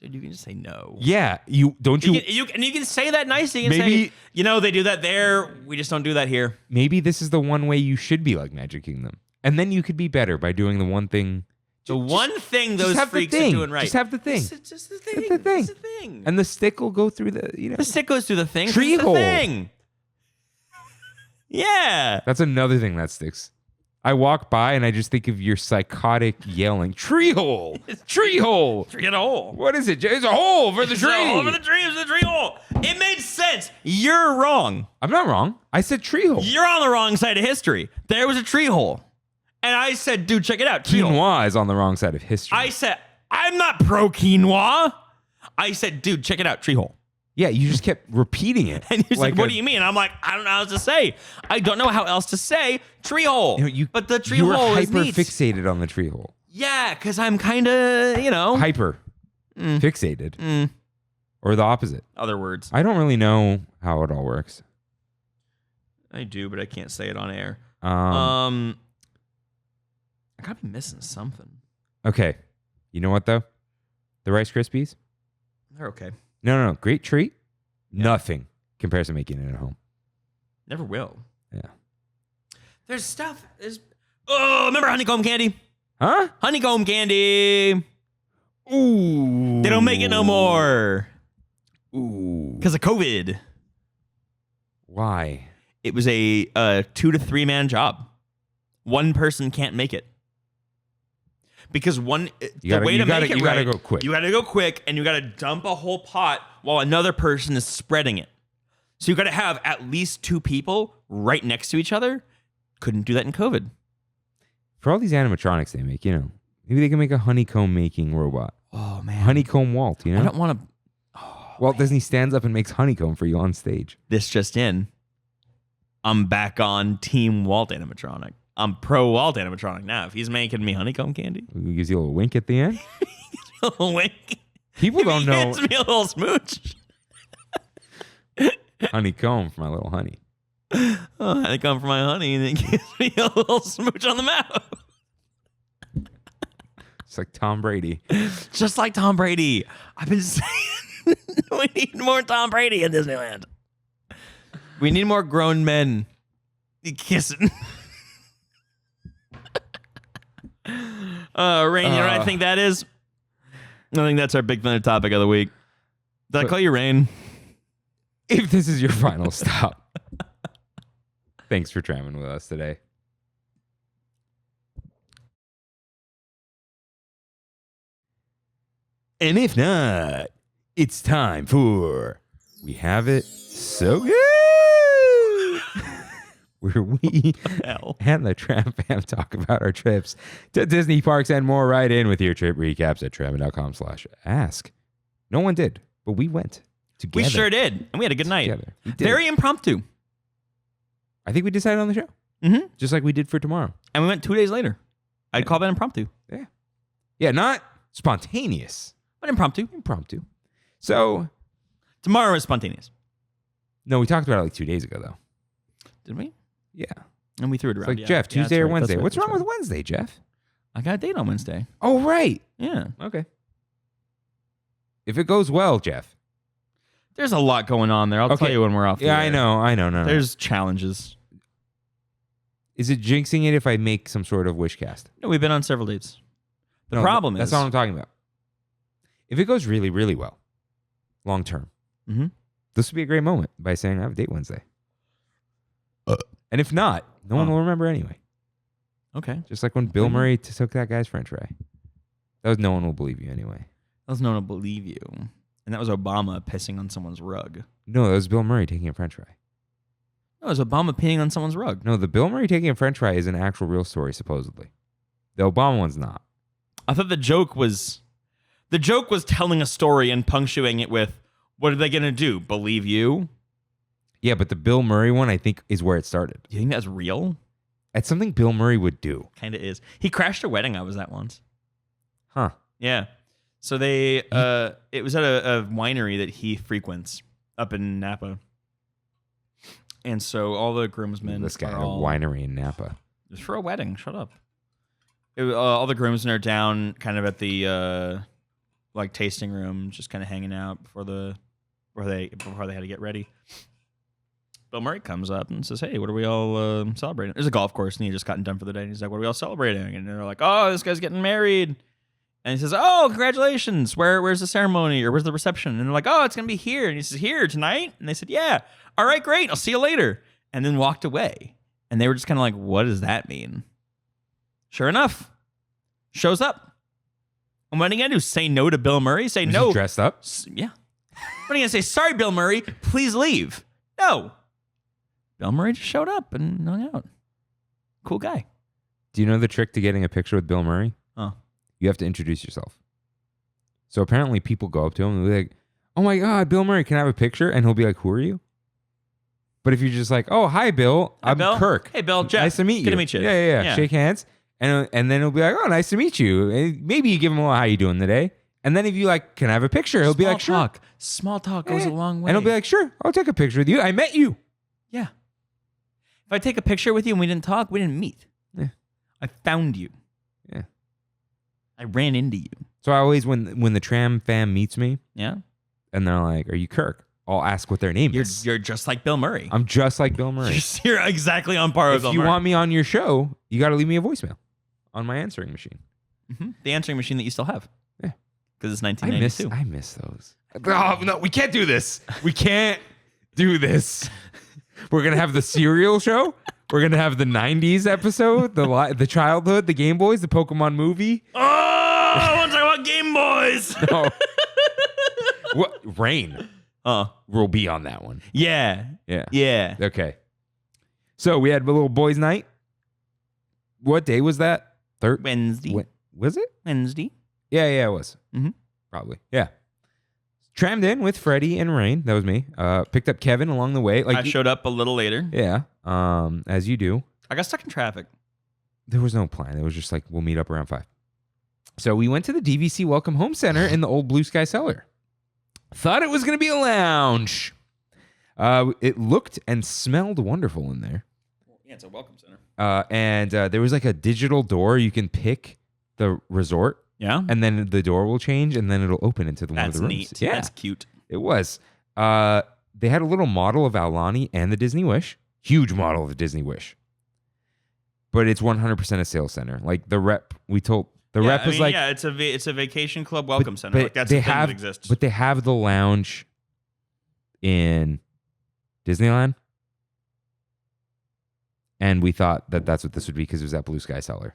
dude, you can just say no. Yeah, you can say that nicely. You can Maybe- say, you know, they do that there. We just don't do that here. maybe this is the one way you should be like Magic Kingdom. And then you could be better by doing the one thing. The one thing Just those have the freaks are thing. doing right. Just have the thing. It's just the thing. It's the thing. It's the thing. And the stick will go through the, the stick goes through the thing. Tree It's the hole. thing. Yeah. That's another thing that sticks. I walk by and I just think of your psychotic yelling, "Tree hole! Tree hole! Get a hole. What is it? It's a hole for the It's tree." a hole for the tree. It's the tree hole. It made sense. You're wrong. I'm not wrong. I said tree hole. You're on the wrong side of history. There was a tree hole. And I said, dude, check it out. Tree hole. Quinoa is on the wrong side of history. I said, I'm not pro quinoa. I said, dude, check it out. Tree hole. Yeah, you just kept repeating it. And you Like said, what a- do you mean? I'm like, I don't know how else to say. I don't know how else to say tree hole. But the tree you were hole is hyper neat. fixated on the tree hole. Yeah, because I'm kind of, Hyper fixated. Or the opposite. Other words. I don't really know how it all works. I do, but I can't say it on air. I gotta be missing something. Okay. You know what, though? The Rice Krispies? They're okay. No. Great treat. Nothing compares to making it at home. Never will. Yeah. There's stuff. Remember honeycomb candy? Huh? Honeycomb candy. Ooh. They don't make it no more Ooh. because of COVID. Why? It was a 2 to 3 man job. One person can't make it. Because You gotta go quick. You gotta go quick, and you gotta dump a whole pot while another person is spreading it. So you gotta have at least 2 people right next to each other. Couldn't do that in COVID. For all these animatronics they make, maybe they can make a honeycomb making robot. Oh man, Honeycomb Walt, I don't want to. Walt Disney stands up and makes honeycomb for you on stage. This just in. I'm back on Team Walt animatronic. I'm pro Walt animatronic now. If he's making me honeycomb candy, He gives you a little wink at the end. a little wink. People If don't he know hands me a little smooch. honeycomb for my little honey. Oh, honeycomb for my honey, and then gives me a little smooch on the mouth. It's like Tom Brady. Just like Tom Brady. I've been saying we need more Tom Brady in Disneyland. We need more grown men kissing. Rain, you know what I think that is? I think that's our big thunder topic of the week. Did I call you Rain? If this is your final stop, thanks for tramming with us today. And if not, it's time for We Have It So Good. where we and the Tram fam talk about our trips to Disney parks and more. Right in with your trip recaps at trammin.com/ask. No one did, but we went together. We sure did. And we had a good night. Together. We did. Very impromptu. I think we decided on the show. Mm-hmm. Just like we did for tomorrow. And we went 2 days later. I'd call that impromptu. Yeah. Yeah, not spontaneous. But impromptu. Impromptu. So. Tomorrow is spontaneous. No, we talked about it like 2 days ago, though. Did we? Yeah. And we threw it around. It's like, Jeff, Tuesday or Wednesday. What's wrong with with Wednesday, Jeff? I got a date on Wednesday. Oh, right. Yeah. Okay. If it goes well, Jeff. There's a lot going on there. I'll tell you when we're off. Yeah, I know. No. There's challenges. Is it jinxing it if I make some sort of wish cast? No, we've been on several dates. The problem is... That's all I'm talking about. If it goes really, really well, long term, this would be a great moment by saying I have a date Wednesday. And if not, no one will remember anyway. Okay. Just like when Bill Murray took that guy's french fry. That was no one will believe you anyway. That was no one will believe you. And that was Obama pissing on someone's rug. No, that was Bill Murray taking a french fry. No, it was Obama peeing on someone's rug. No, the Bill Murray taking a french fry is an actual real story, supposedly. The Obama one's not. I thought the joke was telling a story and punctuating it with, what are they going to do? Believe you? Yeah, but the Bill Murray one, I think, is where it started. Do you think that's real? It's something Bill Murray would do. Kind of is. He crashed a wedding I was at once. Huh. Yeah. So it was at a winery that he frequents up in Napa. And so all the groomsmen... This guy at a winery in Napa. It's for a wedding. Shut up. All the groomsmen are down kind of at the tasting room, just kind of hanging out before they had to get ready. Bill Murray comes up and says, "Hey, what are we all celebrating?" There's a golf course, and he had just gotten done for the day. And he's like, "What are we all celebrating?" And they're like, "Oh, this guy's getting married." And he says, "Oh, congratulations! Where's the ceremony or where's the reception?" And they're like, "Oh, it's gonna be here." And he says, "Here tonight?" And they said, "Yeah." "All right, great. I'll see you later." And then walked away. And they were just kind of like, "What does that mean?" Sure enough, shows up. And what are you gonna do? Say no to Bill Murray? Say no. He dressed up? Yeah. What are you gonna say? "Sorry, Bill Murray. Please leave." No. Bill Murray just showed up and hung out. Cool guy. Do you know the trick to getting a picture with Bill Murray? Oh. You have to introduce yourself. So apparently people go up to him and they're like, "Oh my God, Bill Murray, can I have a picture?" And he'll be like, "Who are you?" But if you're just like, "Oh, hi, Bill. I'm Bill. Kirk. Hey, Bill. Jeff. Nice to meet you. Good to meet you." Yeah. Shake hands. And then he'll be like, "Oh, nice to meet you." And maybe you give him a little, "How you doing today?" And then if you like, "Can I have a picture?" He'll be like, "Sure." Small talk goes a long way. And he'll be like, "Sure, I'll take a picture with you. I met you." Yeah. If I take a picture with you and we didn't talk, we didn't meet. Yeah. I found you. Yeah. I ran into you. So I always, when the Tram fam meets me, Yeah. and they're like, "Are you Kirk?" I'll ask what their name is. You're just like Bill Murray. I'm just like Bill Murray. You're exactly on par with If Bill you Murray. want me on your show, you got to leave me a voicemail on my answering machine. Mm-hmm. The answering machine that you still have. Yeah. Because it's 1992. I miss those. Oh, no, we can't do this. We can't do this. We're going to have the cereal show. We're going to have the 90s episode, the childhood, the Game Boys, the Pokemon movie. Oh, I want to talk about Game Boys. No. What? Rain will be on that one. Yeah. Yeah. Okay. So we had a little boys' night. What day was that? Wednesday. Was it? Wednesday. Yeah, it was. Mm-hmm. Probably. Yeah. Trammed in with Freddie and Rain. That was me. Picked up Kevin along the way. I showed up a little later. Yeah. As you do. I got stuck in traffic. There was no plan. It was just like, we'll meet up around 5. So we went to the DVC Welcome Home Center in the old Blue Sky Cellar. Thought it was going to be a lounge. It looked and smelled wonderful in there. Yeah, it's a welcome center. And there was like a digital door. You can pick the resort. Yeah. And then the door will change and then it'll open into one of the rooms. Neat. Yeah. That's cute. It was. They had a little model of Aulani and the Disney Wish. Huge model of the Disney Wish. But it's 100% a sales center. Like the rep, we told... The rep was like... Yeah, it's a vacation club welcome center. Like that's the thing that exists. But they have the lounge in Disneyland. And we thought that that's what this would be because it was at Blue Sky Cellar.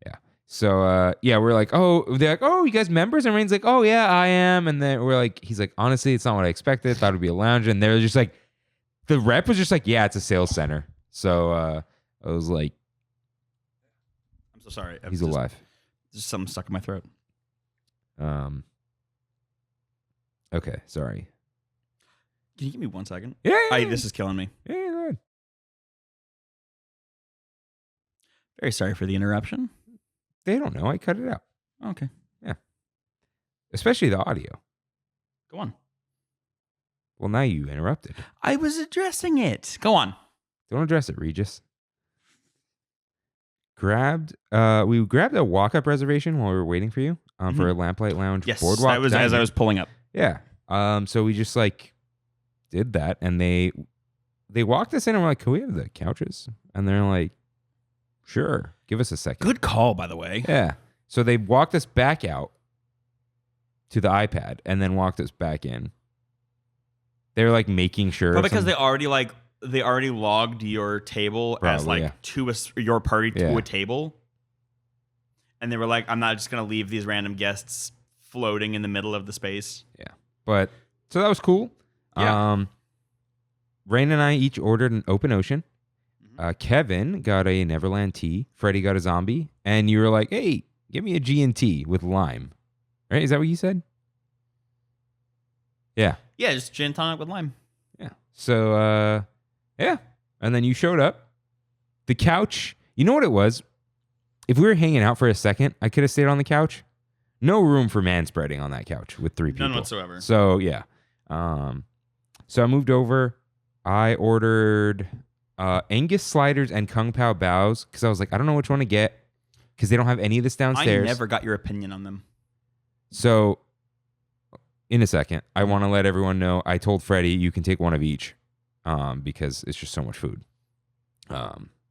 Yeah. So, we're like, they're like, "Oh, you guys members?" And Rain's like, "Oh, yeah, I am." And then we're like, he's like, "Honestly, it's not what I expected. Thought it would be a lounge." And they're just like, the rep was just like, "Yeah, it's a sales center." So I was like, I'm so sorry. he's alive. Just something stuck in my throat. Okay, sorry. Can you give me 1 second? Yeah. This is killing me. Yeah, go ahead. Very sorry for the interruption. They don't know. I cut it out. Okay. Especially the audio. Go on. Well, now you interrupted. I was addressing it. Go on. Don't address it, Regis. We grabbed a walk-up reservation while we were waiting for you for a Lamplight Lounge Yes, boardwalk. that was as I was pulling up. Yeah. So we just like did that, and they walked us in, and we're like, "Can we have the couches?" And they're like, "Sure, give us a second." Good call, by the way. Yeah. So they walked us back out to the iPad, and then walked us back in. They were like making sure, But because they already logged your table as Probably, like yeah. your party to Yeah. a table, and they were like, "I'm not just gonna leave these random guests floating in the middle of the space." Yeah. But so that was cool. Yeah. Rain and I each ordered an open ocean. Kevin got a Neverland tea. Freddie got a zombie. And you were like, "Hey, give me a G&T with lime." Right? Is that what you said? Yeah. Yeah, just gin tonic with lime. Yeah. So, yeah. And then you showed up. The couch, you know what it was? If we were hanging out for a second, I could have stayed on the couch. No room for manspreading on that couch with 3 people. None whatsoever. So, yeah. So I moved over. I ordered Angus sliders and Kung Pao bows because I was like, I don't know which one to get because they don't have any of this downstairs. I never got your opinion on them. So, in a second, I want to let everyone know I told Freddie you can take one of each because it's just so much food.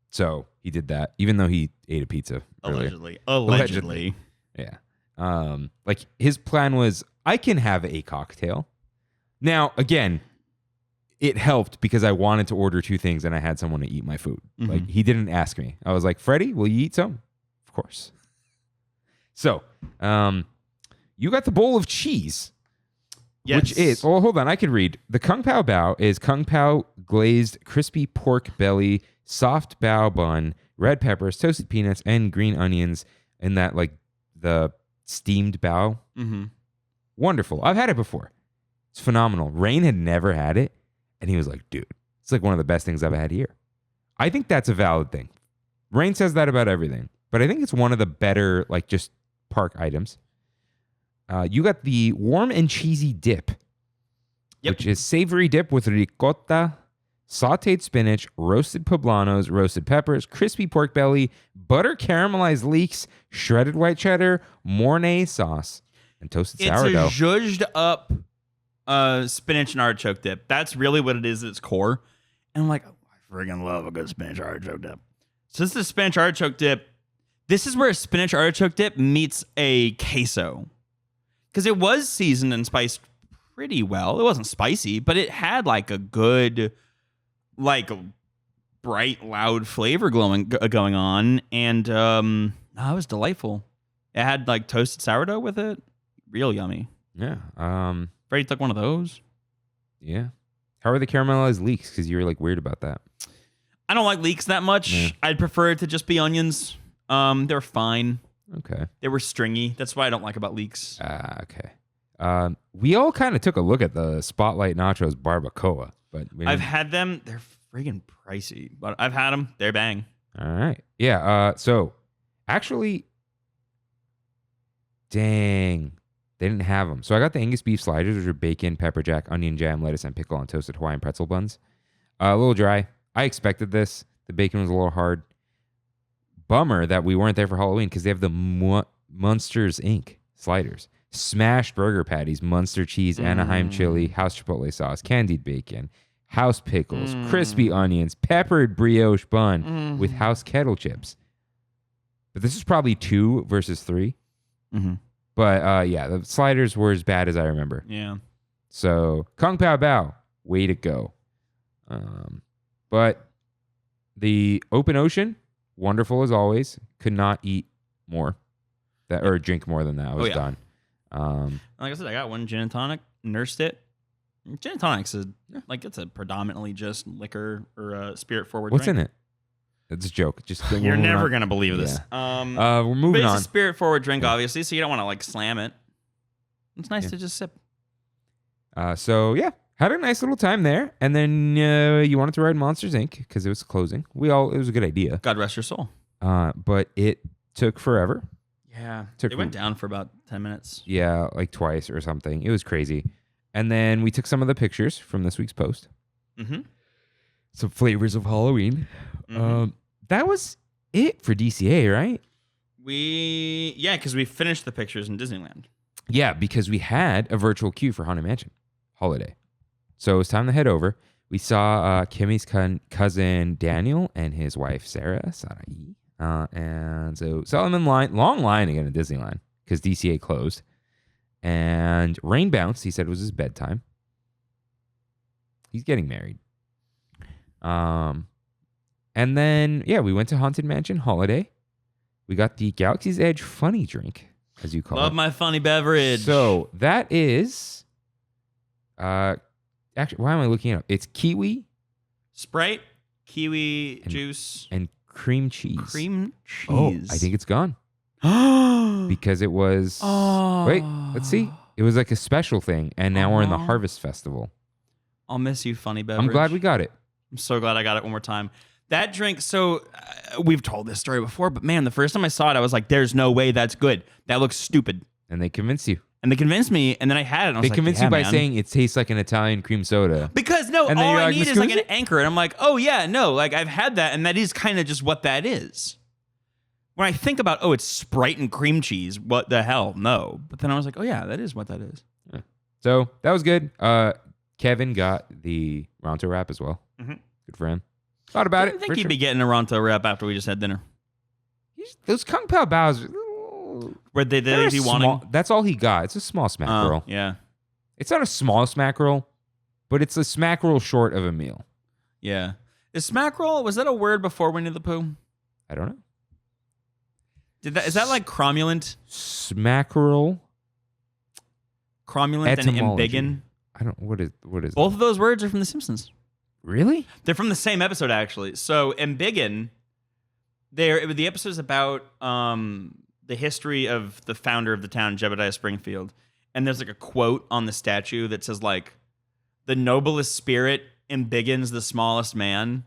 So he did that, even though he ate a pizza earlier. Allegedly. Yeah. Like his plan was, I can have a cocktail. Now, again, it helped because I wanted to order 2 things and I had someone to eat my food. Mm-hmm. Like he didn't ask me. I was like, Freddie, will you eat some? Of course. So, you got the bowl of cheese. Yes. Which is, well, hold on, I could read. The Kung Pao Bao is Kung Pao glazed crispy pork belly, soft bao bun, red peppers, toasted peanuts, and green onions in that, like, the steamed bao. Mm-hmm. Wonderful. I've had it before. It's phenomenal. Rain had never had it, and he was like, dude, it's like one of the best things I've had here. I think that's a valid thing. Rain says that about everything, but I think it's one of the better, like, just park items. You got the warm and cheesy dip, which is savory dip with ricotta, sauteed spinach, roasted poblanos, roasted peppers, crispy pork belly, butter caramelized leeks, shredded white cheddar, Mornay sauce, and toasted sourdough. It's a zhuzhed up spinach and artichoke dip. That's really what it is at its core. And I'm like, oh, I friggin' love a good spinach artichoke dip. So this is the spinach artichoke dip. This is where a spinach artichoke dip meets a queso. Because it was seasoned and spiced pretty well. It wasn't spicy, but it had like a good, like bright, loud flavor going on. And it was delightful. It had like toasted sourdough with it. Real yummy. Yeah. Freddie took one of those. Yeah. How are the caramelized leeks? Because you were like weird about that. I don't like leeks that much. Yeah. I'd prefer it to just be onions. They're fine. Okay. They were stringy. That's what I don't like about leeks. Okay. We all kind of took a look at the Spotlight Nachos barbacoa, but I've had them. They're friggin' pricey, but I've had them. They're bang. All right. Yeah. So actually, dang, they didn't have them. So I got the Angus beef sliders, which are bacon, pepper jack, onion jam, lettuce, and pickle on toasted Hawaiian pretzel buns. A little dry. I expected this. The bacon was a little hard. Bummer that we weren't there for Halloween because they have the Munsters Inc. sliders. Smashed burger patties, Munster cheese, Anaheim chili, house chipotle sauce, candied bacon, house pickles, crispy onions, peppered brioche bun with house kettle chips. But this is probably 2 versus 3. Mm-hmm. But yeah, the sliders were as bad as I remember. Yeah. So Kung Pao Bao, way to go. But the open ocean, wonderful as always. Could not eat more or drink more than that. I was done. Like I said, I got one gin and tonic, nursed it. Gin and tonic's it's a predominantly just liquor or a spirit forward. What's drink. in it? It's a joke. Just You're never gonna believe this. We're moving but on. It's a spirit forward drink, obviously, so you don't want to like slam it. It's nice to just sip. So yeah, had a nice little time there, and then you wanted to ride Monsters Inc. because it was closing. It was a good idea. God rest your soul. But it took forever. Yeah, it went down for about 10 minutes. Yeah, like twice or something. It was crazy. And then we took some of the pictures from this week's post. Mm-hmm. Some flavors of Halloween. Mm-hmm. That was it for DCA, right? Because we finished the pictures in Disneyland. Yeah, because we had a virtual queue for Haunted Mansion holiday. So it was time to head over. We saw Kimmy's cousin Daniel and his wife Sarah Sarai. And so saw them in long line again at Disneyland because DCA closed. And Rain bounced. He said it was his bedtime. He's getting married. And then, we went to Haunted Mansion holiday. We got the Galaxy's Edge funny drink, as you call it. Love my funny beverage. So that is, actually, why am I looking it up? It's kiwi. Sprite, kiwi juice, and cream cheese. Cream cheese. Oh, I think it's gone. Because it was, wait, let's see. It was like a special thing, and now we're in the Harvest Festival. I'll miss you, funny beverage. I'm glad we got it. I'm so glad I got it one more time. That drink, so we've told this story before, but man, the first time I saw it, I was like, there's no way that's good. That looks stupid. And they convinced you. And they convinced me, and then I had it, and I was They like, convinced you by man. saying it tastes like an Italian cream soda. Because, no, And then all you're I like, need "Miss is like an Kuzi?" anchor, and I'm like, oh, yeah, no, like I've had that, and that is kind of just what that is. When I think about, it's Sprite and cream cheese, what the hell? No. But then I was like, oh, yeah, that is what that is. Yeah. So that was good. Kevin got the Ronto wrap as well. Mm-hmm. Good for him. Thought about I didn't think he'd be getting a Ronto wrap after we just had dinner. Those Kung Pao Baos. Where they be wanting? That's all he got. It's a small smack roll. Yeah. It's not a small smack roll, but it's a smack roll short of a meal. Yeah. Is smack roll, was that a word before Winnie the Pooh? I don't know. Is that like cromulent? Smack roll. Cromulent and Etymology. embiggen? I don't. What is? Both of those words are from The Simpsons. Really? They're from the same episode, actually. So embiggen, the episode is about the history of the founder of the town, Jebediah Springfield. And there's like a quote on the statue that says like, the noblest spirit embiggens the smallest man.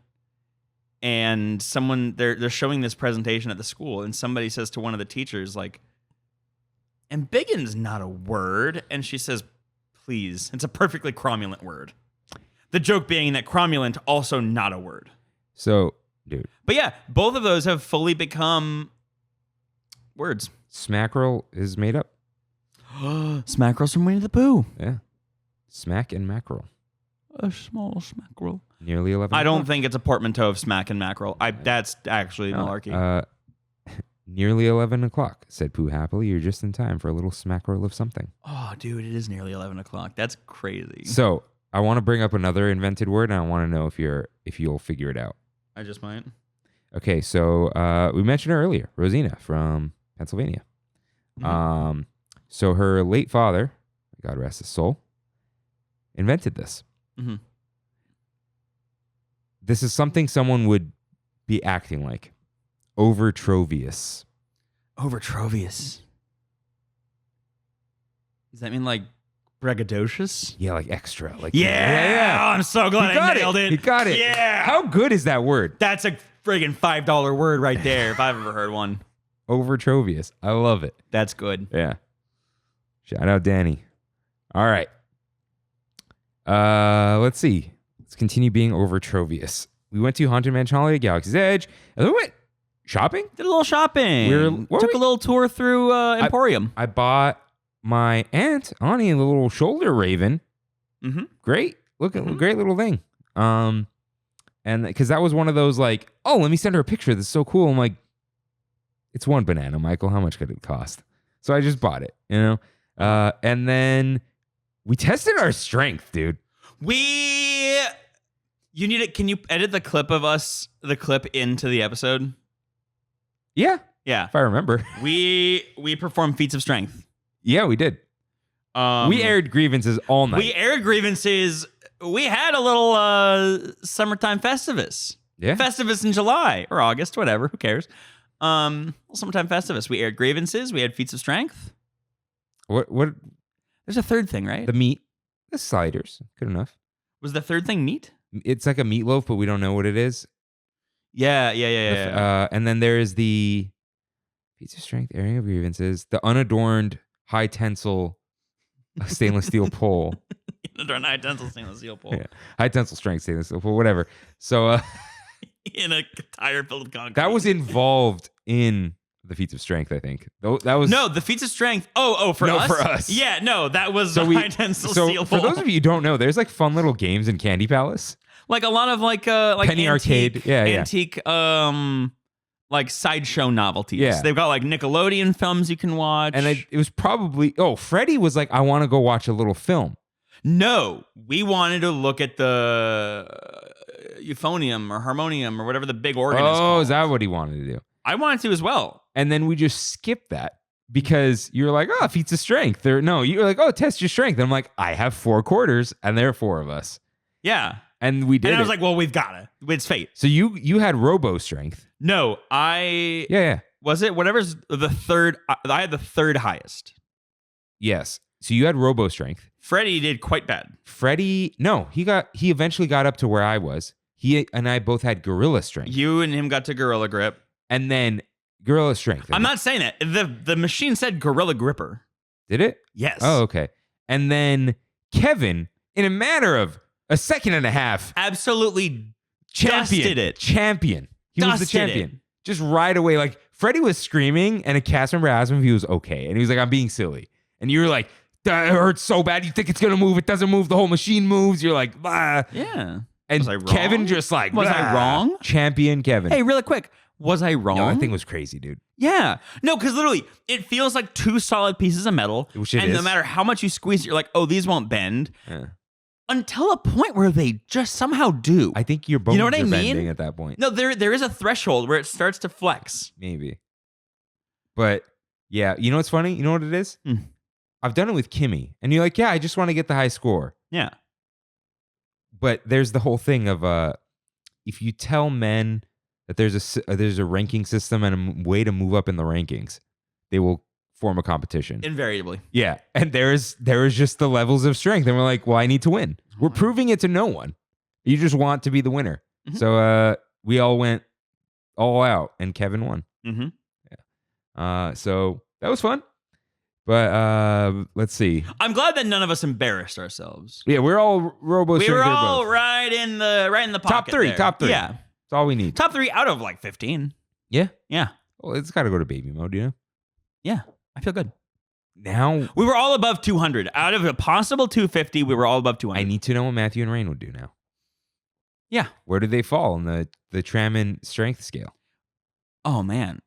And they're showing this presentation at the school, and somebody says to one of the teachers, like, embiggen's not a word. And she says, please, it's a perfectly cromulent word. The joke being that cromulent also not a word. So, dude. But yeah, both of those have fully become words. Smack roll is made up. Smack rolls from Winnie the Pooh. Yeah. Smack and mackerel. A small smack roll. Nearly 11. I don't think it's a portmanteau of smack and mackerel. That's actually malarkey. Nearly 11 o'clock, said Pooh happily. You're just in time for a little smack roll of something. Oh, dude, it is nearly 11 o'clock. That's crazy. So, I want to bring up another invented word, and I want to know if you'll figure it out. I just might. Okay, so we mentioned her earlier, Rosina from Pennsylvania. Mm-hmm. So her late father, God rest his soul, invented this. Mm-hmm. This is something someone would be acting like. Overtrovius. Overtrovius. Does that mean like braggadocious? Yeah, like extra. Like yeah. Oh, I'm so glad I nailed it. You got it. Yeah. How good is that word? That's a friggin' $5 word right there if I've ever heard one. Overtrovius. I love it. That's good. Yeah. Shout out Danny. All right. Let's see. Let's continue being Overtrovius. We went to Haunted Mansion Holiday, Galaxy's Edge, and then we went shopping. Did a little shopping. Took a little tour through Emporium. I bought my aunt Ani a little shoulder raven. Mm-hmm. Great, great little thing. And because that was one of those like, oh, let me send her a picture. This is so cool. I'm like, it's one banana, Michael. How much could it cost? So I just bought it, you know. And then we tested our strength, dude. You need it. Can you edit the clip into the episode? Yeah. Yeah. If I remember. We performed feats of strength. Yeah, we did. We aired grievances all night. We aired grievances. We had a little summertime Festivus. Yeah. Festivus in July or August, whatever. Who cares? Summertime Festivus. We aired grievances. We had feats of strength. What? There's a third thing, right? The meat, the sliders, good enough. Was the third thing meat? It's like a meatloaf, but we don't know what it is. Yeah. And then there is the feats of strength, airing of grievances, the unadorned high tensile stainless steel pole. High tensile stainless steel pole. Yeah. High tensile strength stainless steel pole, whatever. So In a tire filled with concrete. that was involved in the feats of strength, I think. That was No, the feats of strength. For us? for us. Yeah, no, that was So the we, high tensile so steel for pole. those of you who don't know, there's like fun little games in Candy Palace. Like a lot of like Penny antique, arcade. Yeah. antique like sideshow novelties. Yeah. They've got like Nickelodeon films you can watch. And it was probably Freddie was like, I want to go watch a little film. No, we wanted to look at the euphonium or harmonium or whatever the big organ is Oh, called. is that what he wanted to do? I wanted to as well. And then we just skipped that because you're like, oh, feats of strength. No, you're like, oh, test your strength. And I'm like, I have 4 quarters and there are 4 of us. Yeah. And we did. And I was it. like, well, we've got it. It's fate. So you had robo strength. No, I Yeah. was it whatever's the third. I had the third highest. Yes. So you had robo strength. Freddie did quite bad. Freddie, no, he eventually got up to where I was. He and I both had gorilla strength. You and him got to gorilla grip. And then gorilla strength. I'm not saying that. The machine said gorilla gripper. Did it? Yes. Oh, okay. And then Kevin, in a matter of a second and a half, Absolutely champion. dusted it. Champion. He was the Dusted champion. it. Just right away. Like Freddie was screaming, and a cast member asked him if he was okay. And he was like, I'm being silly. And you were like, that hurts so bad. You think it's going to move. It doesn't move. The whole machine moves. You're like, bah. Yeah. And Was I wrong? Kevin just like, Was I bah. wrong? Champion Kevin. Hey, really quick. Was I wrong? No, that thing was crazy, dude. Yeah. No, because literally, it feels like 2 solid pieces of metal. Which it and no is. matter how much you squeeze it, you're like, oh, these won't bend. Yeah. Until a point where they just somehow do. I think your bones You know what I are mean? bending at that point. No, there is a threshold where it starts to flex. Maybe. But yeah, you know what's funny? You know what it is? I've done it with Kimmy. And you're like, yeah, I just want to get the high score. Yeah. But there's the whole thing of if you tell men that there's a ranking system and a way to move up in the rankings, they will form a competition. Invariably. Yeah, and there is just the levels of strength, and we're like, well, I need to win. We're proving it to no one. You just want to be the winner. Mm-hmm. So we all went all out, and Kevin won. Mm-hmm. Yeah. So that was fun. But let's see. I'm glad that none of us embarrassed ourselves. Yeah, we're all robo. We were strength all both. right in the pocket. Top 3. there. Top 3. Yeah. That's all we need. Top 3 out of like 15. Yeah. Yeah. Well, it's got to go to baby mode, you know. Yeah. I feel good. Now We were all above 200. Out of a possible 250, we were all above 200. I need to know what Matthew and Rain would do now. Yeah. Where do they fall in the Trammin strength scale? Oh, man.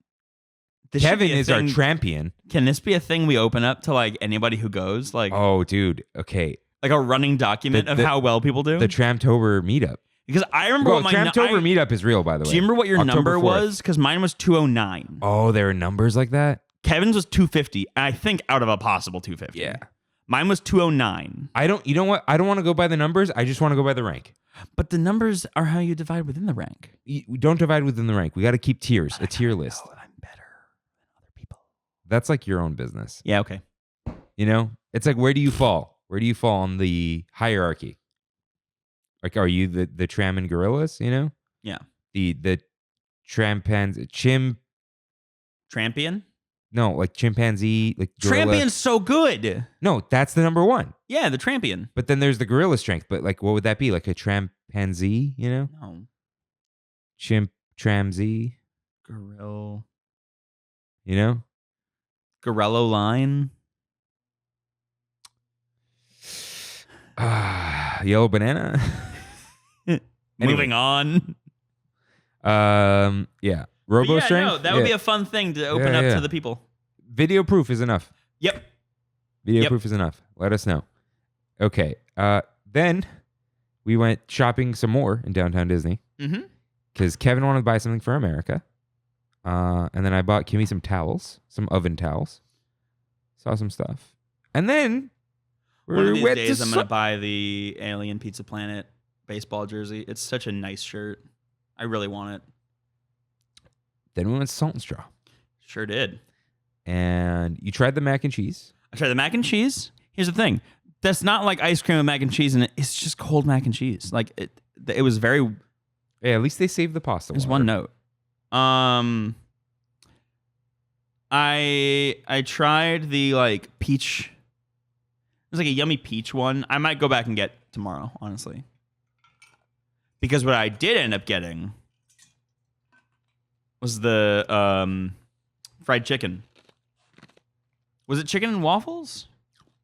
This should Kevin be a is our thing- champion. Can this be a thing we open up to like anybody who goes? Like, Oh, dude. Okay. like a running document The- of the- how well people do? The Tramtober meetup. Because I remember Well, what my Tramtober meetup is real, by the way. Do you remember what your October number 4th. was? Because mine was 209. Oh, there are numbers like that? Kevin's was 250. I think out of a possible 250. Yeah. Mine was 209. You know what? I don't want to go by the numbers. I just want to go by the rank. But the numbers are how you divide within the rank. We don't divide within the rank. We got to keep tiers, a tier list. Oh, I'm better than other people. That's like your own business. Yeah, okay. You know? It's like, where do you fall? Where do you fall on the hierarchy? Like, are you the Trammin gorillas, you know? Yeah. The chimpanzee, Trampion? no, like chimpanzee, like gorilla. Trampion's so good. No, that's the number 1. Yeah, the Trampion. But then there's the gorilla strength. But like, what would that be? Like a chimpanzee, you know? No. Tramzee, Gorilla. you know? Gorello line. Yellow banana. Moving on. Yeah. Robo Yeah, strength. no, that would be a fun thing to open Yeah, up yeah. to the people. Video proof is enough. Yep. Video Yep. proof is enough. Let us know. Okay. Then we went shopping some more in downtown Disney Mm-hmm. because Kevin wanted to buy something for America. And then I bought Kimmy some towels, some oven towels. Saw some stuff. And then One of these days, I'm going to buy the Alien Pizza Planet baseball jersey. It's such a nice shirt. I really want it. Then we went to Salt and Straw. Sure did. And you tried the mac and cheese. I tried the mac and cheese. Here's the thing. That's not like ice cream and mac and cheese in it. It's just cold mac and cheese. Like it was very... Yeah, at least they saved the pasta. There's water. one note. I tried the like peach. It was like a yummy peach one. I might go back and get tomorrow, honestly. Because what I did end up getting was the fried chicken. Was it chicken and waffles?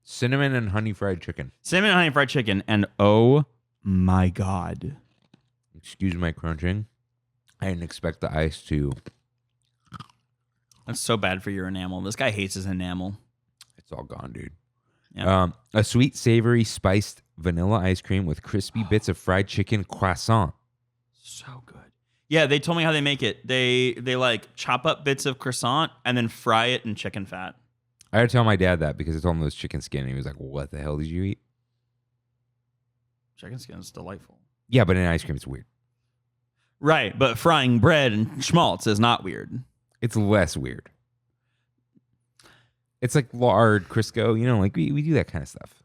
Cinnamon and honey fried chicken. Cinnamon and honey fried chicken. And oh my God. Excuse my crunching. I didn't expect the ice to... That's so bad for your enamel. This guy hates his enamel. It's all gone, dude. Yep. A sweet, savory, spiced vanilla ice cream with crispy bits of fried chicken croissant. So good. Yeah, they told me how they make it. They like chop up bits of croissant and then fry it in chicken fat. I had to tell my dad that because I told him it was chicken skin. And he was like, what the hell did you eat? Chicken skin is delightful. Yeah, but in ice cream, it's weird. Right, but frying bread and schmaltz is not weird. It's less weird. It's like lard, Crisco, like we do that kind of stuff.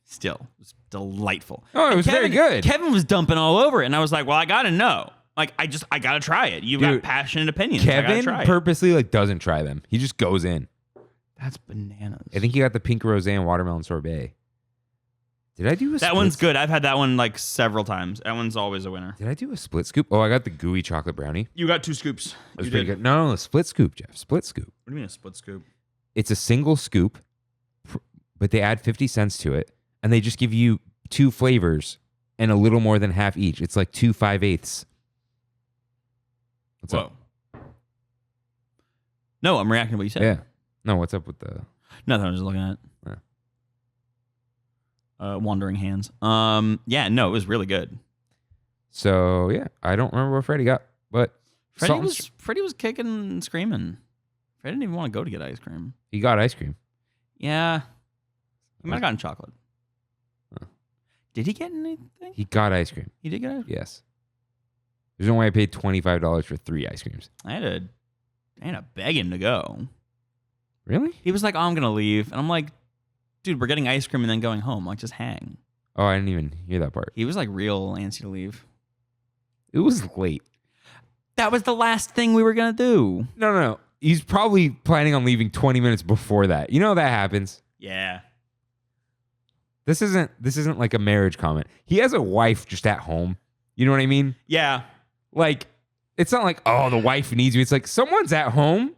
Still, it's delightful. Oh, it was very good. Kevin was dumping all over it, and I was like, well, I got to know. Like, I got to try it. You've got passionate opinions. Kevin purposely doesn't try them. He just goes in. That's bananas. I think he got the pink rosé and watermelon sorbet. Did I do a That one's good. I've had that one like several times. That one's always a winner. Did I do a split scoop? Oh, I got the gooey chocolate brownie. You got 2 scoops. It was pretty good. No, split scoop, Jeff. Split scoop. What do you mean a split scoop? It's a single scoop, but they add 50 cents to it, and they just give you 2 flavors and a little more than half each. It's like 2 5/8. What's up? No, I'm reacting to what you said. Yeah. No, what's up with the... Nothing. I was just looking at it. Wandering hands. Yeah, no, it was really good. So, yeah, I don't remember what Freddie got, but... Freddie was kicking and screaming. Freddie didn't even want to go to get ice cream. He got ice cream. Yeah. He might have gotten chocolate. Huh. Did he get anything? He got ice cream. He did get ice cream? Yes. There's no way I paid $25 for 3 ice creams. I had to beg him to go. Really? He was like, oh, I'm going to leave. And I'm like, dude, we're getting ice cream and then going home. Like, just hang. Oh, I didn't even hear that part. He was like real antsy to leave. It was late. That was the last thing we were going to do. No. He's probably planning on leaving 20 minutes before that. You know that happens. Yeah. This isn't like a marriage comment. He has a wife just at home. You know what I mean? Yeah. Like, it's not like, oh, the wife needs me. It's like someone's at home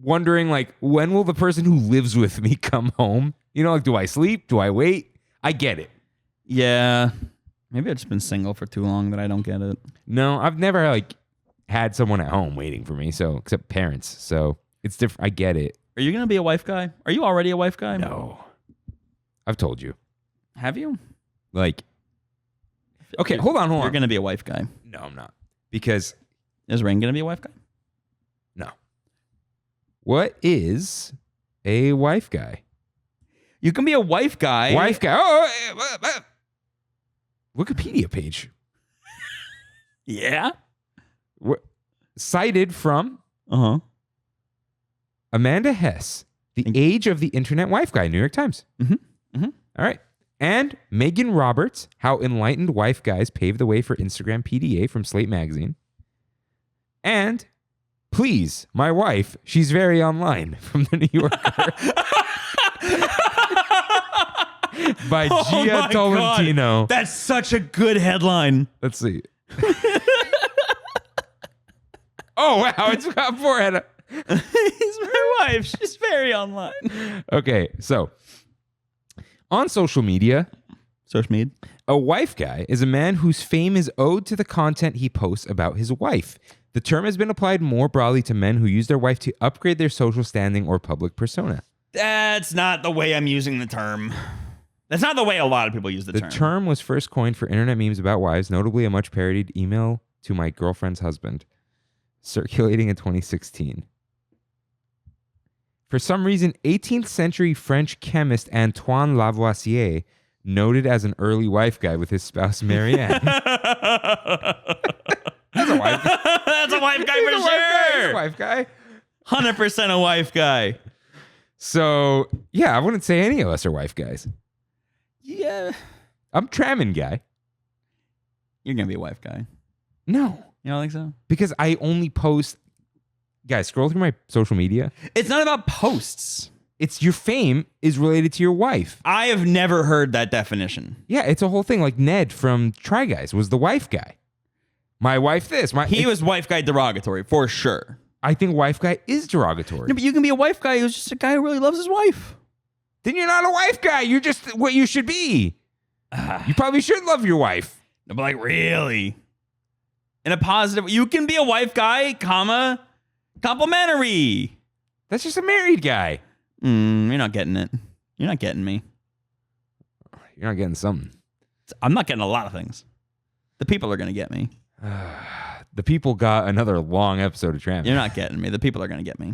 wondering, like, when will the person who lives with me come home? Like, do I sleep? Do I wait? I get it. Yeah. Maybe I've just been single for too long that I don't get it. No, I've never, had someone at home waiting for me, so except parents. So it's different. I get it. Are you going to be a wife guy? Are you already a wife guy? No. I've told you. Have you? Okay, hold on. You're going to be a wife guy. No, I'm not. Because... Is Rain going to be a wife guy? No. What is a wife guy? You can be a wife guy. Wife guy. Oh, Wikipedia page. Yeah? Cited from Uh-huh. Amanda Hess, The Age of the Internet Wife Guy, New York Times. Mm-hmm. Mm-hmm. All right. And Megan Roberts, How Enlightened Wife Guys Pave the Way for Instagram PDA from Slate Magazine. And Please, My Wife, She's Very Online from The New Yorker. By Gia Tolentino. God. That's such a good headline. Let's see. Oh, wow. It's got 4 He's my wife. She's very online. Okay, so on social media, a wife guy is a man whose fame is owed to the content he posts about his wife. The term has been applied more broadly to men who use their wife to upgrade their social standing or public persona. That's not the way I'm using the term. That's not the way a lot of people use the term. The term was first coined for internet memes about wives, notably a much parodied email to my girlfriend's husband, circulating in 2016. For some reason, 18th century French chemist Antoine Lavoisier, noted as an early wife guy with his spouse Marianne. That's a wife. That's a wife guy for sure. He's a wife guy. 100% a wife guy. So, yeah, I wouldn't say any of us are wife guys. Yeah. I'm Trammin guy. You're going to be a wife guy. No. You don't think so? Because I only post... Guys, scroll through my social media. It's not about posts. It's your fame is related to your wife. I have never heard that definition. Yeah, it's a whole thing. Like Ned from Try Guys was the wife guy. My wife this. He was wife guy derogatory, for sure. I think wife guy is derogatory. No, but you can be a wife guy who's just a guy who really loves his wife. Then you're not a wife guy. You're just what you should be. You probably should love your wife. No, but like, really? In a positive... You can be a wife guy, comma... complimentary. That's just a married guy. You're not getting it. You're not getting me. You're not getting something. I'm not getting a lot of things. The people are going to get me. The people got another long episode of Trammin. You're not getting me. The people are going to get me.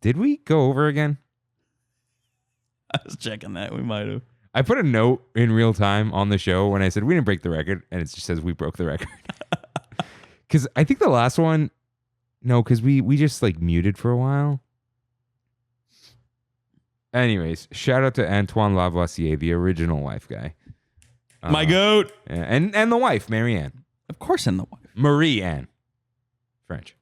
Did we go over again? I was checking that. We might have. I put a note in real time on the show when I said we didn't break the record, and it just says we broke the record. Because I think the last one, no, because we just like muted for a while. Anyways, shout out to Antoine Lavoisier, the original wife guy. My goat. And the wife, Marianne. Of course, I'm the wife. Marie-Anne. French.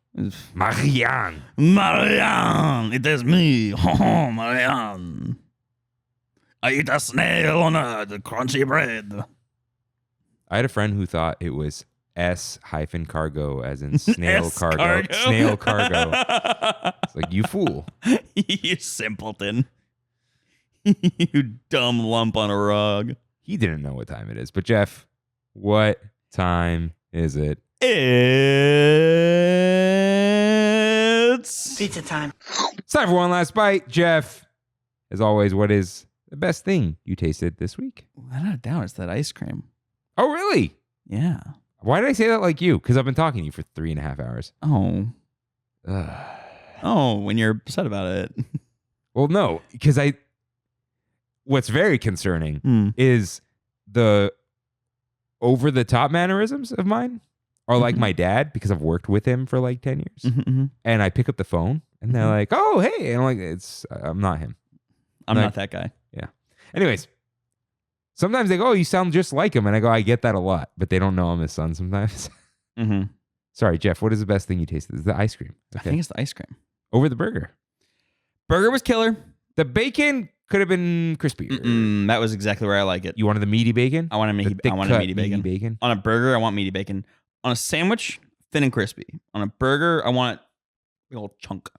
Marianne. Marianne, it is me. Marianne. I eat a snail on the crunchy bread. I had a friend who thought it was S-cargo, as in snail S-cargo? cargo. Snail cargo. It's like, you fool. You simpleton. You dumb lump on a rug. He didn't know what time it is. But Jeff, what time is it? It's pizza time. It's time for one last bite. Jeff, as always, what is the best thing you tasted this week? Without a doubt, it's that ice cream. Oh, really? Yeah. Why did I say that like you? Because I've been talking to you for 3.5 hours. Oh. Ugh. Oh, when you're upset about it. Well, no, because what's very concerning is the over-the-top mannerisms of mine are like my dad, because I've worked with him for like 10 years. And I pick up the phone and they're like, oh, hey. And I'm like, I'm not him. I'm like, not that guy. Yeah. Anyways, sometimes they go, oh, you sound just like him. And I go, I get that a lot, but they don't know I'm his son sometimes. Sorry, Jeff, what is the best thing you tasted? It's the ice cream. Okay. I think it's the ice cream. Over the burger. Burger was killer. The bacon could have been crispier. That was exactly where I like it. You wanted the meaty bacon? I want a meaty bacon. On a burger, I want meaty bacon. On a sandwich, thin and crispy. On a burger, I want a little chunk.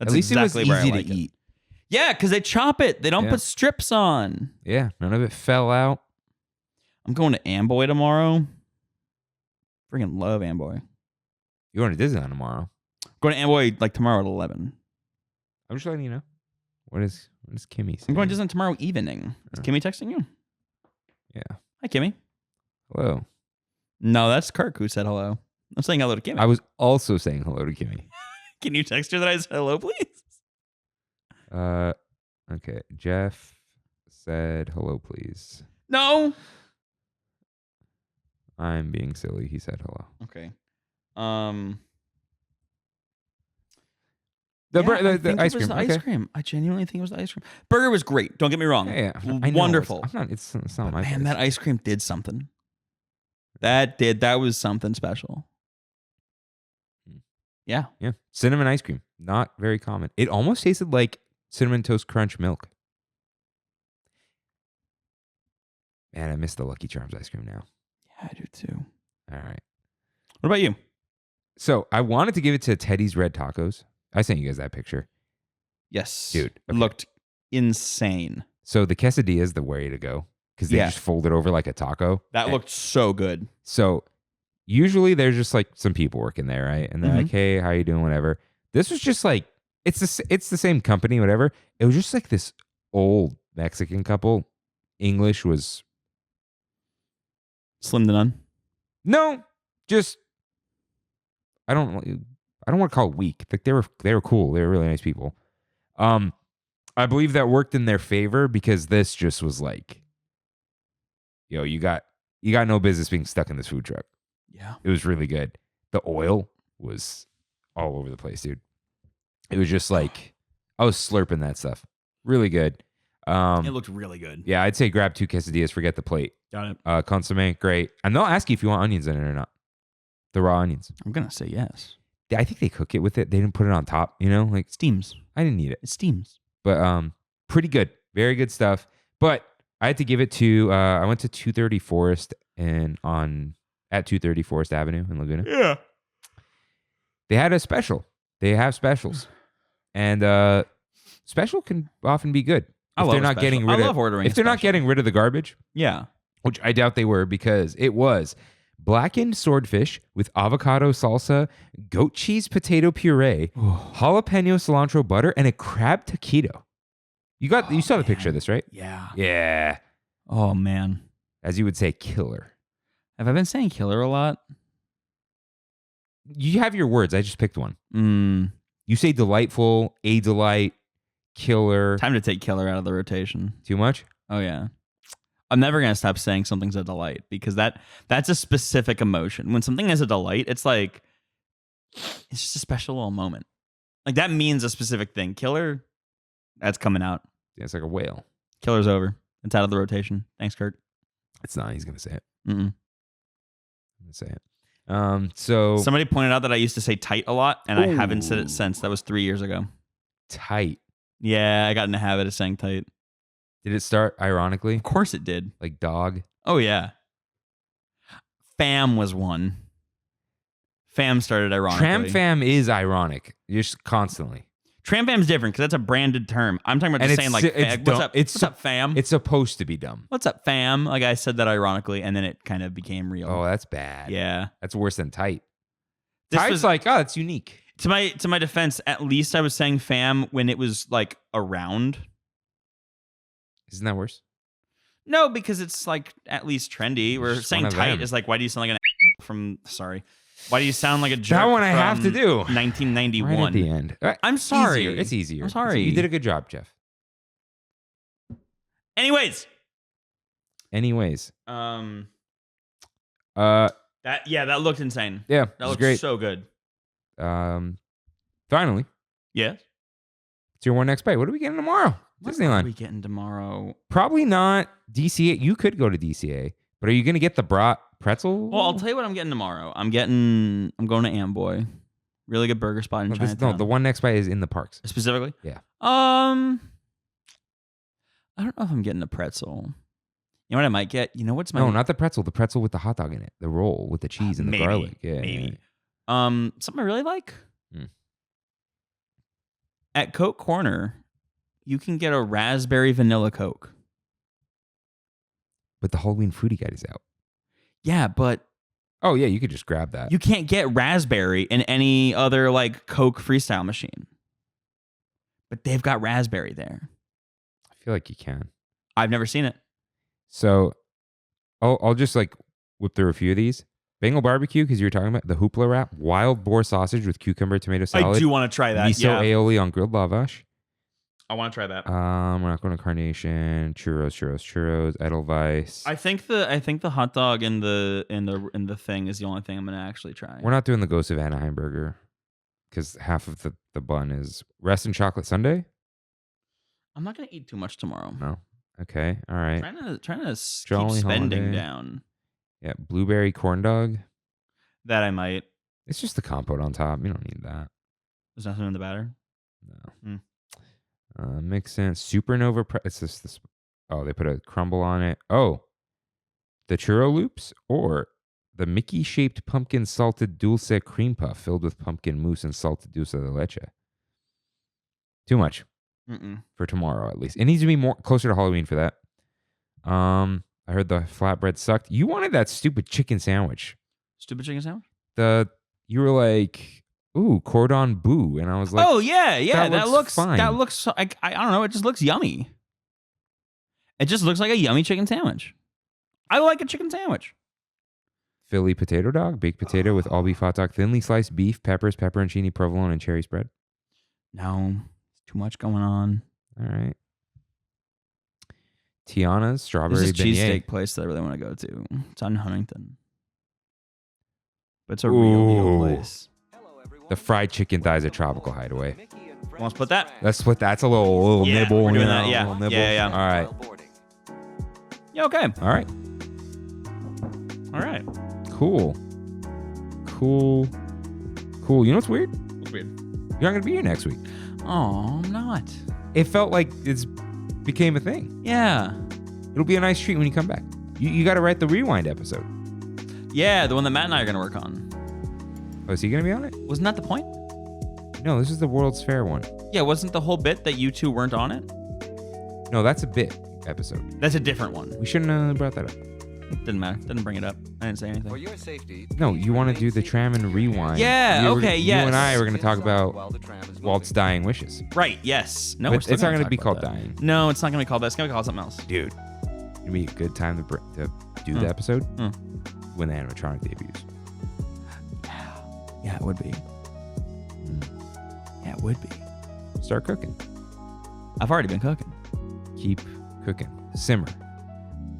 That's At least exactly it was where easy I like to it. eat. Yeah, because they chop it. They don't put strips on. Yeah, none of it fell out. I'm going to Amboy tomorrow. Freaking love Amboy. You're going to Disneyland tomorrow. Going to Amboy like tomorrow at 11. I'm just letting you know. What is Kimmy saying? I'm going to Disneyland tomorrow evening. Is Kimmy texting you? Yeah. Hi, Kimmy. Hello. No, that's Kirk who said hello. I'm saying hello to Kimmy. I was also saying hello to Kimmy. Can you text her that I said hello, please? Okay. Jeff said hello, please. No. I'm being silly. He said hello. Okay. The ice cream. The ice cream. I genuinely think it was the ice cream. Burger was great. Don't get me wrong. Yeah. I know. Wonderful. It's not my Man, place. that ice cream did something. That was something special. Yeah. Yeah. Cinnamon ice cream. Not very common. It almost tasted like Cinnamon Toast Crunch milk. Man, I miss the Lucky Charms ice cream now. Yeah, I do too. All right. What about you? So I wanted to give it to Teddy's Red Tacos. I sent you guys that picture. Yes. Dude. It looked insane. So the quesadilla is the way to go because they just fold it over like a taco. That looked so good. So usually there's just like some people working there, right? And they're like, hey, how you doing? Whatever. This was just like, it's the same company, whatever. It was just like this old Mexican couple. English was... Slim to none? No, just... I don't I don't want to call it weak. Like they were cool. They were really nice people. I believe that worked in their favor because this just was like, yo, you got no business being stuck in this food truck. Yeah. It was really good. The oil was all over the place, dude. It was just like I was slurping that stuff. Really good. It looked really good. Yeah, I'd say grab 2 quesadillas, forget the plate. Got it. Consomme, great. And they'll ask you if you want onions in it or not. The raw onions. I'm going to say yes. I think they cook it with it. They didn't put it on top, you know? Like Steams. I didn't need it. It steams. But pretty good. Very good stuff. But I had to give it to I went to 230 Forest at 230 Forest Avenue in Laguna. Yeah. They had a special. They have specials. And special can often be good. I love ordering if they're not getting rid of the garbage. Yeah. Which I doubt they were because it was blackened swordfish with avocado salsa, goat cheese potato puree, jalapeno cilantro butter, and a crab taquito. You saw the picture of this, right? Yeah. Yeah. Oh, man. As you would say, killer. Have I been saying killer a lot? You have your words. I just picked one. Mm. You say delightful, a delight, killer. Time to take killer out of the rotation. Too much? Oh, yeah. I'm never going to stop saying something's a delight because that's a specific emotion. When something is a delight, it's like, it's just a special little moment. Like that means a specific thing. Killer, that's coming out. Yeah, it's like a whale. Killer's over. It's out of the rotation. Thanks, Kirk. It's not. He's going to say it. Mm-mm. I'm going to say it. So somebody pointed out that I used to say tight a lot, and I haven't said it since. That was 3 years ago. Tight. Yeah, I got in the habit of saying tight. Did it start ironically? Of course it did. Like dog? Oh, yeah. Fam was one. Fam started ironically. Tram fam is ironic. Just constantly. Tram fam's different because that's a branded term. I'm talking about just saying like, what's up? What's up, fam? It's supposed to be dumb. What's up, fam? Like I said that ironically, and then it kind of became real. Oh, that's bad. Yeah. That's worse than tight. This Tight's was, like, oh, it's unique. To my defense, at least I was saying fam when it was like around. Isn't that worse? No, because it's like at least trendy. We're Just saying one of tight them. is like, why do you sound like why do you sound like a jerk? That one I from have to do. 1991. Right at the end. I'm sorry. It's easier. I'm sorry. You did a good job, Jeff. Anyways. That looked insane. Yeah, That it was looked great. so good. Finally, Yes. it's your one next bite. What are we getting tomorrow? What Disneyland. are we getting tomorrow? Probably not DCA. You could go to DCA, but are you going to get the brat pretzel? Well, I'll tell you what I'm getting tomorrow. I'm going to Amboy. Really good burger spot in Chinatown. the one next bite is in the parks. Specifically? Yeah. I don't know if I'm getting the pretzel. You know what I might get? You know what's my No, not the pretzel. The pretzel with the hot dog in it. The roll with the cheese and the maybe, garlic. Yeah, maybe. yeah. Something I really like. Mm. At Coke Corner, you can get a raspberry vanilla Coke. But the Halloween foodie guide is out. Yeah, but Oh yeah, you could just grab that. you can't get raspberry in any other like Coke freestyle machine. But they've got raspberry there. I feel like you can. I've never seen it. So, I'll just like whip through a few of these. Bengal barbecue, because you were talking about the hoopla wrap, wild boar sausage with cucumber tomato salad. I do want to try that. Miso aioli on grilled lavash. I want to try that. We're not going to Carnation. Churros. Edelweiss. I think the hot dog in the thing is the only thing I'm gonna actually try. We're not doing the Ghost of Anaheim burger because half of the bun is rest and chocolate sundae. I'm not gonna eat too much tomorrow. No. Okay. All right. Trying to keep Jolly spending holiday. down. Yeah. Blueberry corn dog. That I might. It's just the compote on top. You don't need that. There's nothing in the batter. No. Mix in supernova. It's just this. Oh, they put a crumble on it. Oh, the churro loops or the Mickey-shaped pumpkin salted dulce cream puff filled with pumpkin mousse and salted dulce de leche. Too much for tomorrow, at least. It needs to be more closer to Halloween for that. I heard the flatbread sucked. You wanted that stupid chicken sandwich. Stupid chicken sandwich? You were like, ooh, cordon bleu. And I was like, oh, yeah. That looks fine. That looks, I don't know. It just looks yummy. It just looks like a yummy chicken sandwich. I like a chicken sandwich. Philly potato dog, baked potato with all beef hot dog, thinly sliced beef, peppers, pepperoncini, provolone, and cherry spread. No, too much going on. All right. Tiana's strawberry There's this beignet. cheesesteak place that I really want to go to. It's on Huntington. But it's a real deal place. The fried chicken thighs at Tropical Hideaway. Want to split that? That's a little Yeah, nibble. we're doing you that, know, yeah. a little nibble. Yeah. All right. Yeah, okay. All right. All right. Cool. You know what's weird? What's weird? You're not going to be here next week. Oh, I'm not. It felt like it's became a thing. Yeah. It'll be a nice treat when you come back. You got to write the rewind episode. Yeah, the one that Matt and I are going to work on. Oh, is he going to be on it? Wasn't that the point? No, this is the World's Fair one. Yeah, wasn't the whole bit that you two weren't on it? No, that's a bit episode. That's a different one. We shouldn't have brought that up. Didn't matter. Didn't bring it up. I didn't say anything. For your safety. No, you want to do the Trammin rewind. Yeah, okay, You yes. and I were going to talk about While the tram is Walt's moving. dying wishes. Right, yes. No, But we're still it's not going gonna to be talk called about that. dying. No, it's not going to be called that. It's going to be called something else. Dude, it'd be a good time to do the episode when the animatronic debuts. Yeah, it would be. Yeah, it would be. Start cooking. I've already been cooking. Keep cooking. Simmer.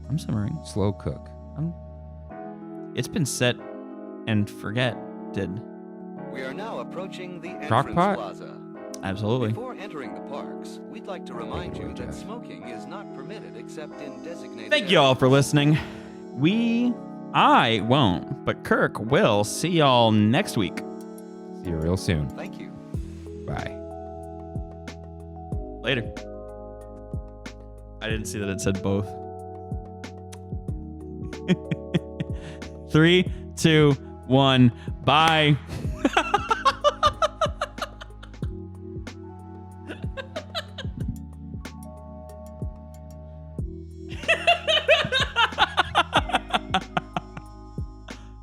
I'm simmering. Slow cook. It's been set and forgetted. We are now approaching the Crock entrance pot? plaza. Absolutely. Before entering the parks, we'd like to remind you that Jeff. smoking is not permitted except in designated Thank you all for listening. I won't, but Kirk will see y'all next week. See you real soon. Thank you. Bye. Later. I didn't see that it said both. 3, 2, 1, bye.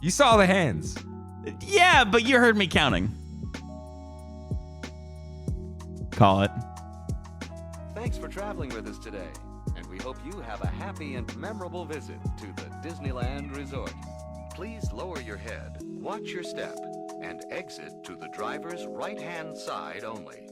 You saw the hands. Yeah, but you heard me counting. Call it. Thanks for traveling with us today, and we hope you have a happy and memorable visit to the Disneyland Resort. Please lower your head, watch your step, and exit to the driver's right-hand side only.